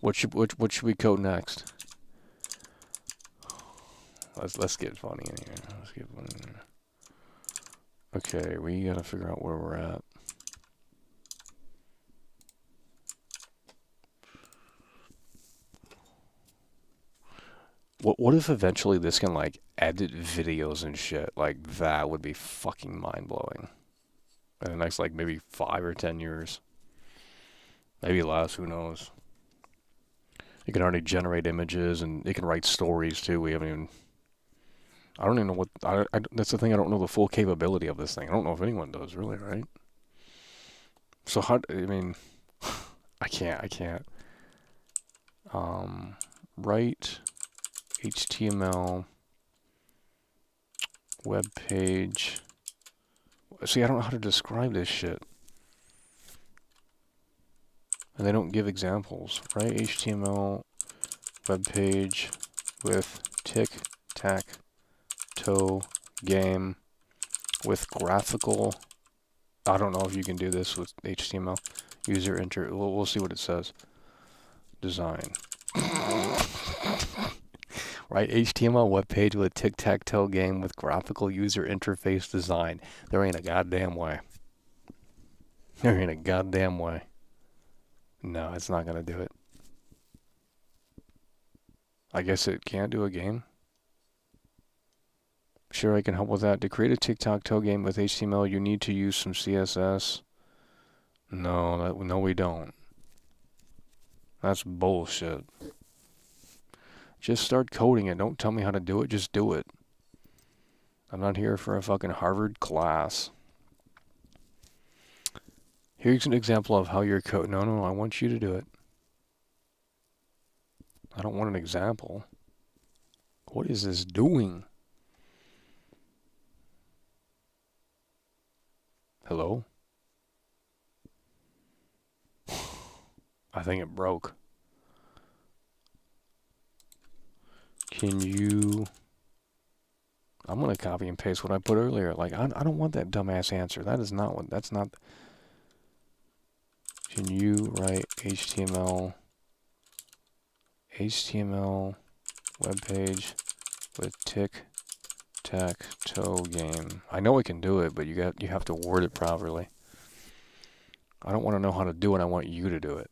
What should we code next? Let's get funny in here. Let's get funny in here. Okay, we gotta figure out where we're at. What if eventually this can like edit videos and shit? Like that would be fucking mind blowing. In the next like maybe 5 or 10 years, maybe less. Who knows? It can already generate images and it can write stories too. I don't even know what. That's the thing. I don't know the full capability of this thing. I don't know if anyone does really, right? So I can't. Write HTML web page. See, I don't know how to describe this shit. And they don't give examples. Write HTML web page with tic-tac-toe game with graphical. I don't know if you can do this with HTML. User enter. We'll see what it says. Design. Right, HTML web page with tic-tac-toe game with graphical user interface design. There ain't a goddamn way. There ain't a goddamn way. No, it's not gonna do it. I guess it can't do a game. Sure, I can help with that. To create a tic-tac-toe game with HTML, you need to use some CSS. No, we don't. That's bullshit. Just start coding it. Don't tell me how to do it. Just do it. I'm not here for a fucking Harvard class. Here's an example of how your code... No, I want you to do it. I don't want an example. What is this doing? Hello? I think it broke. Can you... I'm going to copy and paste what I put earlier. Like, I don't want that dumbass answer. That is not what... That's not... Can you write HTML web page with tic-tac-toe game? I know I can do it, but you have to word it properly. I don't want to know how to do it. I want you to do it.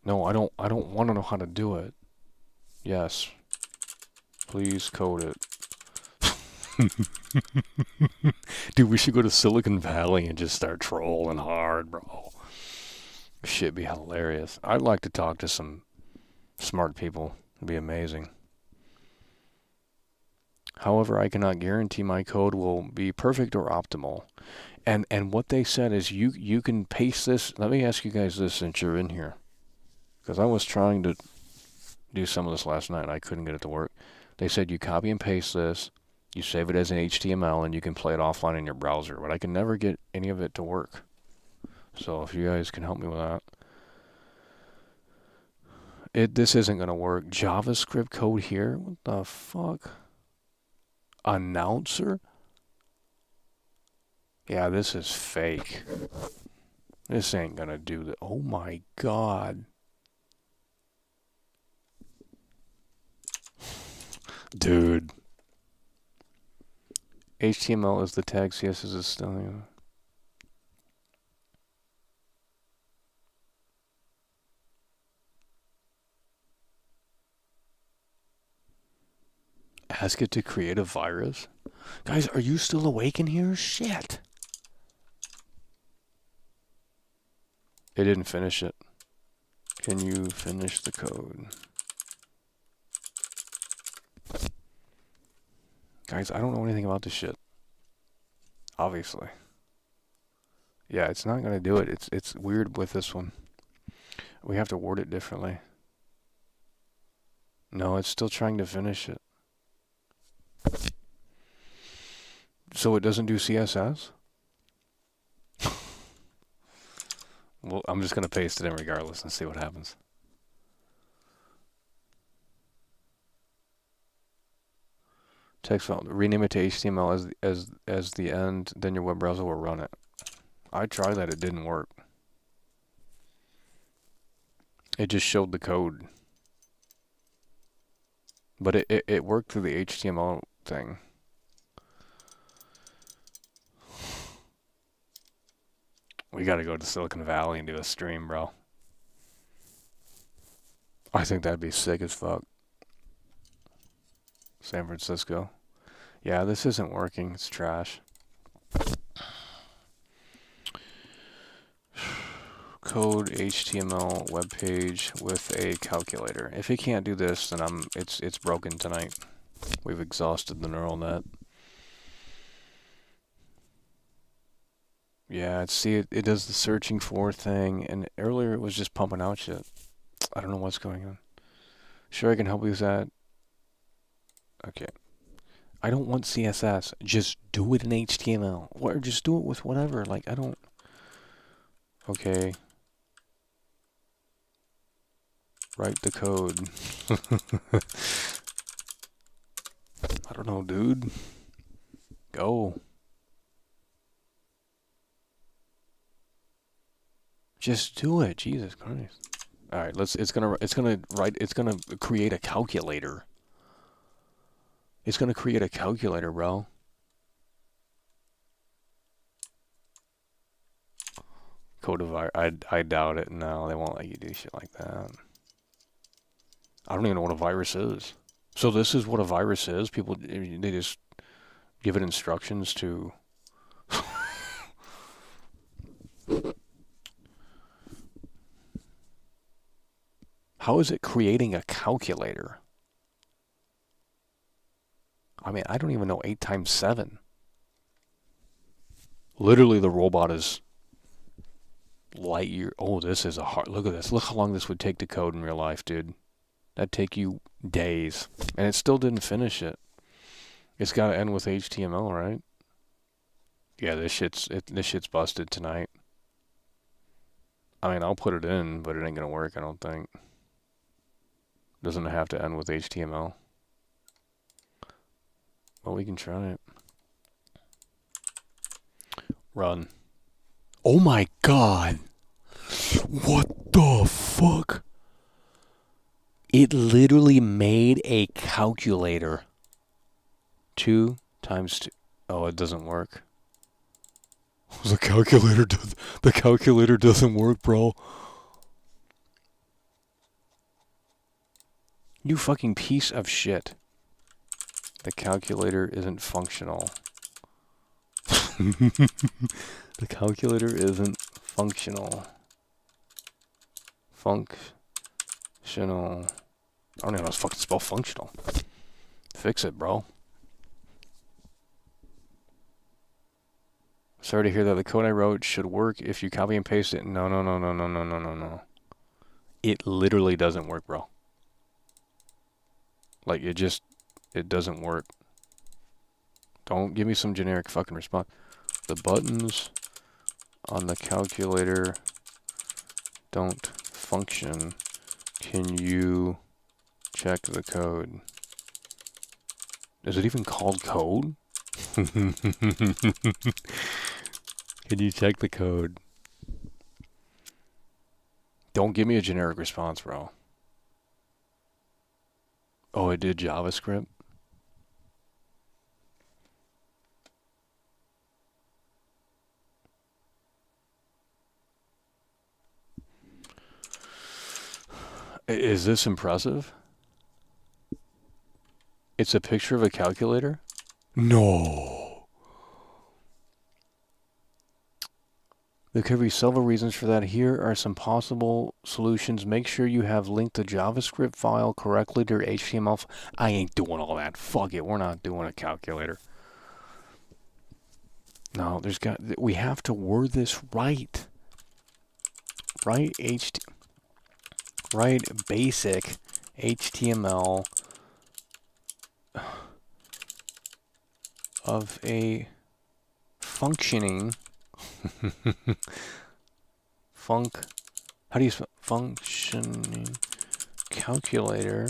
No, I don't want to know how to do it. Yes. Please code it. Dude, we should go to Silicon Valley and just start trolling hard, bro. Shit'd be hilarious. I'd like to talk to some smart people. It'd be amazing. However, I cannot guarantee my code will be perfect or optimal. And what they said is you can paste this. Let me ask you guys this since you're in here. Because I was trying to do some of this last night and I couldn't get it to work. They said you copy and paste this, you save it as an HTML, and you can play it offline in your browser. But I can never get any of it to work. So if you guys can help me with that. This isn't gonna work. JavaScript code here? What the fuck? Announcer? Yeah, this is fake. This ain't gonna do that. Oh my god. Dude. HTML is the tag, CSS is still... Ask it to create a virus? Guys, are you still awake in here? Shit. It didn't finish it. Can you finish the code? Guys, I don't know anything about this shit. Obviously. Yeah, it's not gonna do it. It's weird with this one. We have to word it differently. No, it's still trying to finish it. So it doesn't do CSS? Well, I'm just gonna paste it in regardless and see what happens. Text file. Rename it to HTML as the end, then your web browser will run it. I tried that, it didn't work. It just showed the code. But it worked through the HTML thing. We gotta go to Silicon Valley and do a stream, bro. I think that'd be sick as fuck. San Francisco. Yeah, this isn't working. It's trash. Code HTML web page with a calculator. If it can't do this, then it's broken tonight. We've exhausted the neural net. Yeah, it does the searching for thing, and earlier it was just pumping out shit. I don't know what's going on. Sure, I can help you with that. Okay. I don't want CSS. Just do it in HTML. Or just do it with whatever. Like, I don't... Okay. Write the code. I don't know, dude. Go. Just do it. Jesus Christ. All right, it's gonna create a calculator. It's gonna create a calculator, bro. Code of I doubt it. No, they won't let you do shit like that. I don't even know what a virus is. So this is what a virus is? People, they just give it instructions to... How is it creating a calculator? I mean, I don't even know 8 times 7. Literally, the robot is light year. Oh, this is a hard... Look at this. Look how long this would take to code in real life, dude. That'd take you days. And it still didn't finish it. It's got to end with HTML, right? Yeah, this shit's busted tonight. I mean, I'll put it in, but it ain't gonna work, I don't think. Doesn't have to end with HTML. Well, we can try it. Run. Oh my god! What the fuck? It literally made a calculator. 2 times 2. Oh, it doesn't work. The calculator doesn't work, bro. You fucking piece of shit. The calculator isn't functional. The calculator isn't functional. Functional. I don't even know how to fucking spell functional. Fix it, bro. Sorry to hear that. The code I wrote should work if you copy and paste it. No. It literally doesn't work, bro. Like, it doesn't work. Don't give me some generic fucking response. The buttons on the calculator don't function. Can you check the code? Is it even called code? Can you check the code? Don't give me a generic response, bro. Oh, it did JavaScript? Is this impressive? It's a picture of a calculator? No. There could be several reasons for that. Here are some possible solutions. Make sure you have linked the JavaScript file correctly to your HTML. I ain't doing all that. Fuck it. We're not doing a calculator. No, we have to word this right. Right basic HTML of a functioning how do you spell functioning calculator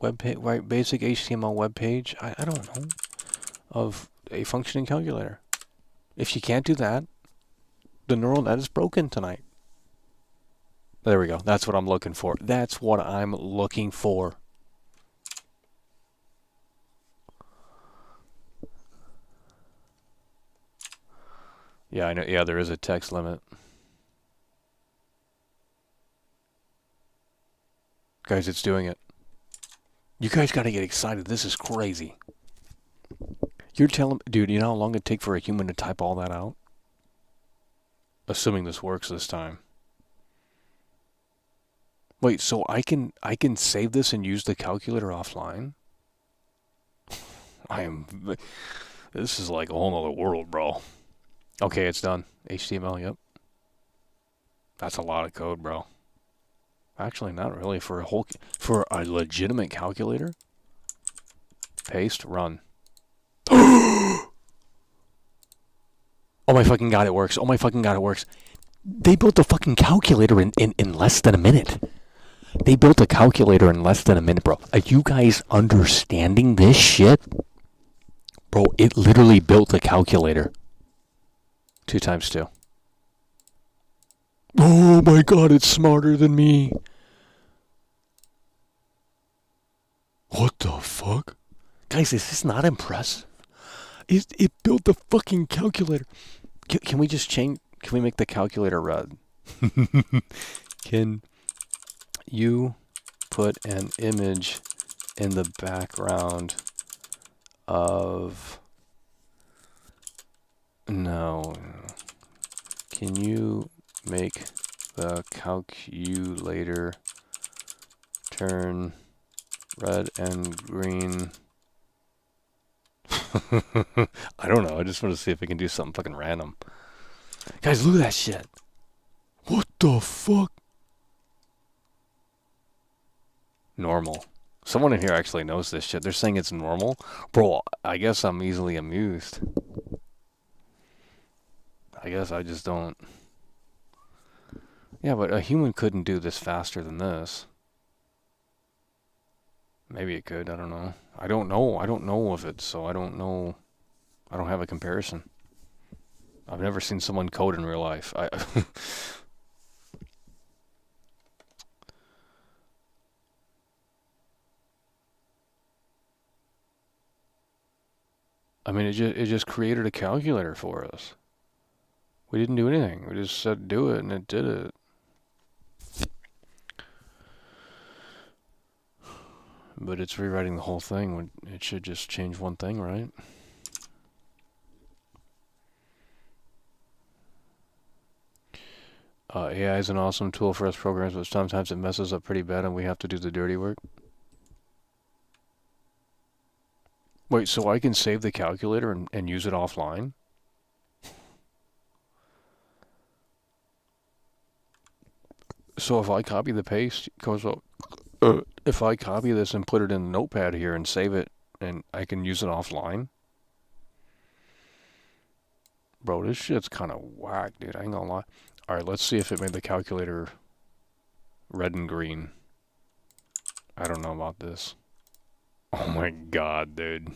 web page, right? Basic HTML web page. I don't know, of a functioning calculator. If you can't do that, the neural net is broken tonight. There we go. That's what I'm looking for. That's what I'm looking for. Yeah, I know. Yeah, there is a text limit. Guys, it's doing it. You guys got to get excited. This is crazy. You're telling... Dude, you know how long it'd take for a human to type all that out? Assuming this works this time. Wait, so I can save this and use the calculator offline? This is like a whole nother world, bro. Okay, it's done. HTML, yep. That's a lot of code, bro. Actually, not really. For a legitimate calculator. Paste, run. Oh my fucking god, it works. Oh my fucking god, it works. They built a fucking calculator in less than a minute. They built a calculator in less than a minute, bro. Are you guys understanding this shit? Bro, it literally built a calculator. 2 times 2. Oh my god, it's smarter than me. What the fuck? Guys, is this not impressive? It built the fucking calculator. Can we just change... Can we make the calculator red? Can you put an image in the background of... No. Can you make the calculator turn red and green? I don't know. I just want to see if I can do something fucking random. Guys, look at that shit. What the fuck? Normal. Someone in here actually knows this shit. They're saying it's normal. Bro, I guess I'm easily amused. I guess I just don't. Yeah, but a human couldn't do this faster than this. Maybe it could. I don't know. I don't know of it, so I don't know. I don't have a comparison. I've never seen someone code in real life. I mean, it just created a calculator for us. We didn't do anything. We just said do it, and it did it. But it's rewriting the whole thing. It should just change one thing, right? AI is an awesome tool for us programmers, but sometimes it messes up pretty bad and we have to do the dirty work. Wait, so I can save the calculator and use it offline? So if I copy the paste, if I copy this and put it in Notepad here and save it, and I can use it offline? Bro, this shit's kind of whack, dude. I ain't gonna lie. Alright, let's see if it made the calculator red and green. I don't know about this. Oh my god, dude.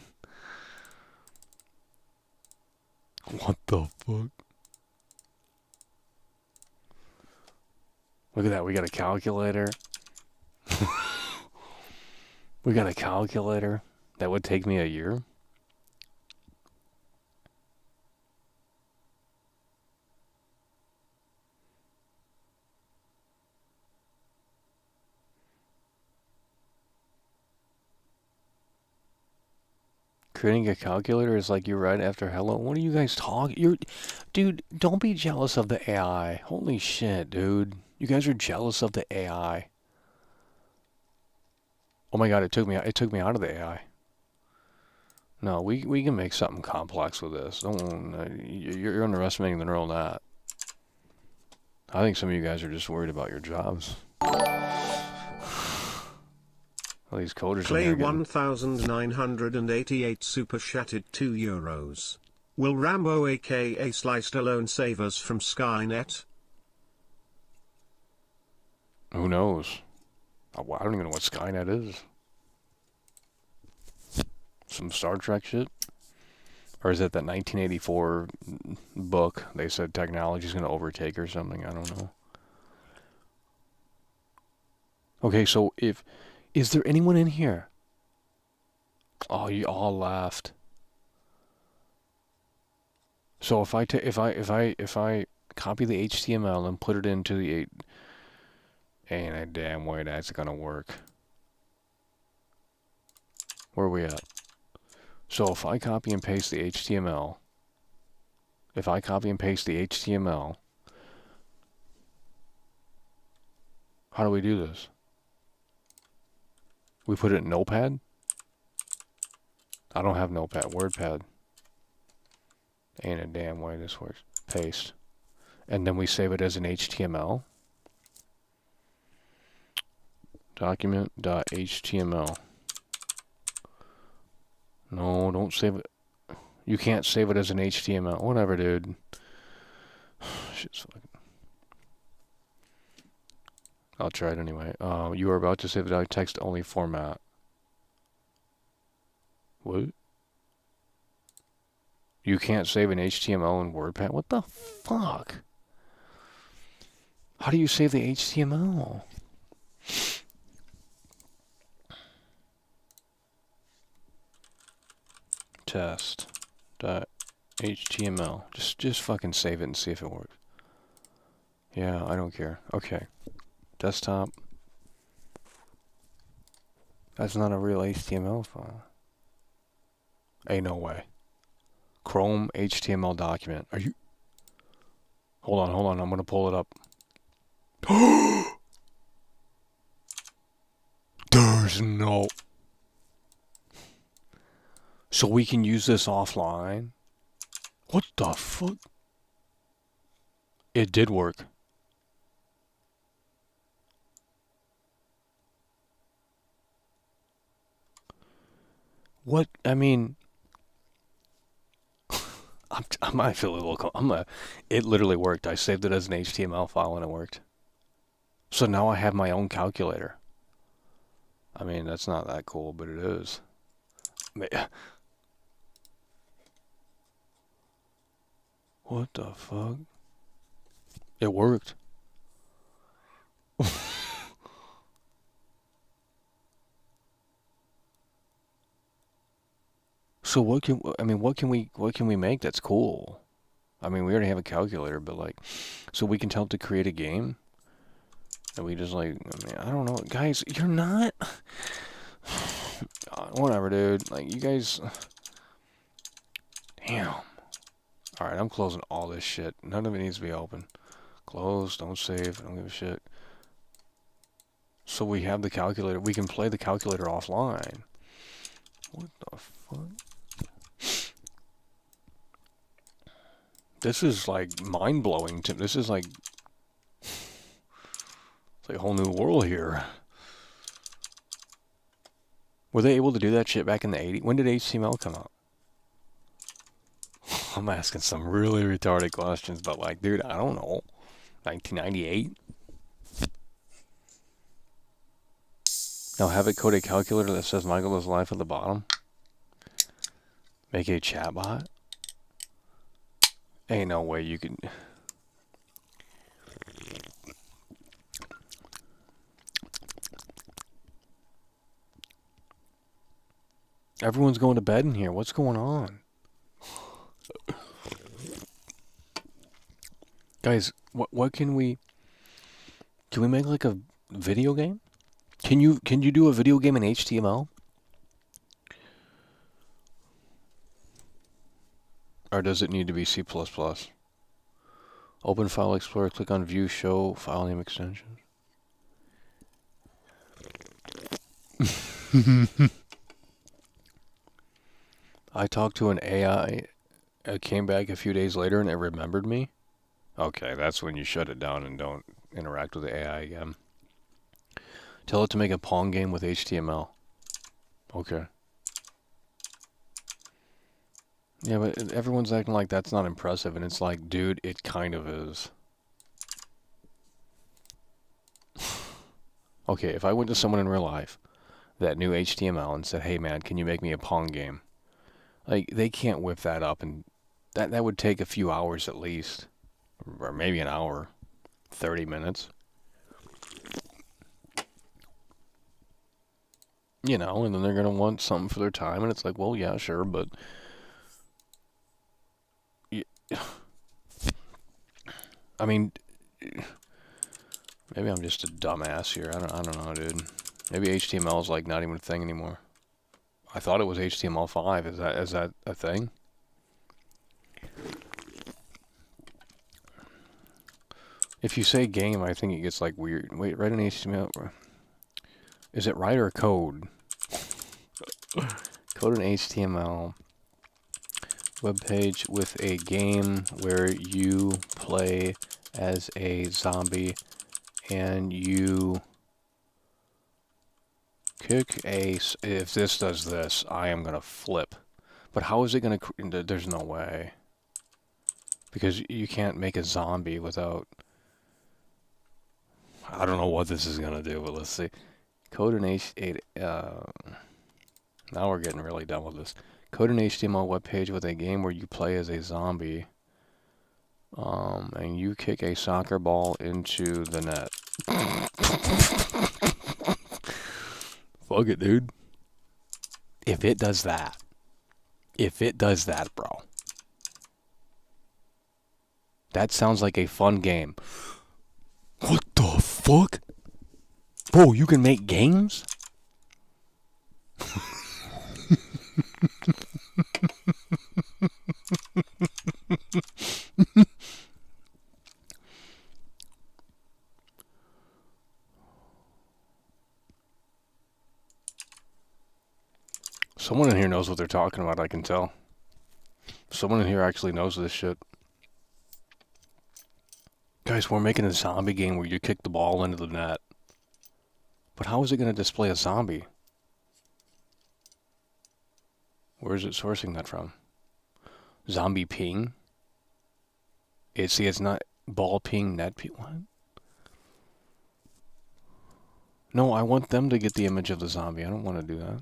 What the fuck? Look at that, we got a calculator. We got a calculator. That would take me a year. Creating a calculator is like you're right after hello. What are you guys talking? Dude, don't be jealous of the AI. Holy shit, dude. You guys are jealous of the AI. Oh my god, it took me out of the AI. No, we can make something complex with this. Don't you're underestimating the neural net. I think some of you guys are just worried about your jobs. All these coders Clay 1988 super chatted €2. Will Rambo aka Sliced Alone save us from Skynet? Who knows? I don't even know what Skynet is. Some Star Trek shit? Or is it that 1984 book? They said technology's going to overtake or something. I don't know. Okay, so is there anyone in here? Oh, you all left. So if I copy the HTML and put it into the ain't a damn way that's gonna work. Where are we at? So if I copy and paste the HTML, how do we do this? We put it in Notepad? I don't have Notepad. WordPad. Ain't a damn way this works. Paste. And then we save it as an HTML. Document.html. No, don't save it. You can't save it as an HTML. Whatever, dude. Shit's fucking... I'll try it anyway. You are about to save the text only format. What? You can't save an HTML in WordPad? What the fuck? How do you save the HTML? Test.html. Just fucking save it and see if it works. Yeah, I don't care. Okay. Desktop. That's not a real HTML file. Ain't no way. Chrome HTML document. Are you... Hold on. I'm gonna pull it up. There's no... So we can use this offline? What the fuck? It did work. What? I mean... I might feel a little... it literally worked. I saved it as an HTML file and it worked. So now I have my own calculator. I mean, that's not that cool, but it is. What the fuck? It worked. So what can we make that's cool? I mean, we already have a calculator, but like, so we can tell it to create a game? And we just like, I mean, I don't know. Guys, you're not... Whatever, dude. Like, you guys... Damn. Alright, I'm closing all this shit. None of it needs to be open. Close, don't save, don't give a shit. So we have the calculator. We can play the calculator offline. What the fuck? This is like mind-blowing to... This is like... It's like a whole new world here. Were they able to do that shit back in the 80s? When did HTML come out? I'm asking some really retarded questions, but like, dude, I don't know. 1998? Now have it code a calculator that says Michael is live at the bottom. Make a chatbot. Ain't no way you can. Everyone's going to bed in here. What's going on? Guys, what can we make like a video game? Can you do a video game in HTML? Or does it need to be C++? Open File Explorer, click on View, Show, File Name Extensions. I talked to an AI. It came back a few days later and it remembered me. Okay, that's when you shut it down and don't interact with the AI again. Tell it to make a Pong game with HTML. Okay. Yeah, but everyone's acting like that's not impressive, and it's like, dude, it kind of is. Okay, if I went to someone in real life that knew HTML and said, hey man, can you make me a Pong game? Like, they can't whip that up, and that would take a few hours at least. Or maybe an hour. 30 minutes. You know, and then they're going to want something for their time, and it's like, well, yeah, sure, but... I mean... Maybe I'm just a dumbass here. I don't know, dude. Maybe HTML is like not even a thing anymore. I thought it was HTML5. Is that a thing? If you say game, I think it gets like weird. Wait, write an HTML. Is it write or code? Code an HTML web page with a game where you play as a zombie and you kick a... If this does this, I am going to flip. But how is it going to... There's no way. Because you can't make a zombie without... I don't know what this is going to do, but let's see. Code an H8... now we're getting really done with this. Code an HTML web page with a game where you play as a zombie. And you kick a soccer ball into the net. Fuck it, dude. If it does that, bro. That sounds like a fun game. What the fuck? Bro, you can make games? Someone in here knows what they're talking about, I can tell. Someone in here actually knows this shit. Guys, we're making a zombie game where you kick the ball into the net. But how is it going to display a zombie? Where is it sourcing that from? Zombie ping? It's not ball ping, net ping. What? No, I want them to get the image of the zombie. I don't want to do that.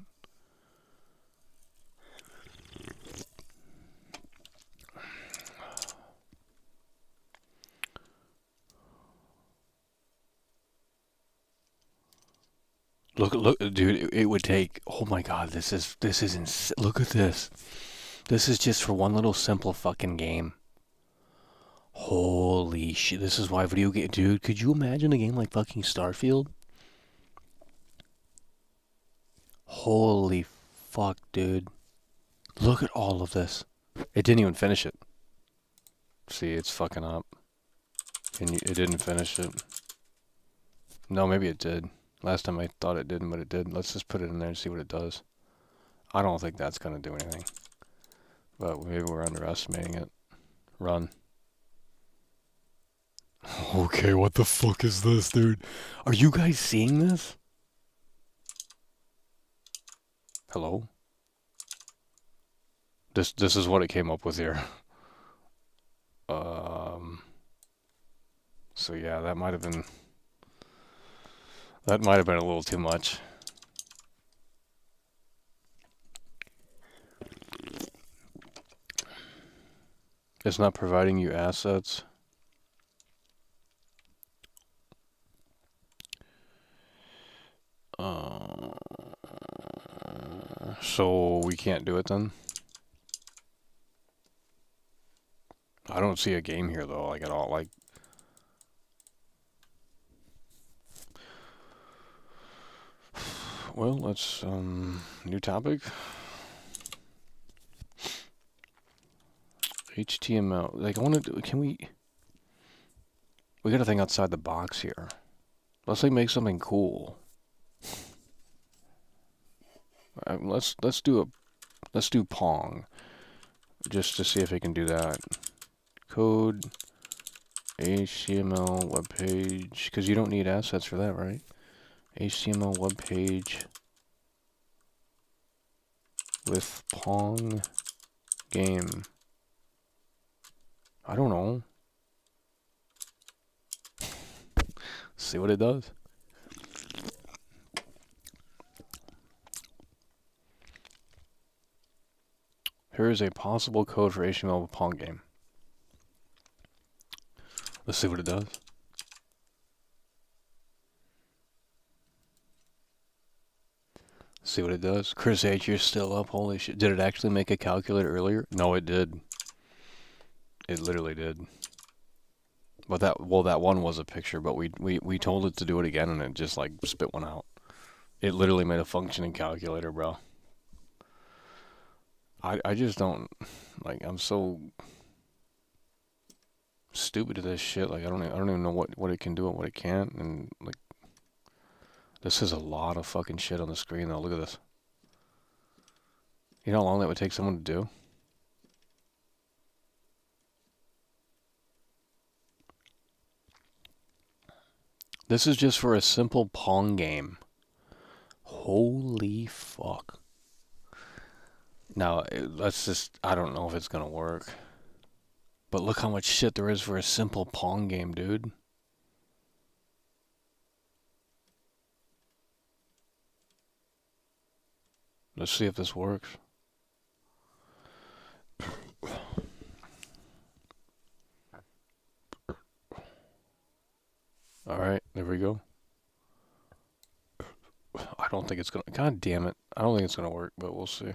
Look, dude, it would take... Oh my god, this is insane. Look at this. This is just for one little simple fucking game. Holy shit, this is why video game... Dude, could you imagine a game like fucking Starfield? Holy fuck, dude. Look at all of this. It didn't even finish it. See, it's fucking up. And it didn't finish it. No, maybe it did. Last time I thought it didn't, but it did. Let's just put it in there and see what it does. I don't think that's going to do anything. But maybe we're underestimating it. Run. Okay, what the fuck is this, dude? Are you guys seeing this? Hello? This is what it came up with here. So yeah, that might have been a little too much. It's not providing you assets. So we can't do it then? I don't see a game here though, like at all. Like, well, let's new topic. HTML. Like, I want to. Can we? We got to think outside the box here. Let's like make something cool. Let's do Pong, just to see if it can do that. Code, HTML web page, because you don't need assets for that, right? HTML web page with Pong game. I don't know. See what it does. Here is a possible code for HTML with Pong game. Let's see what it does. See what it does. Chris H, you're still up. Holy shit. Did it actually make a calculator earlier? No, it did. It literally did. But that one was a picture, but we told it to do it again and it just like spit one out. It literally made a functioning calculator, bro. I just don't, like, I'm so stupid at this shit. Like, I don't even know what it can do and what it can't. And like, this is a lot of fucking shit on the screen though. Look at this. You know how long that would take someone to do? This is just for a simple Pong game. Holy fuck. Now, let's just, I don't know if it's gonna work. But look how much shit there is for a simple Pong game, dude. Let's see if this works. Alright, there we go. I don't think it's gonna, god damn it. I don't think it's gonna work, but we'll see.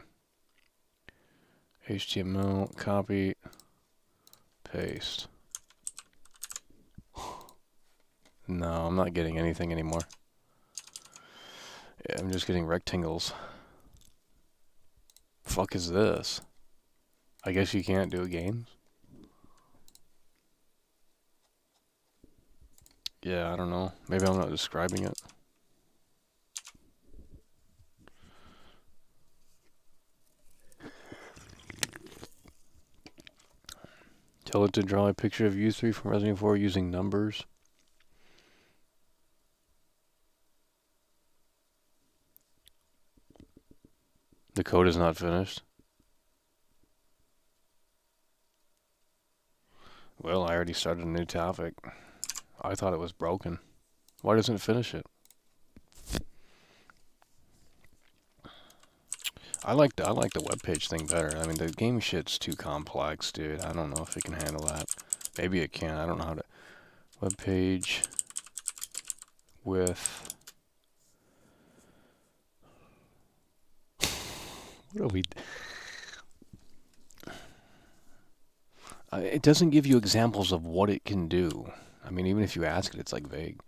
HTML, copy, paste. No, I'm not getting anything anymore. Yeah, I'm just getting rectangles. Fuck is this? I guess you can't do games? Yeah, I don't know. Maybe I'm not describing it. Tell it to draw a picture of you three from Resident Evil 4 using numbers. The code is not finished. Well, I already started a new topic. I thought it was broken. Why doesn't it finish it? I like the webpage thing better. I mean, the game shit's too complex, dude. I don't know if it can handle that. Maybe it can. I don't know how to. Webpage with. What are we? It doesn't give you examples of what it can do. I mean, even if you ask it, it's like vague.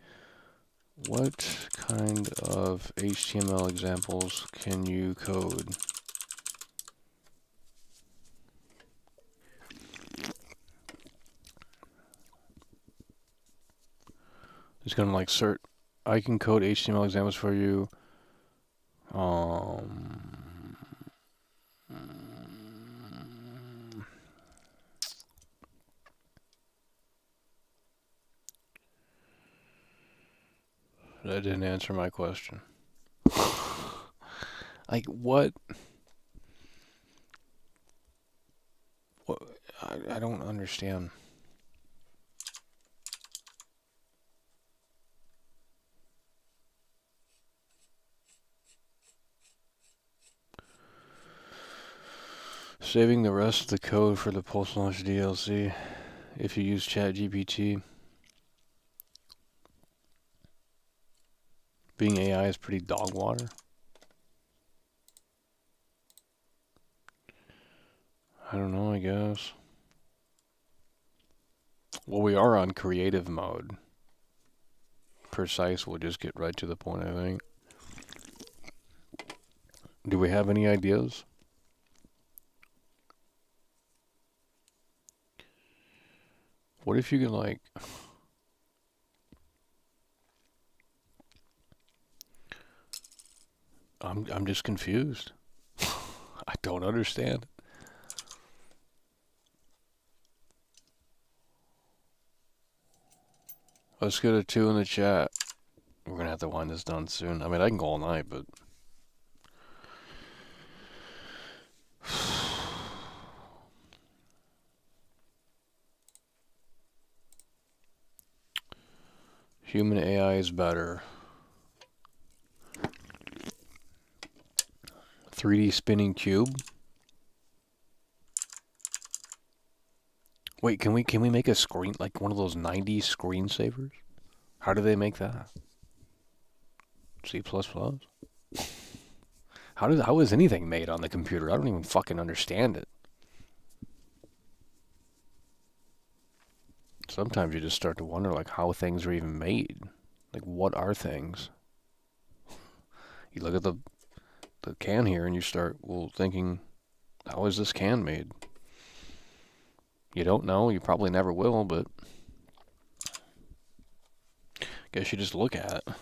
What kind of HTML examples can you code? It's gonna like cert. I can code HTML examples for you. That didn't answer my question. Like what? What? I don't understand. Saving the rest of the code for the post-launch DLC if you use ChatGPT. Being AI is pretty dog water. I don't know, I guess. Well, we are on creative mode. Precise will just get right to the point, I think. Do we have any ideas? What if you could, like... I'm just confused. I don't understand. Let's get a 2 in the chat. We're gonna have to wind this down soon. I mean, I can go all night, but... Human AI is better. 3D spinning cube. Wait, can we make a screen like one of those 90s screensavers? How do they make that? C++? How is anything made on the computer? I don't even fucking understand it. Sometimes you just start to wonder like how things are even made. Like what are things? You look at the can here and you start thinking, how is this can made? You don't know, you probably never will, but guess you just look at it.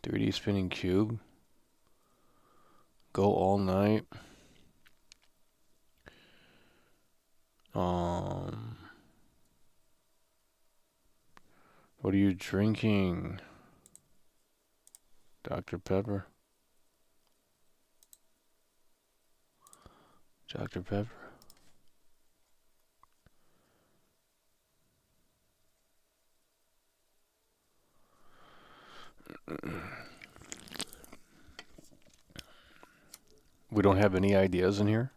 .3D spinning cube. Go all night. What are you drinking? Dr. Pepper. Dr. Pepper. We don't have any ideas in here?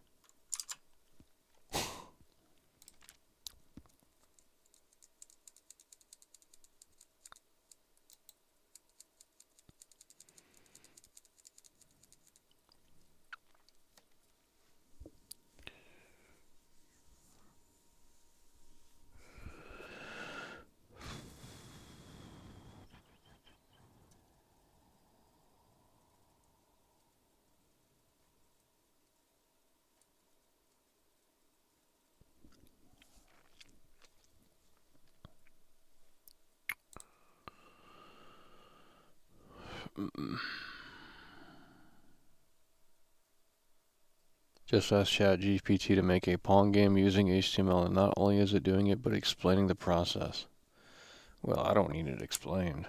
Just ask ChatGPT to make a Pong game using HTML, and not only is it doing it, but explaining the process. Well, I don't need it explained.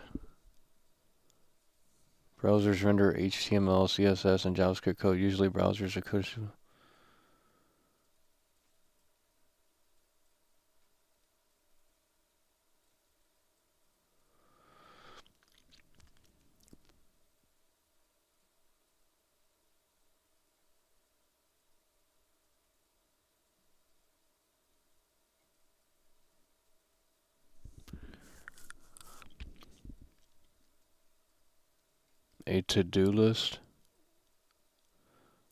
Browsers render HTML, CSS, and JavaScript code. Usually browsers are code. A to-do list?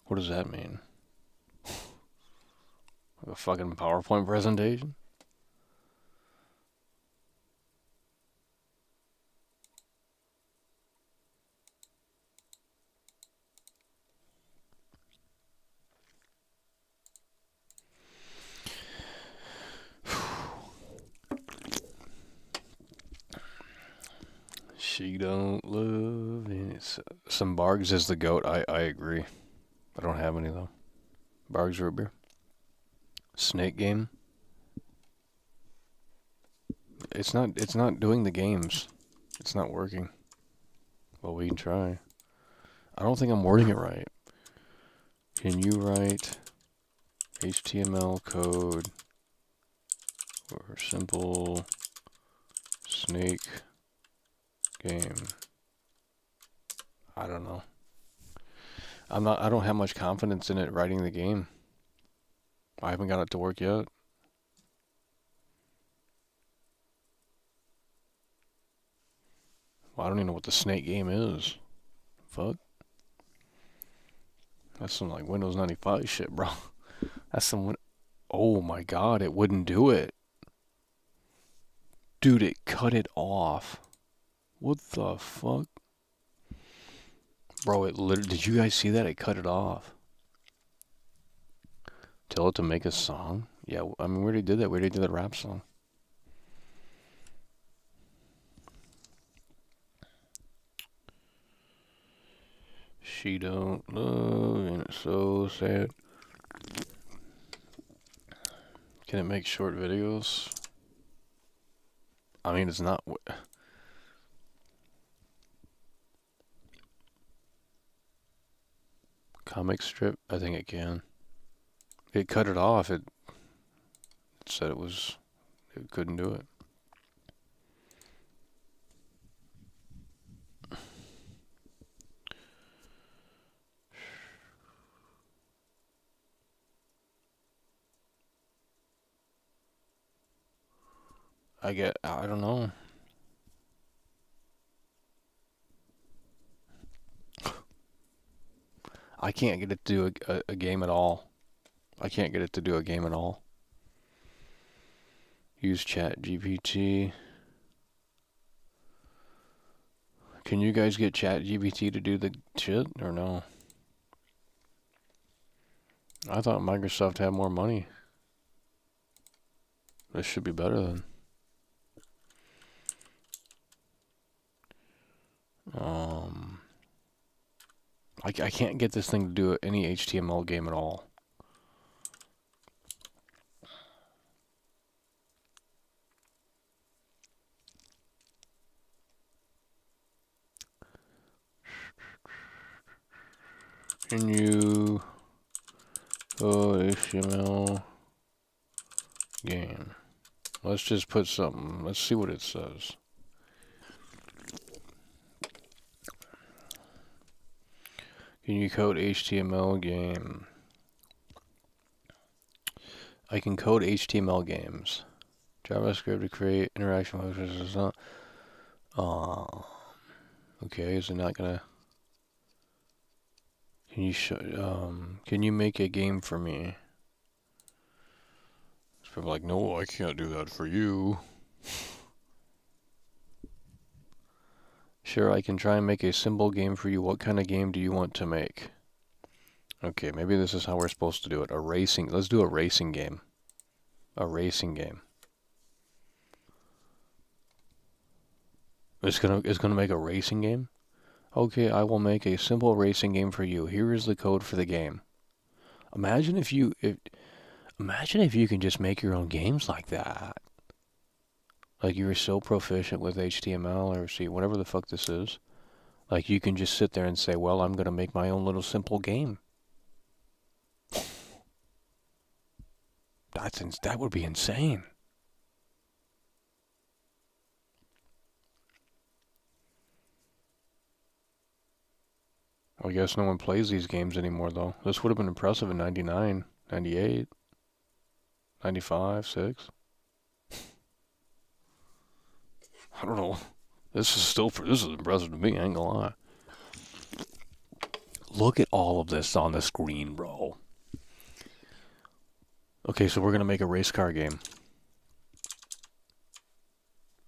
What does that mean? A fucking PowerPoint presentation? She don't love it. Some Bargs is the GOAT. I agree. I don't have any though. Bargs root beer. Snake game. It's not doing the games. It's not working. Well, we can try. I don't think I'm wording it right. Can you write HTML code for simple snake game? I don't know. I don't have much confidence in it writing the game. I haven't got it to work yet. Well, I don't even know what the Snake game is. Fuck. That's some like Windows 95 shit, bro. That's some oh my god, it wouldn't do it. Dude, it cut it off. What the fuck? Bro, it literally, did you guys see that? It cut it off. Tell it to make a song? Yeah, I mean, we already did that. We already did that rap song. She don't love, and it's so sad. Can it make short videos? I mean, it's not... Comic strip? I think it can. It cut it off. It said it couldn't do it. I don't know. I can't get it to do a game at all. I can't get it to do a game at all. Use Chat GPT. Can you guys get Chat GPT to do the shit or no? I thought Microsoft had more money. This should be better then. I can't get this thing to do any HTML game at all. Can you code HTML game? Let's just put something. Let's see what it says. Can you code HTML game? I can code HTML games. JavaScript to create interaction functions is not. Okay, is it not gonna? Can you can you make a game for me? It's probably like, no, I can't do that for you. Sure, I can try and make a simple game for you. What kind of game do you want to make? Okay, maybe this is how we're supposed to do it. Let's do a racing game. A racing game. It's gonna make a racing game? Okay, I will make a simple racing game for you. Here is the code for the game. Imagine if you can just make your own games like that. Like you were so proficient with HTML or C, whatever the fuck this is. Like you can just sit there and say, well, I'm going to make my own little simple game. That would be insane. I guess no one plays these games anymore, though. This would have been impressive in 99, 98, 95, 6. I don't know. This is impressive to me, I ain't gonna lie. Look at all of this on the screen, bro. Okay, so we're gonna make a race car game.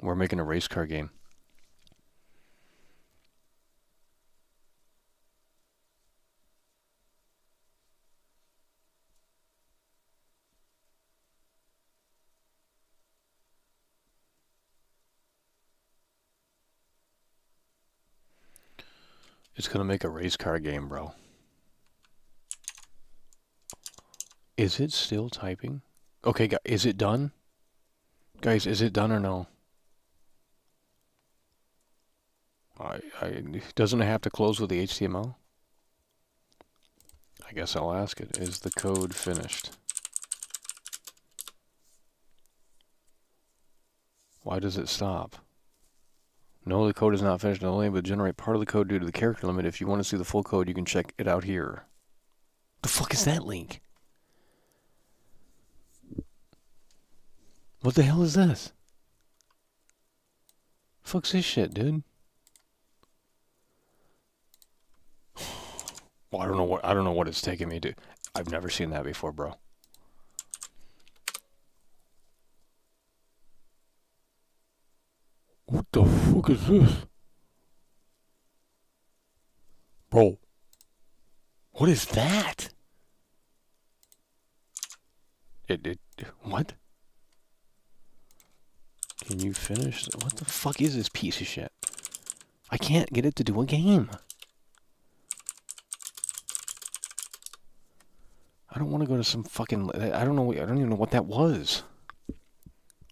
We're making a race car game. It's gonna make a race car game, bro. Is it still typing? Okay, is it done? Guys, is it done or no? Doesn't it have to close with the HTML? I guess I'll ask it. Is the code finished? Why does it stop? No, the code is not finished in the lane, but generate part of the code due to the character limit. If you want to see the full code, you can check it out here. The fuck is that link? What the hell is this? Fuck's this shit, dude? Well, I don't know what it's taking me to. I've never seen that before, bro. What the fuck is this? Bro. What is that? What? Can you finish? What the fuck is this piece of shit? I can't get it to do a game. I don't want to go to some fucking... I don't know. I don't even know what that was.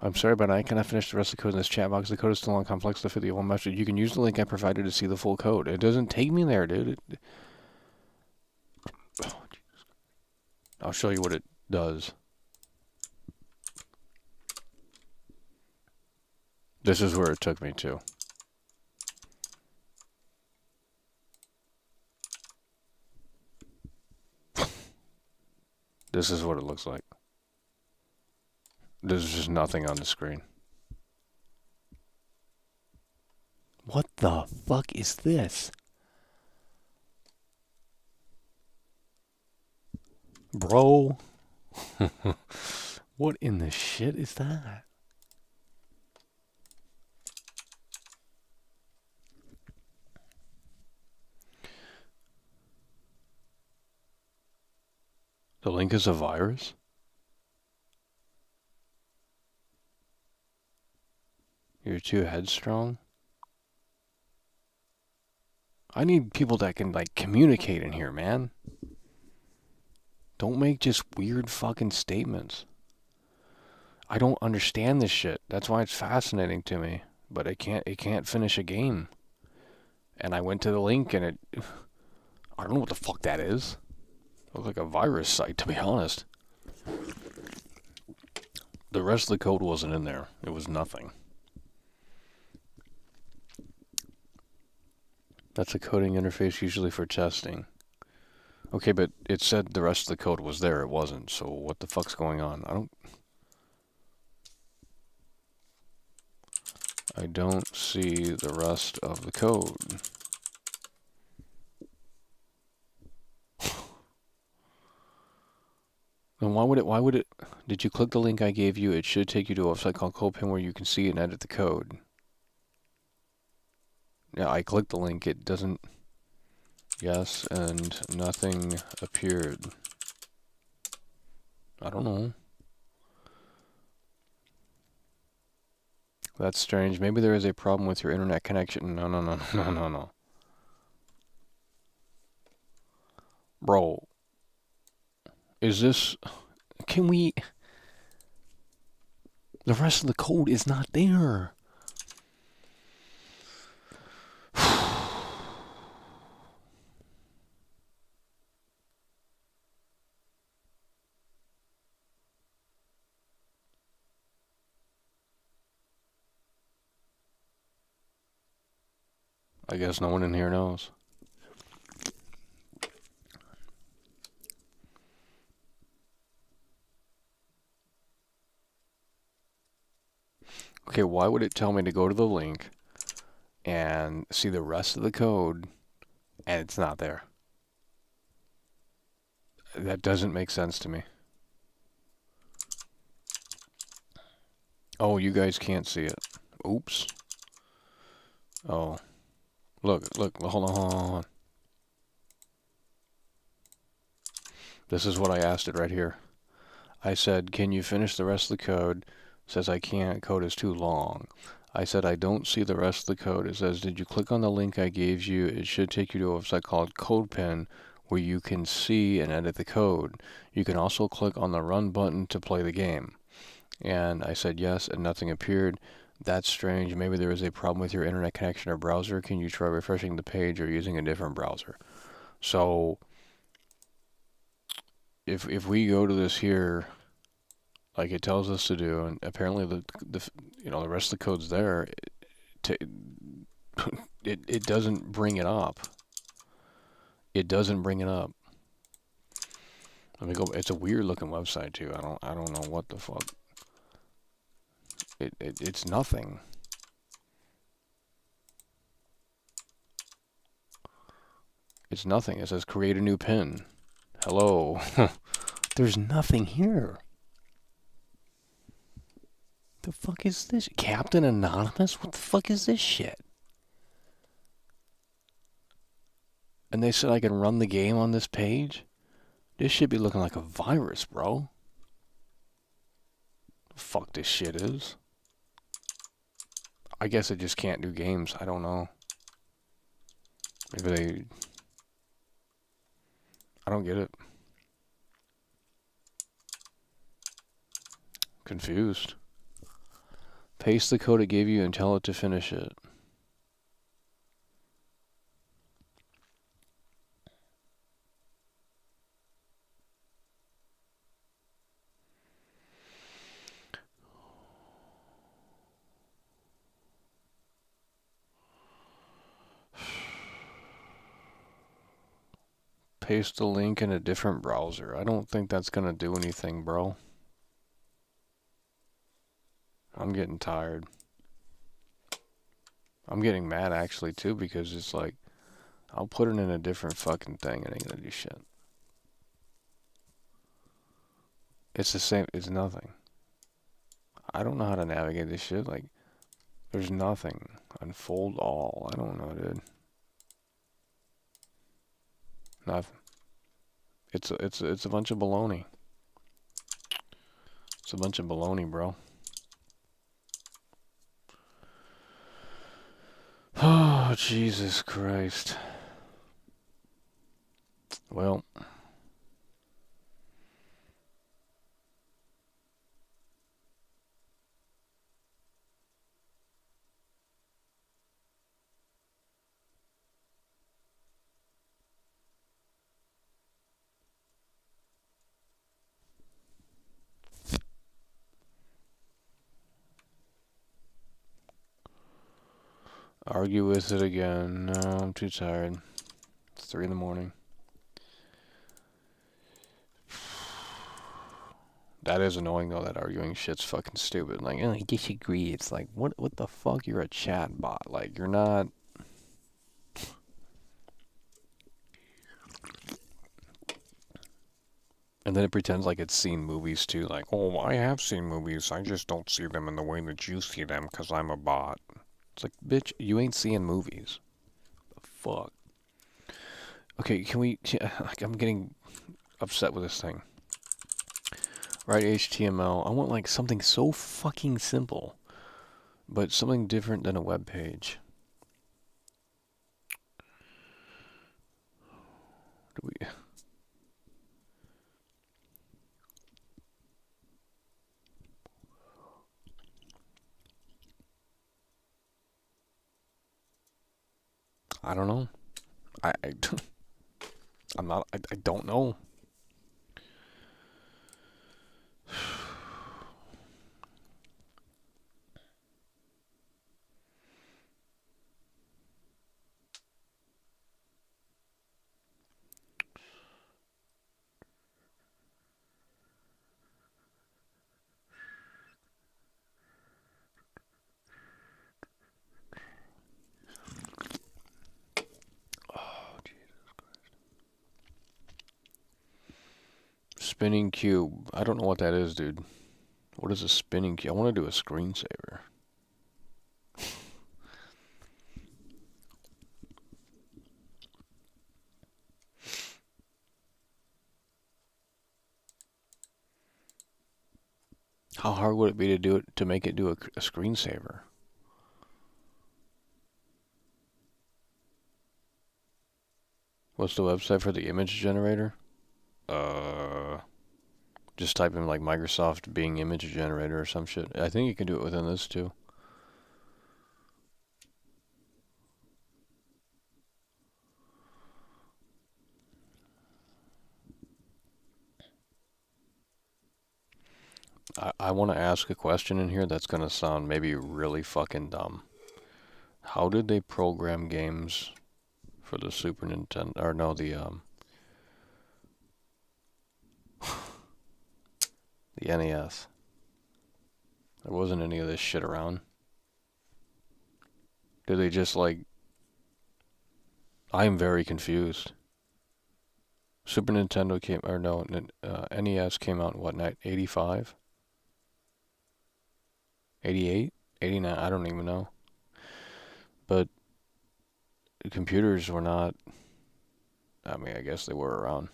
I'm sorry, but I cannot finish the rest of the code in this chat box. The code is still on complex to fit the whole message. You can use the link I provided to see the full code. It doesn't take me there, dude. Oh, I'll show you what it does. This is where it took me to. This is what it looks like. There's just nothing on the screen. What the fuck is this? Bro. What in the shit is that? The link is a virus? You're too headstrong? I need people that can, like, communicate in here, man. Don't make just weird fucking statements. I don't understand this shit. That's why it's fascinating to me. But it can't finish a game. And I went to the link and I don't know what the fuck that is. It looks like a virus site, to be honest. The rest of the code wasn't in there. It was nothing. That's a coding interface usually for testing. Okay, but it said the rest of the code was there. It wasn't. So what the fuck's going on? I don't see the rest of the code. Then why would it, did you click the link I gave you? It should take you to a website called CodePen where you can see and edit the code. Yeah, I clicked the link. It doesn't, yes, and nothing appeared. I don't know. That's strange. Maybe there is a problem with your internet connection. No. Bro. Is this... Can we... The rest of the code is not there. I guess no one in here knows. Okay, why would it tell me to go to the link and see the rest of the code and it's not there? That doesn't make sense to me. Oh, you guys can't see it. Oops. Oh. Look, hold on. This is what I asked it right here. I said, can you finish the rest of the code? It says I can't, code is too long. I said, I don't see the rest of the code. It says, did you click on the link I gave you? It should take you to a website called CodePen where you can see and edit the code. You can also click on the run button to play the game. And I said yes, and nothing appeared. That's strange. Maybe there is a problem with your internet connection or browser. Can you try refreshing the page or using a different browser? So if we go to this here, like it tells us to do, and apparently the rest of the code's there. it doesn't bring it up. It doesn't bring it up. Let me go. It's a weird looking website too. I don't know what the fuck. It's nothing. It's nothing. It says create a new pin. Hello. There's nothing here. The fuck is this? Captain Anonymous? What the fuck is this shit? And they said I can run the game on this page? This should be looking like a virus, bro. The fuck this shit is. I guess it just can't do games. I don't know. Maybe they... I don't get it. Confused. Paste the code it gave you and tell it to finish it. Paste the link in a different browser. I don't think that's gonna do anything, bro. I'm getting tired. I'm getting mad actually too, because it's like, I'll put it in a different fucking thing and it ain't gonna do shit. It's the same, it's nothing. I don't know how to navigate this shit. Like, there's nothing. Unfold all. I don't know, dude. Nothing. It's a bunch of baloney. It's a bunch of baloney, bro. Oh, Jesus Christ. Well. Argue with it again. No, I'm too tired. It's 3 in the morning. That is annoying though, that arguing shit's fucking stupid. Like, oh, I disagree. It's like, what the fuck? You're a chat bot. Like, you're not... And then it pretends like it's seen movies too. Like, oh, I have seen movies. I just don't see them in the way that you see them because I'm a bot. It's like, bitch, you ain't seeing movies. The fuck? Okay, can we... Like, I'm getting upset with this thing. Write HTML. I want, like, something so fucking simple. But something different than a web page. Do we... I don't know. I'm not... I don't know. Spinning cube. I don't know what that is, dude. What is a spinning cube? I want to do a screensaver. How hard would it be to do it, to make it do a screensaver? What's the website for the image generator? Just type in like Microsoft Bing image generator or some shit. I think you can do it within this too. I want to ask a question in here that's going to sound maybe really fucking dumb. How did they program games for the Super Nintendo? Or no, the NES. There wasn't any of this shit around. Did they just like... I am very confused. Super Nintendo came... Or no, NES came out in what, 85? 88? 89? I don't even know. But computers were not... I mean, I guess they were around.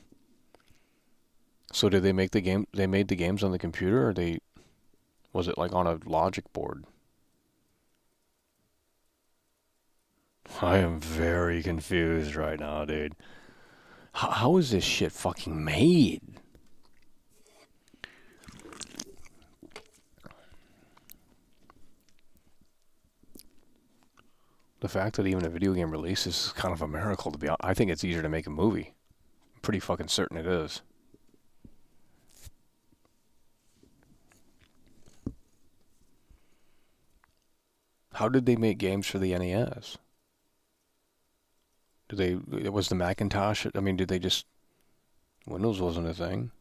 So did they make the game... They made the games on the computer, or they... Was it like on a logic board? I am very confused right now, dude. How is this shit fucking made? The fact that even a video game releases is kind of a miracle, to be honest. I think it's easier to make a movie. I'm pretty fucking certain it is. How did they make games for the NES? It was the Macintosh? I mean, did they just... Windows wasn't a thing?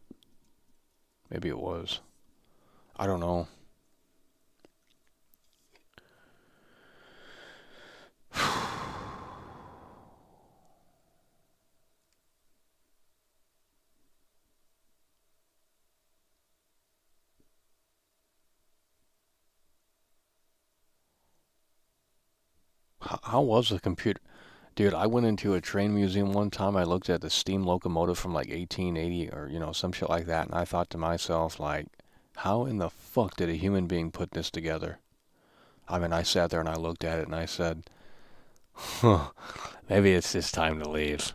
Maybe it was. I don't know. How was the computer? Dude, I went into a train museum one time. I looked at the steam locomotive from like 1880 or, you know, some shit like that. And I thought to myself, like, how in the fuck did a human being put this together? I mean, I sat there and I looked at it and I said, huh, maybe it's just time to leave.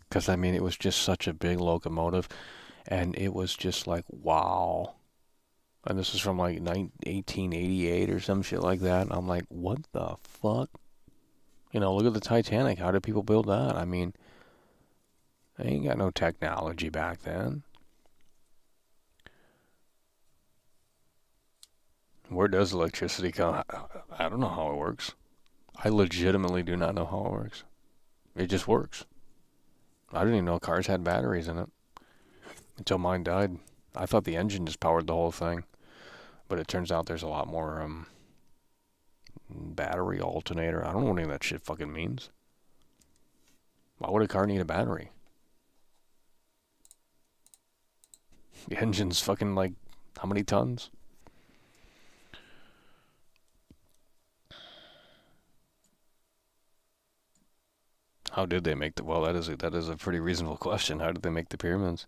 Because, I mean, it was just such a big locomotive. And it was just like, wow. And this is from like 1888 or some shit like that. And I'm like, what the fuck? You know, look at the Titanic. How did people build that? I mean, they ain't got no technology back then. Where does electricity come? I don't know how it works. I legitimately do not know how it works. It just works. I didn't even know cars had batteries in it until mine died. I thought the engine just powered the whole thing. But it turns out there's a lot more battery alternator. I don't know what any of that shit fucking means. Why would a car need a battery? The engine's fucking like, how many tons? How did they make the... Well, that is a pretty reasonable question. How did they make the pyramids?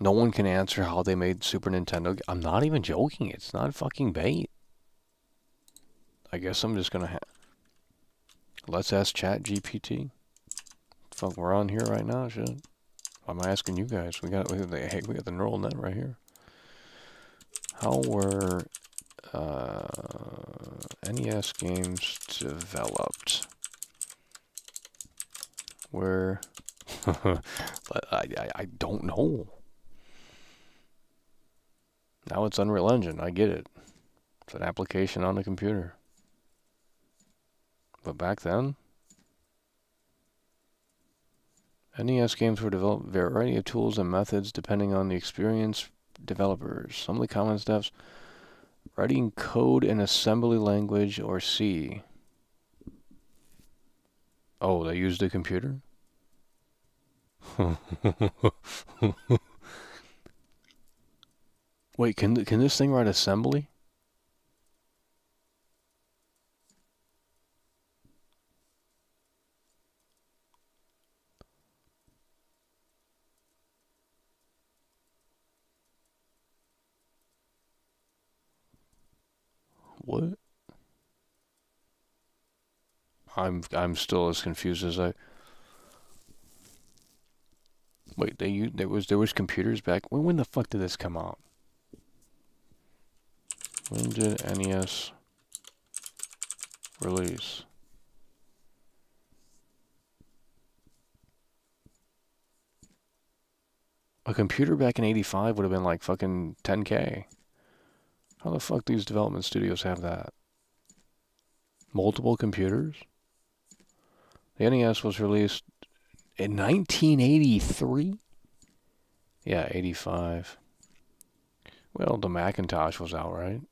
No one can answer how they made Super Nintendo. I'm not even joking. It's not fucking bait. I guess I'm just gonna let's ask Chat GPT. Fuck, we're on here right now, shit. Why am I asking you guys? We got the neural net right here. How were NES games developed? Where I don't know. Now it's Unreal Engine. I get it. It's an application on the computer. But back then, NES games were developed with a variety of tools and methods depending on the experienced developers. Some of the common steps: writing code in assembly language or C. Oh, they used a computer? Wait, can this thing write assembly? What? I'm still as confused as I... Wait, there was computers back... When the fuck did this come out? When did NES release? A computer back in 85 would have been like fucking 10K. How the fuck do these development studios have that? Multiple computers? The NES was released in 1983? Yeah, 85. Well, the Macintosh was out, right?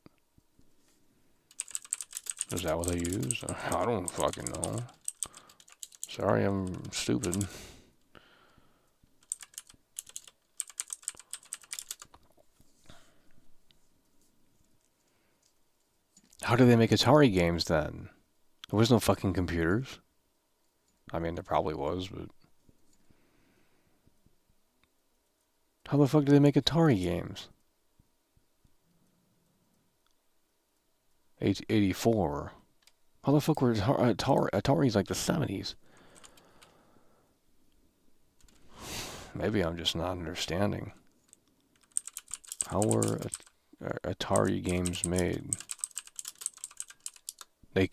Is that what they use? I don't fucking know. Sorry, I'm stupid. How did they make Atari games then? There was no fucking computers. I mean, there probably was, but... How the fuck did they make Atari games? 84. How the fuck were Atari's like the 70s? Maybe I'm just not understanding. How were Atari games made? They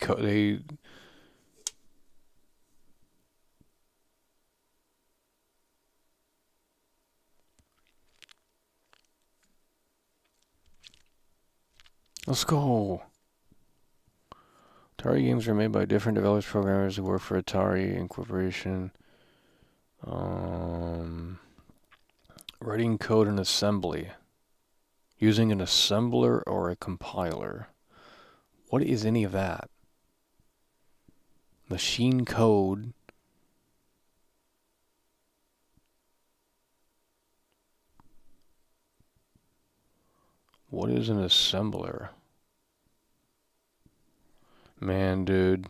Let's go. Atari games are made by different developers, programmers who work for Atari Incorporation. Writing code in assembly. Using an assembler or a compiler. What is any of that? Machine code. What is an assembler? Man, dude.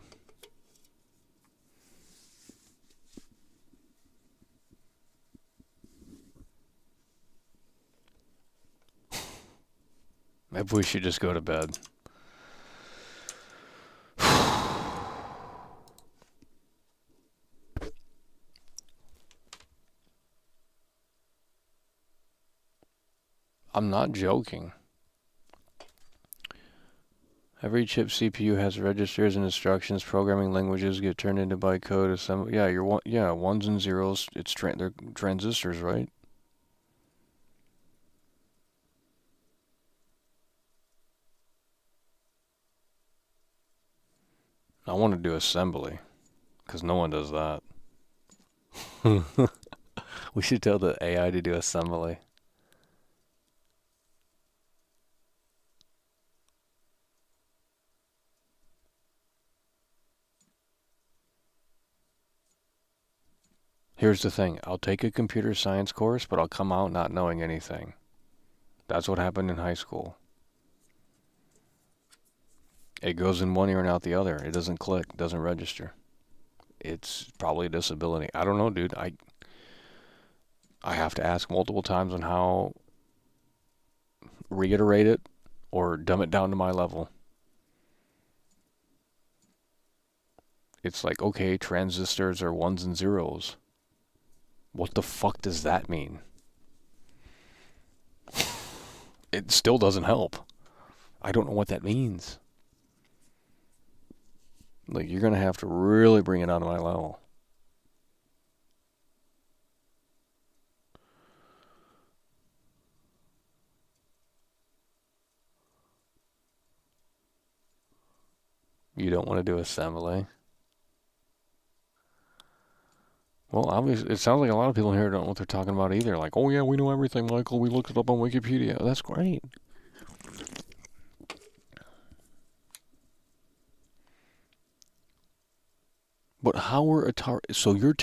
Maybe we should just go to bed. I'm not joking. Every chip CPU has registers and instructions. Programming languages get turned into bytecode. Assembly. Yeah, ones and zeros. They're transistors, right? I want to do assembly, because no one does that. We should tell the AI to do assembly. Here's the thing. I'll take a computer science course, but I'll come out not knowing anything. That's what happened in high school. It goes in one ear and out the other. It doesn't click, doesn't register. It's probably a disability. I don't know, dude. I have to ask multiple times on how reiterate it or dumb it down to my level. It's like, okay, transistors are ones and zeros. What the fuck does that mean? It still doesn't help. I don't know what that means. Like, you're going to have to really bring it onto my level. You don't want to do assembly. Well, obviously, it sounds like a lot of people here don't know what they're talking about either. Like, oh yeah, we know everything, Michael. We looked it up on Wikipedia. That's great. But how were Atari... So you're...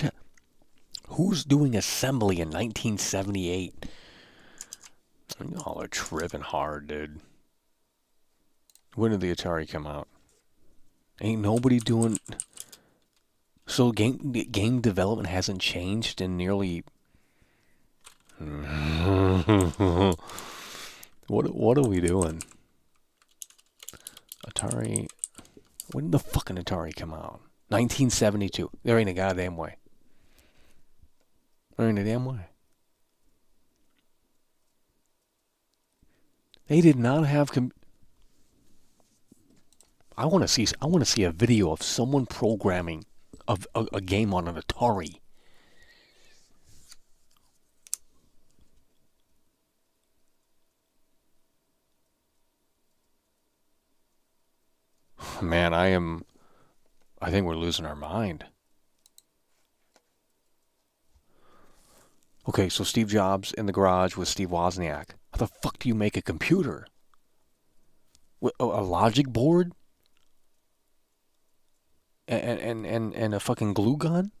Who's doing assembly in 1978? Y'all are tripping hard, dude. When did the Atari come out? Ain't nobody doing... So game development hasn't changed in nearly... What are we doing? Atari... When did the fucking Atari come out? 1972. There ain't a goddamn way. There ain't a damn way. They did not have... I want to see a video of someone programming a game on an Atari. Man, I think we're losing our mind. Okay, so Steve Jobs in the garage with Steve Wozniak. How the fuck do you make a computer? A logic board? And a fucking glue gun?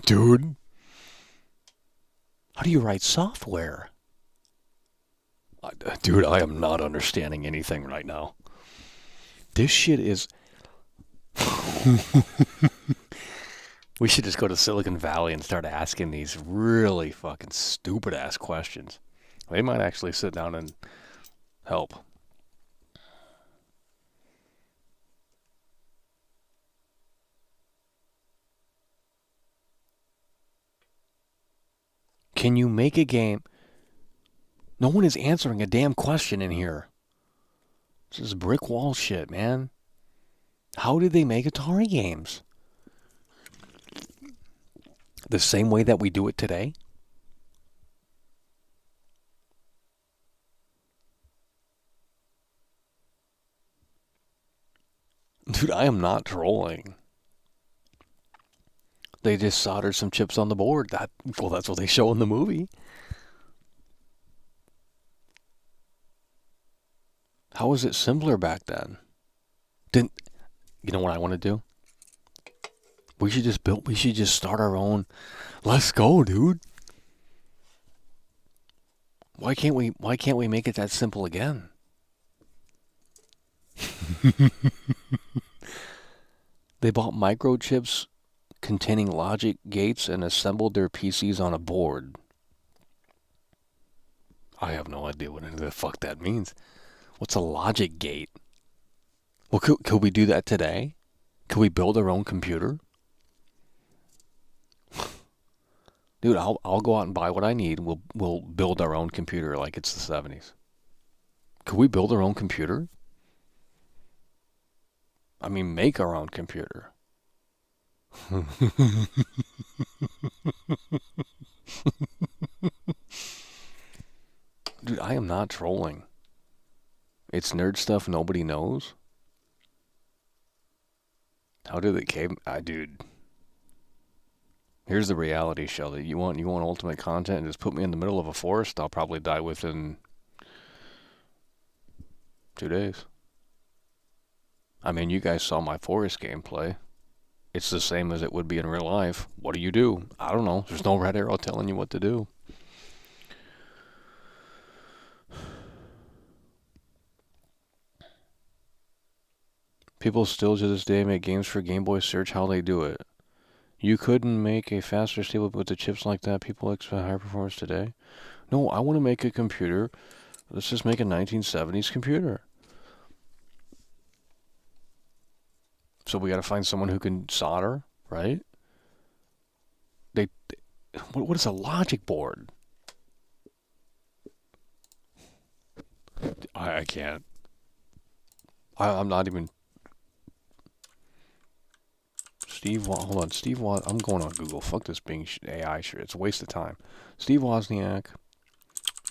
Dude. How do you write software? Dude, I am not understanding anything right now. This shit is... We should just go to Silicon Valley and start asking these really fucking stupid-ass questions. They might actually sit down and help. Can you make a game? No one is answering a damn question in here. This is brick wall shit, man. How did they make Atari games? The same way that we do it today? Dude, I am not trolling. They just soldered some chips on the board. Well, that's what they show in the movie. How was it simpler back then? You know what I want to do? We should just start our own. Let's go, dude. Why can't we make it that simple again? They bought microchips containing logic gates and assembled their PCs on a board. I have no idea what the fuck that means. What's a logic gate? Well, could we do that today? Could we build our own computer? Dude, I'll go out and buy what I need. We'll build our own computer like it's the 70s. Could we build our own computer? I mean, make our own computer. Dude, I am not trolling. It's nerd stuff nobody knows. How did it came? Dude. Here's the reality, Shelly. You want ultimate content and just put me in the middle of a forest? I'll probably die within 2 days. I mean, you guys saw my forest gameplay. It's the same as it would be in real life. What do? I don't know. There's no red arrow telling you what to do. People still to this day make games for Game Boy. Search how they do it. You couldn't make a faster stable with the chips like that. People expect higher performance today. No, I want to make a computer. Let's just make a 1970s computer. So we got to find someone who can solder, right? What is a logic board? I can't. I'm not even. Hold on. I'm going on Google. Fuck this being AI shit. It's a waste of time. Steve Wozniak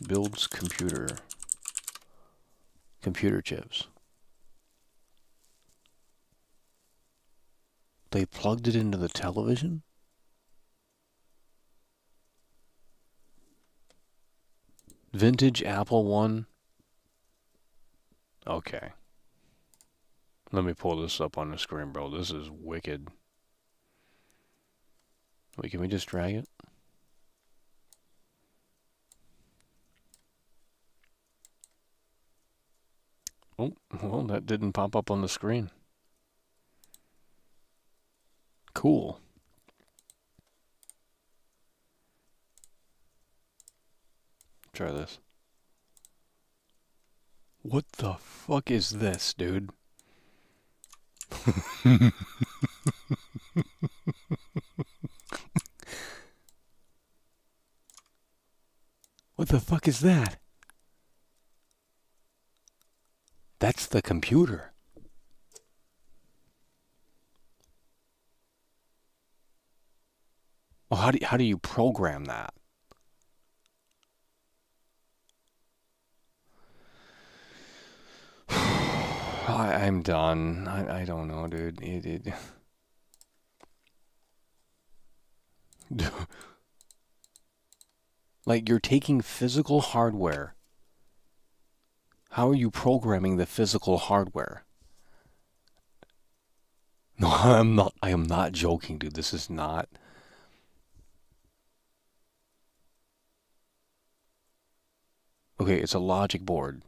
builds computer chips. They plugged it into the television? Vintage Apple One. Okay. Let me pull this up on the screen, bro. This is wicked. Wait, can we just drag it? Oh, well, that didn't pop up on the screen. Cool. Try this. What the fuck is this, dude? What the fuck is that? That's the computer. Well, how do you program that? I'm done. I don't know, dude. Like, you're taking physical hardware. How are you programming the physical hardware? No, I'm not. I am not joking, dude. This is not. Okay, it's a logic board.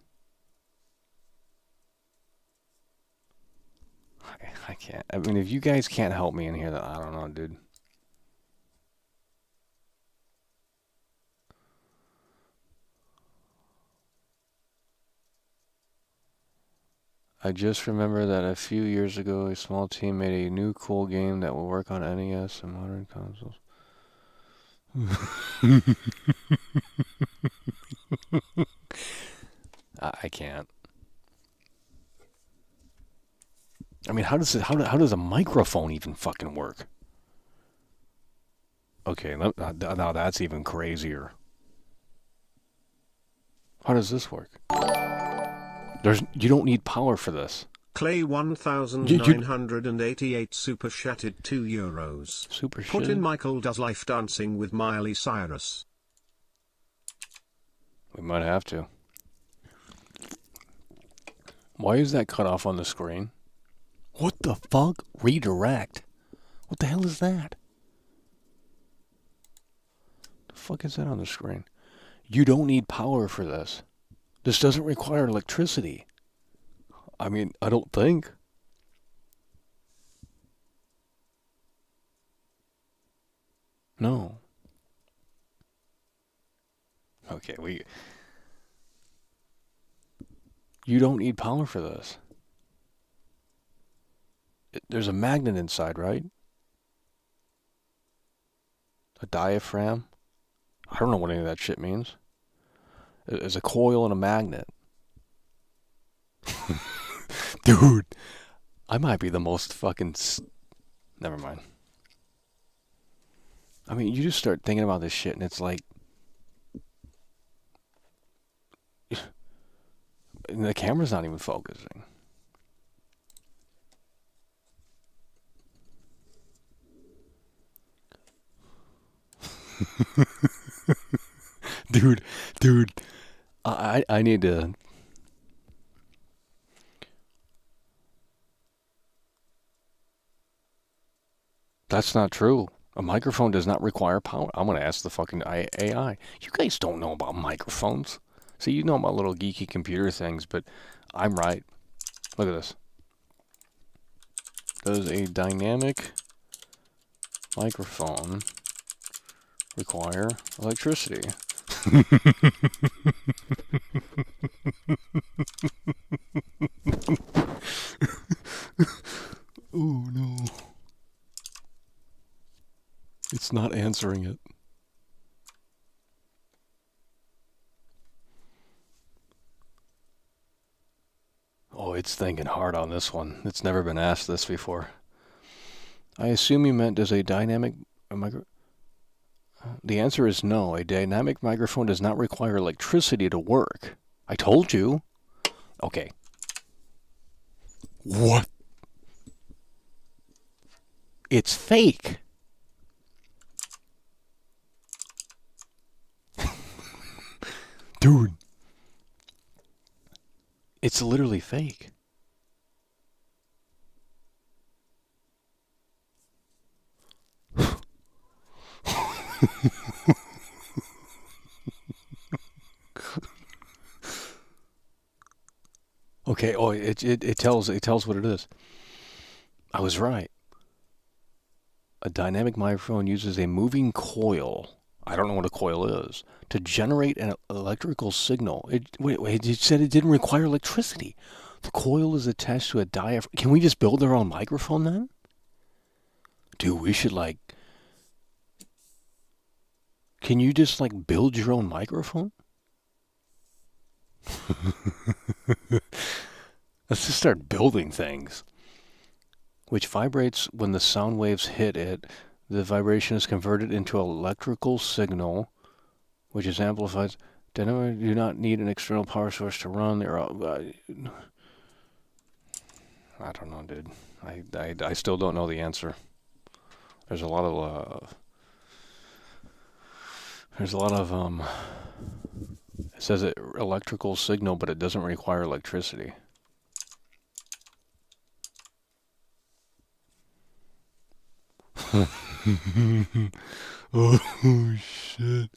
I can't. I mean, if you guys can't help me in here, then I don't know, dude. I just remember that a few years ago, a small team made a new cool game that will work on NES and modern consoles. I can't. I mean, how does how does a microphone even fucking work? Okay, now that's even crazier. How does this work? You don't need power for this. Clay 1988 super chatted €2. Super Put shit. in Michael does life dancing with Miley Cyrus. We might have to. Why is that cut off on the screen? What the fuck? Redirect. What the hell is that? The fuck is that on the screen? You don't need power for this. This doesn't require electricity. I mean, I don't think. No. Okay, you don't need power for this. There's a magnet inside, right? A diaphragm? I don't know what any of that shit means. There's a coil and a magnet. Dude, I might be the most fucking... Never mind. I mean, you just start thinking about this shit and it's like... The camera's not even focusing. Dude, I need to... That's not true. A microphone does not require power. I'm going to ask the fucking AI. You guys don't know about microphones. See, you know about little geeky computer things, but I'm right. Look at this. Does a dynamic microphone require electricity? Oh no. It's not answering it. Oh, it's thinking hard on this one. It's never been asked this before. I assume you meant does a dynamic micro... The answer is no. A dynamic microphone does not require electricity to work. I told you. Okay. What? It's fake. Dude. It's literally fake. Okay, oh, it tells what it is. I was right. A dynamic microphone uses a moving coil. I don't know what a coil is to generate an electrical signal. Wait, it said it didn't require electricity. The coil is attached to a diaphragm. Can we just build our own microphone then? Dude, we should like... Can you just like build your own microphone? Let's just start building things. Which vibrates when the sound waves hit it. The vibration is converted into an electrical signal, which is amplified. Dynamo do not need an external power source to run. I don't know, dude. I still don't know the answer. There's a lot of it says it electrical signal, but it doesn't require electricity. Oh shit.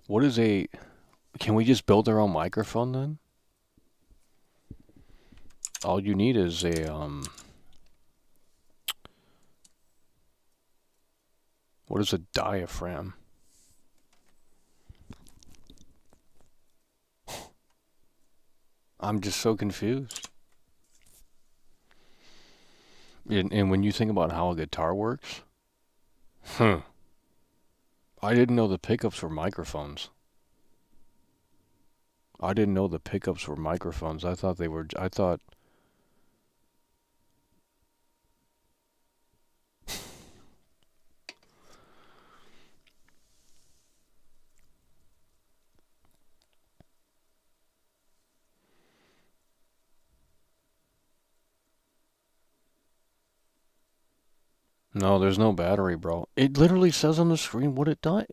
What is a... Can we just build our own microphone then? All you need is a, what is a diaphragm? I'm just so confused. And when you think about how a guitar works, I didn't know the pickups were microphones. I didn't know the pickups were microphones. I thought they were, I thought... No, there's no battery, bro. It literally says on the screen what it does.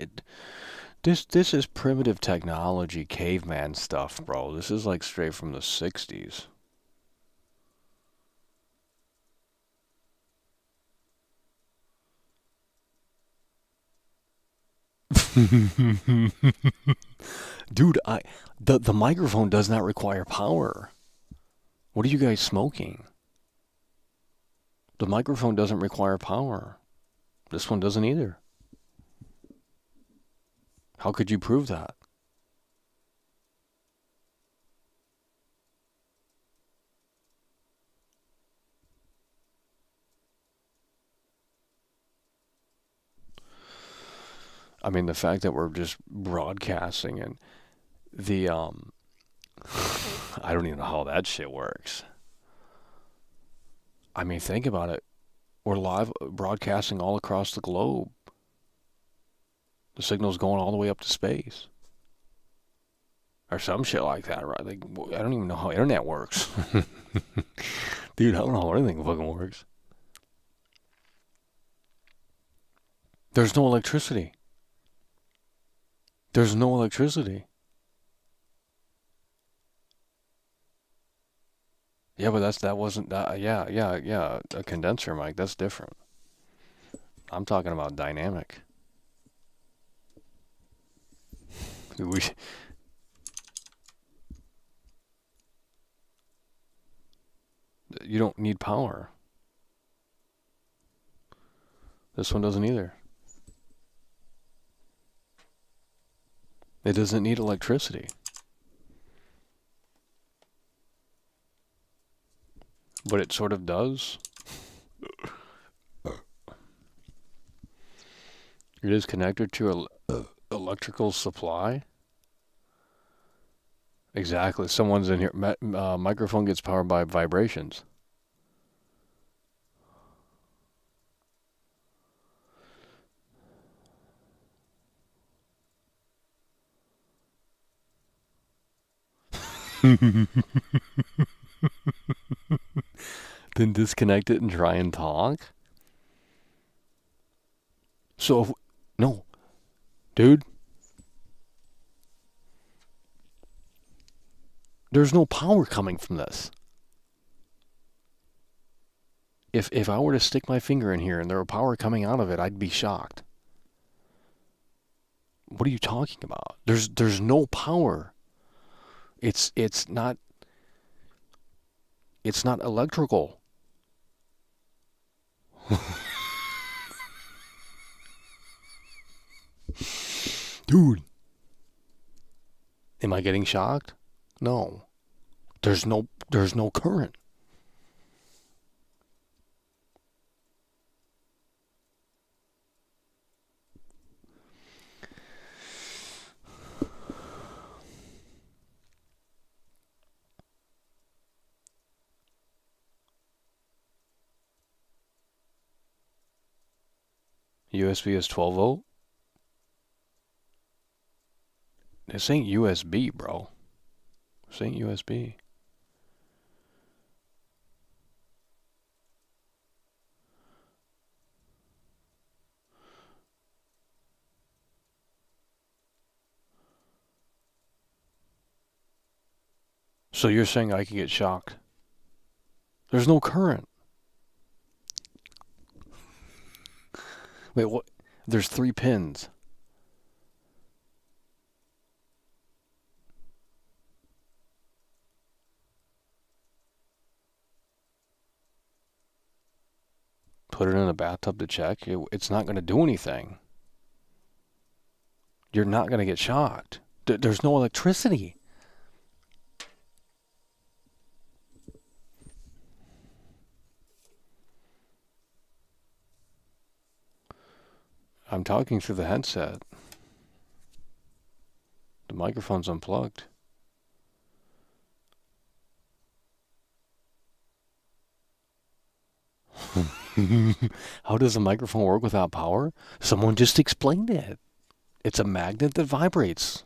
This is primitive technology, caveman stuff, bro. This is like straight from the 60s. Dude, the microphone does not require power. What are you guys smoking? The microphone doesn't require power. This one doesn't either. How could you prove that? I mean, the fact that we're just broadcasting and the, I don't even know how that shit works. I mean, think about it. We're live broadcasting all across the globe. The signal's going all the way up to space. Or some shit like that, right? Like, I don't even know how internet works. Dude, I don't know how anything fucking works. There's no electricity. There's no electricity. Yeah, but that wasn't that. Yeah. A condenser mic. That's different. I'm talking about dynamic. You don't need power. This one doesn't either. It doesn't need electricity. But it sort of does. It is connected to an electrical supply. Exactly. Someone's in here. Microphone gets powered by vibrations. Then disconnect it and try and talk? So, no. Dude. There's no power coming from this. If I were to stick my finger in here and there were power coming out of it, I'd be shocked. What are you talking about? There's no power. It's not electrical. Dude. Am I getting shocked? No. There's no current. USB is 12 volt? This ain't USB, bro. This ain't USB. So you're saying I can get shocked? There's no current. Wait, what? There's 3 pins. Put it in a bathtub to check. It's not going to do anything. You're not going to get shocked. There's no electricity. I'm talking through the headset. The microphone's unplugged. How does a microphone work without power? Someone just explained it. It's a magnet that vibrates.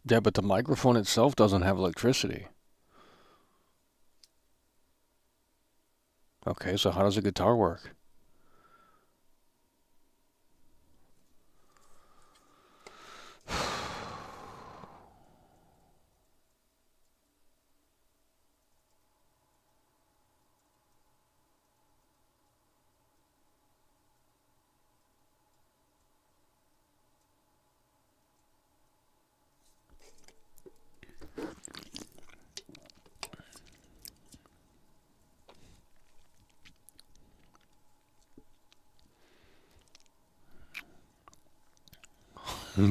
Yeah, but the microphone itself doesn't have electricity. Okay, so how does a guitar work?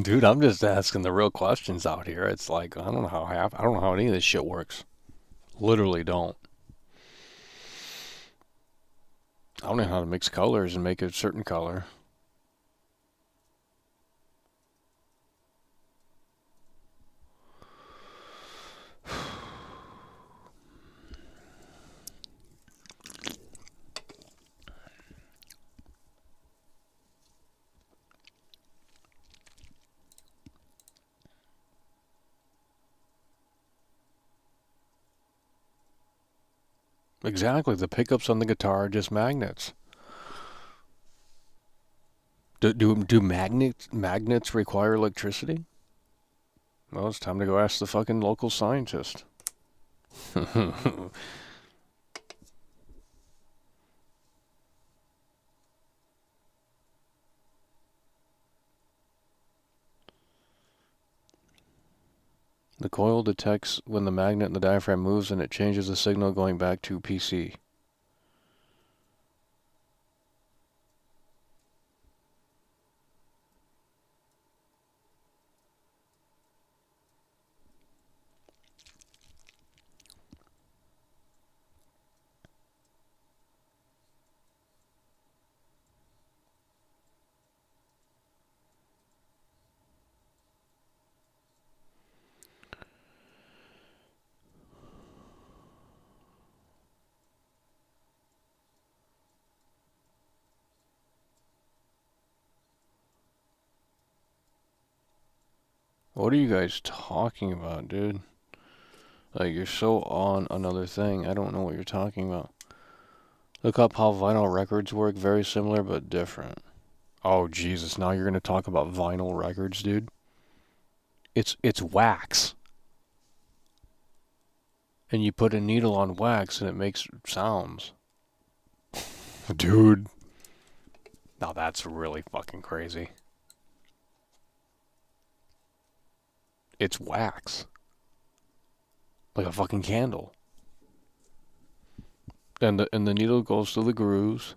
Dude, I'm just asking the real questions out here. It's like I don't know how any of this shit works. Literally don't. I don't know how to mix colors and make a certain color. Exactly. The pickups on the guitar are just magnets. Do magnets require electricity? Well, it's time to go ask the fucking local scientist. The coil detects when the magnet in the diaphragm moves and it changes the signal going back to PC. What are you guys talking about, dude? Like, you're so on another thing. I don't know what you're talking about. Look up how vinyl records work. Very similar, but different. Oh, Jesus. Now you're going to talk about vinyl records, dude? It's wax. And you put a needle on wax and it makes sounds. Dude. Now that's really fucking crazy. It's wax. Like a fucking candle. And the needle goes to the grooves.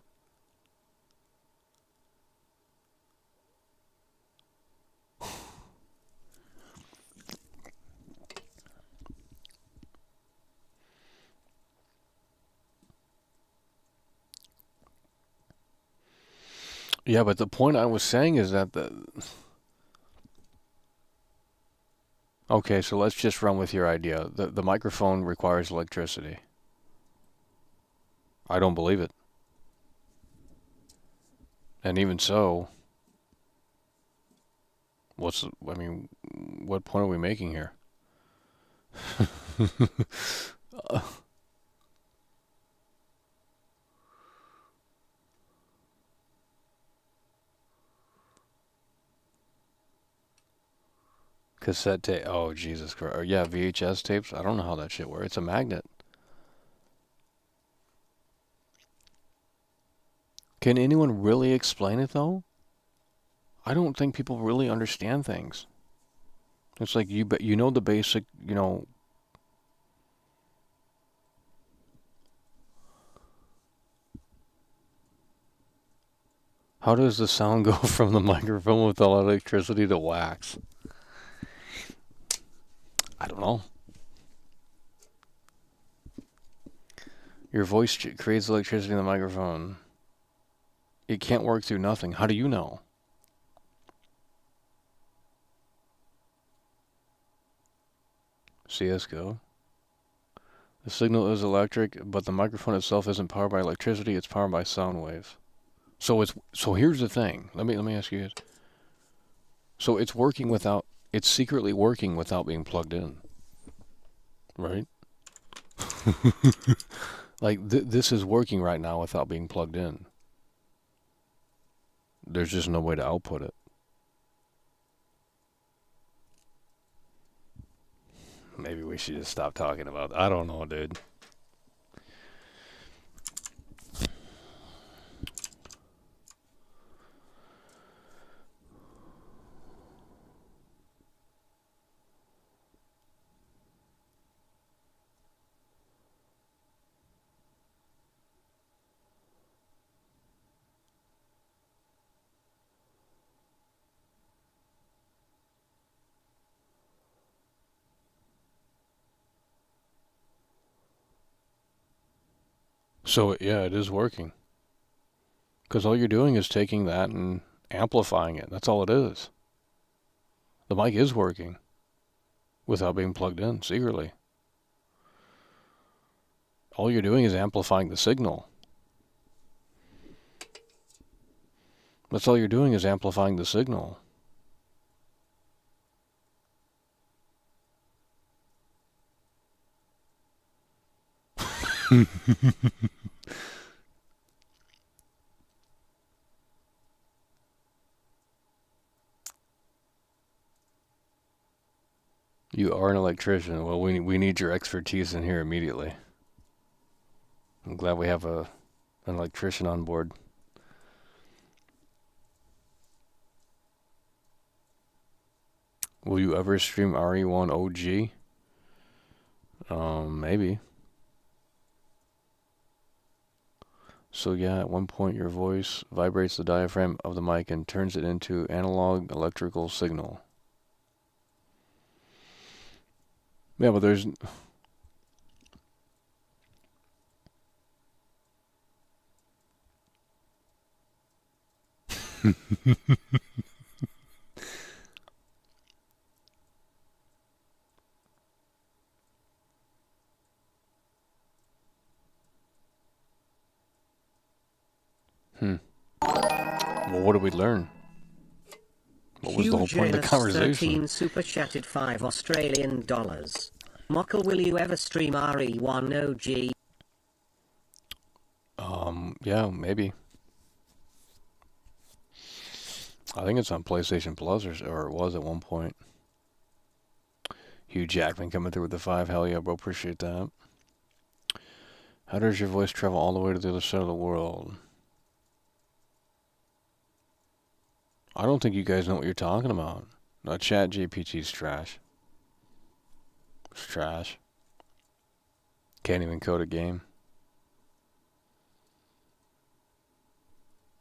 Yeah, but the point I was saying is that Okay, so let's just run with your idea. The microphone requires electricity. I don't believe it. And even so, I mean, what point are we making here? Cassette tape. Oh, Jesus Christ. Yeah, VHS tapes. I don't know how that shit works. It's a magnet. Can anyone really explain it, though? I don't think people really understand things. It's like you know the basic, how does the sound go from the microphone with all electricity to wax? I don't know. Your voice creates electricity in the microphone. It can't work through nothing. How do you know? CSGO. The signal is electric, but the microphone itself isn't powered by electricity. It's powered by sound waves. So here's the thing. Let me ask you this. So it's secretly working without being plugged in, right? Like this is working right now without being plugged in. There's just no way to output it. Maybe we should just stop talking about that. I don't know, dude. So, yeah, it is working. Because all you're doing is taking that and amplifying it. That's all it is. The mic is working without being plugged in secretly. All you're doing is amplifying the signal. That's all you're doing is amplifying the signal. You are an electrician. Well, we need your expertise in here immediately. I'm glad we have an electrician on board. Will you ever stream RE1 OG? Maybe. So yeah, at one point your voice vibrates the diaphragm of the mic and turns it into analog electrical signal. Yeah, but there's... Well, what did we learn? What was the whole point of the conversation? 13 super chatted $5 Australian. Mockle, will you ever stream RE1 OG? Yeah, maybe. I think it's on PlayStation Plus, or it was at one point. Hugh Jackman coming through with the 5. Hell yeah, bro. Appreciate that. How does your voice travel all the way to the other side of the world? I don't think you guys know what you're talking about. No, Chat GPT's trash. It's trash. Can't even code a game.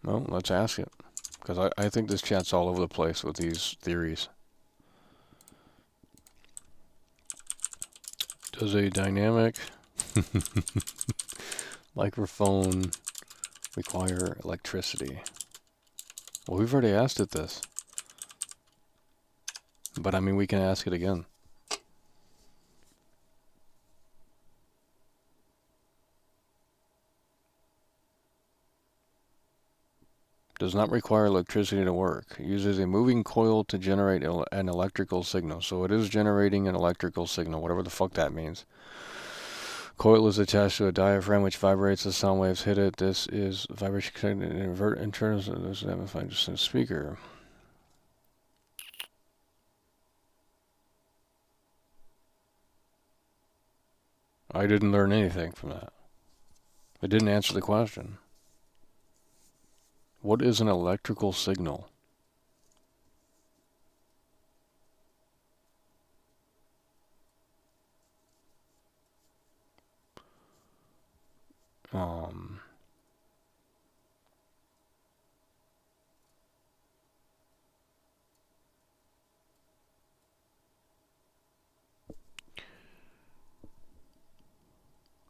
Well, let's ask it. Because I think this chat's all over the place with these theories. Does a dynamic microphone require electricity? Well, we've already asked it this. But I mean, we can ask it again. Does not require electricity to work. Uses a moving coil to generate an electrical signal. So it is generating an electrical signal, whatever the fuck that means. Coil is attached to a diaphragm which vibrates as sound waves hit it. This is vibration connected in invert in terms of this amplified speaker. I didn't learn anything from that. It didn't answer the question. What is an electrical signal?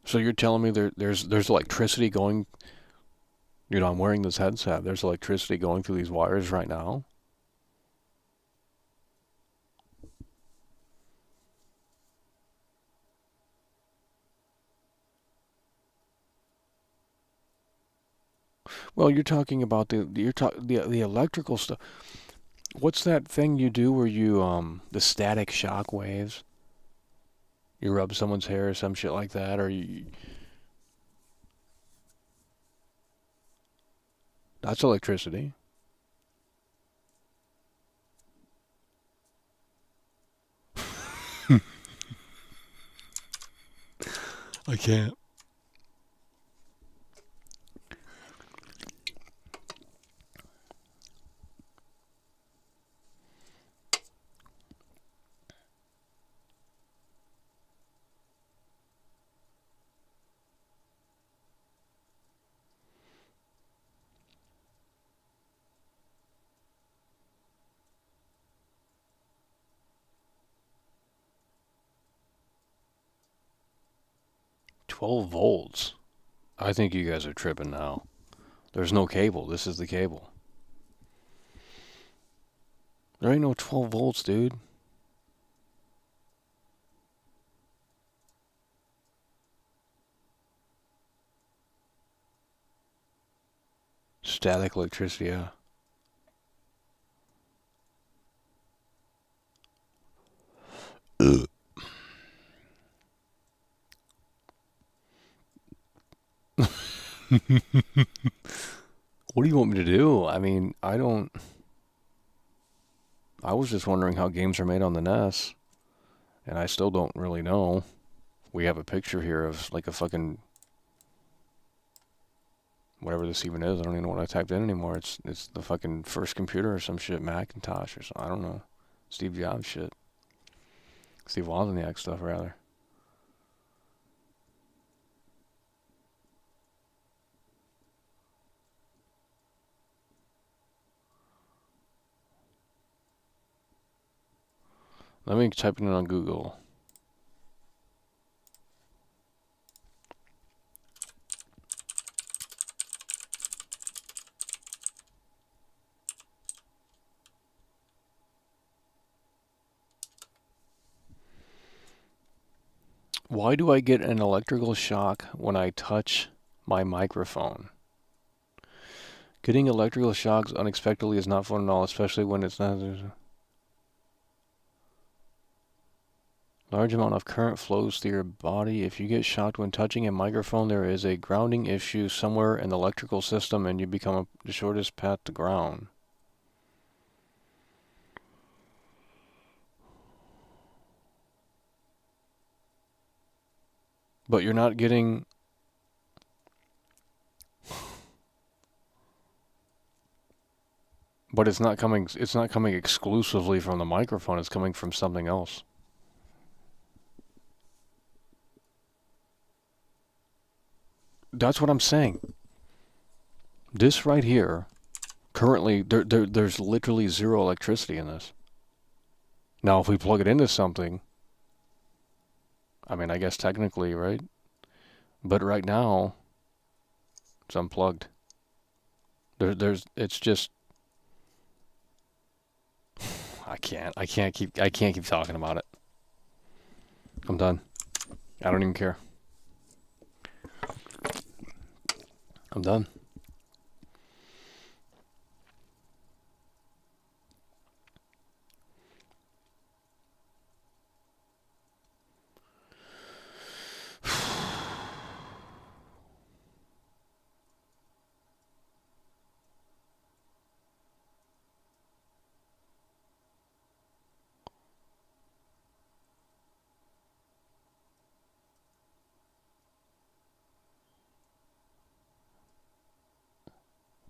So you're telling me there's electricity going, you know, I'm wearing this headset. There's electricity going through these wires right now? Well, you're talking about the electrical stuff. What's that thing you do where you the static shock waves? You rub someone's hair or some shit like that, or you... That's electricity. I can't. $12 volts. I think you guys are tripping now. There's no cable. This is the cable. There ain't no 12 volts, dude. Static electricity, yeah. Ugh. What do you want me to do? I mean, I was just wondering how games are made on the NES, and I still don't really know. We have a picture here of like a fucking whatever this even is. I don't even know what I typed in anymore. It's the fucking first computer or some shit, Macintosh or something. I don't know. Steve Jobs shit. Steve Wozniak stuff, rather. Let me type it in on Google. Why do I get an electrical shock when I touch my microphone? Getting electrical shocks unexpectedly is not fun at all, especially when it's not... Large amount of current flows through your body. If you get shocked when touching a microphone, there is a grounding issue somewhere in the electrical system and you become the shortest path to ground. But you're not getting... But it's not coming exclusively from the microphone, it's coming from something else. That's what I'm saying. This right here, currently, there's literally zero electricity in this. Now, if we plug it into something, I mean, I guess technically, right? But right now, it's unplugged. It's just I can't keep talking about it. I'm done. I don't even care. I'm done.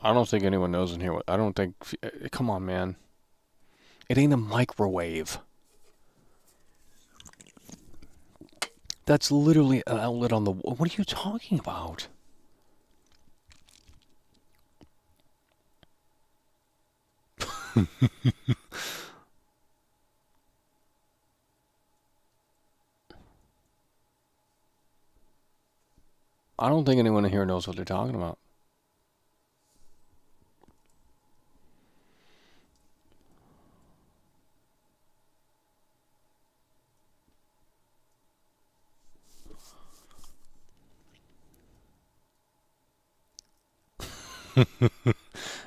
I don't think anyone knows in here. I don't think. Come on, man. It ain't a microwave. That's literally an outlet on the wall. What are you talking about? I don't think anyone in here knows what they're talking about.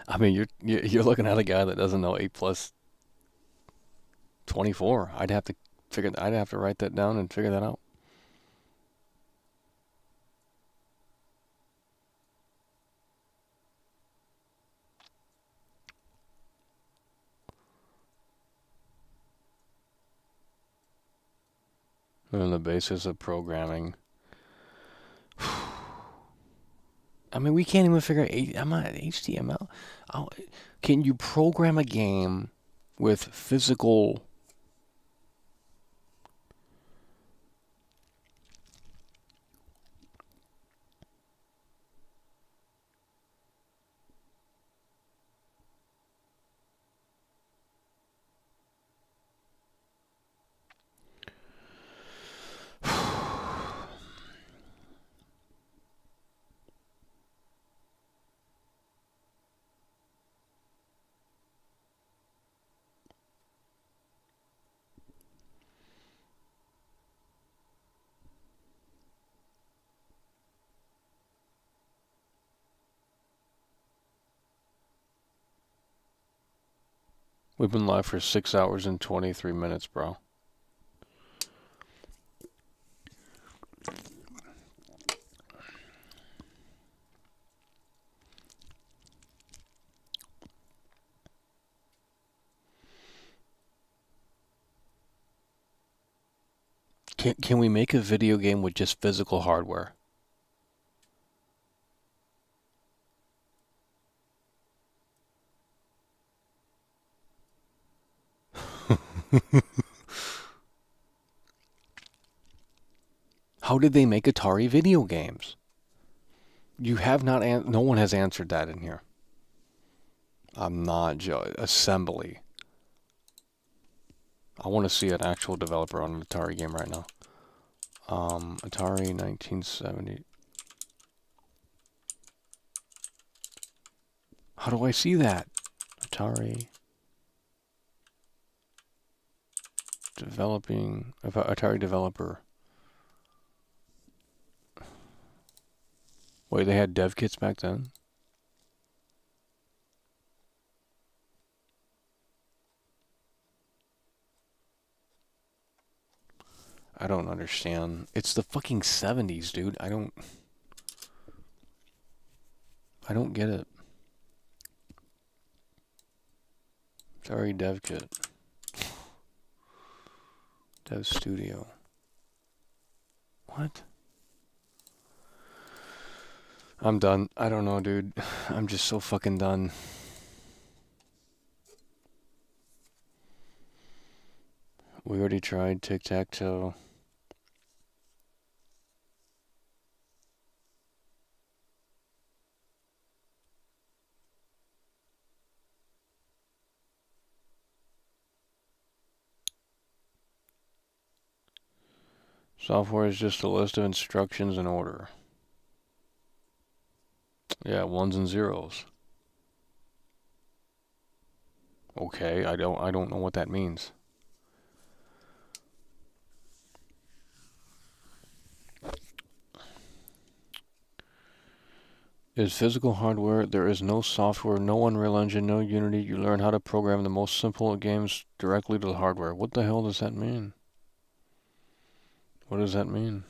I mean, you're looking at a guy that doesn't know 8 plus 24. I'd have to write that down and figure that out. And the basis of programming. I mean, we can't even figure out. I'm not HTML. Can you program a game with physical? We've been live for 6 hours and 23 minutes, bro. Can we make a video game with just physical hardware? How did they make Atari video games? You have not. No one has answered that in here. I'm not assembly. I want to see an actual developer on an Atari game right now. Atari 1970. How do I see that? Atari developing. Atari developer. Wait, they had dev kits back then? I don't understand. It's the fucking 70s, dude. I don't get it. Sorry, dev kit. Dev studio. What? I'm done. I don't know, dude. I'm just so fucking done. We already tried tic-tac-toe. Software is just a list of instructions in order. Yeah, ones and zeros. Okay, I don't know what that means. Is physical hardware. There is no software, no Unreal Engine, no Unity. You learn how to program the most simple games directly to the hardware. What the hell does that mean? What does that mean?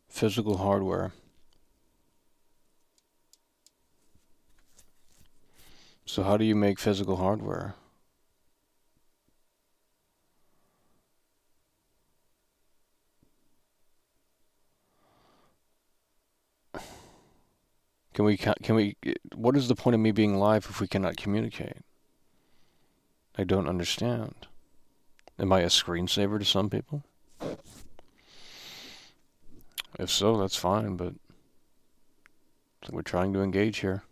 Physical hardware. So how do you make physical hardware? Can we, what is the point of me being live if we cannot communicate? I don't understand. Am I a screensaver to some people? If so, that's fine, but we're trying to engage here.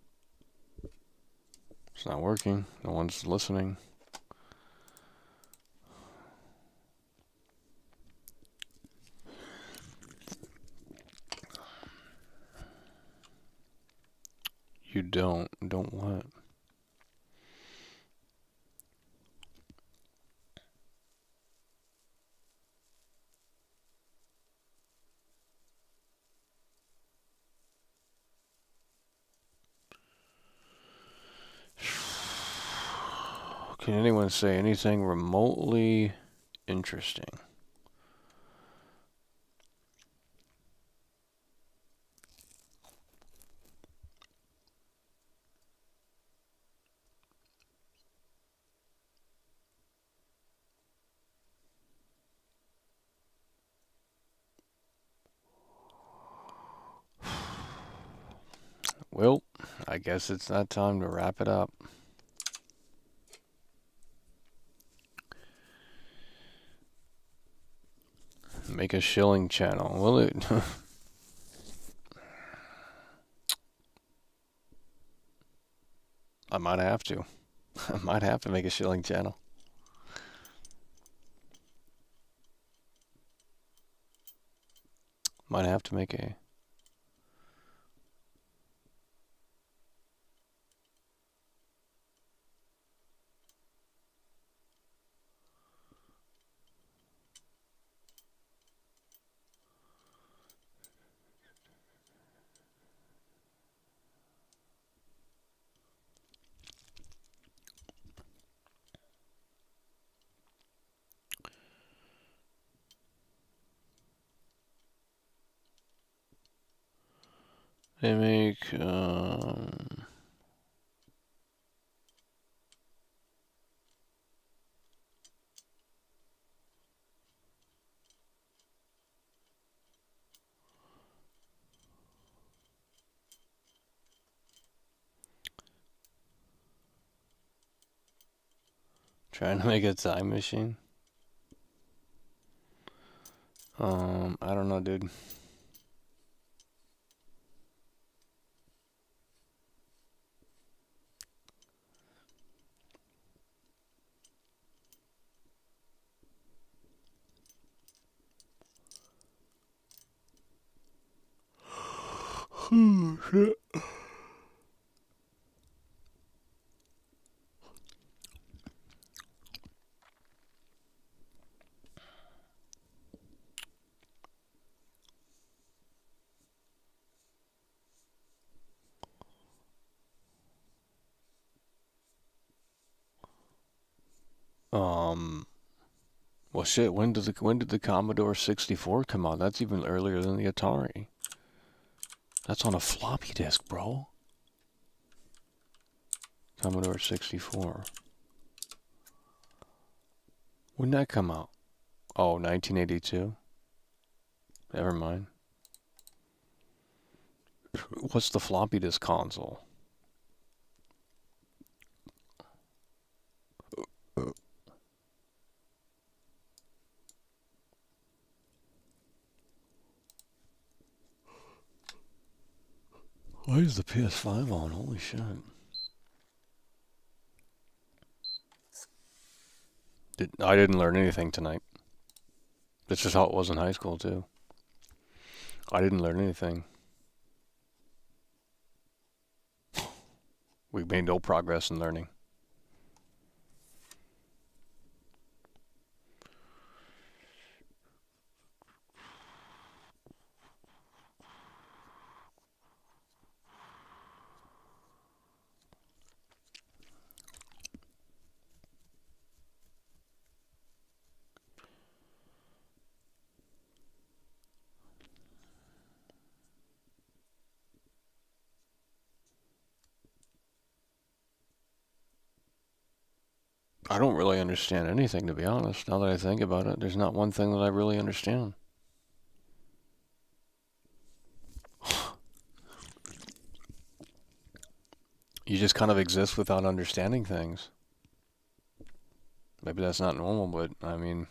It's not working. No one's listening. You don't what? Can anyone say anything remotely interesting? Well, I guess it's that time to wrap it up. Make a shilling channel. Will it? I might have to. I might have to make a shilling channel. Might have to make a... They make, trying to make a time machine. I don't know, dude. Oh, shit. Well, shit. When did the Commodore 64 come out? That's even earlier than the Atari. That's on a floppy disk, bro. Commodore 64. When did that come out? Oh, 1982. Never mind. What's the floppy disk console? Why is the PS5 on? Holy shit. I didn't learn anything tonight. That's just how it was in high school, too. I didn't learn anything. We made no progress in learning. I don't really understand anything, to be honest. Now that I think about it, there's not one thing that I really understand. You just kind of exist without understanding things. Maybe that's not normal, but I mean...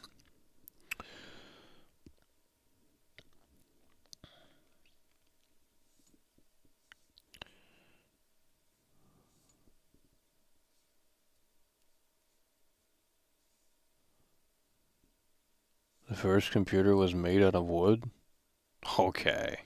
The first computer was made out of wood? Okay.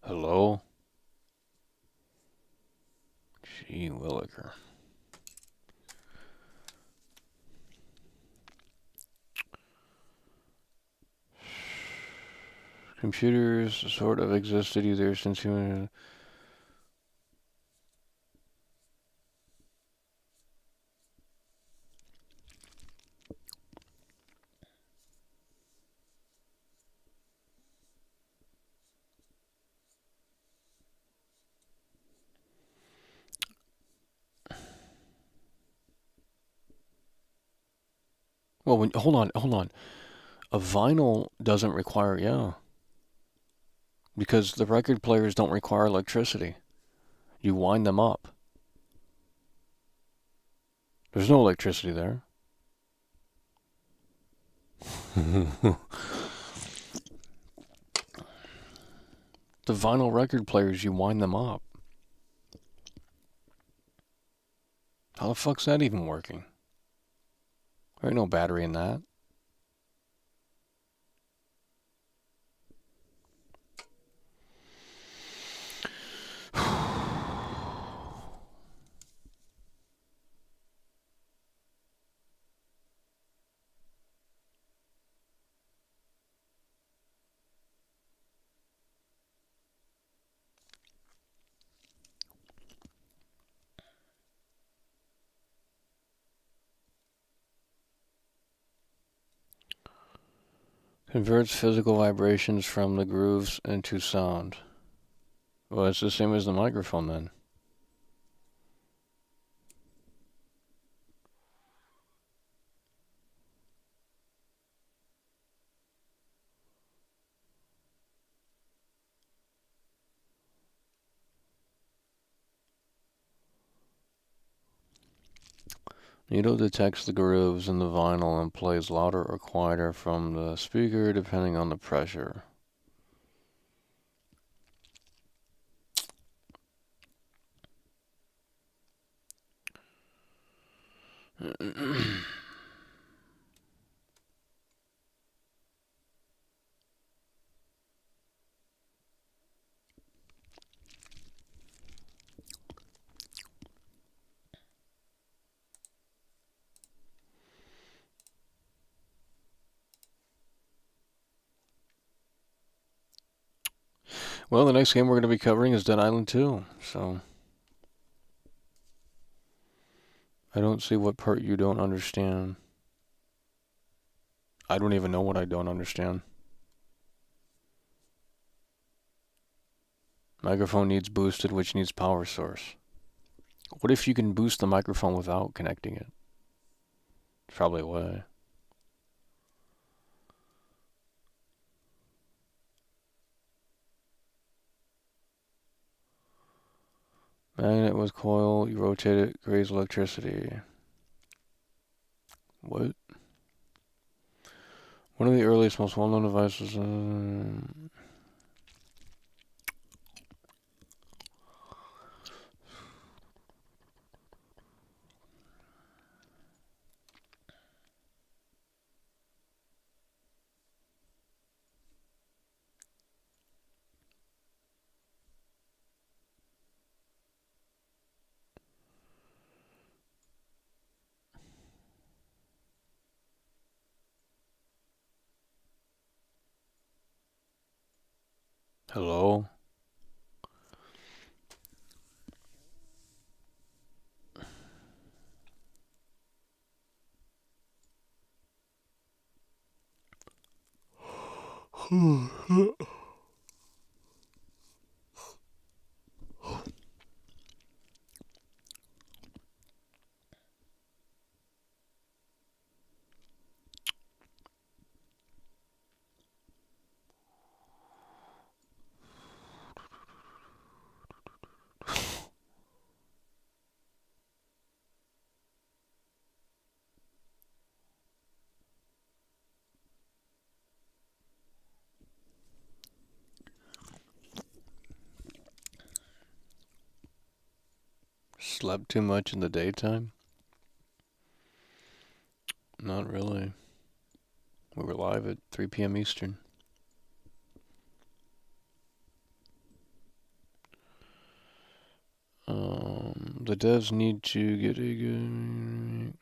Hello? Gee williker. Computers sort of existed either since human... Well, hold on. A vinyl doesn't require, yeah. Because the record players don't require electricity. You wind them up. There's no electricity there. The vinyl record players, you wind them up. How the fuck's that even working? There ain't no battery in that. Converts physical vibrations from the grooves into sound. Well, it's the same as the microphone then. Needle detects the grooves in the vinyl and plays louder or quieter from the speaker depending on the pressure. Well, the next game we're going to be covering is Dead Island 2, so I don't see what part you don't understand. I don't even know what I don't understand. Microphone needs boosted, which needs power source. What if you can boost the microphone without connecting it? Probably a way. Magnet with coil, you rotate it, creates electricity. What? One of the earliest, most well-known devices. Hello? Slept too much in the daytime? Not really. We were live at 3 p.m. Eastern. The devs need to get a good...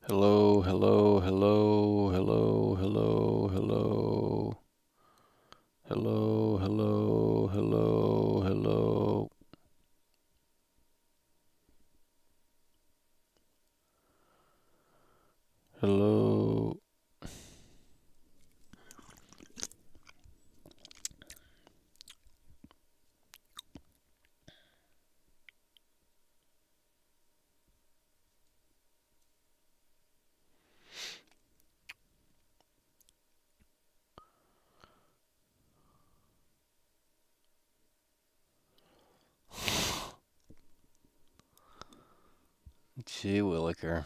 Hello, hello, hello, hello, hello, hello. Hello, hello, hello, hello. Hello. Gee Williker.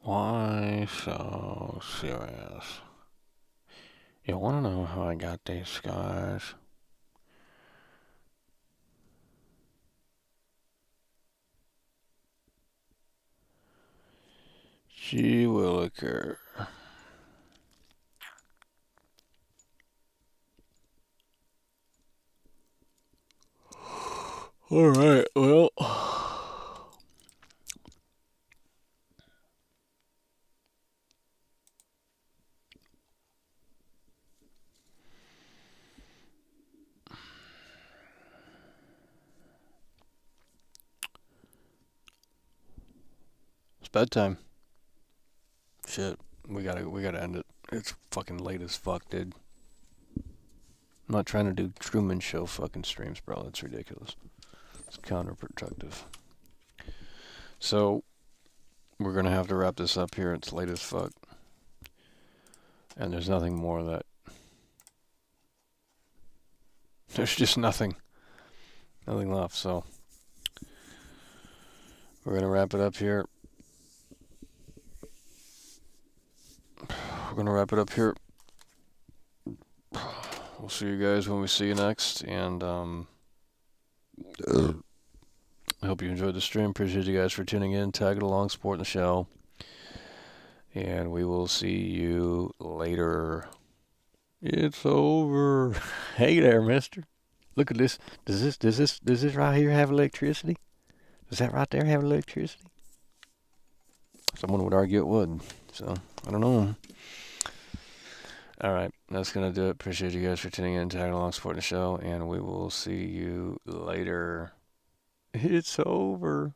Why so serious? You want to know how I got these scars? Gee williker. Alright, well. It's bedtime. Shit, we gotta end it. It's fucking late as fuck, dude. I'm not trying to do Truman Show fucking streams, bro. That's ridiculous. It's counterproductive. So, we're gonna have to wrap this up here. It's late as fuck. And there's nothing more that... There's just nothing. Nothing left, so... We're gonna wrap it up here. We're gonna wrap it up here. We'll see you guys when we see you next, and I hope you enjoyed the stream. Appreciate you guys for tuning in, tagging along, supporting the show, and we will see you later. It's over. Hey there, mister. Look at this. Does this right here have electricity? Does that right there have electricity? Someone would argue it would, so I don't know. Alright, that's going to do it. Appreciate you guys for tuning in, tagging along, supporting the show, and we will see you later. It's over.